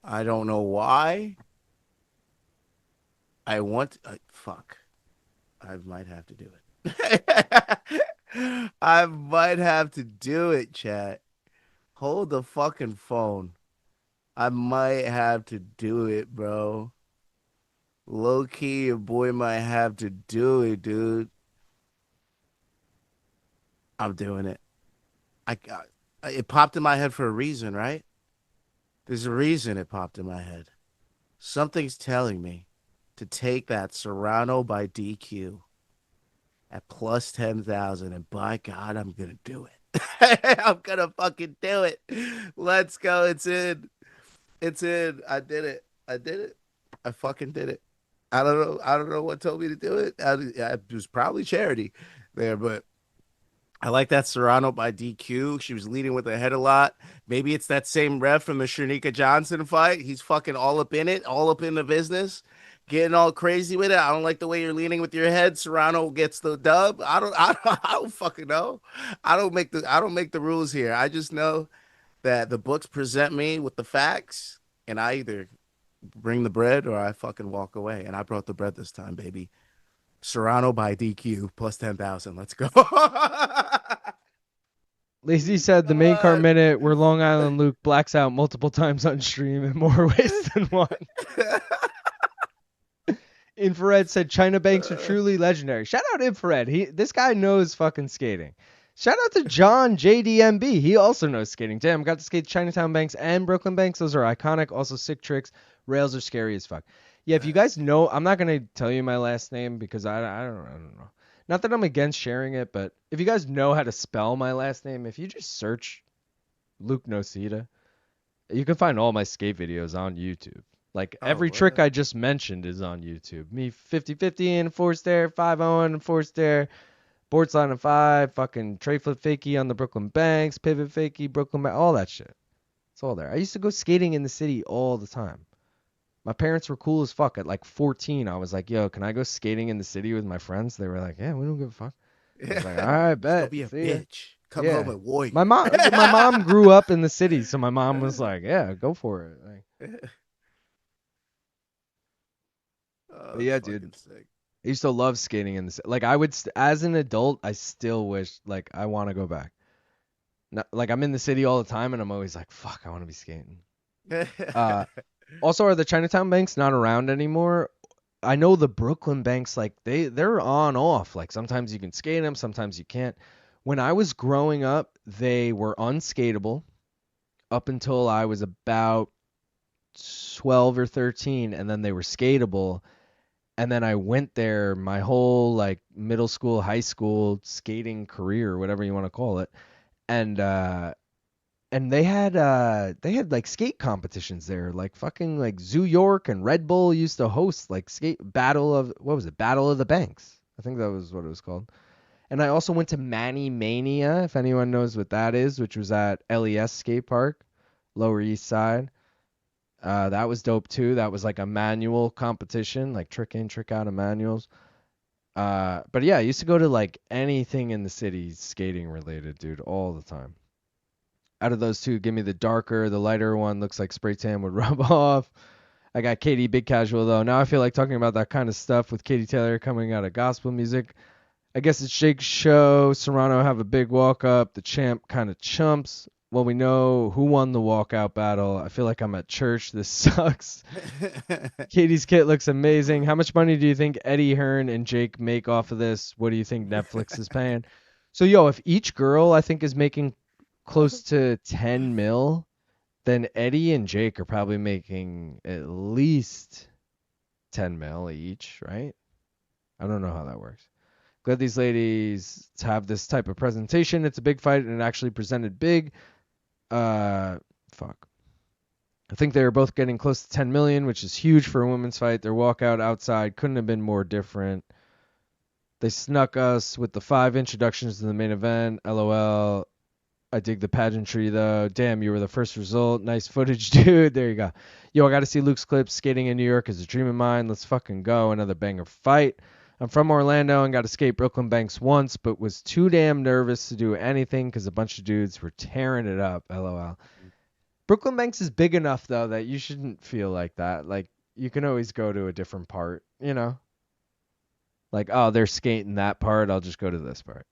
I don't know why. Fuck. I might have to do it. I might have to do it, chat. Hold the fucking phone. I might have to do it, bro. Low key, your boy might have to do it, dude. I'm doing it. It popped in my head for a reason, right? There's a reason it popped in my head. Something's telling me to take that Serrano by DQ at plus 10,000, and by God, I'm gonna do it. I'm gonna fucking do it. Let's go. It's in. It's in. I did it. I fucking did it. I don't know what told me to do it. It was probably charity there, but I like that Serrano by DQ. She was leading with her head a lot. Maybe it's that same ref from the Shanika Johnson fight. He's fucking all up in it, all up in the business, getting all crazy with it. I don't like the way you're leaning with your head. Serrano gets the dub. I don't fucking know. I don't make the rules here. I just know that the books present me with the facts, and I either bring the bread or I fucking walk away. And I brought the bread this time, baby. Serrano by DQ plus 10,000. Let's go. Lazy said the main card minute where Long Island Luke blacks out multiple times on stream in more ways than one. Infrared said China banks are truly legendary. Shout out Infrared. This guy knows fucking skating. Shout out to John JDMB. He also knows skating. Damn, got to skate Chinatown banks and Brooklyn banks. Those are iconic. Also sick tricks. Rails are scary as fuck. Yeah, if you guys know, I'm not gonna tell you my last name because I don't know. Not that I'm against sharing it, but if you guys know how to spell my last name, if you just search Luke Nocita, you can find all my skate videos on YouTube. Like every trick I just mentioned is on YouTube. Me 50-50 and 4-stair, 5-0 and 4-stair, board slide and 5, fucking tray flip fakie on the Brooklyn banks, pivot fakie, Brooklyn bank, all that shit. It's all there. I used to go skating in the city all the time. My parents were cool as fuck. At like 14, I was like, yo, can I go skating in the city with my friends? They were like, yeah, we don't give a fuck. I was like, all right, bet. Don't be a bitch. Come home and war. My mom grew up in the city, so my mom was like, yeah, go for it. Like, but yeah, dude. Sick. I used to love skating in the city. Like I would, as an adult, I still wish, like, I want to go back. Not, like I'm in the city all the time, and I'm always like, fuck, I want to be skating. Also, are the Chinatown banks not around anymore? I know the Brooklyn banks, like they're on off. Like sometimes you can skate them, sometimes you can't. When I was growing up, they were unskateable up until I was about 12 or 13, and then they were skatable. And then I went there my whole like middle school, high school skating career, whatever you want to call it. And they had like skate competitions there, like fucking like Zoo York and Red Bull used to host like skate battle of what was it? Battle of the Banks. I think that was what it was called. And I also went to Manny Mania, if anyone knows what that is, which was at LES Skate Park, Lower East Side. That was dope too. That was like a manual competition, like trick in, trick out of manuals. But yeah, I used to go to like anything in the city skating related, dude, all the time. Out of those two, give me the darker, the lighter one. Looks like spray tan would rub off. I got Katie Big Casual though. Now I feel like talking about that kind of stuff with Katie Taylor coming out of gospel music. I guess it's Jake's show. Serrano have a big walk up. The champ kind of chumps. Well, we know who won the walkout battle. I feel like I'm at church. This sucks. Katie's kit looks amazing. How much money do you think Eddie Hearn and Jake make off of this? What do you think Netflix is paying? So, yo, if each girl I think is making close to 10 mil, then Eddie and Jake are probably making at least 10 mil each, right? I don't know how that works. Glad these ladies have this type of presentation. It's a big fight and it actually presented big. Fuck. I think they were both getting close to 10 million, which is huge for a women's fight. Their walkout outside couldn't have been more different. They snuck us with the 5 introductions to the main event. LOL. I dig the pageantry, though. Damn, you were the first result. Nice footage, dude. There you go. Yo, I got to see Luke's clips. Skating in New York is a dream of mine. Let's fucking go. Another banger fight. I'm from Orlando and got to skate Brooklyn Banks once, but was too damn nervous to do anything because a bunch of dudes were tearing it up. LOL. Brooklyn Banks is big enough, though, that you shouldn't feel like that. Like, you can always go to a different part, you know? Like, oh, they're skating that part. I'll just go to this part.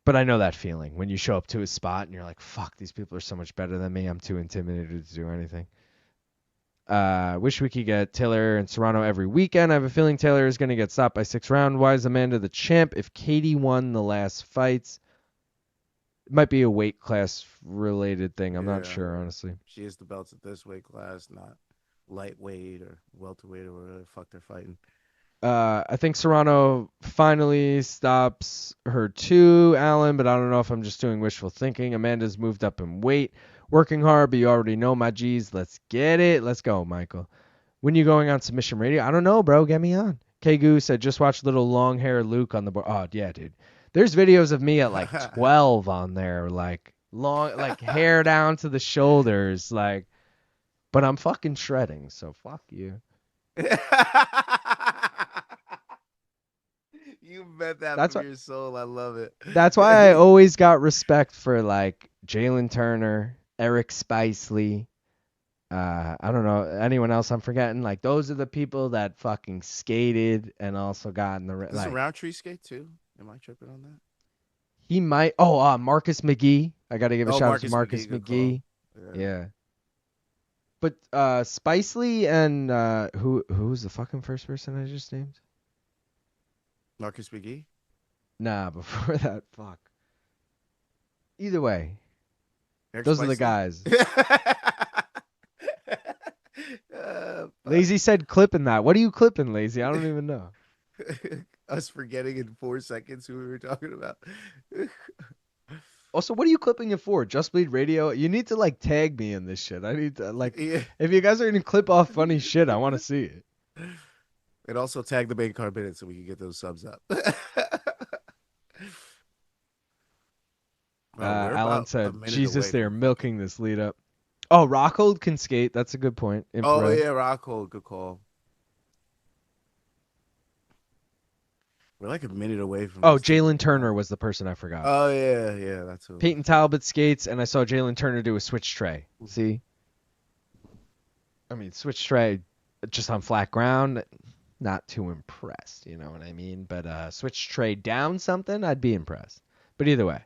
But I know that feeling when you show up to a spot and you're like, fuck, these people are so much better than me. I'm too intimidated to do anything. Wish we could get Taylor and Serrano every weekend. I have a feeling Taylor is going to get stopped by 6th round. Why is Amanda the champ if Katie won the last fights? It might be a weight class related thing. I'm not sure, honestly. She has the belts at this weight class, not lightweight or welterweight or whatever the fuck they're fighting. I think Serrano finally stops her too, Alan, but I don't know if I'm just doing wishful thinking. Amanda's moved up in weight. Working hard, but you already know my G's. Let's get it. Let's go, Michael. When you going on Submission Radio? I don't know, bro. Get me on. K-Goo said, just watch little long hair Luke on the board. Oh, yeah, dude. There's videos of me at like 12 on there, like long, like hair down to the shoulders, like, but I'm fucking shredding, so fuck you. You bet that from your soul. I love it. That's why I always got respect for like Jalen Turner, Eric Spicely. I don't know anyone else I'm forgetting. Like those are the people that fucking skated and also got in the. Does Roundtree skate too? Am I tripping on that? He might. Oh, Marcus McGee. I got to give a shout out to Marcus McGee. Yeah. But Spicely and who was the fucking first person I just named? Marcus McGee? Nah, before that, fuck. Either way, Eric those Spicely? are the guys. Lazy said clipping that. What are you clipping, Lazy? I don't even know. Us forgetting in 4 seconds who we were talking about. Also, what are you clipping it for? Just Bleed Radio? You need to like tag me in this shit. I need to like if you guys are gonna clip off funny shit, I want to see it. And also tag the main card minute so we can get those subs up. Alan said, Jesus, they're milking this lead up. Oh, Rockhold can skate. That's a good point. Yeah, Rockhold. Good call. We're like a minute away from. Oh, Jalen Turner was the person I forgot. Oh, yeah. That's who. Peyton Talbot skates, and I saw Jalen Turner do a switch tray. See? I mean, switch tray just on flat ground. Not too impressed, you know what I mean? But switch tray down something, I'd be impressed. But either way.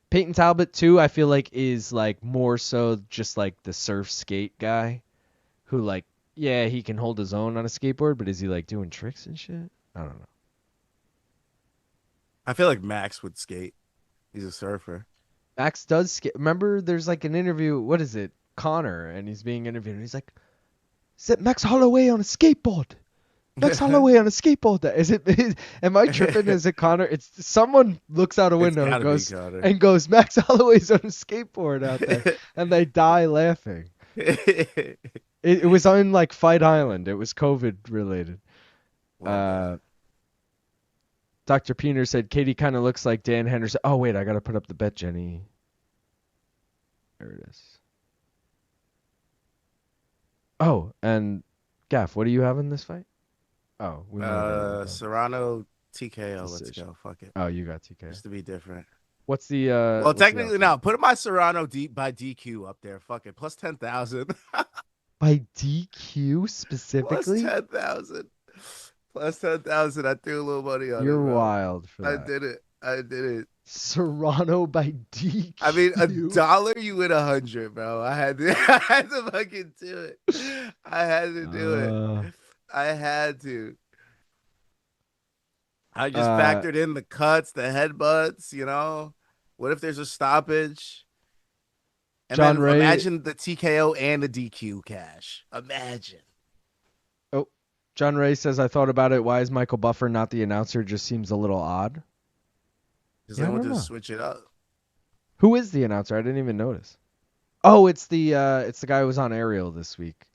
Peyton Talbot, too, I feel like is like more so just like the surf skate guy who like Yeah, he can hold his own on a skateboard, but is he like doing tricks and shit? I don't know. I feel like Max would skate. He's a surfer. Max does skate. Remember, there's like an interview. What is it? Connor, and he's being interviewed, and he's like, "Is it Max Holloway on a skateboard? Max Holloway on a skateboard. Am I tripping? Is it Connor? It's someone looks out a It's window gotta be Connor. and goes, Max Holloway's on a skateboard out there, and they die laughing. It was on like Fight Island. It was COVID related. Dr. Peener said Katie kind of looks like Dan Henderson. Oh wait, I gotta put up the bet, Jenny. There it is. Oh, and Gaff, what do you have in this fight? Oh, we Serrano TKO. Let's go. Fuck it. Oh, you got TKO. Just to be different. What's the well, technically no. Put my Serrano by DQ up there. Fuck it. Plus 10,000. By DQ specifically? Plus 10,000. Plus 10,000. I threw a little money on it. You're wild for that. I did it. Serrano by DQ. I mean, $1 you win 100, bro. I had to fucking do it. I had to do it. I had to. I just factored in the cuts, the headbutts, you know. What if there's a stoppage? And John then Ray, imagine the TKO and the DQ cash. Imagine. Oh, John Ray says, I thought about it. Why is Michael Buffer not the announcer? Just seems a little odd. Because they want to switch it up. Who is the announcer? I didn't even notice. Oh, it's the guy who was on Ariel this week.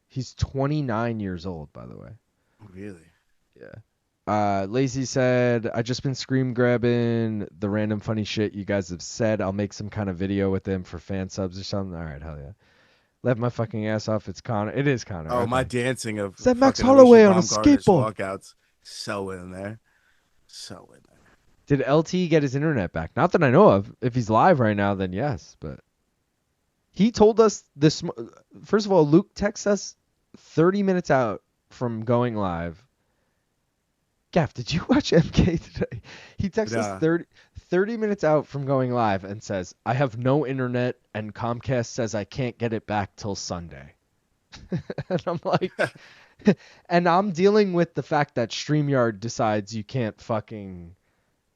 He's 29 years old, by the way. Really? Yeah. Lazy said, I just been scream grabbing the random funny shit you guys have said. I'll make some kind of video with them for fan subs or something. All right, hell yeah. Left my fucking ass off. It's Connor. It is Connor. Oh, okay. My dancing of Max Holloway on a skateboard. Walkouts. So in there. So in there. Did LT get his internet back? Not that I know of. If he's live right now, then yes. But he told us this. First of all, Luke texts us 30 minutes out from going live. Gaff, did you watch MK today? He texts us 30 minutes out from going live and says, I have no internet and Comcast says I can't get it back till Sunday. And I'm like, and I'm dealing with the fact that StreamYard decides you can't fucking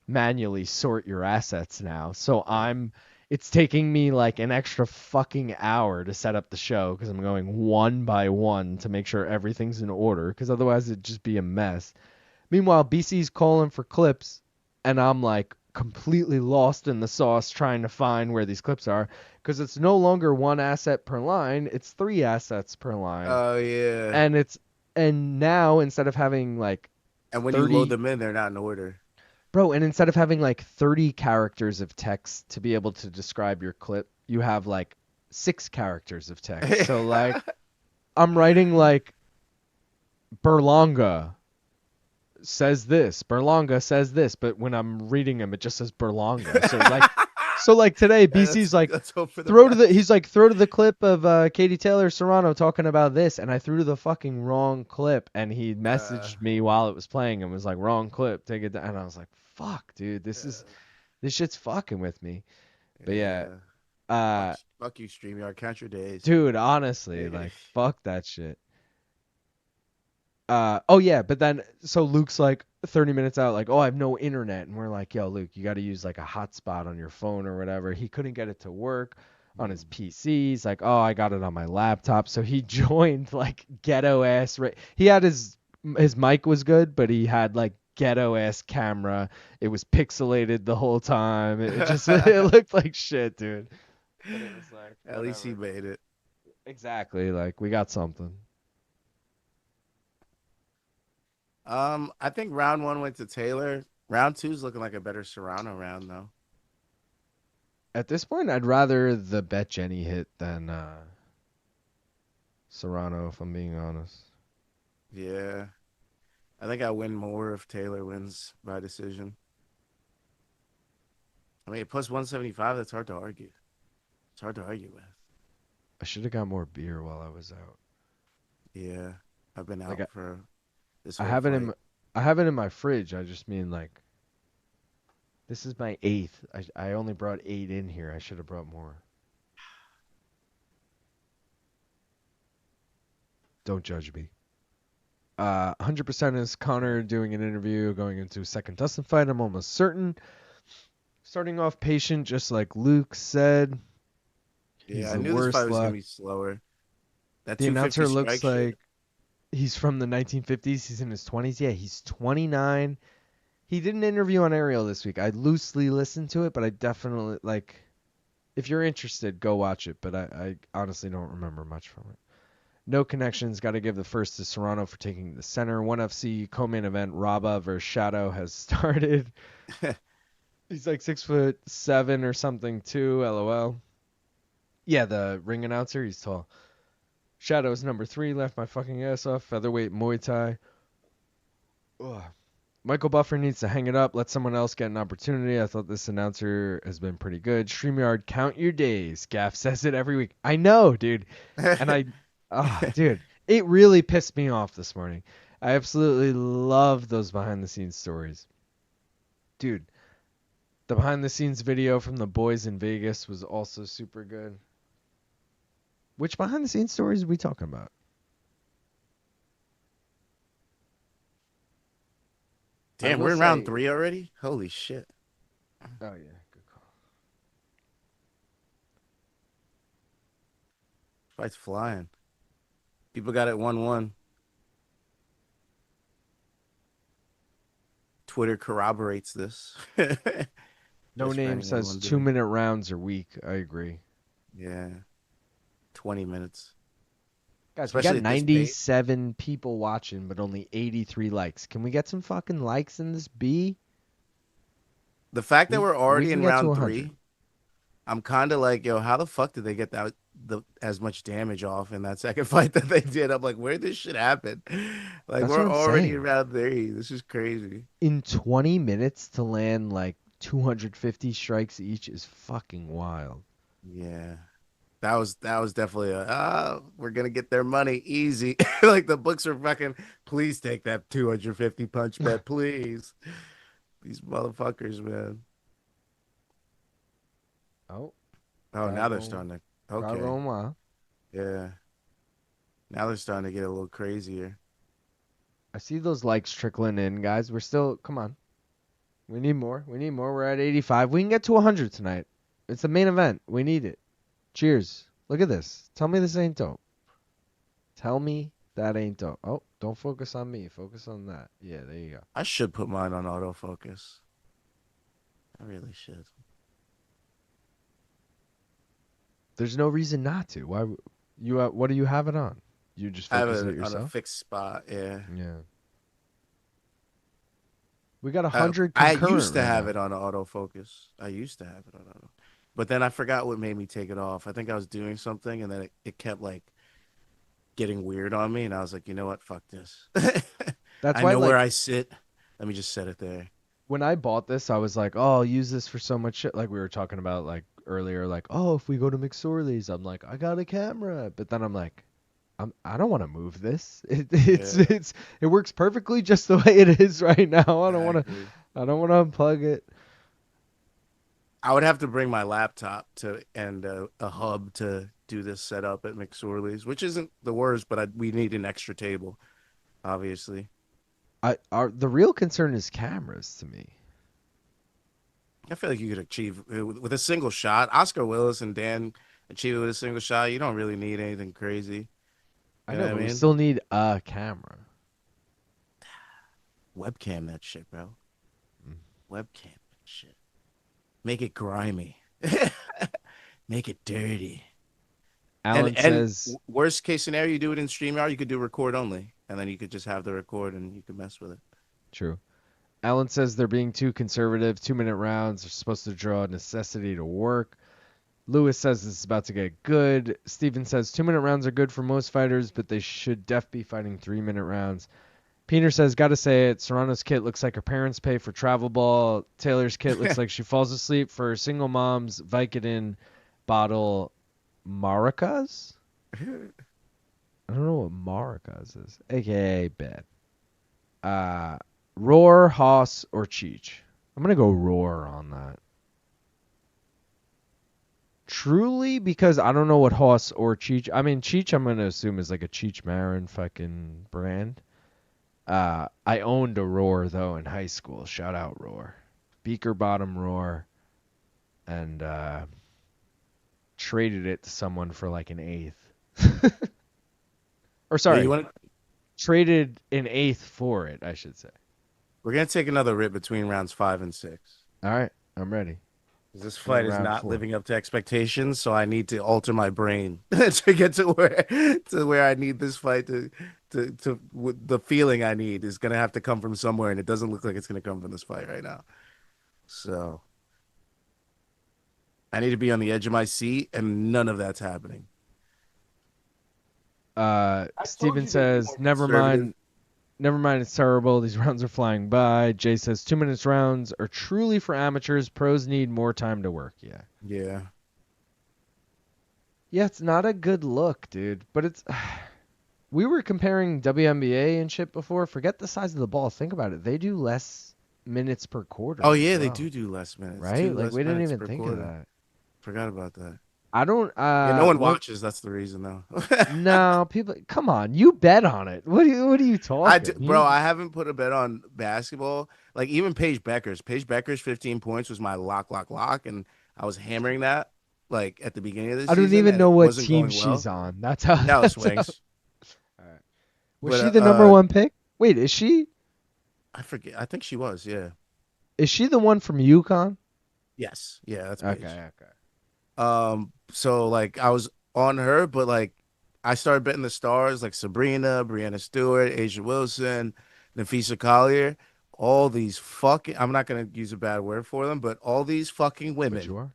manually sort your assets now. So it's taking me like an extra fucking hour to set up the show because I'm going one by one to make sure everything's in order because otherwise it'd just be a mess. Meanwhile, BC's calling for clips and I'm like completely lost in the sauce trying to find where these clips are because it's no longer one asset per line, it's 3 assets per line. Oh yeah. And now instead of having like and when you load them in, they're not in order. Bro, and instead of having like 30 characters of text to be able to describe your clip, you have like 6 characters of text. So like I'm writing like Berlanga says this, Berlanga says this, but when I'm reading him it just says Berlanga. So like today BC's like throw to the clip of Katie Taylor Serrano talking about this, and I threw to the fucking wrong clip and he messaged me while it was playing and was like, wrong clip, take it down. And I was like, fuck, dude, this shit's fucking with me. But yeah. Fuck you, StreamYard. Count your days. Dude, honestly, like fuck that shit. Oh yeah, but then so Luke's like 30 minutes out, like, oh, I have no internet, and we're like, yo, Luke, you got to use like a hotspot on your phone or whatever. He couldn't get it to work on his PC. He's like, oh, I got it on my laptop. So he joined like ghetto ass. He had his mic was good, but he had like ghetto ass camera. It was pixelated the whole time. It just it looked like shit, dude. But it was like, at least he made it. Exactly, like we got something. I think round 1 went to Taylor. Round 2's looking like a better Serrano round, though. At this point, I'd rather the bet Jenny hit than Serrano, if I'm being honest. Yeah. I think I win more if Taylor wins by decision. I mean, plus 175, that's hard to argue. It's hard to argue with. I should have got more beer while I was out. Yeah. I've been out for... I have it in my fridge. I just mean like this is my 8th. I only brought 8 in here. I should have brought more. Don't judge me. 100% is Connor doing an interview going into a second Dustin fight. I'm almost certain. Starting off patient, just like Luke said. He's Yeah, I the knew this fight worst was gonna luck. be slower. That The 250 announcer strike looks shit. like he's from the 1950s. He's in his 20s. Yeah, he's 29. He did an interview on Ariel this week. I loosely listened to it, but I definitely, like, if you're interested, go watch it. But I honestly don't remember much from it. No connections. Got to give the first to Serrano for taking the center. 1FC co-main event. Raba versus Shadow has started. He's like 6'7" or something too. LOL. Yeah, the ring announcer. He's tall. Shadow's number 3. Left my fucking ass off. Featherweight Muay Thai. Ugh. Michael Buffer needs to hang it up. Let someone else get an opportunity. I thought this announcer has been pretty good. StreamYard, count your days. Gaff says it every week. I know, dude. And dude, it really pissed me off this morning. I absolutely love those behind the scenes stories. Dude, the behind the scenes video from the boys in Vegas was also super good. Which behind the scenes stories are we talking about? Damn, we're in round 3 already? Holy shit. Oh, yeah. Good call. Fight's flying. People got it 1-1. Twitter corroborates this. No Just for Name anyone says wondering. 2-minute rounds are weak. I agree. Yeah. 20 minutes. Guys, Especially we got at this pace. 97 people watching, but only 83 likes. Can we get some fucking likes in this B? The fact that we're We already can in get to round 100. 3, I'm kind of like, yo, how the fuck did they get as much damage off in that second fight that they did? I'm like, where did this shit happen? Like, That's we're what I'm already saying. in round 3. This is crazy. In 20 minutes to land like 250 strikes each is fucking wild. Yeah. That was definitely we're gonna get their money easy. Like the books are fucking, please take that 250 punch bet, please. These motherfuckers, man. Oh, Oh, now they're starting to, okay. Roma. Yeah. Now they're starting to get a little crazier. I see those likes trickling in, guys. We're still, come on. We need more. We're at 85. We can get to 100 tonight. It's the main event. We need it. Cheers. Look at this. Tell me this ain't dope. Tell me that ain't dope. Oh, don't focus on me. Focus on that. Yeah, there you go. I should put mine on autofocus. I really should. There's no reason not to. Why you what do you have it on? You just I have focus it it on a yourself? fixed spot, yeah. Yeah. We got 100 I concurrent used to right have now. it on autofocus. I used to have it on auto. But then I forgot what made me take it off. I think I was doing something and then it kept like getting weird on me and I was like, you know what? Fuck this. That's I why know where like I sit. Let me just set it there. when I bought this, I was like, "Oh, I'll use this for so much shit." Like we were talking about like earlier like, "Oh, if we go to McSorley's, I'm like, I got a camera." But then I'm like, I don't want to move this. Yeah, It works perfectly just the way it is right now. exactly. I don't want to unplug it. I would have to bring my laptop to and a hub to do this setup at McSorley's, which isn't the worst, but we need an extra table, obviously. The real concern is cameras to me. I feel like you could achieve with a single shot. Oscar Willis and Dan achieve it with a single shot. You don't really need anything crazy. I You know know, what I but we mean? still need a camera. Webcam that shit, bro. Mm. Webcam that shit. Make it grimy. Make it dirty. And Alan and says, worst case scenario, you do it in StreamYard, you could do record only. And then you could just have the record and you could mess with it. true. Alan says they're being too conservative. 2-minute rounds are supposed to draw necessity to work. Lewis says this is about to get good. Steven says 2-minute rounds are good for most fighters, but they should be fighting 3-minute rounds. Peter says, gotta say it, Serrano's kit looks like her parents pay for travel ball. Taylor's kit looks like she falls asleep for her single mom's Vicodin bottle maracas? I don't know what maracas is. AKA bad. Roar, Haas, or Cheech? I'm gonna go Roar on that. truly because I don't know what Haas or Cheech. I mean, Cheech, I'm gonna assume is like a Cheech Marin fucking brand. I owned a Roar though in high school. Shout out Roar, beaker bottom Roar, and traded it to someone for like an eighth. Or Yeah, sorry, traded an eighth for it, I should say. we're gonna take another rip between rounds 5 and 6. All right, I'm ready. This fight is Round not 4. living up to expectations, so I need to alter my brain to get to where I need this fight the feeling I need is gonna have to come from somewhere, and it doesn't look like it's gonna come from this fight right now. So I need to be on the edge of my seat, and none of that's happening. Steven says, never mind. Never mind, it's terrible. These rounds are flying by. Jay says 2 minutes rounds are truly for amateurs. Pros need more time to work. Yeah. Yeah. Yeah, it's not a good look, dude. But it's we were comparing WNBA and shit before. Forget the size of the ball. Think about it. They do less minutes per quarter. Oh yeah, well, they do less minutes. right? Like we didn't even think of that. Forgot about that. I don't. Yeah, no one watches. That's the reason, though. No, people. Come on, you bet on it. What are you talking? Bro, I haven't put a bet on basketball. Like even Paige Becker's 15 points was my lock, and I was hammering that like at the beginning of the season. I don't even know what team she's on. That's how. Dallas Wings. All right. Was she the number 1 pick? Wait, is she? I forget. I think she was. Yeah. Is she the one from UConn? Yes. Yeah, that's Paige. Okay. So like I was on her, but like I started betting the stars like Sabrina, Brianna Stewart, Asia Wilson, Nafisa Collier, all these fucking, I'm not going to use a bad word for them, but all these fucking women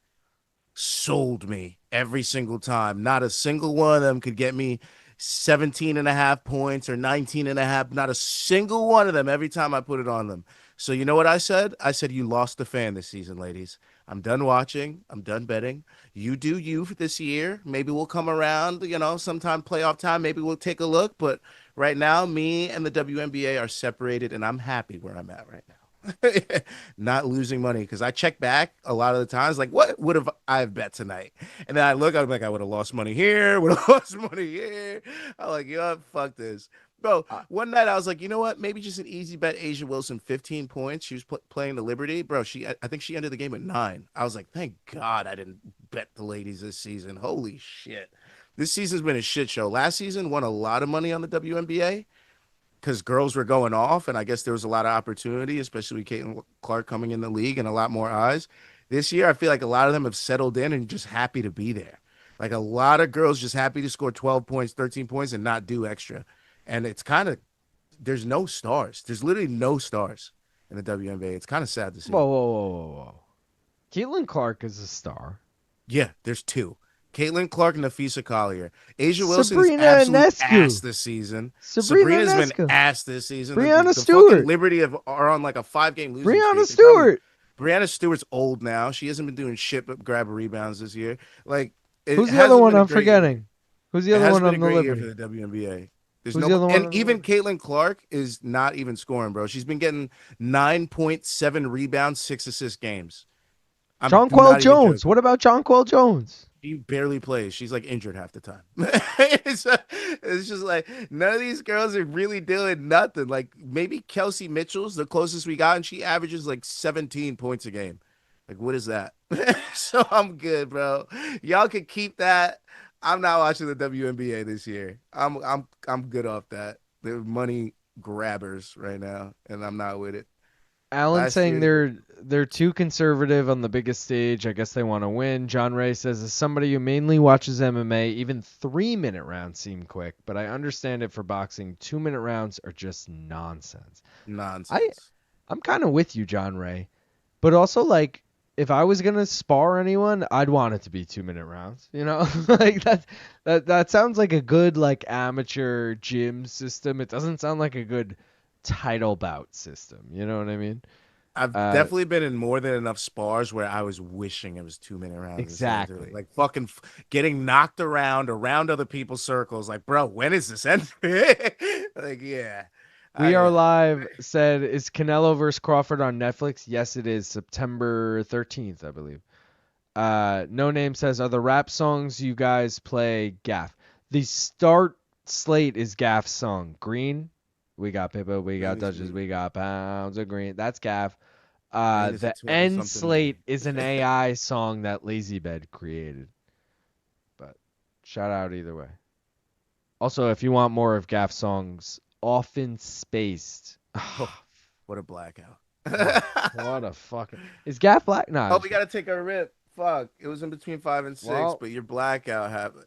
sold me every single time. Not a single one of them could get me 17.5 points or 19.5. Not a single one of them every time I put it on them. So you know what I said? I said, you lost the fan this season, ladies. I'm done watching. I'm done betting. You do you for this year. Maybe we'll come around, sometime playoff time. Maybe we'll take a look. But right now, me and the WNBA are separated, and I'm happy where I'm at right now. Not losing money, because I check back a lot of the times, like, what would have I bet tonight? And then I look, I'm like, I would have lost money here, would have lost money here. I'm like, fuck this. Bro, one night I was like, you know what? Maybe just an easy bet. Asia Wilson, 15 points. She was playing the Liberty. Bro, I think she ended the game at 9. I was like, thank God I didn't bet the ladies this season. Holy shit. This season's been a shit show. Last season won a lot of money on the WNBA because girls were going off, and I guess there was a lot of opportunity, especially with Caitlin Clark coming in the league and a lot more eyes. This year, I feel like a lot of them have settled in and just happy to be there. Like a lot of girls just happy to score 12 points, 13 points, and not do extra. And it's kind of, there's no stars. There's literally no stars in the WNBA. It's kind of sad to see. Whoa. Caitlin Clark is a star. Yeah, there's 2. Caitlin Clark and Nafisa Collier. Asia Wilson Sabrina is absolute Ionescu. ass this season. Sabrina's been ass this season. Brianna the Stewart. fucking Liberty are on like a 5-game losing Brianna streak. Stewart. Brianna Stewart's old now. She hasn't been doing shit but grab rebounds this year. Like, who's the other one I'm forgetting? Who's the other one on the Liberty? Year for the WNBA. Who's the other one? And even Caitlin Clark is not even scoring, bro. She's been getting 9.7 rebounds, 6 assist games. Jonquel Jones. What about Jonquel Jones? She barely plays. She's like injured half the time. It's just like none of these girls are really doing nothing. Like maybe Kelsey Mitchell's the closest we got, and she averages like 17 points a game. Like what is that? So I'm good, bro. Y'all can keep that. I'm not watching the WNBA this year. I'm good off that. They're money grabbers right now, and I'm not with it. Alan saying they're too conservative on the biggest stage. I guess they want to win. John Ray says, as somebody who mainly watches MMA, even 3-minute rounds seem quick, but I understand it for boxing. 2-minute rounds are just nonsense. I'm kind of with you, John Ray, but also like if I was gonna spar anyone, I'd want it to be 2-minute rounds. Like that sounds like a good like amateur gym system. It doesn't sound like a good title bout system. You know what I mean? I've definitely been in more than enough spars where I was wishing it was 2-minute rounds. Exactly. Like fucking getting knocked around other people's circles. Like, bro, when is this end? Like, yeah. We Are Live said, is Canelo versus Crawford on Netflix? Yes, it is. September 13th, I believe. No Name says, are the rap songs you guys play Gaff? The start slate is Gaff's song. Green, we got Pippa, we got Duchess, we got Pounds of Green. That's Gaff. The end slate is an AI song that Lazybed created. But shout out either way. Also, if you want more of Gaff songs, Often Spaced. What a blackout. What a fucking... Is Gaff black? No. Oh, we got to take a rip. Fuck. It was in between 5 and 6, but your blackout happened.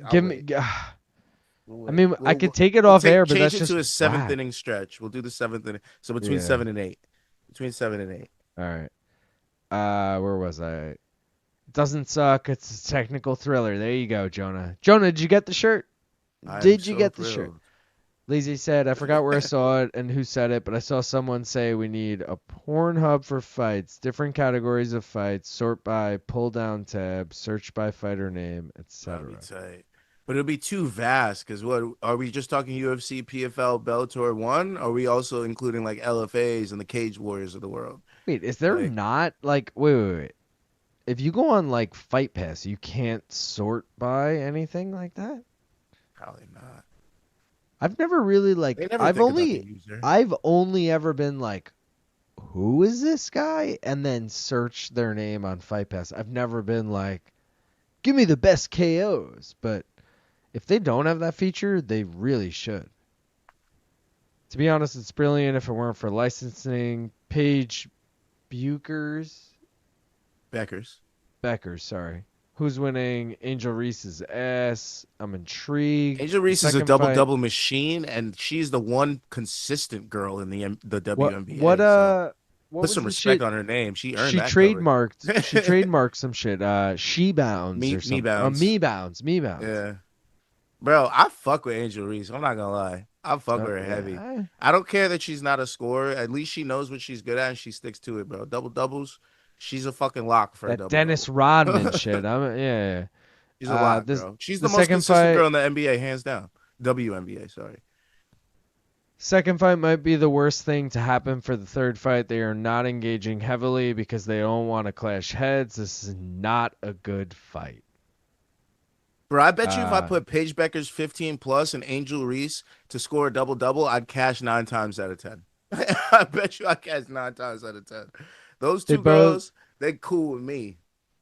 Give me... I mean, I could take it off air, but that's just... Change it to a 7th inning stretch. We'll do the 7th inning. So between 7 and 8. Between 7 and 8. All right. Where was I? Doesn't suck. It's a technical thriller. There you go, Jonah. Jonah, did you get the shirt? Did you get the shirt? Lazy said, I forgot where I saw it and who said it, but I saw someone say we need a Pornhub for fights, different categories of fights, sort by, pull down tab, search by fighter name, etc. But it'll be too vast because what are we just talking UFC, PFL, Bellator 1? Or are we also including like LFAs and the Cage Warriors of the world? Wait, is there not like wait. If you go on like Fight Pass, you can't sort by anything like that? Probably not. I've never really like I've only ever been like, who is this guy? And then search their name on Fight Pass. I've never been like, give me the best KOs. But if they don't have that feature, they really should. To be honest, it's brilliant if it weren't for licensing. Paige Beckers, sorry. Who's winning? Angel Reese's ass. I'm intrigued. Angel Reese is a double machine, and she's the one consistent girl in the WNBA. Put some respect on her name. She earned that. She trademarked some shit. She Bounds or something. Me Bounds. Yeah. Bro, I fuck with Angel Reese. I'm not gonna lie. I fuck with her heavy. I don't care that she's not a scorer. At least she knows what she's good at and she sticks to it, bro. Doubles. She's a fucking lock for a double. Dennis Rodman shit. Yeah. She's a lock, bro. She's the most consistent girl in the NBA, hands down. WNBA, sorry. Second fight might be the worst thing to happen for the third fight. They are not engaging heavily because they don't want to clash heads. This is not a good fight. Bro, I bet you if I put Paige Beckers 15 plus and Angel Reese to score a double-double, I'd cash 9 times out of 10. I bet you I cash 9 times out of 10. Those two girls, they cool with me.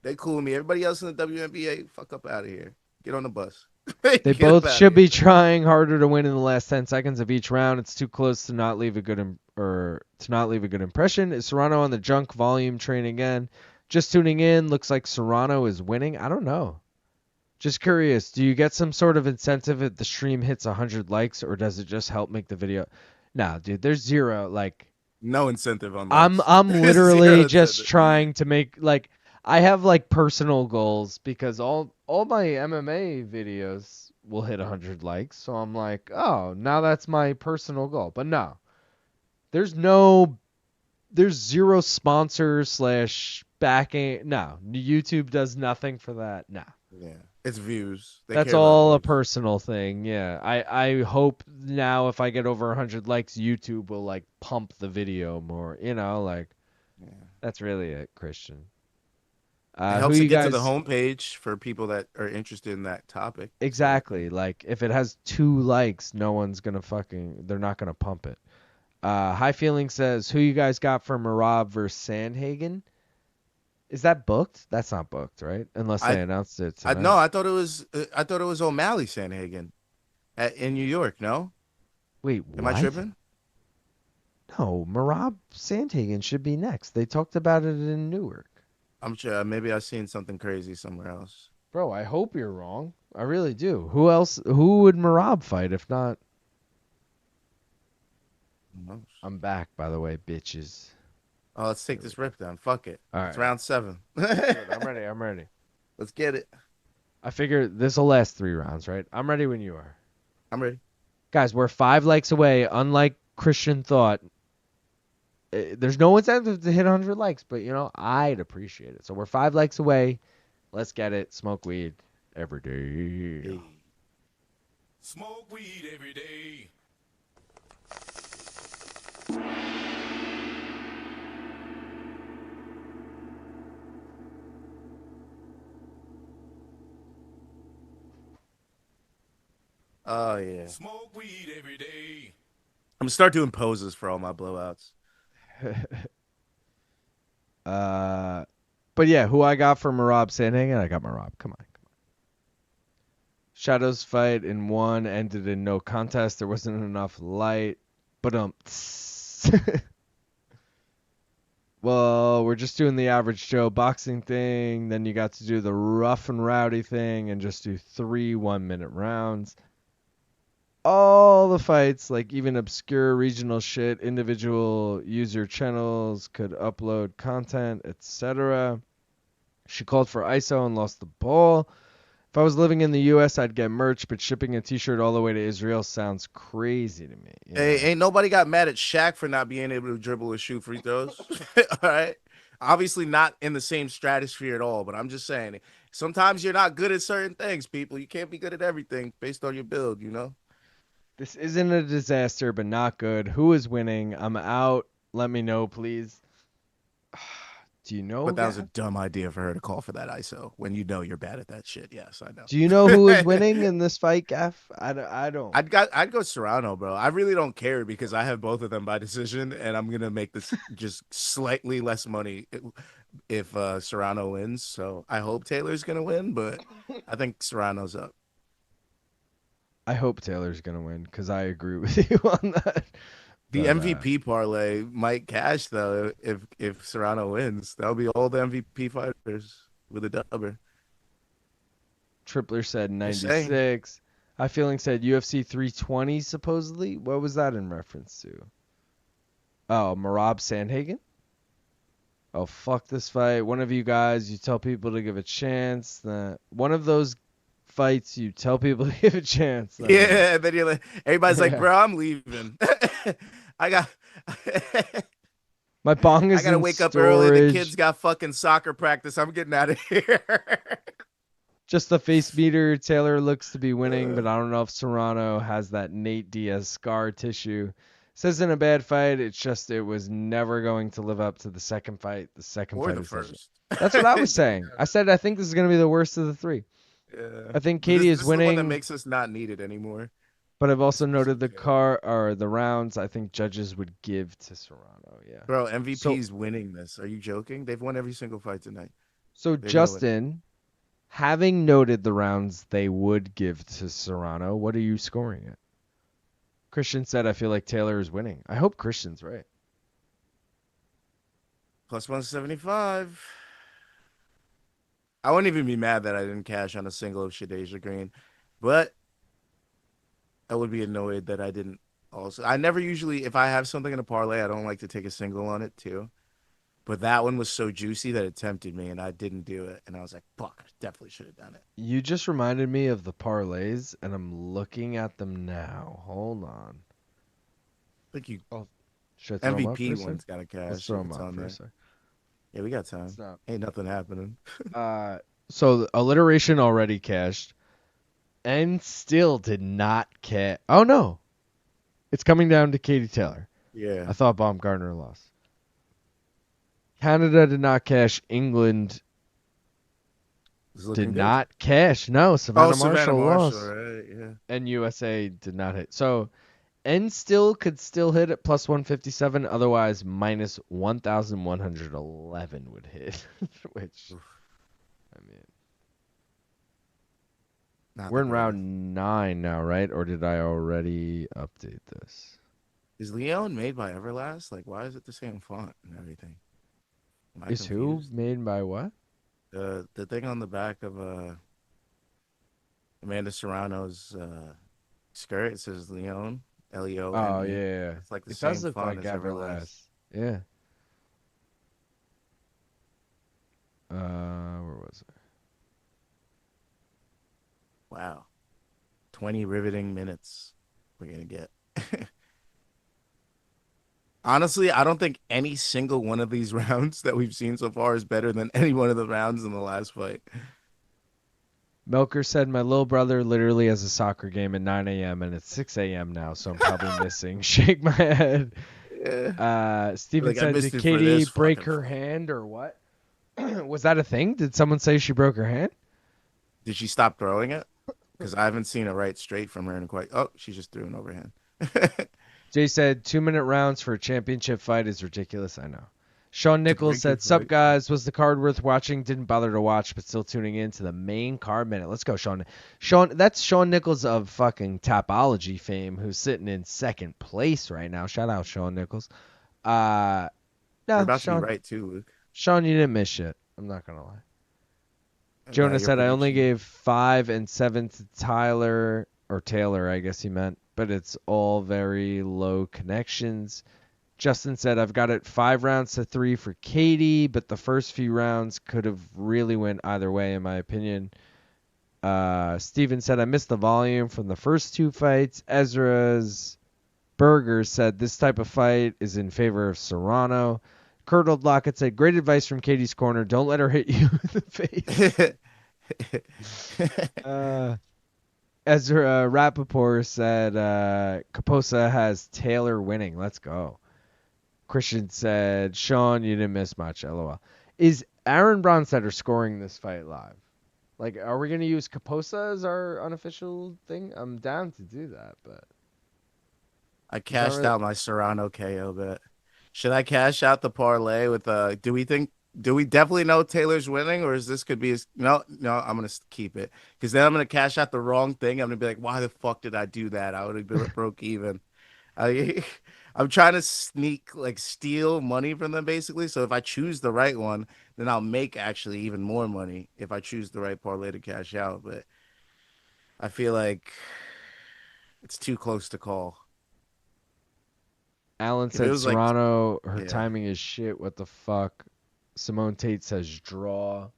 Everybody else in the WNBA, fuck up out of here. Get on the bus. They both should be trying harder to win in the last 10 seconds of each round. It's too close to not leave a good impression. Is Serrano on the junk volume train again? Just tuning in. Looks like Serrano is winning. I don't know. Just curious. Do you get some sort of incentive if the stream hits 100 likes, or does it just help make the video? No, dude. There's zero no incentive on that. I'm literally just trying to make I have personal goals because all my MMA videos will hit 100 likes. So I'm like, oh, now that's my personal goal. But no. There's zero sponsors / backing. No. YouTube does nothing for that. No. Yeah. It's views. That's all a personal thing. Yeah. I hope now if I get over 100 likes, YouTube will pump the video more. That's really it, Christian. It helps to get to the homepage for people that are interested in that topic. Exactly. If it has 2 likes, no one's gonna they're not gonna pump it. High Feeling says, who you guys got for Marab versus Sandhagen? Is that booked? That's not booked, right? Unless they announced it tonight. No, I thought it was O'Malley Sandhagen in New York. No. Wait, am I tripping? No, Marab Sandhagen should be next. They talked about it in Newark. I'm sure. Maybe I've seen something crazy somewhere else. Bro, I hope you're wrong. I really do. Who else? Who would Marab fight if not? I'm back, by the way, bitches. Oh, let's take this rip down. Fuck it. All right. It's round 7. I'm ready. Let's get it. I figure this will last 3 rounds, right? I'm ready when you are. I'm ready. Guys, we're 5 likes away. Unlike Christian thought, there's no incentive to hit 100 likes, but, I'd appreciate it. So we're 5 likes away. Let's get it. Smoke weed every day. Hey. Smoke weed every day. Oh yeah. Smoke weed every day. I'm gonna start doing poses for all my blowouts. But yeah, who I got for Marab Sandhagen? I got Marab. Come on. Shadow's fight in one ended in no contest. There wasn't enough light. But well, we're just doing the average Joe boxing thing. Then you got to do the rough and rowdy thing and just do 3 1-minute rounds. All the fights, like even obscure regional shit, individual user channels could upload content, etc. She called for ISO and lost the ball. If I was living in the U.S., I'd get merch, but shipping a T-shirt all the way to Israel sounds crazy to me. Hey, ain't nobody got mad at Shaq for not being able to dribble or shoot free throws. All right. Obviously not in the same stratosphere at all, but I'm just saying sometimes you're not good at certain things, people. You can't be good at everything based on your build, you know? This isn't a disaster, but not good. Who is winning? I'm out. Let me know, please. Do you know? But that was a dumb idea for her to call for that ISO when you know you're bad at that shit. Yes, I know. Do you know who is winning in this fight, Gaff? I don't. I'd go Serrano, bro. I really don't care because I have both of them by decision, and I'm gonna make this just slightly less money if Serrano wins. So I hope Taylor's gonna win, but I think Serrano's up. I hope Taylor's gonna win because I agree with you on that. The MVP parlay might cash though if Serrano wins. That'll be all the MVP fighters with a dubber. Tripler said 96. I feeling said UFC 320 supposedly. What was that in reference to? Oh, Marab Sandhagen? Oh, fuck this fight. One of you guys, you tell people to give a chance. One of those fights, you tell people to give a chance. Yeah, then you're like, everybody's like, bro, I'm leaving. I got my bong is I gotta wake up early. The kids got fucking soccer practice. I'm getting out of here. Just the face meter. Taylor looks to be winning, but I don't know if Serrano has that Nate Diaz scar tissue. Says in a bad fight, it's just it was never going to live up to the second fight. The second or fight the is first. That's what I was saying. I said I think this is going to be the worst of the three. Yeah. I think Katie is winning. This is the one that makes us not need it anymore. But I've also noted the rounds I think judges would give to Serrano. Yeah. Bro, MVP's winning this. Are you joking? They've won every single fight tonight. So Justin, having noted the rounds they would give to Serrano, what are you scoring it? Christian said, I feel like Taylor is winning. I hope Christian's right. Plus 175. I wouldn't even be mad that I didn't cash on a single of Shadasia Green, but I would be annoyed that I didn't also. I never usually, if I have something in a parlay, I don't like to take a single on it too. But that one was so juicy that it tempted me, and I didn't do it. And I was like, fuck, I definitely should have done it. You just reminded me of the parlays, and I'm looking at them now. Hold on. I think you. Oh, should I throw MVP one's got to cash. Let's throw them up for a sec. Yeah, we got time. Ain't nothing happening. So alliteration already cashed, and still did not cash. Oh no, it's coming down to Katie Taylor. Yeah, I thought Baumgardner lost. Canada did not cash. England did not cash. No, Savannah Marshall lost. Right? Yeah. And USA did not hit. So, and still could still hit at plus 157. Otherwise, minus 1,111 would hit. Which, I mean, we're in round 9 now, right? Or did I already update this? Is Leon made by Everlast? Like, why is it the same font and everything? Is confused? Who made by what? The thing on the back of Amanda Serrano's skirt, it says Leon, L-E-O. Oh yeah, it's like the same does look font like as Everlast. Yeah. Where was it? Wow, 20 riveting minutes we're gonna get. Honestly, I don't think any single one of these rounds that we've seen so far is better than any one of the rounds in the last fight. Melker said, my little brother literally has a soccer game at 9 a.m. and it's 6 a.m. now, so I'm probably missing. Shake my head. Yeah. Steven said, did Katie break her hand or what? Was that a thing? Did someone say she broke her hand? Did she stop throwing it? because I haven't seen a right straight from her in quite. Oh, she just threw an overhand. Jay said 2-minute rounds for a championship fight is ridiculous. I know. Sean It's a Nichols great good said, "Sup fight. guys, was the card worth watching? Didn't bother to watch, but still tuning in to the main card minute. Let's go, Sean. That's Sean Nichols of fucking Tapology fame, who's sitting in second place right now. Shout out, Sean Nichols. You're No, about to be Sean. right too, Luke. Sean, you didn't miss shit. I'm not gonna lie. Jonah Your said, "I only prediction. gave 5 and 7 to Tyler or Taylor, I guess he meant, but it's all very low connections." Justin said, "I've got it 5 rounds to 3 for Katie, but the first few rounds could have really went either way, in my opinion." Steven said, "I missed the volume from the first 2 fights." Ezra's Burger said, "This type of fight is in favor of Serrano." Curdled Lockett said, "Great advice from Katie's corner. Don't let her hit you in the face." Ezra Rappaport said, "Caposa has Taylor winning. Let's go." Christian said, "Sean, you didn't miss much. LOL." Is Aaron Bronstetter scoring this fight live? Like, are we going to use Caposa as our unofficial thing? I'm down to do that, but I cashed out my Serrano KO bet. Should I cash out the parlay with do we definitely know Taylor's winning, or is this could be no, I'm gonna keep it because then I'm gonna cash out the wrong thing. I'm gonna be like, why the fuck did I do that? I would have been broke even. I'm trying to steal money from them basically. So if I choose the right one, then I'll make actually even more money if I choose the right parlay to cash out. But I feel like it's too close to call. Alan If it said was Serrano, her yeah. timing is shit. What the fuck? Simone Tate says draw.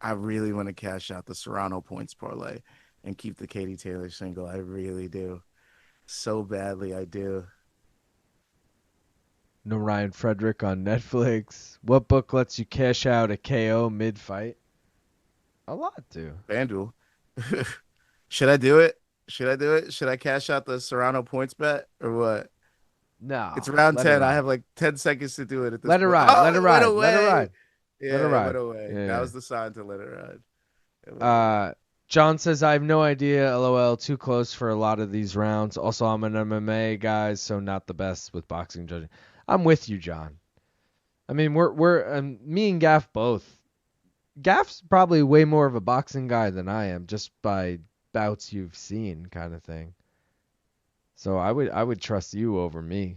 I really want to cash out the Serrano points parlay and keep the Katie Taylor single. I really do. So badly, I do. No Ryan Frederick on Netflix. What book lets you cash out a KO mid-fight? A lot do. FanDuel. Should I do it? Should I cash out the Serrano points bet or what? No. It's round let it 10. I ride. have like 10 seconds to do it at this Let it point. ride. Oh, Let it it went ride. Let it away. ride. Yeah, Let it it ride. went away. Yeah. That was the sign to let it ride. It went away. John says, "I have no idea. LOL. Too close for a lot of these rounds. Also, I'm an MMA guy, so not the best with boxing judging." I'm with you, John. I mean, we're me and Gaff both. Gaff's probably way more of a boxing guy than I am, just by bouts you've seen, kind of thing. So I would trust you over me.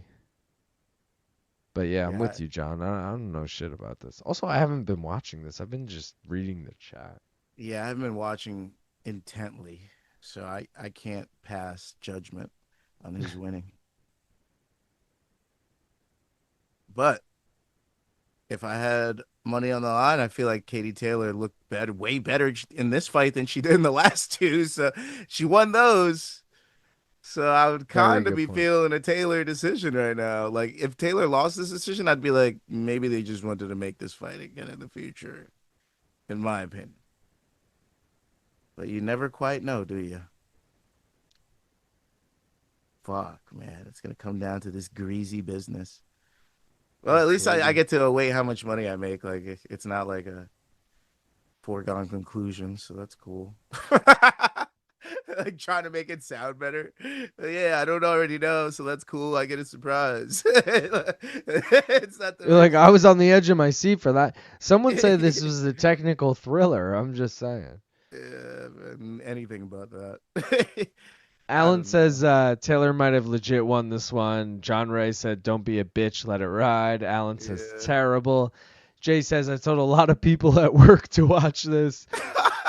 But yeah, I'm with you, John. I don't know shit about this. Also, I haven't been watching this. I've been just reading the chat. Yeah, I haven't been watching intently, so I can't pass judgment on who's winning. But if I had money on the line, I feel like Katie Taylor looked way better in this fight than she did in the last 2. So she won those. So I would Very kind of good be point. feeling a Taylor decision right now. Like if Taylor lost this decision, I'd be like, maybe they just wanted to make this fight again in the future, in my opinion. But you never quite know, do you? Fuck, man. It's going to come down to this greasy business. Well, at least I get to weigh how much money I make. Like, it's not like a foregone conclusion, so that's cool. Like, trying to make it sound better. But yeah, I don't already know, so that's cool. I get a surprise. It's not the Like, I was on the edge of my seat for that. Someone said this was a technical thriller. I'm just saying. Yeah, anything but that. Alan says Taylor might have legit won this one. John Ray said, "Don't be a bitch, let it ride." Alan says, "Terrible." Jay says, "I told a lot of people at work to watch this."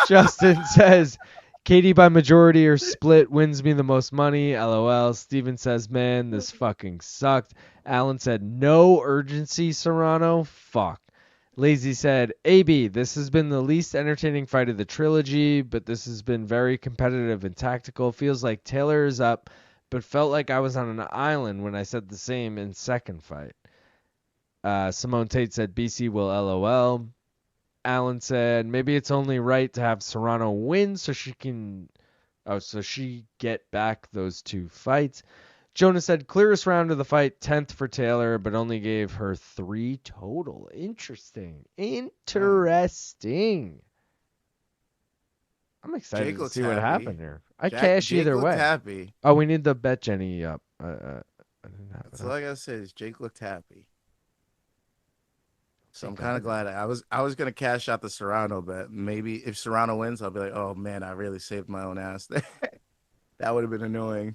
Justin says, "Katie by majority or split wins me the most money. LOL." Steven says, "Man, this fucking sucked." Alan said, "No urgency, Serrano. Fuck." Lazy said, "AB, this has been the least entertaining fight of the trilogy, but this has been very competitive and tactical. Feels like Taylor is up, but felt like I was on an island when I said the same in second fight." Simone Tate said, "BC will LOL." Alan said, "Maybe it's only right to have Serrano win so she get back those 2 fights." Jonah said, "Clearest round of the fight, 10th for Taylor, but only gave her 3 total." Interesting. I'm excited Jake to looks see what happy. happened here. I cash Jake either looked way. happy. Oh, we need the bet Jenny up. I didn't have That's it all up. I gotta say is Jake looked happy. So Thank I'm kind of God. glad I was gonna cash out the Serrano bet. Maybe if Serrano wins, I'll be like, oh man, I really saved my own ass there. That would have been annoying.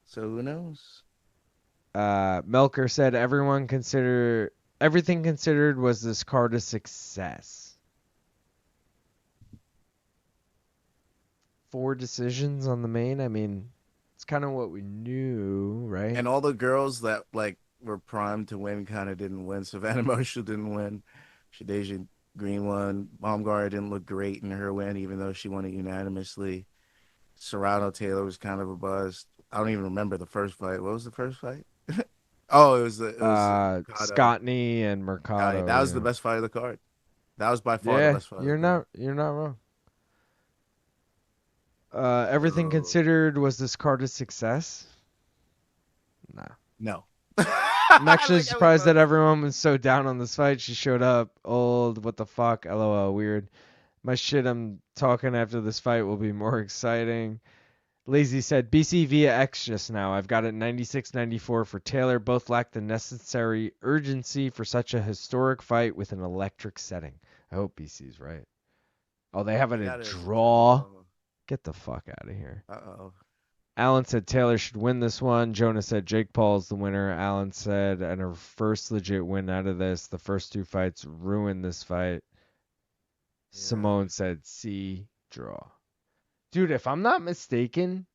So who knows? Melker said everything considered was this card a success. 4 decisions on the main. I mean, it's kind of what we knew, right? And all the girls that like were primed to win kind of didn't win. Savannah Marshall didn't win. Shadasia Green won. Baumgardner didn't look great in her win, even though she won it unanimously. Serrano Taylor was kind of a bust. I don't even remember the first fight. What was the first fight? Oh, it was Mercado. Scotney and Mercado. That was the Yeah. best fight of the card. That was by far the Yeah, best fight of the card. you're not wrong. Everything So, considered, was this card a success? Nah. no. I'm actually Like surprised that everyone was so down on this fight. She showed up old. What the fuck? LOL. Weird. My shit I'm talking after this fight will be more exciting. Lazy said BC via X just now. I've got it 96-94 for Taylor. Both lack the necessary urgency for such a historic fight with an electric setting. I hope BC's right. Oh, they have it a draw. Get the fuck out of here. Uh-oh. Alan said Taylor should win this one. Jonah said Jake Paul's the winner. Alan said, and her first legit win out of this. The first 2 fights ruined this fight. Yeah. Simone said C, draw. Dude, if I'm not mistaken,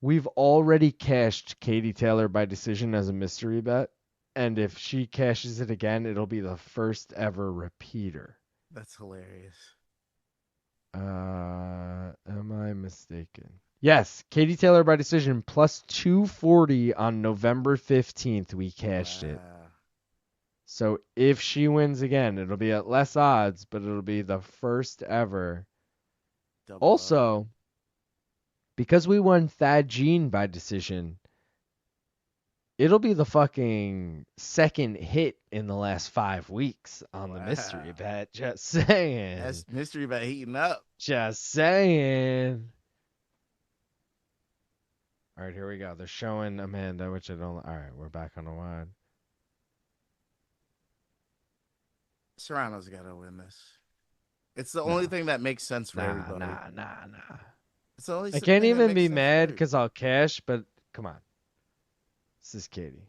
we've already cashed Katie Taylor by decision as a mystery bet. And if she cashes it again, it'll be the first ever repeater. That's hilarious. Am I mistaken? Yes, Katie Taylor by decision plus 240 on November 15th. We cashed it. So if she wins again, it'll be at less odds, but it'll be the first ever. Double Also, because we won Thad Jean by decision, it'll be the fucking second hit in the last 5 weeks on the mystery bet. Just saying. That's mystery bet heating up. Just saying. All right, here we go. They're showing Amanda, which I don't. All right, we're back on the line. Serrano's got to win this. It's the only thing that makes sense for everybody. Nah. It's the only I can't thing that even makes be sense mad for because I'll cash, but come on. This is Katie.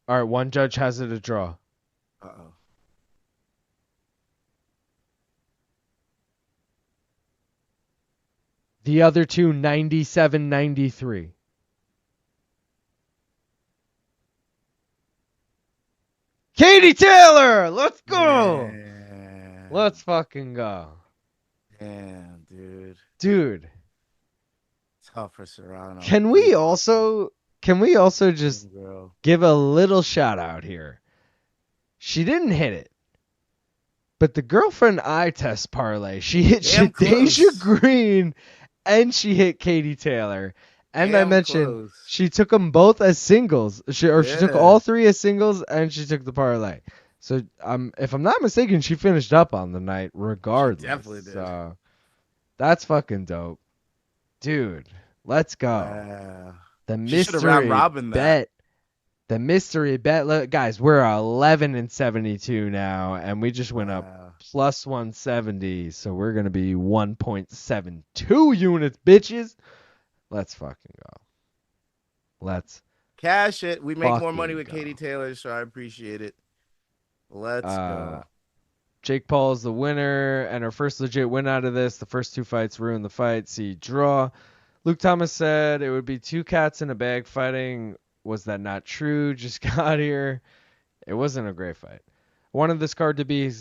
All right, one judge has it a draw. Uh-oh. The other two, 97-93. Katie Taylor! Let's go! Yeah. Let's fucking go. Damn, dude. Dude. Tough for Serrano. Can we also just give a little shout out here? She didn't hit it. But the girlfriend eye test parlay, she hit Shadasia Green and she hit Katie Taylor. And I mentioned she took them both as singles. She took all 3 as singles and she took the parlay. So if I'm not mistaken, she finished up on the night regardless. She definitely did. So that's fucking dope. Dude, let's go. Wow. The mystery bet. The mystery bet. Look, guys, we're 11-72 now, and we just went up plus 170, so we're going to be 1.72 units, bitches. Let's fucking go. Let's cash it. We make more money with Katie Taylor, so I appreciate it. Let's go. Jake Paul is the winner, and our first legit win out of this. The first 2 fights ruined the fight. See, draw. Luke Thomas said it would be 2 cats in a bag fighting. Was that not true? Just got here. It wasn't a great fight. I wanted this card to be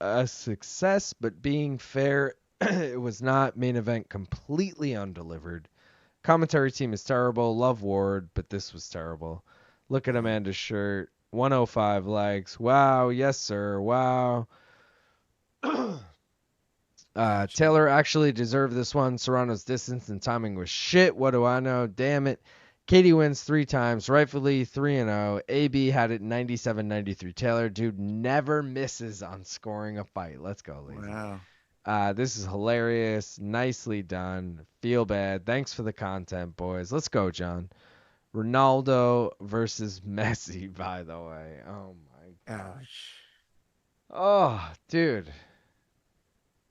a success, but being fair, it was not. Main event completely undelivered. Commentary team is terrible. Love Ward, but this was terrible. Look at Amanda's shirt. 105 likes. Wow. Yes, sir. Wow. Taylor actually deserved this one. Serrano's distance and timing was shit. What do I know? Damn it. Katie wins 3 times, rightfully 3-0. AB had it 97-93. Taylor, dude, never misses on scoring a fight. Let's go, Lazy. Wow. This is hilarious. Nicely done. Feel bad. Thanks for the content, boys. Let's go, John. Ronaldo versus Messi, by the way. Oh, my gosh. Oh, dude.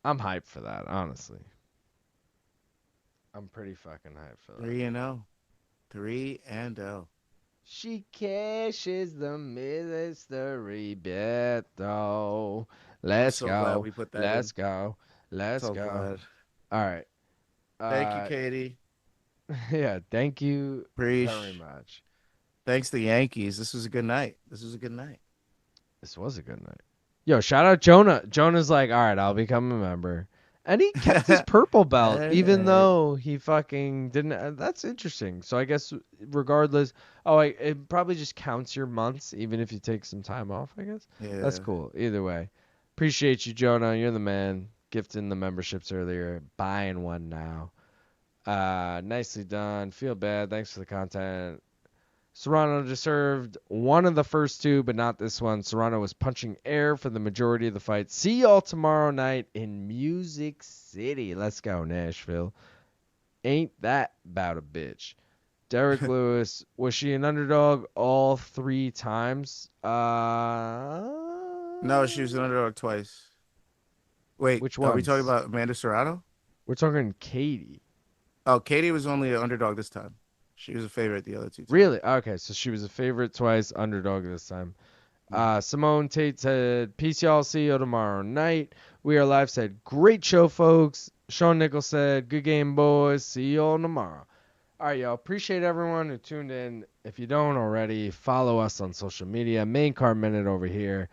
I'm hyped for that, honestly. I'm pretty fucking hyped for that. 3-0. 3-0. She cashes the mystery bet, though. Let's go. Glad we put that Let's in. go. Let's So go. glad. All right. Thank you, Katie. Yeah, thank you very much. Thanks to the Yankees. This was a good night. This was a good night. Yo, shout out Jonah. Jonah's like, all right, I'll become a member. And he kept his purple belt, even though he fucking didn't. That's interesting. So I guess regardless, it probably just counts your months, even if you take some time off, I guess. Yeah. That's cool. Either way. Appreciate you, Jonah. You're the man. Gifting the memberships earlier. Buying one now. Nicely done. Feel bad. Thanks for the content. Serrano deserved one of the first 2, but not this one. Serrano was punching air for the majority of the fight. See y'all tomorrow night in Music City. Let's go, Nashville. Ain't that about a bitch? Derek Lewis, was she an underdog all 3 times? No, she was an underdog twice. Wait, which one? Are we talking about Amanda Serrano? We're talking Katie. Oh, Katie was only an underdog this time. She was a favorite the other 2 times. Really? Okay, so she was a favorite twice, underdog this time. Simone Tate said, peace, y'all. See you tomorrow night. We Are Live said, great show, folks. Sean Nichols said, good game, boys. See y'all tomorrow. All right, y'all. Appreciate everyone who tuned in. If you don't already, follow us on social media. Main Card Minute over here.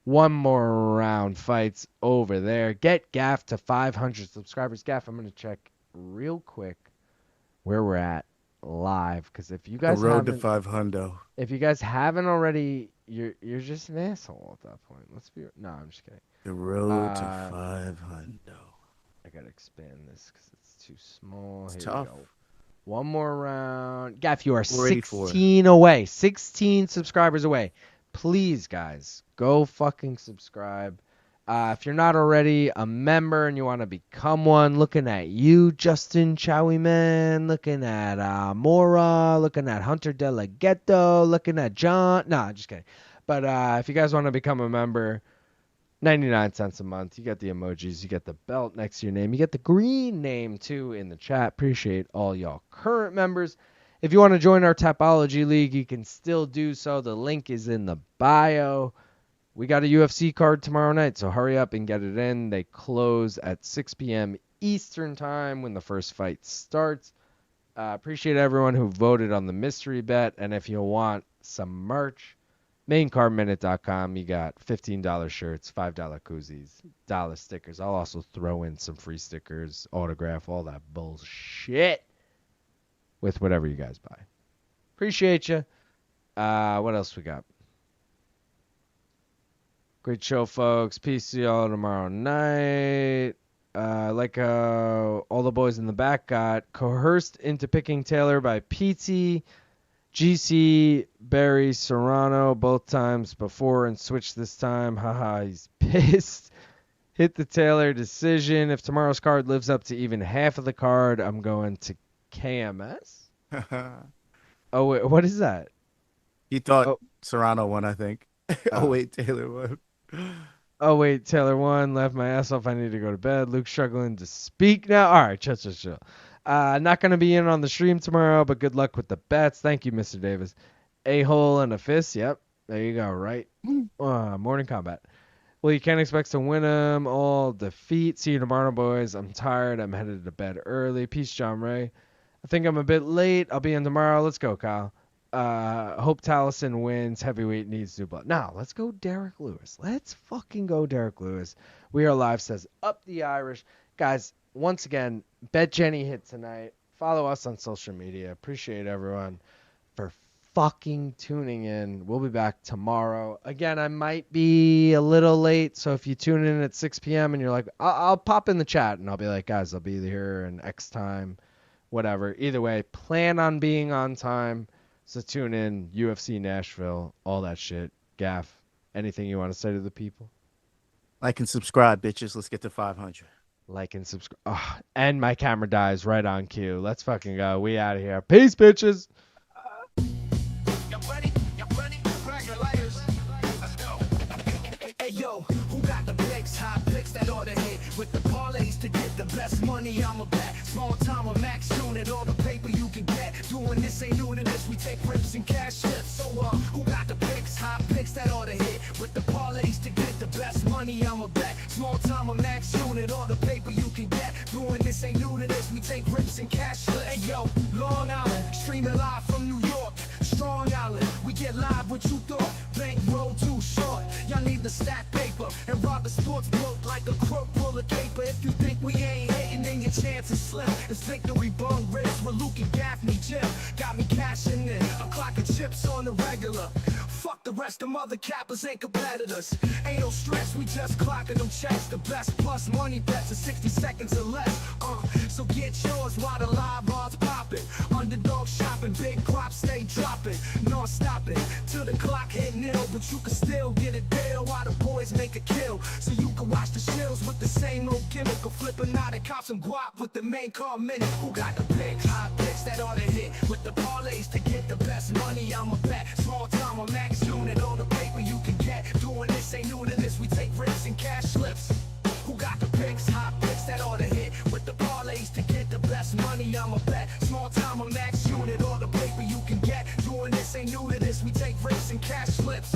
One more round fights over there. Get Gaff to 500 subscribers. Gaff, I'm going to check real quick where we're at live, because if you guys the road to 500. If you guys haven't already, you're just an asshole at that point. No, I'm just kidding. The road to 500. I gotta expand this because it's too small. It's Here tough. We go. One more round. Gaff, you are 484. 16 away. 16 subscribers away. Please, guys, go fucking subscribe. If you're not already a member and you want to become one, looking at you, Justin Chowie Man, looking at Mora, looking at Hunter Delegato, looking at John. No, just kidding. But if you guys want to become a member, 99 cents a month. You get the emojis. You get the belt next to your name. You get the green name, too, in the chat. Appreciate all y'all current members. If you want to join our Tapology League, you can still do so. The link is in the bio. We got a UFC card tomorrow night, so hurry up and get it in. They close at 6 p.m. Eastern time when the first fight starts. Appreciate everyone who voted on the mystery bet. And if you want some merch, maincardminute.com. You got $15 shirts, $5 koozies, $1 stickers. I'll also throw in some free stickers, autograph, all that bullshit with whatever you guys buy. Appreciate you. What else we got? Great show, folks. Peace to y'all tomorrow night. All the boys in the back got coerced into picking Taylor by PT, GC, Barry, Serrano, both times before and switched this time. Haha, he's pissed. Hit the Taylor decision. If tomorrow's card lives up to even half of the card, I'm going to KMS. Oh, wait, what is that? He thought Serrano won, I think. Wait, Taylor won. Oh, wait, Taylor won. Left my ass off. I need to go to bed. Luke's struggling to speak now. All right, chill. Not going to be in on the stream tomorrow, but good luck with the bets. Thank you, Mr. Davis. A-hole and a fist. Yep, there you go, right? Morning combat. Well, you can't expect to win them all. Defeat. See you tomorrow, boys. I'm tired. I'm headed to bed early. Peace, John Ray. I think I'm a bit late. I'll be in tomorrow. Let's go, Kyle. Hope Taliesin wins. Heavyweight needs new blood. Now, let's go Derek Lewis. Let's fucking go Derek Lewis. We Are Live says, up the Irish. Guys, once again, Bet Jenny hit tonight. Follow us on social media. Appreciate everyone for fucking tuning in. We'll be back tomorrow. Again, I might be a little late, so if you tune in at 6 p.m. and you're like, I'll pop in the chat, and I'll be like, guys, I'll be here in X time. whatever. Either way, plan on being on time. So tune in, UFC Nashville, all that shit. Gaff, anything you want to say to the people? Like and subscribe, bitches. Let's get to 500. Like and subscribe. Oh, and my camera dies right on cue. Let's fucking go. We out of here. Peace, bitches. Hey yo, who got the picks, hot picks that ought to hit with the parlays to get the best money? I'm a bet. Small time or max unit, all the paper you can get. Doing this ain't new to this. We take rips and cash shifts. So who got the picks, hot picks that ought to hit with the parlays to get the best money? I'm a bet. Small time or max unit, all the paper you can get. Doing this ain't new to this. We take rips and cash shifts. Hey yo, Long Island, streaming live from New York. Strong Island, we get live what you thought. Bank roll too short. Y'all need the stack paper and rob the sports book like a crook full of paper. If you think we ain't hating, then your chance is slim. It's victory bung race with Luke and Gaffney Jim. Got me cashing in. I'm clocking chips on the regular. Fuck the rest, them other cappers ain't competitors. Ain't no stress, we just clocking them checks. The best plus money bets are 60 seconds or less. So get yours while the live odds popping. Underdog shopping, big props stay dropping. Non-stopping till the clock hit nil. But you can still get a deal while the boys make a kill. So you can watch the shills with the same old gimmick. Or flipping out and cop some guap with the main car minute. Who got the picks? Hot picks that ought to hit with the parlays to get the best money. I'm a bet. Small time or max unit, all the paper you can get. Doing this ain't new to this. We take risks and cash slips. Who got the picks? Hot picks that ought to hit with the parlays to get the best money. I'm a bet. Small time or max unit, all the paper you can get. Doing this ain't new to this. We take risks and cash slips.